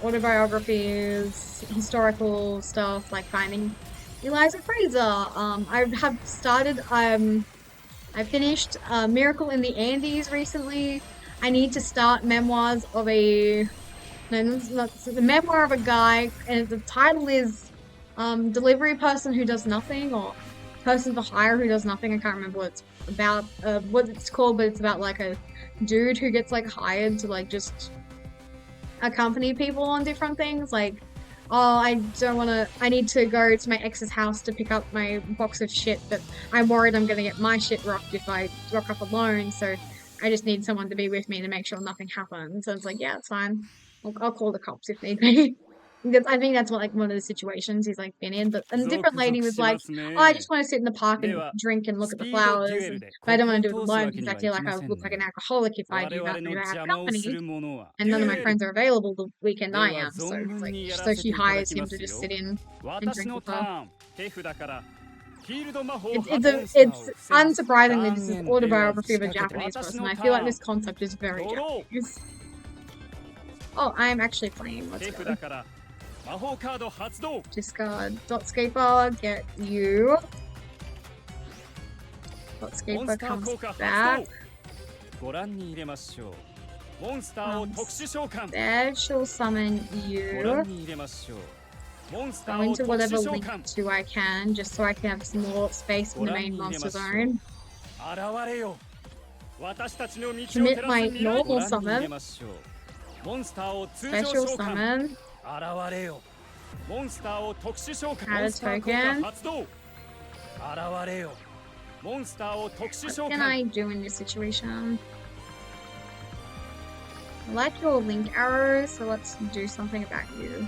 autobiographies, historical stuff, like finding Eliza Fraser. I finished Miracle in the Andes recently. I need to start memoirs of the memoir of a guy, and the title is Delivery Person Who Does Nothing, or Person for Hire Who Does Nothing. I can't remember what it's about, what it's called, but it's about, like, a dude who gets, like, hired to, like, just accompany people on different things. Like, oh, I need to go to my ex's house to pick up my box of shit, but I'm worried I'm gonna get my shit rocked if I rock up alone, so I just need someone to be with me to make sure nothing happens. So it's like, yeah, it's fine. I'll call the cops if need be. I think that's what, like, one of the situations he's like been in. But and a different lady was like, "Oh, I just want to sit in the park and drink and look at the flowers, but I don't want to do it alone because I feel like I would look like an alcoholic if I do that. I have company, and none of my friends are available the weekend I am. So it's like, so she hires him to just sit in and drink with her. It's unsurprisingly this is autobiography of a Japanese person. I feel like this concept is very Japanese. Oh, I'm actually playing. Let's go. Discard Dotscaper, get you. Dotscaper comes back. There, she'll summon you. Go into whatever link 2 I can, just so I can have some more space in the main monster zone. Commit my normal summon. Special summon. Add a token. What can I do in this situation? I like your link arrows, so let's do something about you.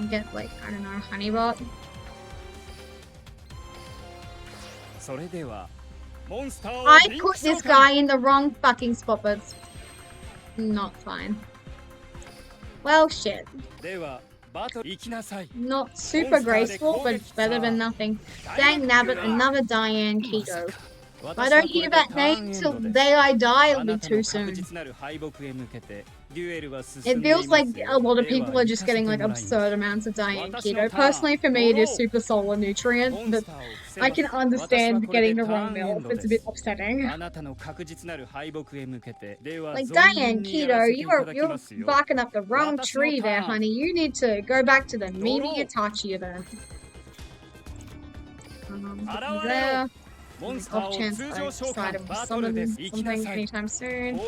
Get like, I don't know, Honeybot. I put this guy in the wrong fucking spot, but it's not fine. Well, shit. Not super graceful, but it's better than nothing. Dang nabbit, another Diane Keto. If I don't hear that name till the day I die, it'll be too soon. It feels like a lot of people are just getting like absurd amounts of Diane Keto. Personally, for me, it is super solar nutrient, but I can understand getting the wrong milk. It's a bit upsetting. Like Diane Keto, you're barking up the wrong tree there, honey. You need to go back to the Mimi Itachi event. There. Off chance I decide to summon something anytime soon. I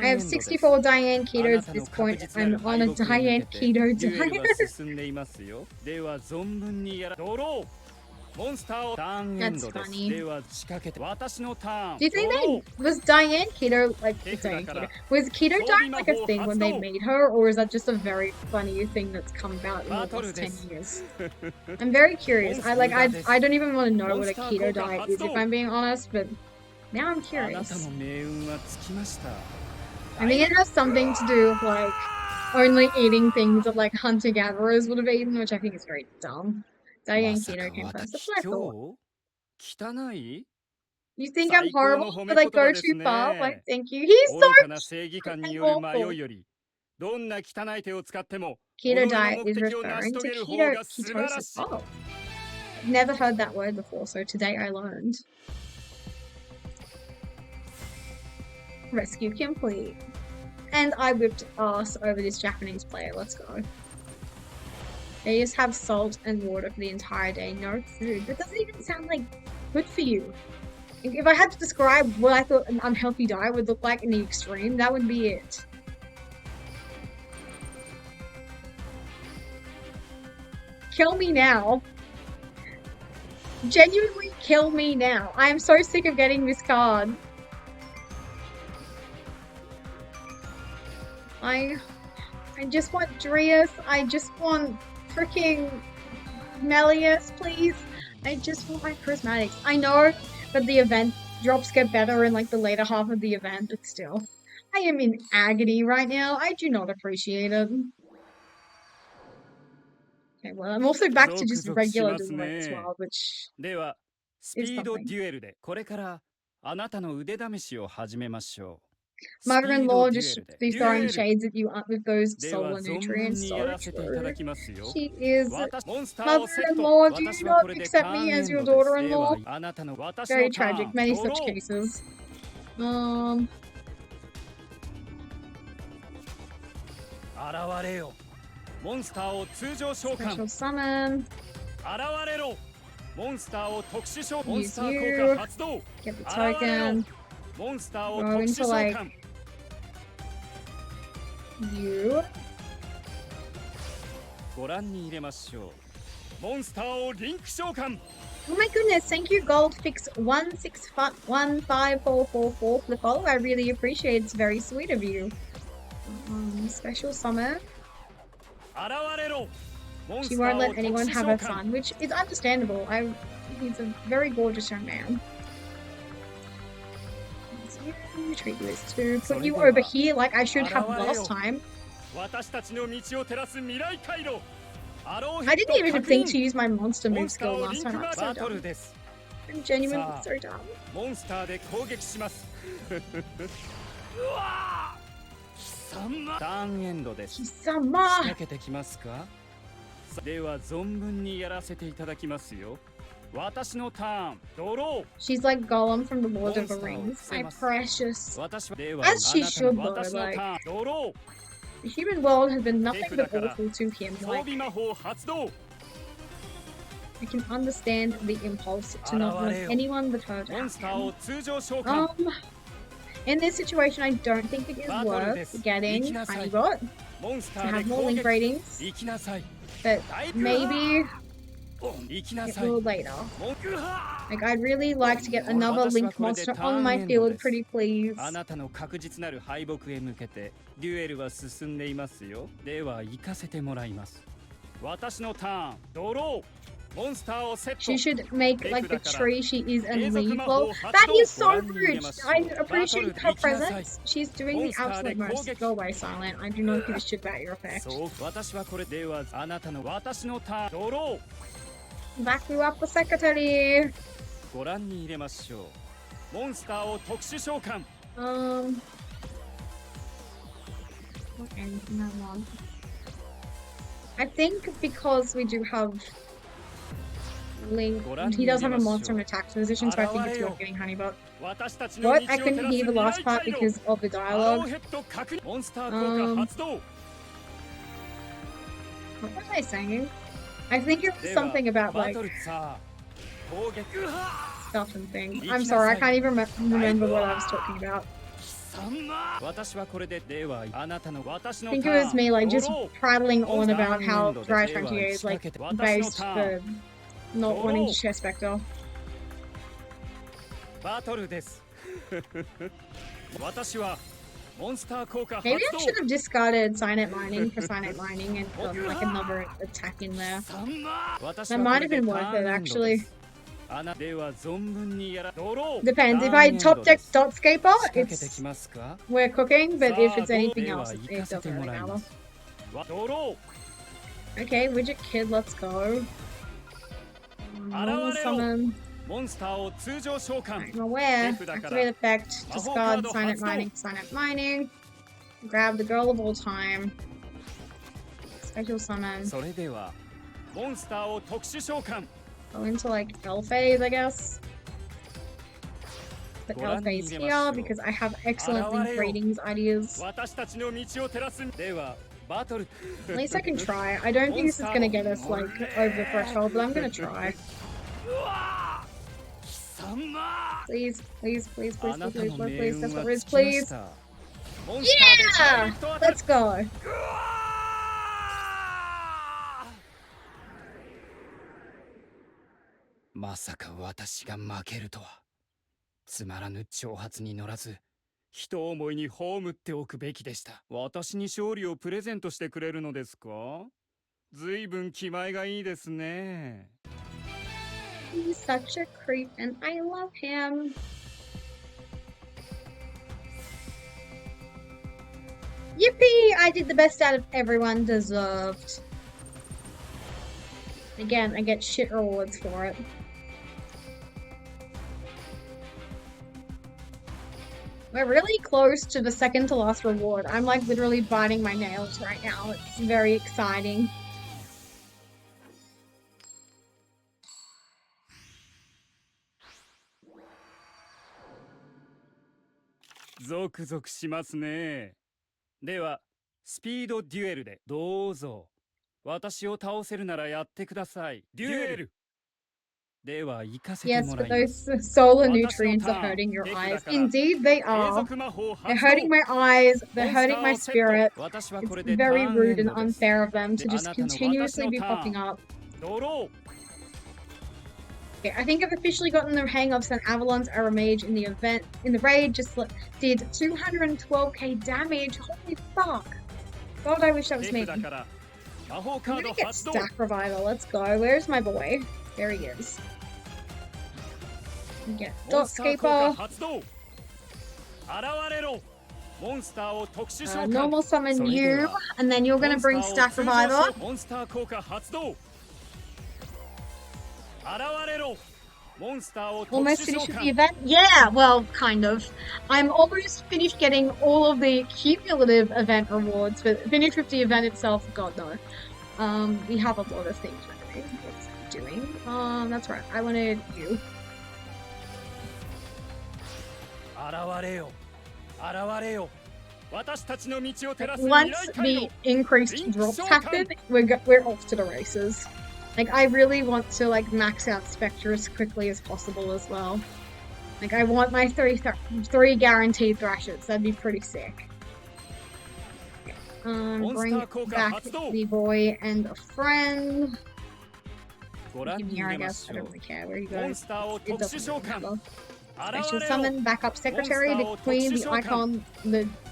have 64 Diane Ketos at this point. I'm on a Diane Keto diet. That's funny. Do you think was Diane Keto like Diane Keto? Was keto diet like a thing when they made her, or is that just a very funny thing that's come about in the last 10 years? I'm very curious. I don't even want to know what a keto diet is if I'm being honest, but now I'm curious. I mean, it has something to do with like only eating things that like hunter-gatherers would have eaten, which I think is very dumb. Diane Keto came first. That's what I thought. You think I'm horrible, but I go too far? Like, thank you. He's so fucking awful. Keto diet is referring to ketosis. Oh. I've never heard that word before, so today I learned. Rescue complete. And I whipped ass over this Japanese player. Let's go. They just have salt and water for the entire day. No food. That doesn't even sound like good for you. If I had to describe what I thought an unhealthy diet would look like in the extreme, that would be it. Kill me now. Genuinely kill me now. I am so sick of getting this card. I just want Drius. I just want freaking Melius, please. I just want my prismatics. I know that the event drops get better in like the later half of the event, but still. I am in agony right now. I do not appreciate it. Okay, well, I'm also back to just regular dueling as well, which is something. Mother-in-law just be throwing shades at you with those solar nutrients. So true. She is. Mother-in-law, do you not accept me as your daughter-in-law? Very tragic. Many such cases. Special summon. Use you. Get the token. Go into like you. ご覧に入れましょう。モンスターをリンク召喚。 Oh my goodness, thank you, Goldfix1655444 for the follow. I really appreciate it. It's very sweet of you. Special summon. 現れろ。 She won't let anyone have her son, which is understandable. He's a very gorgeous young man. Treat you as two. Put you over here like I should have last time. I didn't even think to use my monster move skill last time. I'm so dumb. I'm genuinely so dumb. モンスターで攻撃します。貴様。ターンエンドです。貴様。仕掛けてきますか。では存分にやらせていただきますよ。私のターン、ドロー。 She's like Gollum from the Lord of the Rings. My precious. As she should though, like. The human world has been nothing but awful to him. Like, I can understand the impulse to not want anyone but her to have him. In this situation, I don't think it is worth getting Honeybot to have more link ratings, but maybe it will later. Like, I'd really like to get another link monster on my field, pretty please. あなたの確実なる敗北へ向けてデュエルは進んでいますよ。では行かせてもらいます。私のターン、ドロー。 She should make like the tree she is and leave. Well, that is so rude. I appreciate her presence. She's doing the absolute most. Go away, Silent. I do not give a shit about your effect. Back you up the secretary. I think because we do have Link, he does have a monster and attack position, so I think it's worth getting Honeybot. What? I couldn't hear the last part because of the dialogue. What was I saying? I think it was something about like stuff and things. I'm sorry, I can't even remember what I was talking about. I think it was me like just prattling on about how Drive Frontier is like based for not wanting to share Spectre. Maybe I should have discarded Cyanide Mining for Cyanide Mining and put like another attack in there. That might have been worth it actually. Depends. If I top deck Dotscaper, it's we're cooking, but if it's anything else, it doesn't really matter. Okay, Widget Kid, let's go. Normal summon. I'm aware. Activate effect. Discard Cyanide Mining. Cyanide Mining. Grab the girl of all time. Special summon. Go into like Elphase, I guess. Put Elphase here because I have excellent link ratings ideas. At least I can try. I don't think this is gonna get us like over the threshold, but I'm gonna try. Please, please, please, please, please, please, please, that's what it is, please. Yeah! Let's go. Masaka 私が負けるとは。つまらぬ挑発に乗らず。人思いに葬っておくべきでした。私に勝利をプレゼントしてくれるのですか？ずいぶん気前がいいですね。He's such a creep and I love him. Yippee! I did the best out of everyone deserved. Again, I get shit rewards for it. We're really close to the second to last reward. I'm like literally biting my nails right now. It's very exciting. Zoku zoku しますね。では、スピードデュエルでどうぞ。私を倒せるならやってください。デュエル Yes, but those solar nutrients are hurting your eyes. Indeed, they are. They're hurting my eyes. They're hurting my spirit. It's very rude and unfair of them to just continuously be popping up. Okay, I think I've officially gotten the hang of St. Avalon's Arrow Mage in the raid. Just did 212k damage. Holy fuck! God, I wish that was me. I'm gonna get Stack Revival. Let's go. Where's my boy? There he is. Get Dotscaper. Normal summon you, and then you're gonna bring Stack Reviver. Almost finished with the event? Yeah, well, kind of. I'm almost finished getting all of the cumulative event rewards, but finished with the event itself, God no. We have a lot of things we're doing. What's it doing? That's right. I wanted you. Once the increased drops happen, we're off to the races. Like, I really want to, like, max out Spectre as quickly as possible as well. Like, I want my three guaranteed thrashers. That'd be pretty sick. Bring back the boy and a friend. In here, I guess. I don't really care where he goes. It doesn't really matter. Special summon, backup secretary, the queen, the icon,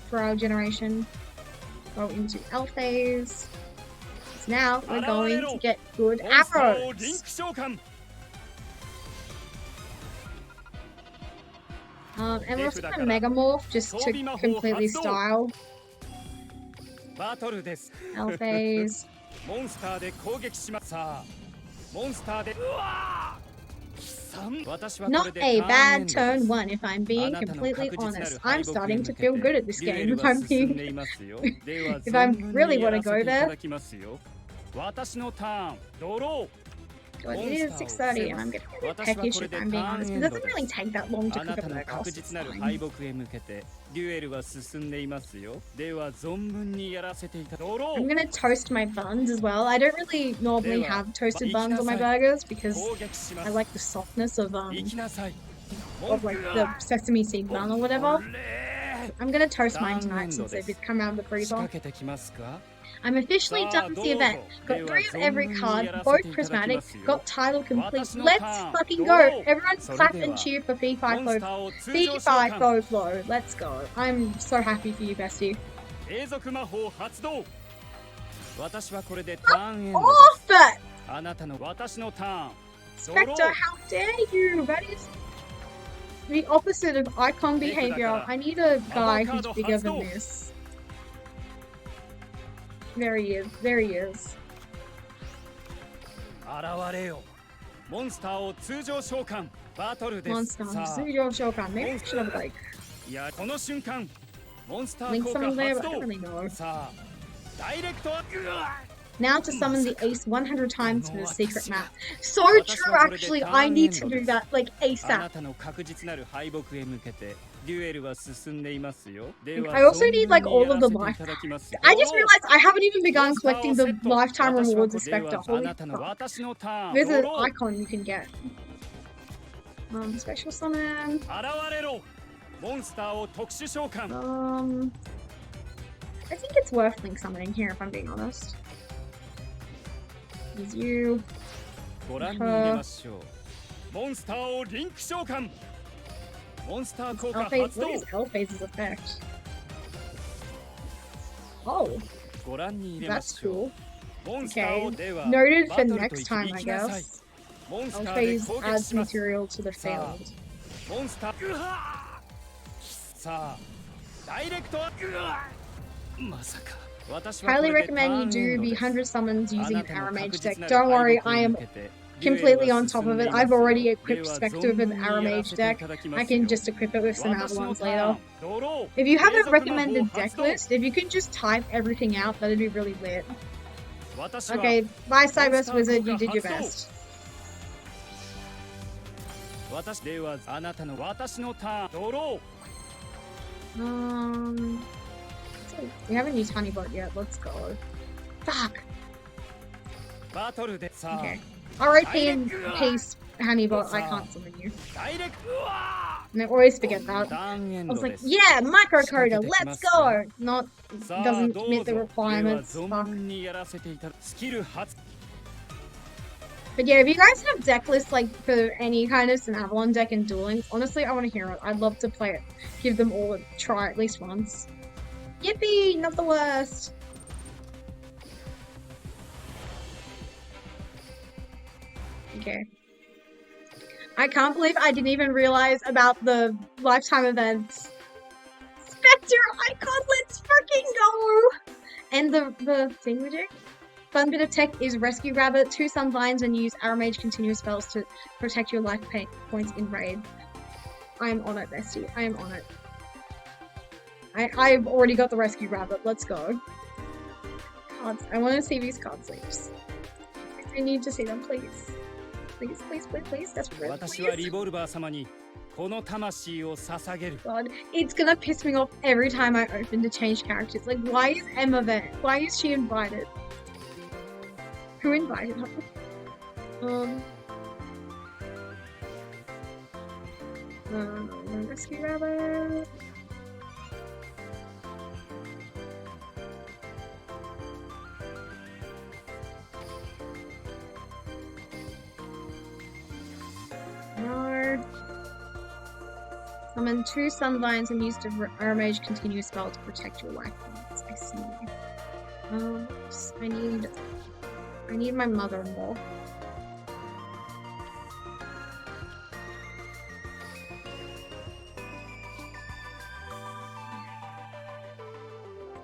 for our generation. Go into L phase. So now we're going to get good arrows. And we're also going to Megamorph just to completely style. L phase. Not a bad turn one, if I'm being completely honest. I'm starting to feel good at this game, if I'm being... if I really want to go there. God, it is 6:30 and I'm getting a bit peckish, if I'm being honest. It doesn't really take that long to cook a burger, so it's fine. I'm gonna toast my buns as well. I don't really normally have toasted buns on my burgers because I like the softness of like the sesame seed bun or whatever. I'm gonna toast mine tonight since they've come out of the freezer. I'm officially done with the event. Got 3 of every card, both prismatic, got title complete. Let's fucking go! Everyone clap and cheer for P5 Flow. P5 Flow Flow. Let's go. I'm so happy for you, bestie. Off it! Spectre, how dare you? That is the opposite of icon behavior. I need a guy who's bigger than this. There he is. There he is. Monster Tsujo Shokan. Maybe I should have like linked someone there, but I don't really know. Now to summon the ace 100 times for the secret map. So true, actually. I need to do that like ASAP. I also need like all of the lifetime. I just realized I haven't even begun collecting the lifetime rewards of Spectre. Holy fuck. There's an icon you can get. Special summon. I think it's worth link summoning here if I'm being honest. Use you. L-phase. What is L-phase's effect? Oh. That's cool. Okay. Noted for next time, I guess. L-phase adds material to the field. Highly recommend you do the 100 summons using an Arrow Mage deck. Don't worry, I am completely on top of it. I've already equipped Spectre with an Arrow Mage deck. I can just equip it with some Avalons later. If you have a recommended deck list, if you can just type everything out, that'd be really lit. Okay, bye Cyberse Wizard, you did your best. We haven't used Honeybot yet, let's go. Fuck! Okay. RIP in peace, Honeybot, I can't summon you. And I always forget that. I was like, yeah, microcoder, let's go! Not, doesn't meet the requirements. Fuck. But yeah, if you guys have deck lists like for any kind of Avalon deck and Duel Links, honestly, I want to hear it. I'd love to play it. Give them all a try at least once. Yippee! Not the worst! Okay. I can't believe I didn't even realize about the lifetime events. Spectre icon, let's freaking go! And the thingamajig? Fun bit of tech is Rescue Rabbit, 2 Sunvines, and use Arrow Mage continuous spells to protect your life points in raid. I'm on it, bestie. I am on it. I've already got the Rescue Rabbit. Let's go. Cards. I want to see these card sleeves. I need to see them, please. Please, please, please, please. That's really please. God, it's gonna piss me off every time I open to change characters. Like, why is Emma there? Why is she invited? Who invited her? Rescue Rabbit. No. Summon 2 Sunvines and use the Arrow Mage continuous spell to protect your life points. I see. I need my mother-in-law.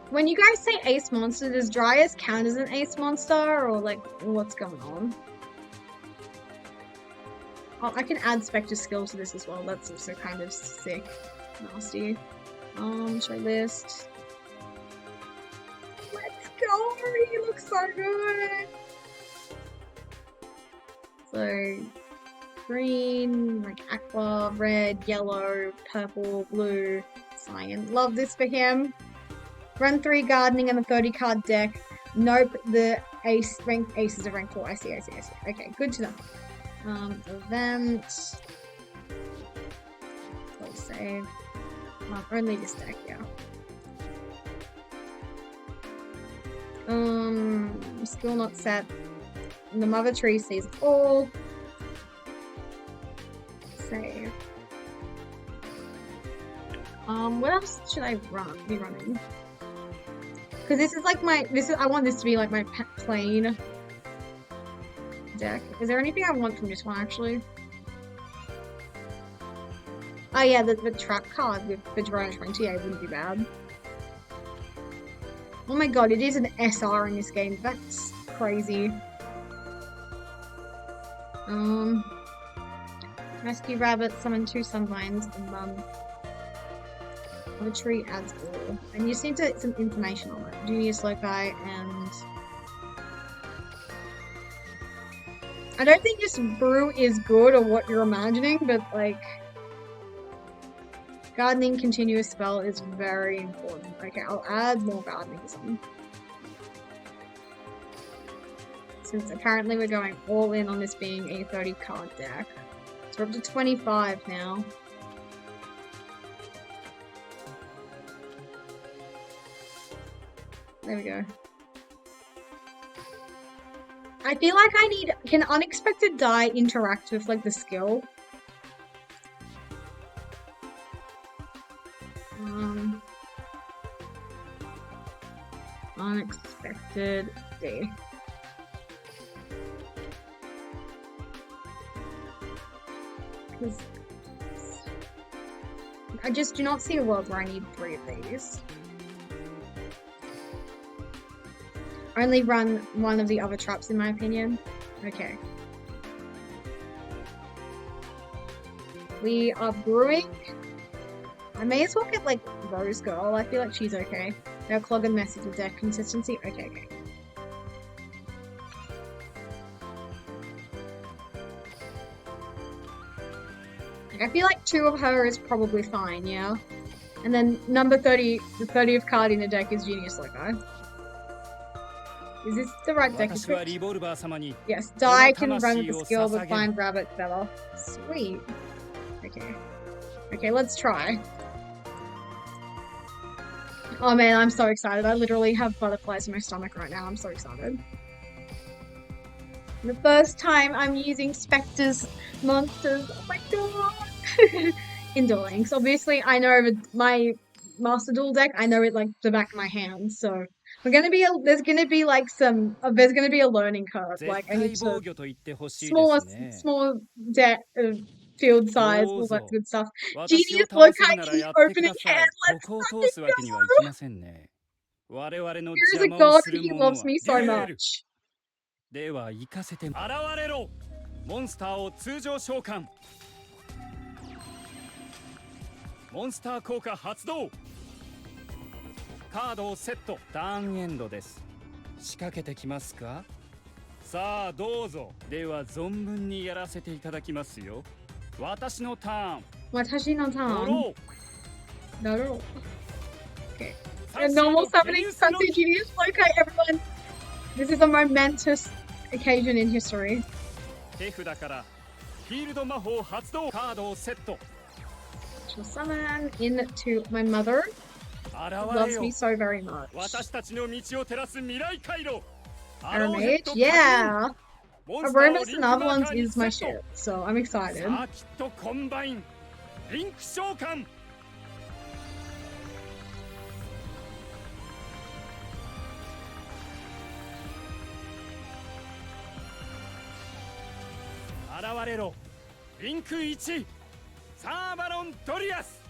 When you guys say ace monster, does Dryas count as an ace monster, or like, what's going on? Oh, I can add Spectre skill to this as well. That's also kind of sick. Nasty. Show list. Let's go! He looks so good! So, green, like aqua, red, yellow, purple, blue, cyan. Love this for him. Run 3 gardening and the 30 card deck. Nope, the ace is a rank 4. I see. Okay, good to know. Event. Play save. Only this deck, yeah. Skill not set. The mother tree sees all. Save. What else should I be running? Because this is like I want this to be like my plain deck. Is there anything I want from this one actually? Oh yeah, the trap card with the Drone 20 wouldn't be bad. Oh my god, it is an SR in this game. That's crazy. Rescue Rabbit, summon 2 Sunvines, and the tree adds all. And you just need to some information on it. Junior Slokai and I don't think this brew is good or what you're imagining, but like gardening continuous spell is very important. Okay, I'll add more gardenism. Since apparently we're going all in on this being a 30 card deck. So we're up to 25 now. There we go. I feel like can unexpected die interact with like the skill? Unexpected day. Because I just do not see a world where I need 3 of these. Only run one of the other traps in my opinion. Okay. We are brewing. I may as well get like Rose Girl. I feel like she's okay. Now clog and mess with the deck consistency. Okay. I feel like 2 of her is probably fine, yeah? And then number 30, the 30th card in the deck is Genius Loco. Is this the right deck? 私はリボルバー様に Yes, Die can run with the 魂を skill, but 捧げる find rabbit better. Sweet. Okay. Okay, let's try. Oh man, I'm so excited. I literally have butterflies in my stomach right now. I'm so excited. The first time I'm using Spectre's monsters. Oh my god! In Duel Links. Obviously, I know my Master Duel deck, I know it like the back of my hand, so there's gonna be like there's gonna be a learning curve. 絶 Like I 対 need 防 to 御と言ってほしいですね small field size, all that どうぞ good stuff. 私を Genius 倒せるなら Lokai やってく opening ださい hand. こ Let's こを fucking 通すわけにはい go! きませんね我々の Here's 邪 a 魔を god す and る he 者 loves は me 出 so る much. では行かせて現れろモンスターを通常召喚モンスター効果発動カードをセットターンエンドです仕掛けてきますかさあどうぞでは存分にやらせていただきますよ私のターン Watashi no ド Tan. ロ No. Okay. ー And normal summoning Sunday Genius Lokai, everyone. This is a momentous occasion in history. 手札からフィールド魔法発動カードをセット She'll summon into my mother. 現 Loves れよ me so very much. 私たちの道を照らす未来回路 Aramage? Yeah! Aromas and Avalanche is my shit, so I'm excited. サーキットコンバインリンク召喚現れろリンク1サーバロンドリアス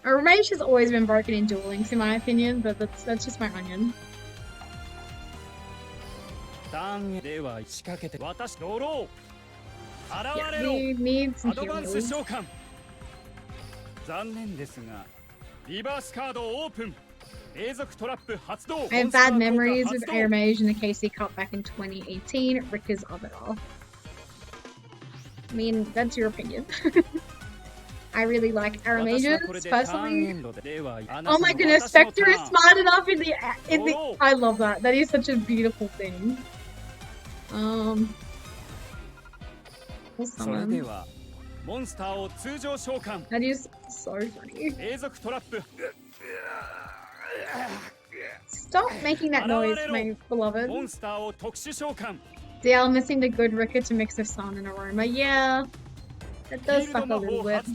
Aramage has always been broken in Duel Links in my opinion, but that's just my onion. ターンでは仕掛けて私ドロー Yeah, 現れろ we need ア some ドバンス heals. 召喚残念ですがリバースカードをオープン永続トラップ発動 I have bad memories with Aramage and the KC Cup back in 2018. Rick is of it all. I mean, that's your opinion. I really like Aramages, personally. Oh my goodness, Spectre is smart enough in the I love that. That is such a beautiful thing. We'll summon. モンスターを通常召喚 That is so funny. 永続トラップ Stop making that noise, my beloved. モンスターを特殊召喚 DL missing the good Ricker to mix with Sun and Aroma. Yeah, that does suck a little bit.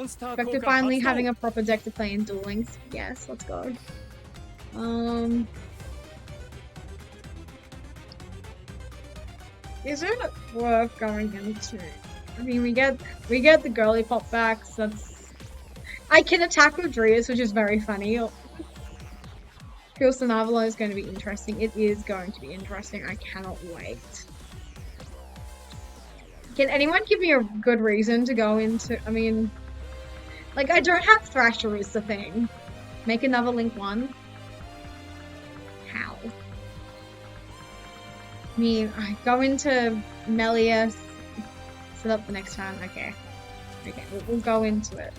Spectre finally having a proper deck to play in Duel Links. Yes, let's go. Is it worth going into? I mean, we get the girly pop backs. That's I can attack with Drias, which is very funny. Pure Sanavalo is going to be interesting. It is going to be interesting. I cannot wait. Can anyone give me a good reason to go into? I mean, like, I don't have Thrasher is the thing. Make another Link 1? How? I mean, I go into Melius. Set up the next time. Okay. Okay, we'll go into it.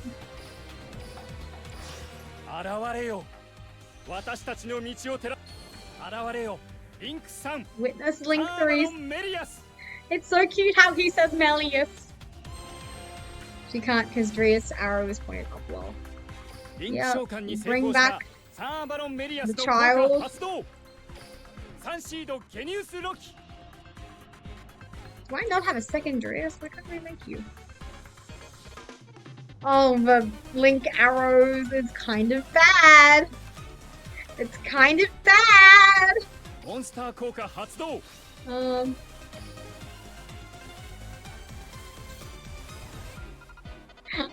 現れよ私たちの道を照ら現れよリンク3 Witness Link 3's メリアス It's so cute how he says Melius. She can't because Drias' arrow is pointed up well. Yeah, bring back the child. 3シードゲニウスロキ Do I not have a second Drias? Why can't I make you? Oh, the Link arrows is kind of bad. It's kind of bad. モンスター効果発動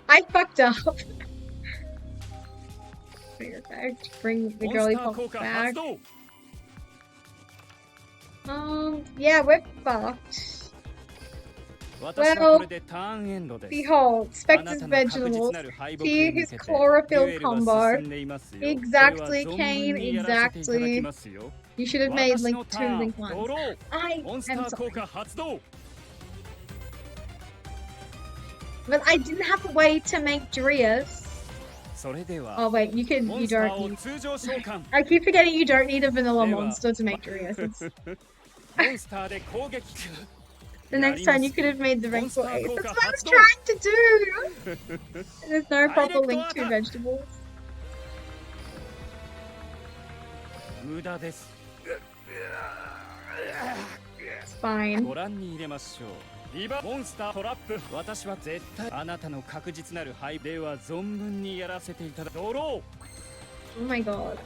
I fucked up. Perfect. Bring the girly pop back. Yeah, we're fucked. Well, behold, Spectre's vegetables. See his chlorophyll combo. Exactly, Kane, exactly. You should have made Link 2, Link 1. I am sorry. But I didn't have a way to make Drias. Oh wait, you don't need... I keep forgetting you don't need a vanilla monster to make Dream Essence. The next time you could have made the Rainbow Ace. That's what I was trying to do! There's no proper link to vegetables. It's fine. Oh my god.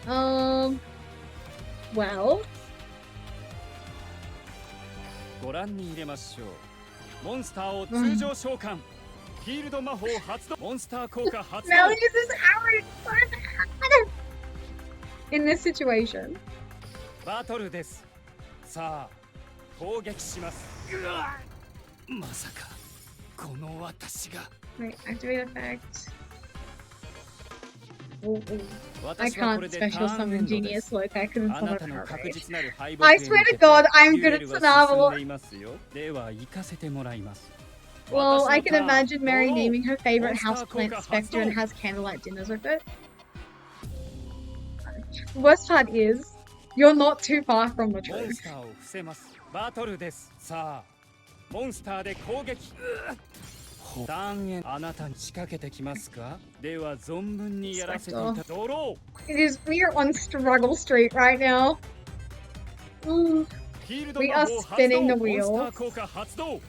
Well. Melly, this is Aaron! In this situation. Wait, activate effect. Ooh. I can't special summon Genius Loki, I couldn't summon her. I swear to god, I'm good at Snarvel. Well, I can imagine Mary naming her favorite houseplant Spectre and has candlelight dinners with it. The worst part is, you're not too far from the truth. We are on struggle street right now. We are spinning the wheel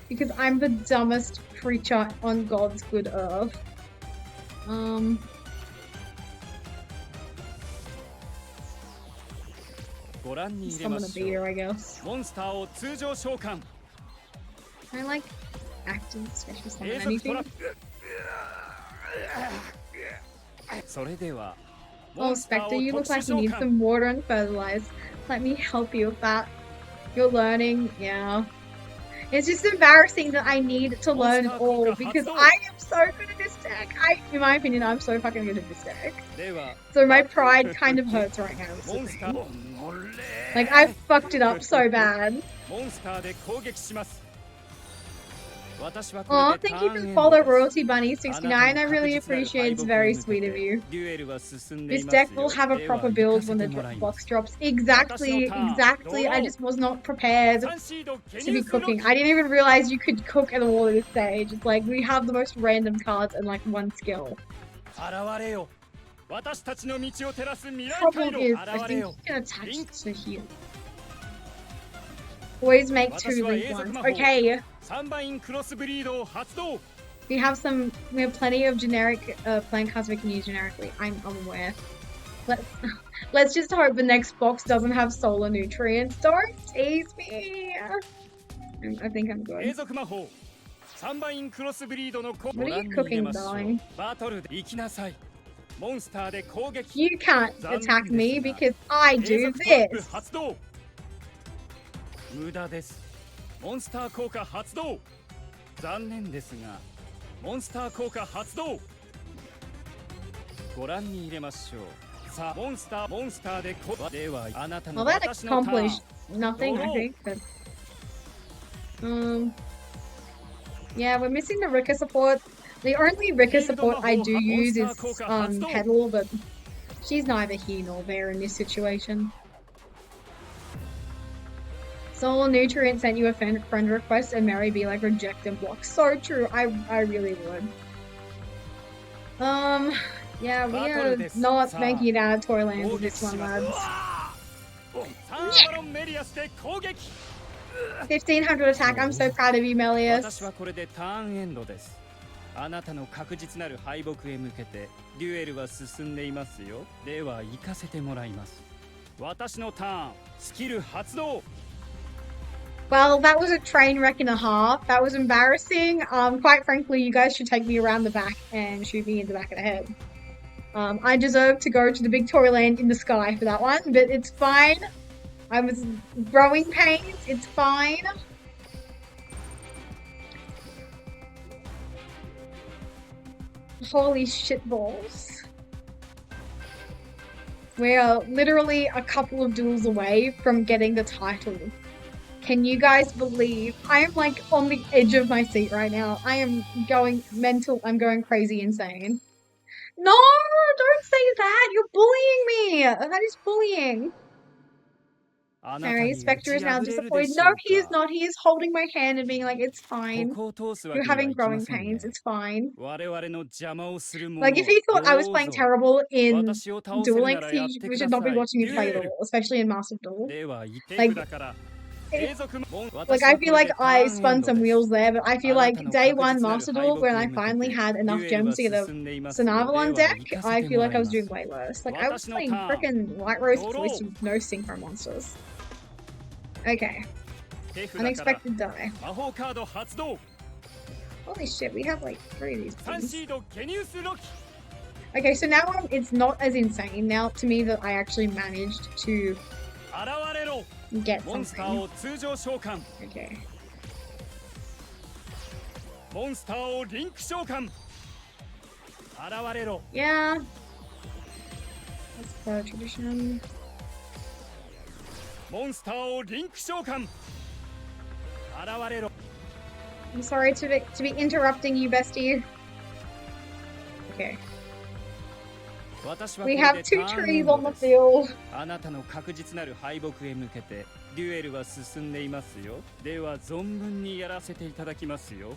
because I'm the dumbest creature on God's good earth. Summon a beater, I guess. I like active special summon anything. Oh, Spectre, you look like you need some water and fertilize. Let me help you with that. You're learning, yeah. It's just embarrassing that I need to learn all because I am so good at this deck. In my opinion, I'm so fucking good at this deck. So my pride kind of hurts right now. Like, I fucked it up so bad. Oh, thank you for the follow, Royalty Bunny 69. I really appreciate it. It's very sweet of you. This deck will have a proper build when the box drops. Exactly. I just was not prepared to be cooking. I didn't even realize you could cook at all at this stage. It's like we have the most random cards and like one skill. Problem is, I think you can attach to here. Always make 2 link ones. Okay. We have plenty of generic plant cards we can use generically. I'm aware. Let's just hope the next box doesn't have solar nutrients. Don't tease me. I think I'm good. What are you cooking, darling? You can't attack me because I do this. Well, that accomplished nothing, I think, but... yeah, we're missing the Rika support. The only Rika support I do use is Petal, but she's neither here nor there in this situation. Solar Nutrient sent you a friend request and Mary be like reject and block. So true, I really would. Yeah, we are not making it out of Toyland with this one, lads. 1500 attack, I'm so proud of you, Melius. あなたの確実なる敗北へ向けてデュエルは進んでいますよ。では行かせてもらいます。私のターン、スキル発動。Well, that was a train wreck and a half. That was embarrassing. Quite frankly, you guys should take me around the back and shoot me in the back of the head. I deserve to go to the big Toyland in the sky for that one, but it's fine. I was growing pains. It's fine. Holy shitballs. We are literally a couple of duels away from getting the title. Can you guys believe? I am like on the edge of my seat right now. I am going mental. I'm going crazy insane. No, don't say that. You're bullying me. That is bullying. あなた Okay, に打 Spectre ち is now 破れるで disappointed. し No, ょう he is か。 not. He is holding my hand and being like, it's こ fine. こを通すわ You're けには having いきま growing せん pains. ね。 It's fine. 我々の邪魔をする者 Like, if は he thought I was どう playing ぞ terrible in 私を倒せ Duel るな Links, らやっ he て we く should だ not be さい。 watching me デ play ュ at エル all, especially in Master Duel. では一テ Like, クだから it, 継続も like 私 I はこ feel れ like でタ I ーンエン spun ド some で wheels す。 there, but I あ feel な like たの day 確 one 実なる Master 敗 Duel, 北 when I へ向け finally て had デ enough ュエルは gems to get 進んでいます a よ。 Sanavalon では deck, 行かせ I て feel もら like I い was ま doing す。 way worse. Like, I was 私の playing ターン freaking White Rose ドロ with ー no synchro monsters. Okay, 手札から unexpected die. 魔法カード発動 Holy shit, we have like 3 of these 3 things. シードケニウスロキ Okay, so now it's not as insane now to me that I actually managed to 現れろ get モンスター something. を通常召喚 Okay. モンスターをリンク召喚現れろ Yeah. That's the tradition. モンスターをリンク召喚現れろ I'm sorry to be interrupting you, bestie. Okay. 私は We これ have で 2 ターンエ trees ンド on the です field. あなたの確実なる敗北へ向けてデュエルは進んでいますよ。では存分にやらせていただきますよ。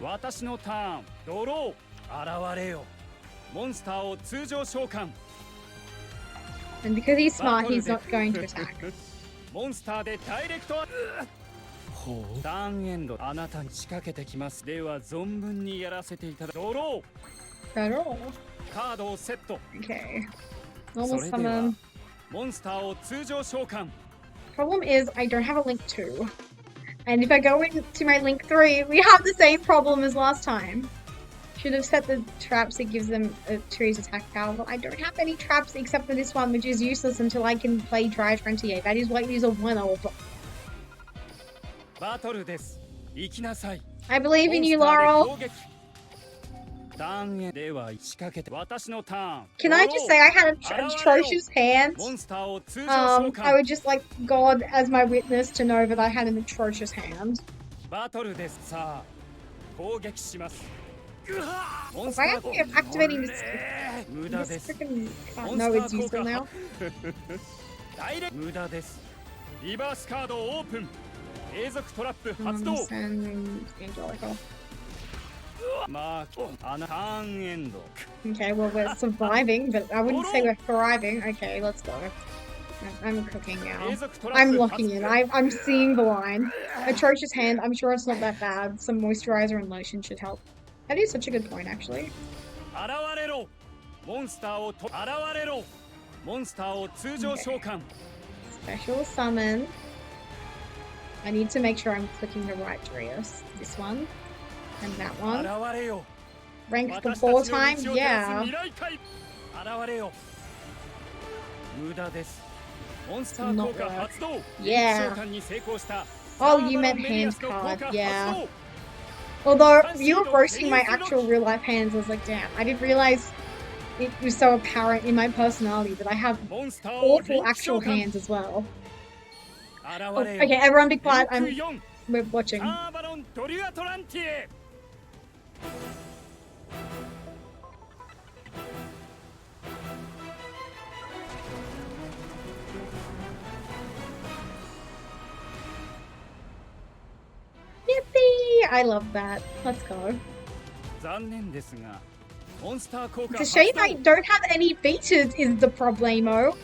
私のターンドロー現れよモンスターを通常召喚 And because he's バ smart, トル he's で not going to attack. モンスターでダイレクトターンエンドあなたに仕掛けてきますでは存分にやらせていただきドロ At all. ーカードをセット Okay. そ Normal れでは summon. モンスターを通常召喚 Problem is, I don't have a link 2. And if I go into my link 3, we have the same problem as last time. Should have set the traps that gives them a tree's attack power, but I don't have any traps except for this one, which is useless until I can play Dry 28. That is what is a 1-0. バトルです行きなさい I believe モン in ス you, ターで Laurel. 攻撃ターンエンドでは仕掛けて私のターン Can I just say I had Hello, atrocious hands? モンスターを通常召 I 喚 would just like God as my witness to know that I had an atrocious hand. バトルですさあ攻撃しますモンス Why タ am ー I activating this? 無駄 This です freaking. モン No, スタ it's ー効 useful 果 now. ダイレクト無駄ですリバースカードオープン永続トラップ発動 Send Angelica. まあターンエンド Okay, well we're surviving, but I wouldn't say we're thriving. Okay, let's go. I'm cooking now. 永続トラッ I'm プ locking 発 in. 動 I'm seeing the line. Atrocious hand. I'm sure it's not that bad. Some moisturizer and lotion should help. That is such a good point, actually. 現れろモンスターをと現れろモンスターを通常召喚 Special summon. I need to make sure I'm clicking the right Dreus. This one. And that 現 one. れよ Ranked 私 for たちの 4 time? 道を照らす Yeah. 未来界現れよ無駄ですモンスター効果発動 Yeah. 召喚に成功した Oh, サー you バロ meant ンメリア hand スの効 card. 果 Yeah. 発動 Although you were roasting my actual real life hands, I was like, damn, I didn't realize it was so apparent in my personality that I have モンスターをリン awful ク召 actual 喚 hands as well. 現 Oh, れよ okay, everyone be リ quiet. ンク I'm 4 we're watching. サーバロンドリュアトランティエ Yippee! I love that. Let's go. 残念ですがモンスター効果 It's a 発 shame 動 I don't have any features is the problemo.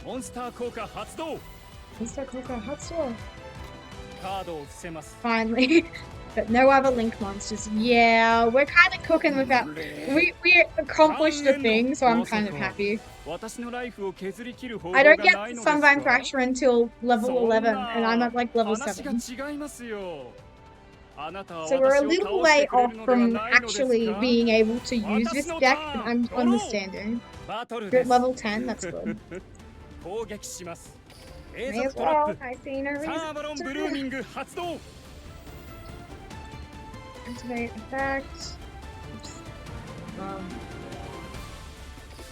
モンスター効果発動 Mr. Coco Hotstore. カードを伏せます Finally. But no other link monsters. Yeah, we're kind of cooking without. We accomplished a thing, so I'm kind of happy. 私のライフを削り切る方法 I が don't get ないのですか Sunvine Thrasher until level 11, and I'm at like level 話 7. が違いますよあなたは So we're a 私を little 倒し way てくれ off るのでは from ないのですか actually being able to use this deck, but I'm understanding. バトル We're で at す level 10, that's good. 攻撃します永 May 続 as トラッ well. プ I see no サーバロン reason ブルー to ミング発動 activate effect. Oops.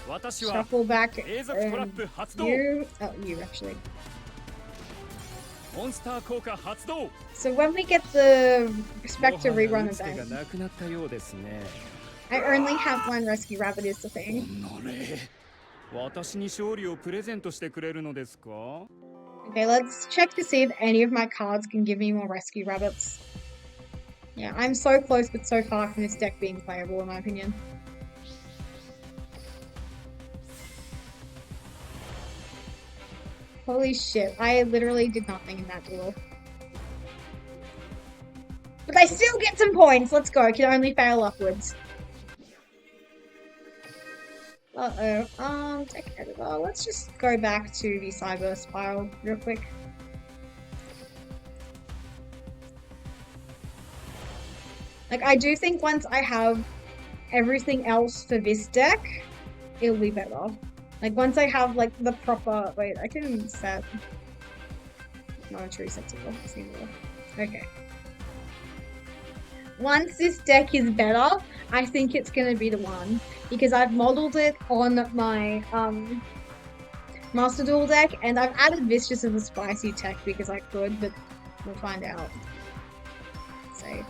私は Shuffle back. 永続トラップ発動 You. Oh, you actually. モンスター効果発動 So when we get the も Spectre はや rerun 打つ手が event, なくなったようですね I only have one rescue rabbit is the thing. 私に勝利をプレゼントしてくれるのですか? Okay, let's check to see if any of my cards can give me more rescue rabbits. Yeah, I'm so close but so far from this deck being playable in my opinion. Holy shit, I literally did nothing in that duel. But I still get some points! Let's go, I can only fail upwards. Uh-oh, deck editor. Let's just go back to the Cyberse file real quick. Like, I do think once I have everything else for this deck, it'll be better. Like, once I have, like, the proper... Wait, I can set... Monetary sets single. Okay. Once this deck is better, I think it's going to be the one. Because I've modeled it on my Master Duel deck, and I've added this just as a spicy tech because I could, but we'll find out. Save.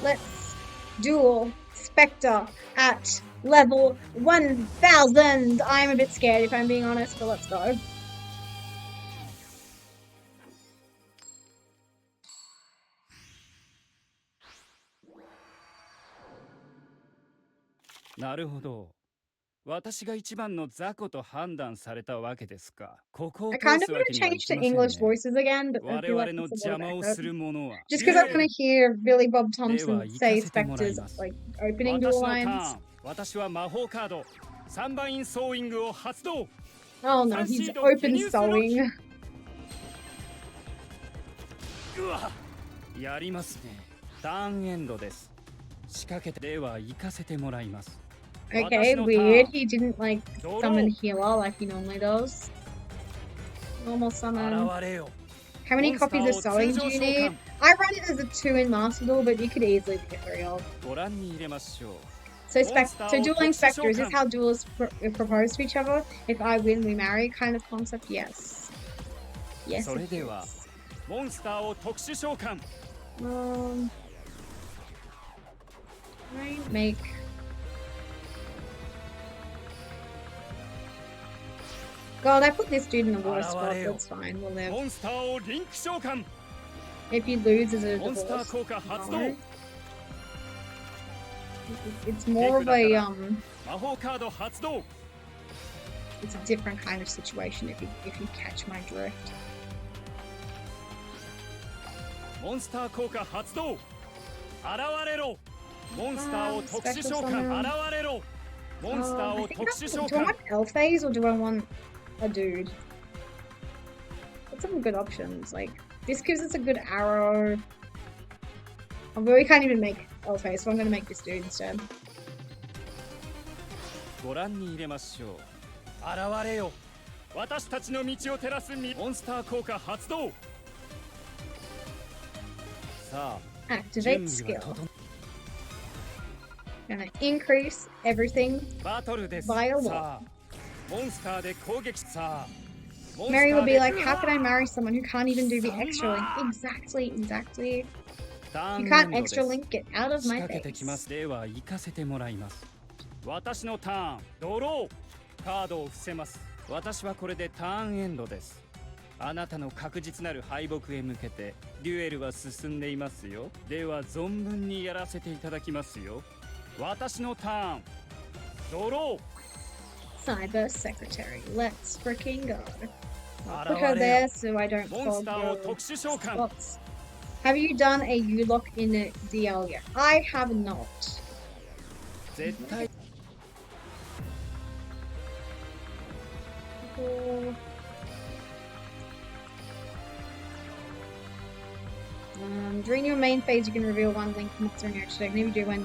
Let's duel Spectre at level 1000! I'm a bit scared if I'm being honest, but let's go. I kind of want to change to English voices again, but I feel like it's a little bit just because I want to hear Billy Bob Thompson say Spectre's like opening duel lines. Oh no, he's open sewing. やりますね。ターンエンドです。仕掛けてでは行かせてもらいます。 Okay, weird. He didn't like summon healer like he normally does. Normal summon. How many copies of sewing do you need? I run it as a 2 in Master Duel, but you could easily get 3 of. So dueling Spectre, is this how duelists propose to each other? If I win, we marry kind of concept? Yes. Yes, it is. Right, make... God, I put this dude in the worst spot, that's fine, we'll live. If you lose, is it a divorce? No. It's more of a, it's a different kind of situation if you catch my drift. Special summon. Do I want elf phase or do I want a dude? That's some good options. Like, this gives us a good arrow. Although we can't even make elf phase, so I'm gonna make this dude instead. Activate skill. Gonna increase everything by a lot. Mary will be like, how can I marry someone who can't even do the extra link? Exactly. You can't extra link, get out of my face. Cyber Secretary, let's freaking go. I'll put her there so I don't fog your spots. Have you done a U-lock in the DL yet? I have not. During your main phase, you can reveal one link monster in your extra deck. And if you do when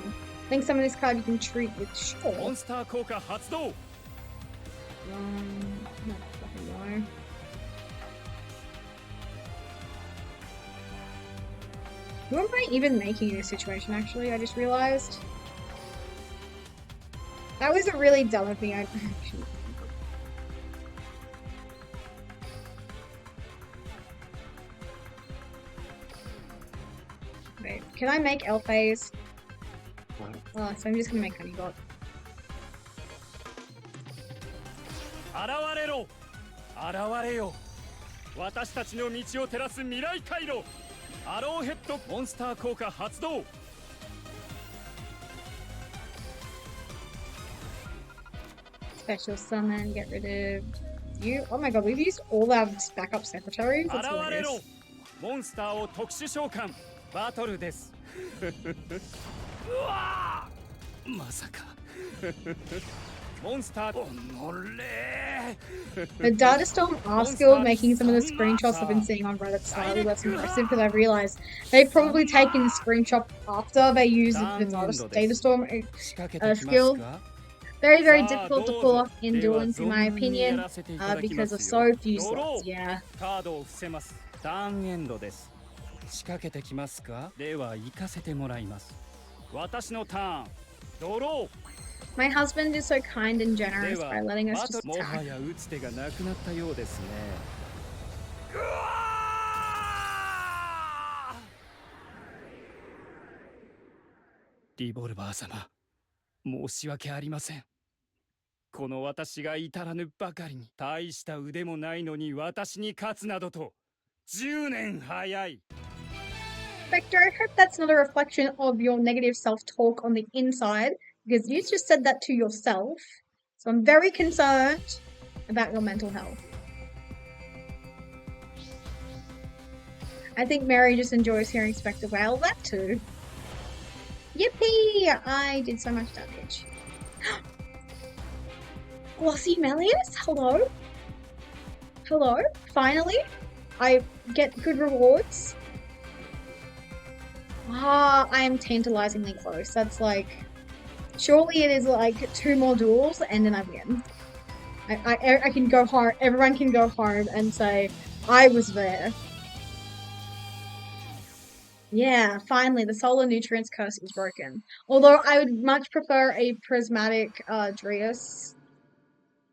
link summon this card, you can treat with sure. No fucking no. Who am I even making in this situation, actually? I just realized. That was a really dumb of me. I actually... Can I make Elphase? Oh, so I'm just gonna make Honeybot. 現れろ現れよ私たちの道を照らす未来回路アローヘッドモンスター効果発動 Special summon, get rid of you. Oh my god, we've used all our backup secretaries. That's 現れろ hilarious. モンスターを特殊召喚バトルですうわーまさかモンスターおのれ The data storm are skilled making some of the screenshots I've been seeing on Reddit slightly less impressive because I realized they've probably taken the screenshot after they used the data storm skill. Very, very difficult to pull off in duels, in my opinion, because of so few slots, yeah. カードを伏せますターンエンドです仕掛けてきますかでは行かせてもらいます私のターンドロー My husband is so kind and generous by letting us just もは attack. や打つ手がなくなったようですねうわーリボルバー様申し訳ありませんこの私が至らぬばかりに大した腕もないのに私に勝つなどと10年早い Spectre, I hope that's not a reflection of your negative self-talk on the inside, because you just said that to yourself. So I'm very concerned about your mental health. I think Mary just enjoys hearing Spectre wail. That too. Yippee! I did so much damage. Glossy Melius? Hello? Hello? Finally? I get good rewards. Ah, I am tantalizingly close. That's like... Surely it is like 2 more duels and then I win. I can go home, everyone can go home and say, I was there. Yeah, finally, the solar nutrients curse is broken. Although I would much prefer a prismatic Drius.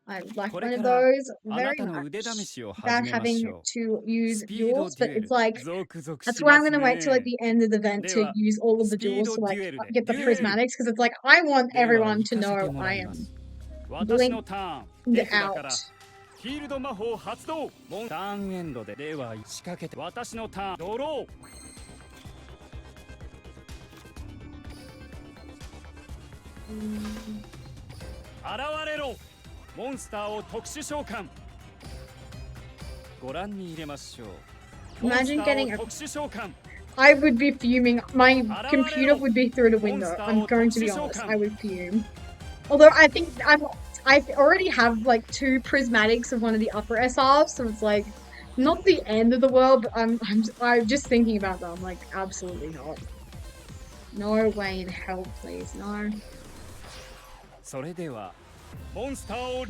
I like one of those very much. Without having to use duels, but it's like, that's why I'm going to wait till like the end of the event to use all of the duels to like get the prismatics, because it's like, I want everyone to know I am blinked out. フィールド魔法発動ターンエンドででは仕掛けて私のターンドロー現れろモンスターを特殊召喚ご覧に入れましょう Imagine getting a... 特殊召喚 I would be fuming. My computer would be through the window. I'm going to be honest. I would fume. Although I think I already have like 2 prismatics of one of the upper SRs, so it's like not the end of the world. But I'm just thinking about that. I'm like, absolutely not. No way in hell, please, no.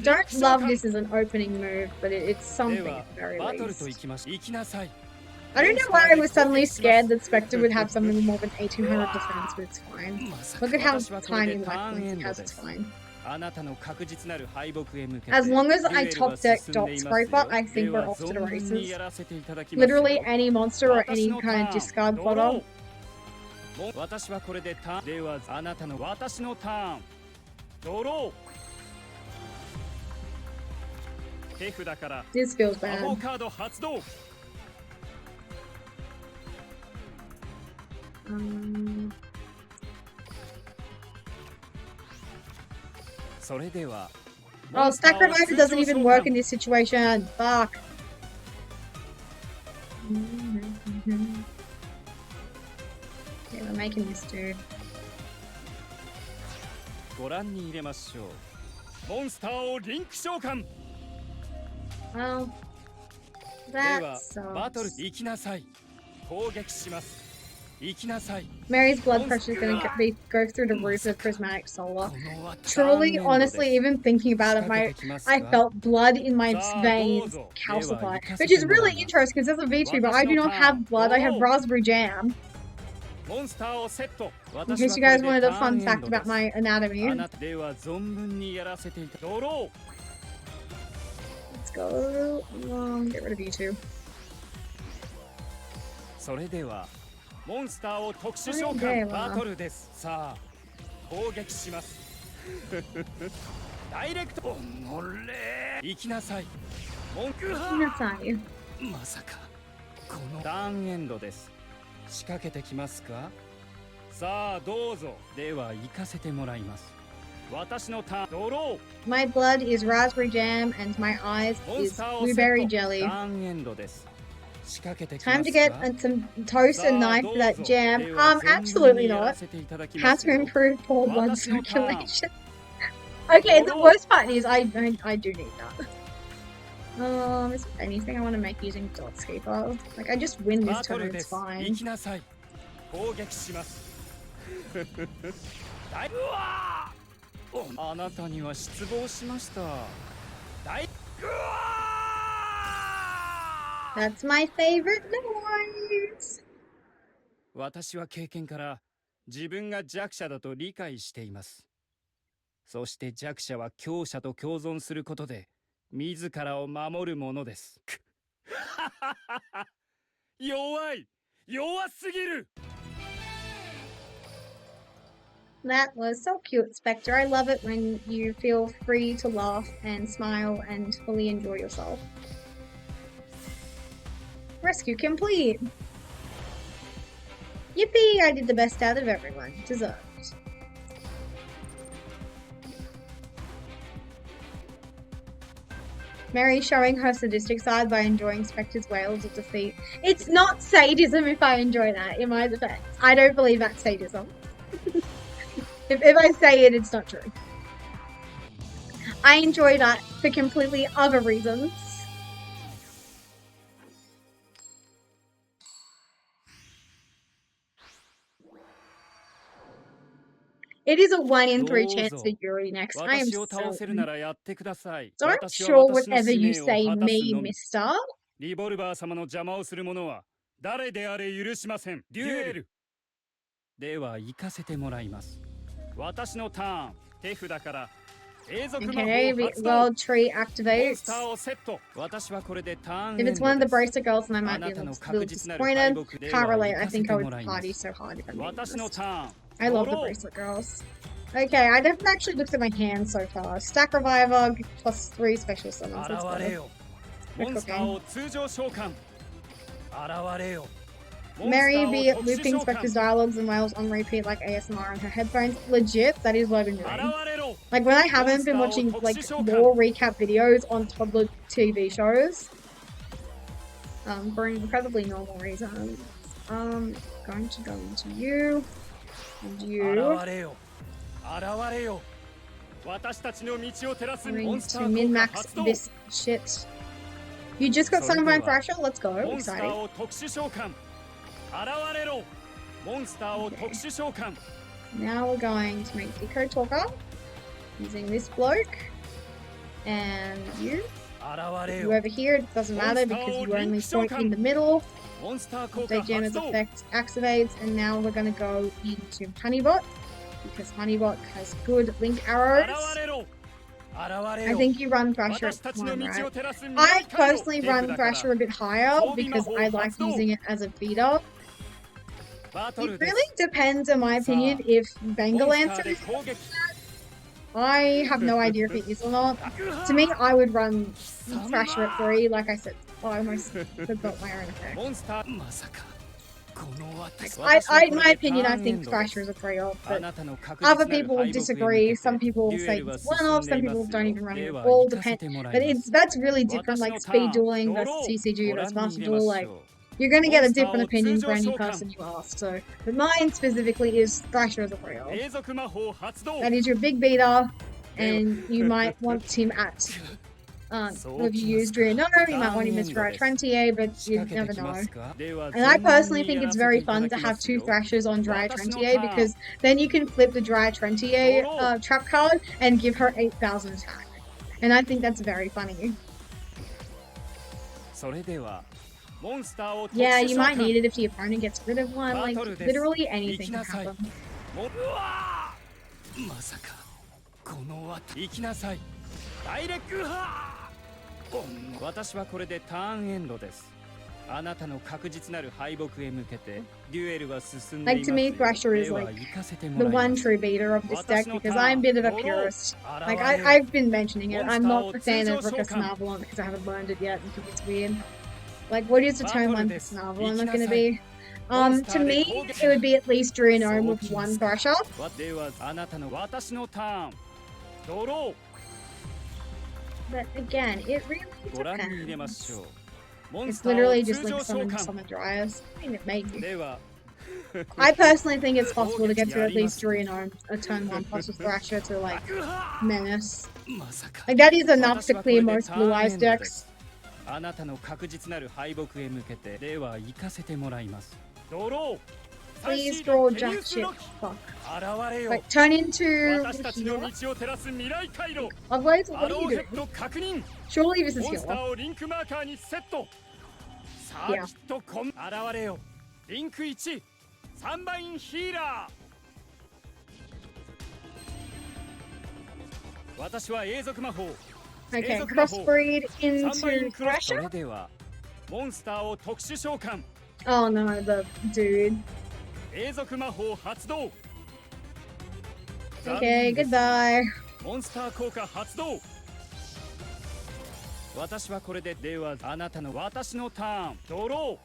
Don't love this as an opening move, but it's something at the very least. I don't know why I was suddenly scared that Spectre would have something with more than 1800 defense, but it's fine. Look at how tiny life points it has, it's fine. As long as I top deck Dot Scraper, I think we're off to the races. Literally any monster or any kind of discard fodder. This feels bad. Oh, Stack Reviver doesn't even work in this situation. Fuck. Yeah, we're making this dude. Well, that sucks. Mary's blood pressure is going to go through the roof of Prismatic Solar. Truly, honestly, even thinking about it, I felt blood in my veins calcify. Which is really interesting because there's a VTuber. I do not have blood, I have raspberry jam. In case you guys wanted a fun fact about my anatomy. Let's go. Get rid of you two. モンスターを特殊召喚バトルです。さあ攻撃します。ダイレクトおのれ行きなさい。文句はまさかこのターンエンドです。仕掛けてきますか。さあどうぞ。では行かせてもらいます。私のターンドロー。 My blood is raspberry jam and my eyes is blueberry jelly. ターンエンドです。Time to get some toast and knife for that jam. Absolutely not. How to improve poor blood circulation. Okay, the worst part is I do need that. Is there anything I want to make using Dot Sweeper? Like, I just win this turn, it's fine. あなたには失望しました。That's my favorite noise. 私は経験から自分が弱者だと理解しています。そして弱者は強者と共存することで自らを守るものです。弱すぎる。That was so cute, Spectre. I love it when you feel free to laugh and smile and fully enjoy yourself. Rescue complete! Yippee! I did the best out of everyone. Deserved. Mary showing her sadistic side by enjoying Spectre's wails of defeat. It's not sadism if I enjoy that, in my defense. I don't believe that's sadism. If I say it, it's not true. I enjoy that for completely other reasons. It is a 1 in 3 chance for Yuri next. I am certain. Don't sure whatever you say, me, mister. リボルバー様の邪魔をする者は誰であれ許しません。デュエル。では行かせてもらいます。私のターン、手札から永続魔法発動。World Tree activates. If it's one of the bracer girls, then I might be a little disappointed. Can't relate. I think I would party so hard if I made this. I love the bracelet girls. Okay, I haven't actually looked at my hand so far. Stack Reviver plus 3 special summons. Let's go. Mary be looping Spectre's dialogues and wails on repeat like ASMR on her headphones. Legit, that is what I've been doing. Like when I haven't been watching like more recap videos on toddler TV shows. For incredibly normal reasons. Going to go into you. And you. Going to min-max this shit. You just got Sunburn Thrasher? Let's go. Exciting. Okay. Now we're going to make Eco Talker using this bloke. And you. You over here, it doesn't matter because you only point in the middle. Update Jammer's effect activates, and now we're going to go into Honeybot because Honeybot has good link arrows. I think you run Thrasher at 1, right? I personally run Thrasher a bit higher because I like using it as a feeder. It really depends, in my opinion, if Bangalancer is that. I have no idea if it is or not. To me, I would run Thrasher at 3, like I said. Oh, I almost forgot my own effect. In my opinion, I think Thrasher is a 3-off, but other people will disagree. Some people will say it's 1-off, some people don't even run it at all. But that's really different, like speed dueling versus CCG versus master duel. Like, you're going to get a different opinion for any person you ask. So, but mine specifically is Thrasher as a 3-off. That is your big beater, and you might want him at. If you use Drea, no, you might want him as Drea Trentier, but you never know. And I personally think it's very fun to have 2 Thrashers on Drea Trentier because then you can flip the Drea Trentier trap card and give her 8,000 attack. And I think that's very funny. Yeah, you might need it if the opponent gets rid of one. Like, literally anything can happen. あなたの確実なる敗北へ向けてデュエルは進んでい Like ます to me, よ。 Thrasher is では like 行かせても the らい one ます true beater of this deck 私の because ターン I'm a bit of a ドロー purist. 現 Like れよ I've been mentioning it. I'm not a fan of モンスターを通常召喚 Snarvalon because I haven't learned it yet and think it's weird. Like, what is the turn one for Snarvalon going to be? To me, it would be at least Draenome with one Thrasher. ではあなたの私のターンドロー But again, it really ご覧に入れま depends. しょうモン It's スターを literally 通 just 常 like 召 summon 喚 summon dryers. I mean, it may be. では I personally think it's possible to get through at least Draenome a turn one plus with Thrasher to like menace. まさか Like that is enough 私 to はこれ clear で most タ blue ーンエ eyes ンドで decks. すあなたの確実なる敗北へ向けてでは行かせてもらいますドロー Please draw jack shit. Fuck. 現れよ Like turn into 私たちの healer. 道を照らす未来回路 Otherwise, ア what ロ are ー you ヘッ doing? ド確認 Surely this is モンスタ healer. ーをリンクマーカーにセットさあ Yeah. きっと現れよリンク1サンバインヒーラー私は永続魔法 Okay, 永続魔法 crossbreed サンバイン into クロスそ Thrasher. れではモンスターを特殊召喚 Oh no, the dude. 永続魔法発動 Okay, goodbye. モンスター効果発動私はこれでではあなたの私のターンドロ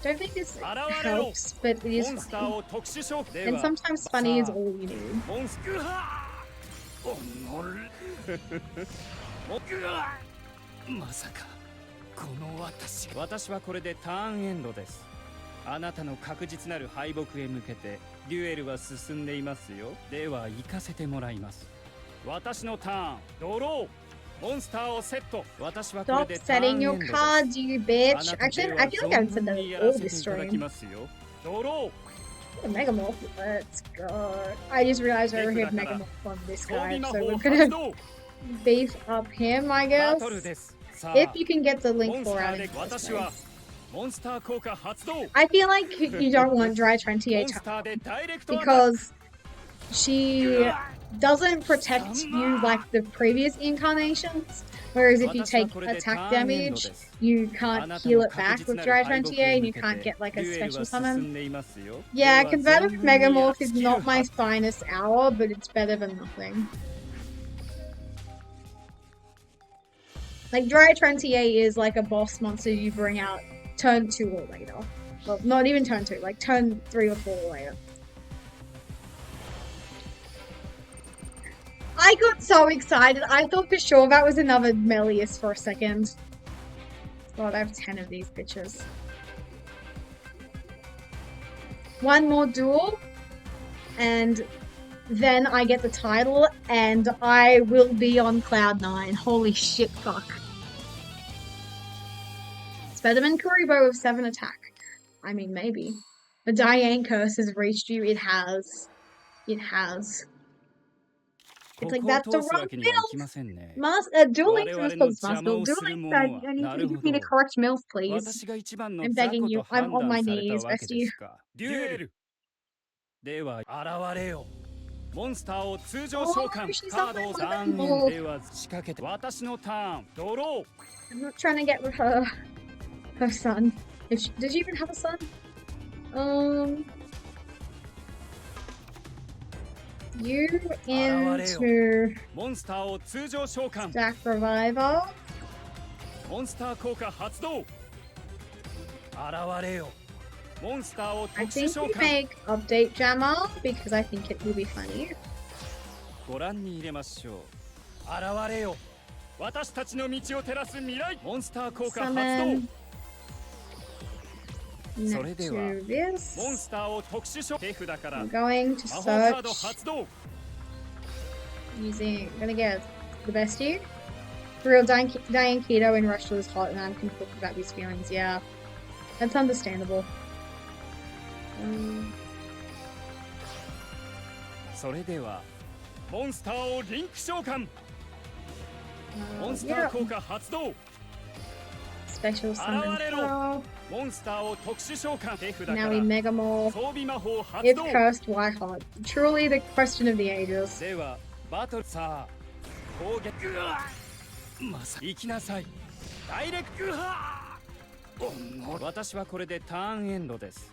Don't think this ー現れろ helps, but it モ is ンスター funny. を特殊召喚で And は sometimes funny is さあ all you need. モンスターおのれうわまさかこの私はこれでターンエンドですあなたの確実なる敗北へ向けてデュエルは進んでいますよでは行かせてもらいます私のターンドローモンスターをセット私はこれ Stop でターンエ setting ンド your です cards, you bitch. あなた Actually, で I は feel like I've 存 said 分 that にや all らせ this ていただき stream. ますよドロ Megamorph, let's go. I just realized I already had Megamorph on this ー装備 guy, 魔 so 法 we're 発 gonna 動 beef up him, I バ guess. トルですさあ If you can get the モ link ンス for タ out ー in で the first 私は place. モンスター効果発動 I feel like you don't want Dry 28モンスターでダイレクトアタッ because she doesn't protect you like the previous incarnations. Whereas if you take attack damage, you can't heal it back with Dry 28 and you can't get like a special summon. Yeah, competitive Megamorph is not my finest hour, but it's better than nothing. Like Dry 28 is like a boss monster you bring out turn 2 or later. Well, not even turn 2, like turn 3 or 4 or later. I got so excited. I thought for sure that was another Melius for a second. God, I have 10 of these bitches. One more duel, and then I get the title, and I will be on cloud 9. Holy shit, fuck. It's better than Kuribo with 7 attack. I mean, maybe. The Diane curse has reached you. It has. It has. It's like, that's the wrong build! Dueling is supposed to build. Dueling, I need you to correct mills, please. I'm begging you. I'm on my knees, bestie. デュエルでは現れよモンスターを通常召喚カードを3円では仕掛けて私のターンドロ I'm not trying to get with her son. Did she even have a son? You into モンスターを通常召喚 Stack Revival. モンスター効果発動現れよモンスターを I 特殊 think 召 we 喚 make Update Jammer because I think it will be funny. ご覧に入れましょう現れよ私たちの道を照らす未来モンスター効果発動 Summon それでは next to this. モンスターを特殊召手札から I'm going to 魔法カード search 発動 using. I'm gonna get the bestie. For real, Diane Keto in Rush is hot, and I'm conflicted about these feelings. Yeah, that's understandable. それではモンスターをリンク召喚モンスタ Yeah, ー効果発動 special summon. 現れろ モンスターを特殊召喚手札か Now ら we Megamorph. 装備魔法発 If 動 cursed, why hot? Truly the question of the ages. ではバトルさあ攻撃まさ行きなさいダイレクト私はこれでターンエンドです。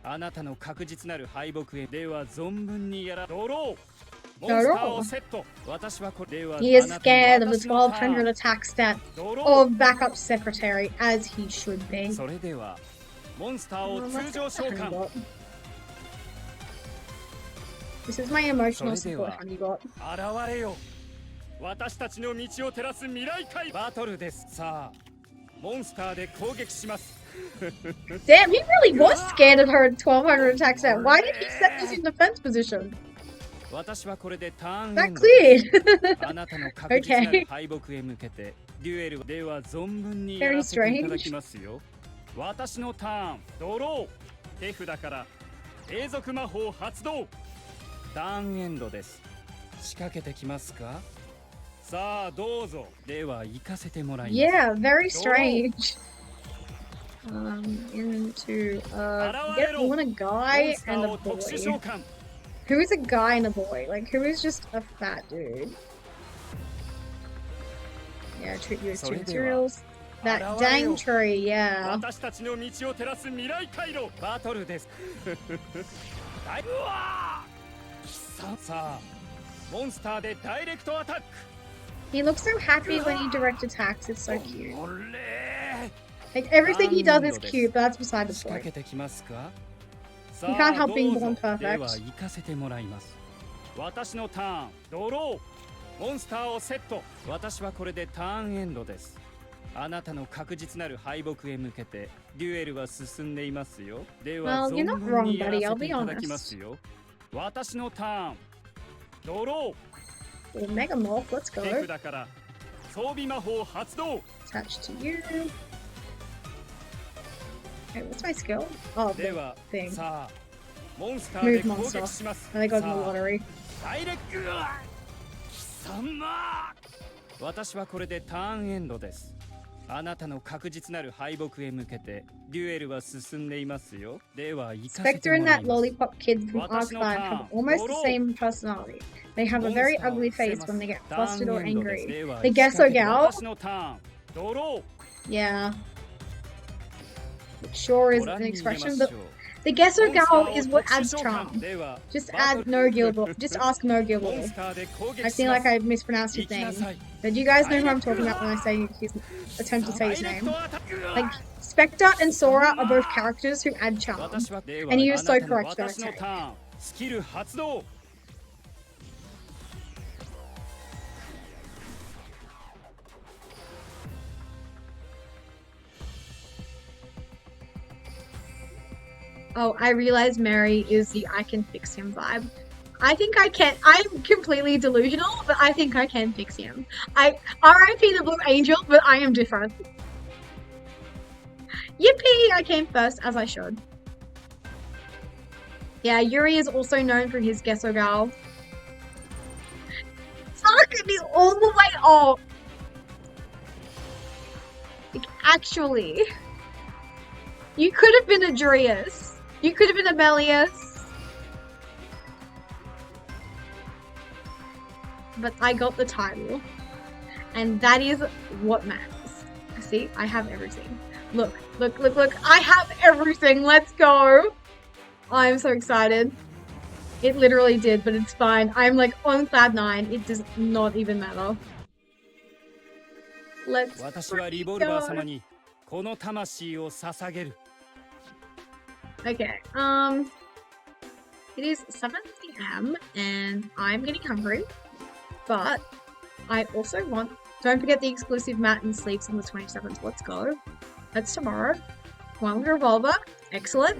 あなたの確実なる敗北へでは存分にやらドローモンスターをセット私はこれでは He is scared of the 1200 attack stat of backup secretary, as he should be. それではモンスターを通常召喚 This is my emotional support, Honeybot. 現れよ私たちの道を照らす未来界バトルです。さあモンスターで攻撃します Damn, he really was scared of her 1200 attack stat. Why did he set this in defense position? 私はこれでターンエ That ンド cleared. あなたの確実なる敗北へ向けてデュエルでは存分にやらせていただきますよ。私のターンドロー手札から永続魔法発動ターンエンドです。仕掛けてきますかさあどうぞでは行かせてもらいます。 Yeah, very strange. Into get one a guy and a boy. Who is a guy and a boy? Like, who is just a fat dude? Yeah, treat you as two materials. That dang tree, yeah. 私たちの道を照らす未来回路バトルですさあモンスターでダイレクトアタック He looks so happy when he direct attacks, it's so cute. Like, everything he does is cute, but that's beside the point. You can't help being born perfect. 私のターンドローモンスターをセット私はこれでターンエンドです。あなたの確実なる敗北へ向けてデュエルは進んでいますよ。では Well, you're not 存分 wrong, にやら buddy. せ I'll て be いただきま honest. すよ。私のターンドロ Well, Mega Morph, let's ー go. 手札から装備魔法発動 Attach to you. Wait, what's my skill? Oh, で the は thing. さあモンスターで Move 攻 monster. 撃します。 And I got in the さあ lottery. ダイレクト貴様私はこれでターンエンドです。あなたの確実なる敗北へ向けてデュエルは進んでいますよ。では行かせて Spectre も and らい that ます。 lollipop kid from Arc 5 have almost the same personality. They have a very ugly face when they get flustered or angry. The Gesso gal? 私のターンドロ Yeah. It sure ー is ご覧 an に入れま expression, し but ょう the Gesso モンスター gal を is what 特殊 adds 召喚 charm. では Just バト add ル no Gilbert. Just ask no モン Gilbert. スターで攻 I 撃し feel ま like す I mispronounced his 行きな name. さい But you guys know who I'm talking about when I say his attempt to say his ダイレク name. トアタック Like, Spectre and Sora are both characters who add charm. 私はでは And he is so あなたの correct, 私の Spectre. ターンスキル発動 Oh, I realize Mary is the I can fix him vibe. I think I can. I'm completely delusional, but I think I can fix him. R.I.P. the Blue Angel, but I am different. Yippee! I came first, as I should. Yeah, Yuri is also known for his Gesso Gal. Look at me all the way up! Like, actually. You could have been a Darius. You could have been a Melius. But I got the title. And that is what matters. See, I have everything. Look, look, look, look. I have everything. Let's go. I'm so excited. It literally did, but it's fine. I'm like on cloud 9. It does not even matter. Let's 私はリボルバー様にこの魂を捧げる Okay, it is 7 p.m. and I'm getting hungry, but I also want, don't forget the exclusive mat and sleeps on the 27th, let's go. That's tomorrow. One revolver, excellent.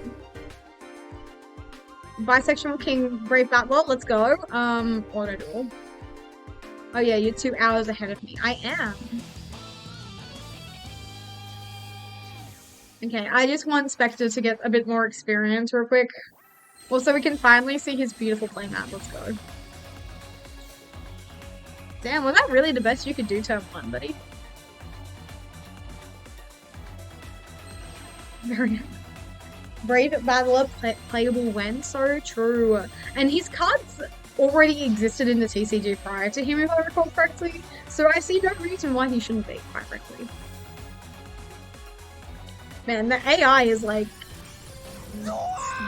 Bisexual King Brave Battler, let's go. Auto duel. Oh yeah, you're 2 hours ahead of me. I am. Okay, I just want Spectre to get a bit more experience real quick. Also, we can finally see his beautiful playmat. Let's go. Damn, was that really the best you could do turn 1, buddy? Very Brave Battler, playable when? So true. And his cards already existed in the TCG prior to him, if I recall correctly. So I see no reason why he shouldn't be, quite frankly. Man, the AI is like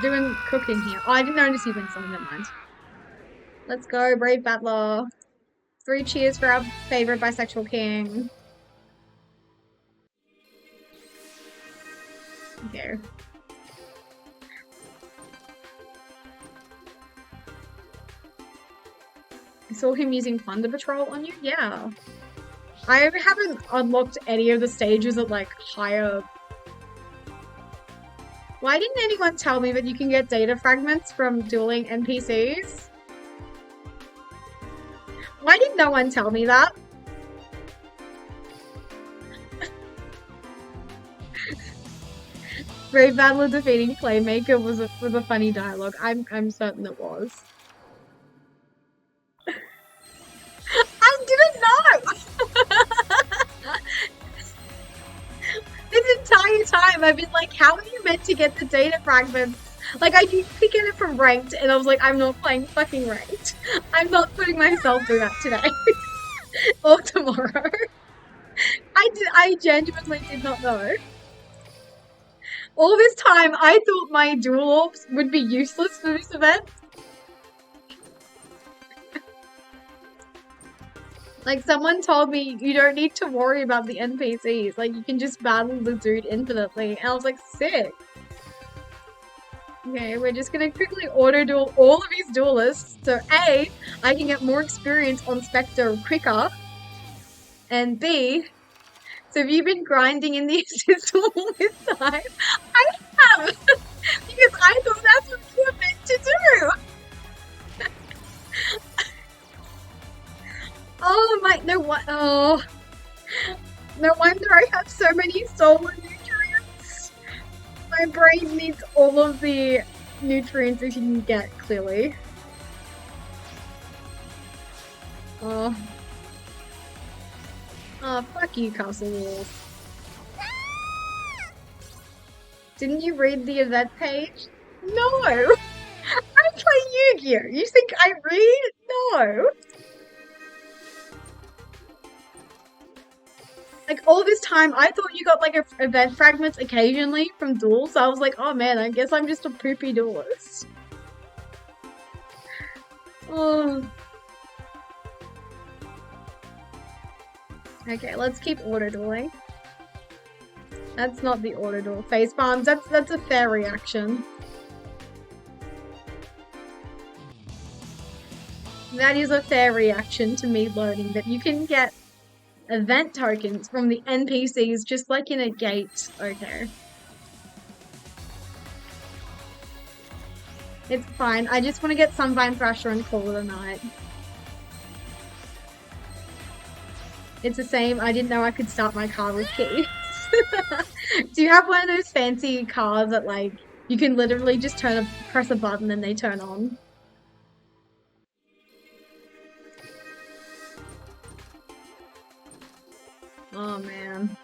doing cooking here. Oh, I didn't notice he went something, never mind. Let's go, Brave Battler. 3 cheers for our favorite bisexual king. Okay. I saw him using Thunder Patrol on you? Yeah. I haven't unlocked any of the stages at like higher. Why didn't anyone tell me that you can get data fragments from dueling NPCs? Why did no one tell me that? Brave Battler defeating Playmaker was a funny dialogue. I'm certain it was. I didn't know! This entire time I've been like, how are you meant to get the data fragments? Like, I used to get it from ranked, and I was like, I'm not playing fucking ranked. I'm not putting myself through that today. Or tomorrow. I genuinely did not know. All this time, I thought my dual orbs would be useless for this event. Like, someone told me you don't need to worry about the NPCs. Like, you can just battle the dude infinitely. And I was like, sick. Okay, we're just gonna quickly auto-duel all of these duelists. So A, I can get more experience on Spectre quicker. And B, so have you been grinding in the system all this time? I have! Because I thought that's what you were meant to do! Oh my, no wonder I have so many solar nutrients. My brain needs all of the nutrients it can get, clearly. Oh, fuck you, Castle Walls. Didn't you read the event page? No! I play Yu-Gi-Oh! You think I read? No! Like, all this time, I thought you got, like, event fragments occasionally from duels. So I was like, oh man, I guess I'm just a poopy duelist. Oh. Okay, let's keep auto-dueling. That's not the auto-duel. Face palms, that's a fair reaction. That is a fair reaction to me learning that you can get event tokens from the NPCs just like in a gate. Okay. It's fine. I just want to get Sunvine Thrasher and call it a night. It's the same. I didn't know I could start my car with keys. Do you have one of those fancy cars that like you can literally just press a button and they turn on? Oh man.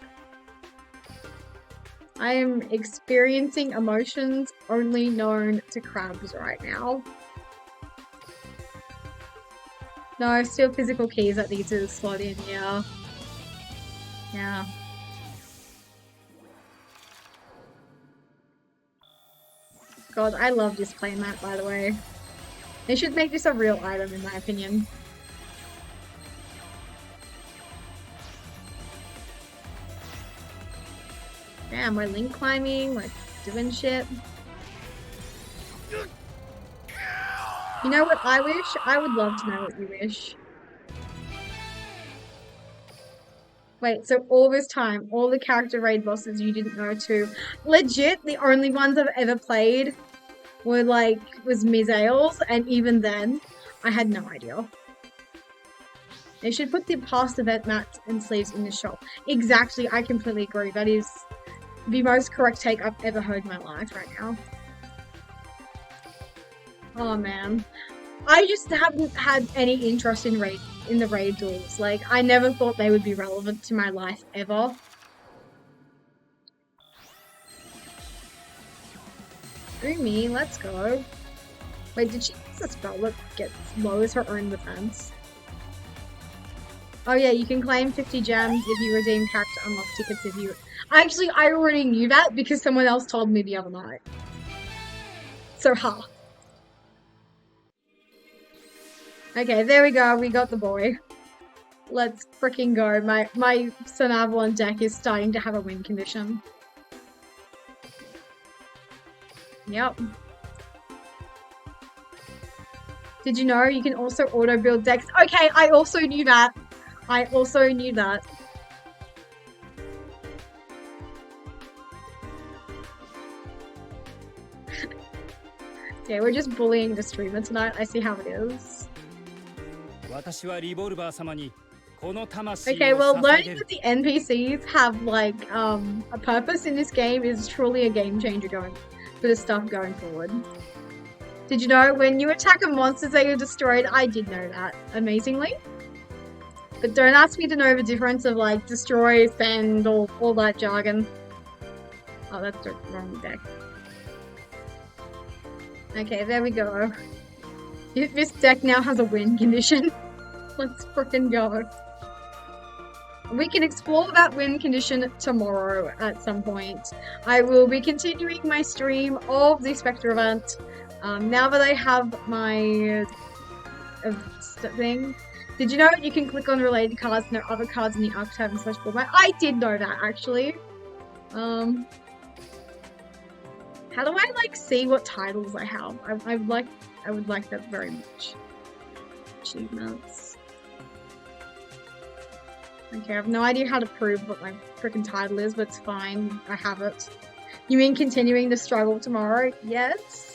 I am experiencing emotions only known to crabs right now. No, still physical keys that need to slot in, yeah. Yeah. God, I love this playmat, by the way. They should make this a real item, in my opinion. Damn, we're link climbing, like doing shit. You know what I wish? I would love to know what you wish. Wait, so all this time, all the character raid bosses you didn't know too. Legit, the only ones I've ever played was Misael's, and even then, I had no idea. They should put the past event mats and sleeves in the shop. Exactly, I completely agree. That is the most correct take I've ever heard in my life right now. Oh man. I just haven't had any interest in the raid duels. Like, I never thought they would be relevant to my life ever. Screw me, let's go. Wait, did she use a spell that lowers her own defense? Oh yeah, you can claim 50 gems if you redeem character unlock tickets if you... Actually, I already knew that because someone else told me the other night. So, ha. Okay, there we go. We got the boy. Let's freaking go. My Sun Avalon deck is starting to have a win condition. Yep. Did you know you can also auto-build decks? Okay, I also knew that. I also knew that. Yeah, we're just bullying the streamer tonight. I see how it is. Okay, well, learning that the NPCs have, like, a purpose in this game is truly a game changer for the stuff going forward. Did you know when you attack a monster they are destroyed? I did know that, amazingly. But don't ask me to know the difference of, like, destroy, fend, or all that jargon. Oh, that's the wrong deck. Okay, there we go. This deck now has a win condition. Let's frickin' go. We can explore that win condition tomorrow at some point. I will be continuing my stream of the Spectre event. Now that I have my thing. Did you know you can click on related cards and there are other cards in the archetype and such format? I did know that, actually. How do I, like, see what titles I have? I would like that very much. Achievements. Okay, I have no idea how to prove what my freaking title is, but it's fine. I have it. You mean continuing the struggle tomorrow? Yes.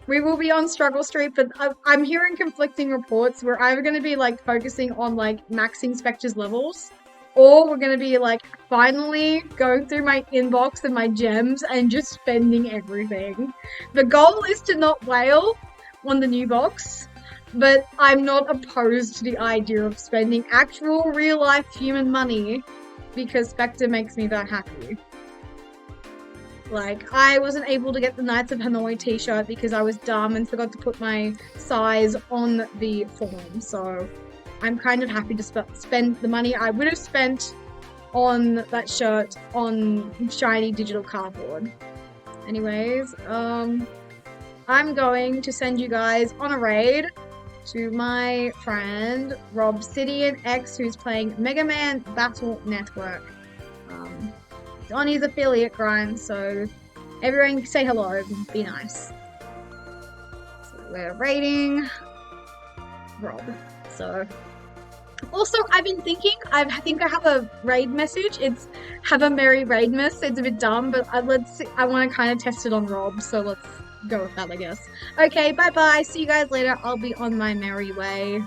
We will be on Struggle Street, but I'm hearing conflicting reports. We're either going to be, like, focusing on, like, maxing Spectre's levels, or we're going to be, like, finally going through my inbox and my gems and just spending everything. The goal is to not wail on the new box, but I'm not opposed to the idea of spending actual real-life human money because Spectre makes me that happy. Like, I wasn't able to get the Knights of Hanoi t-shirt because I was dumb and forgot to put my size on the form, so I'm kind of happy to spend the money I would have spent on that shirt on shiny digital cardboard. Anyways, I'm going to send you guys on a raid to my friend Robsidian X, who's playing Mega Man Battle Network. He's on his affiliate grind, so everyone say hello and be nice. So we're raiding Rob. So also, I've been thinking, I think I have a raid message. It's have a merry raid miss. It's a bit dumb, but let's see. I want to kind of test it on Rob, so let's go with that, I guess. Okay, bye bye. See you guys later. I'll be on my merry way.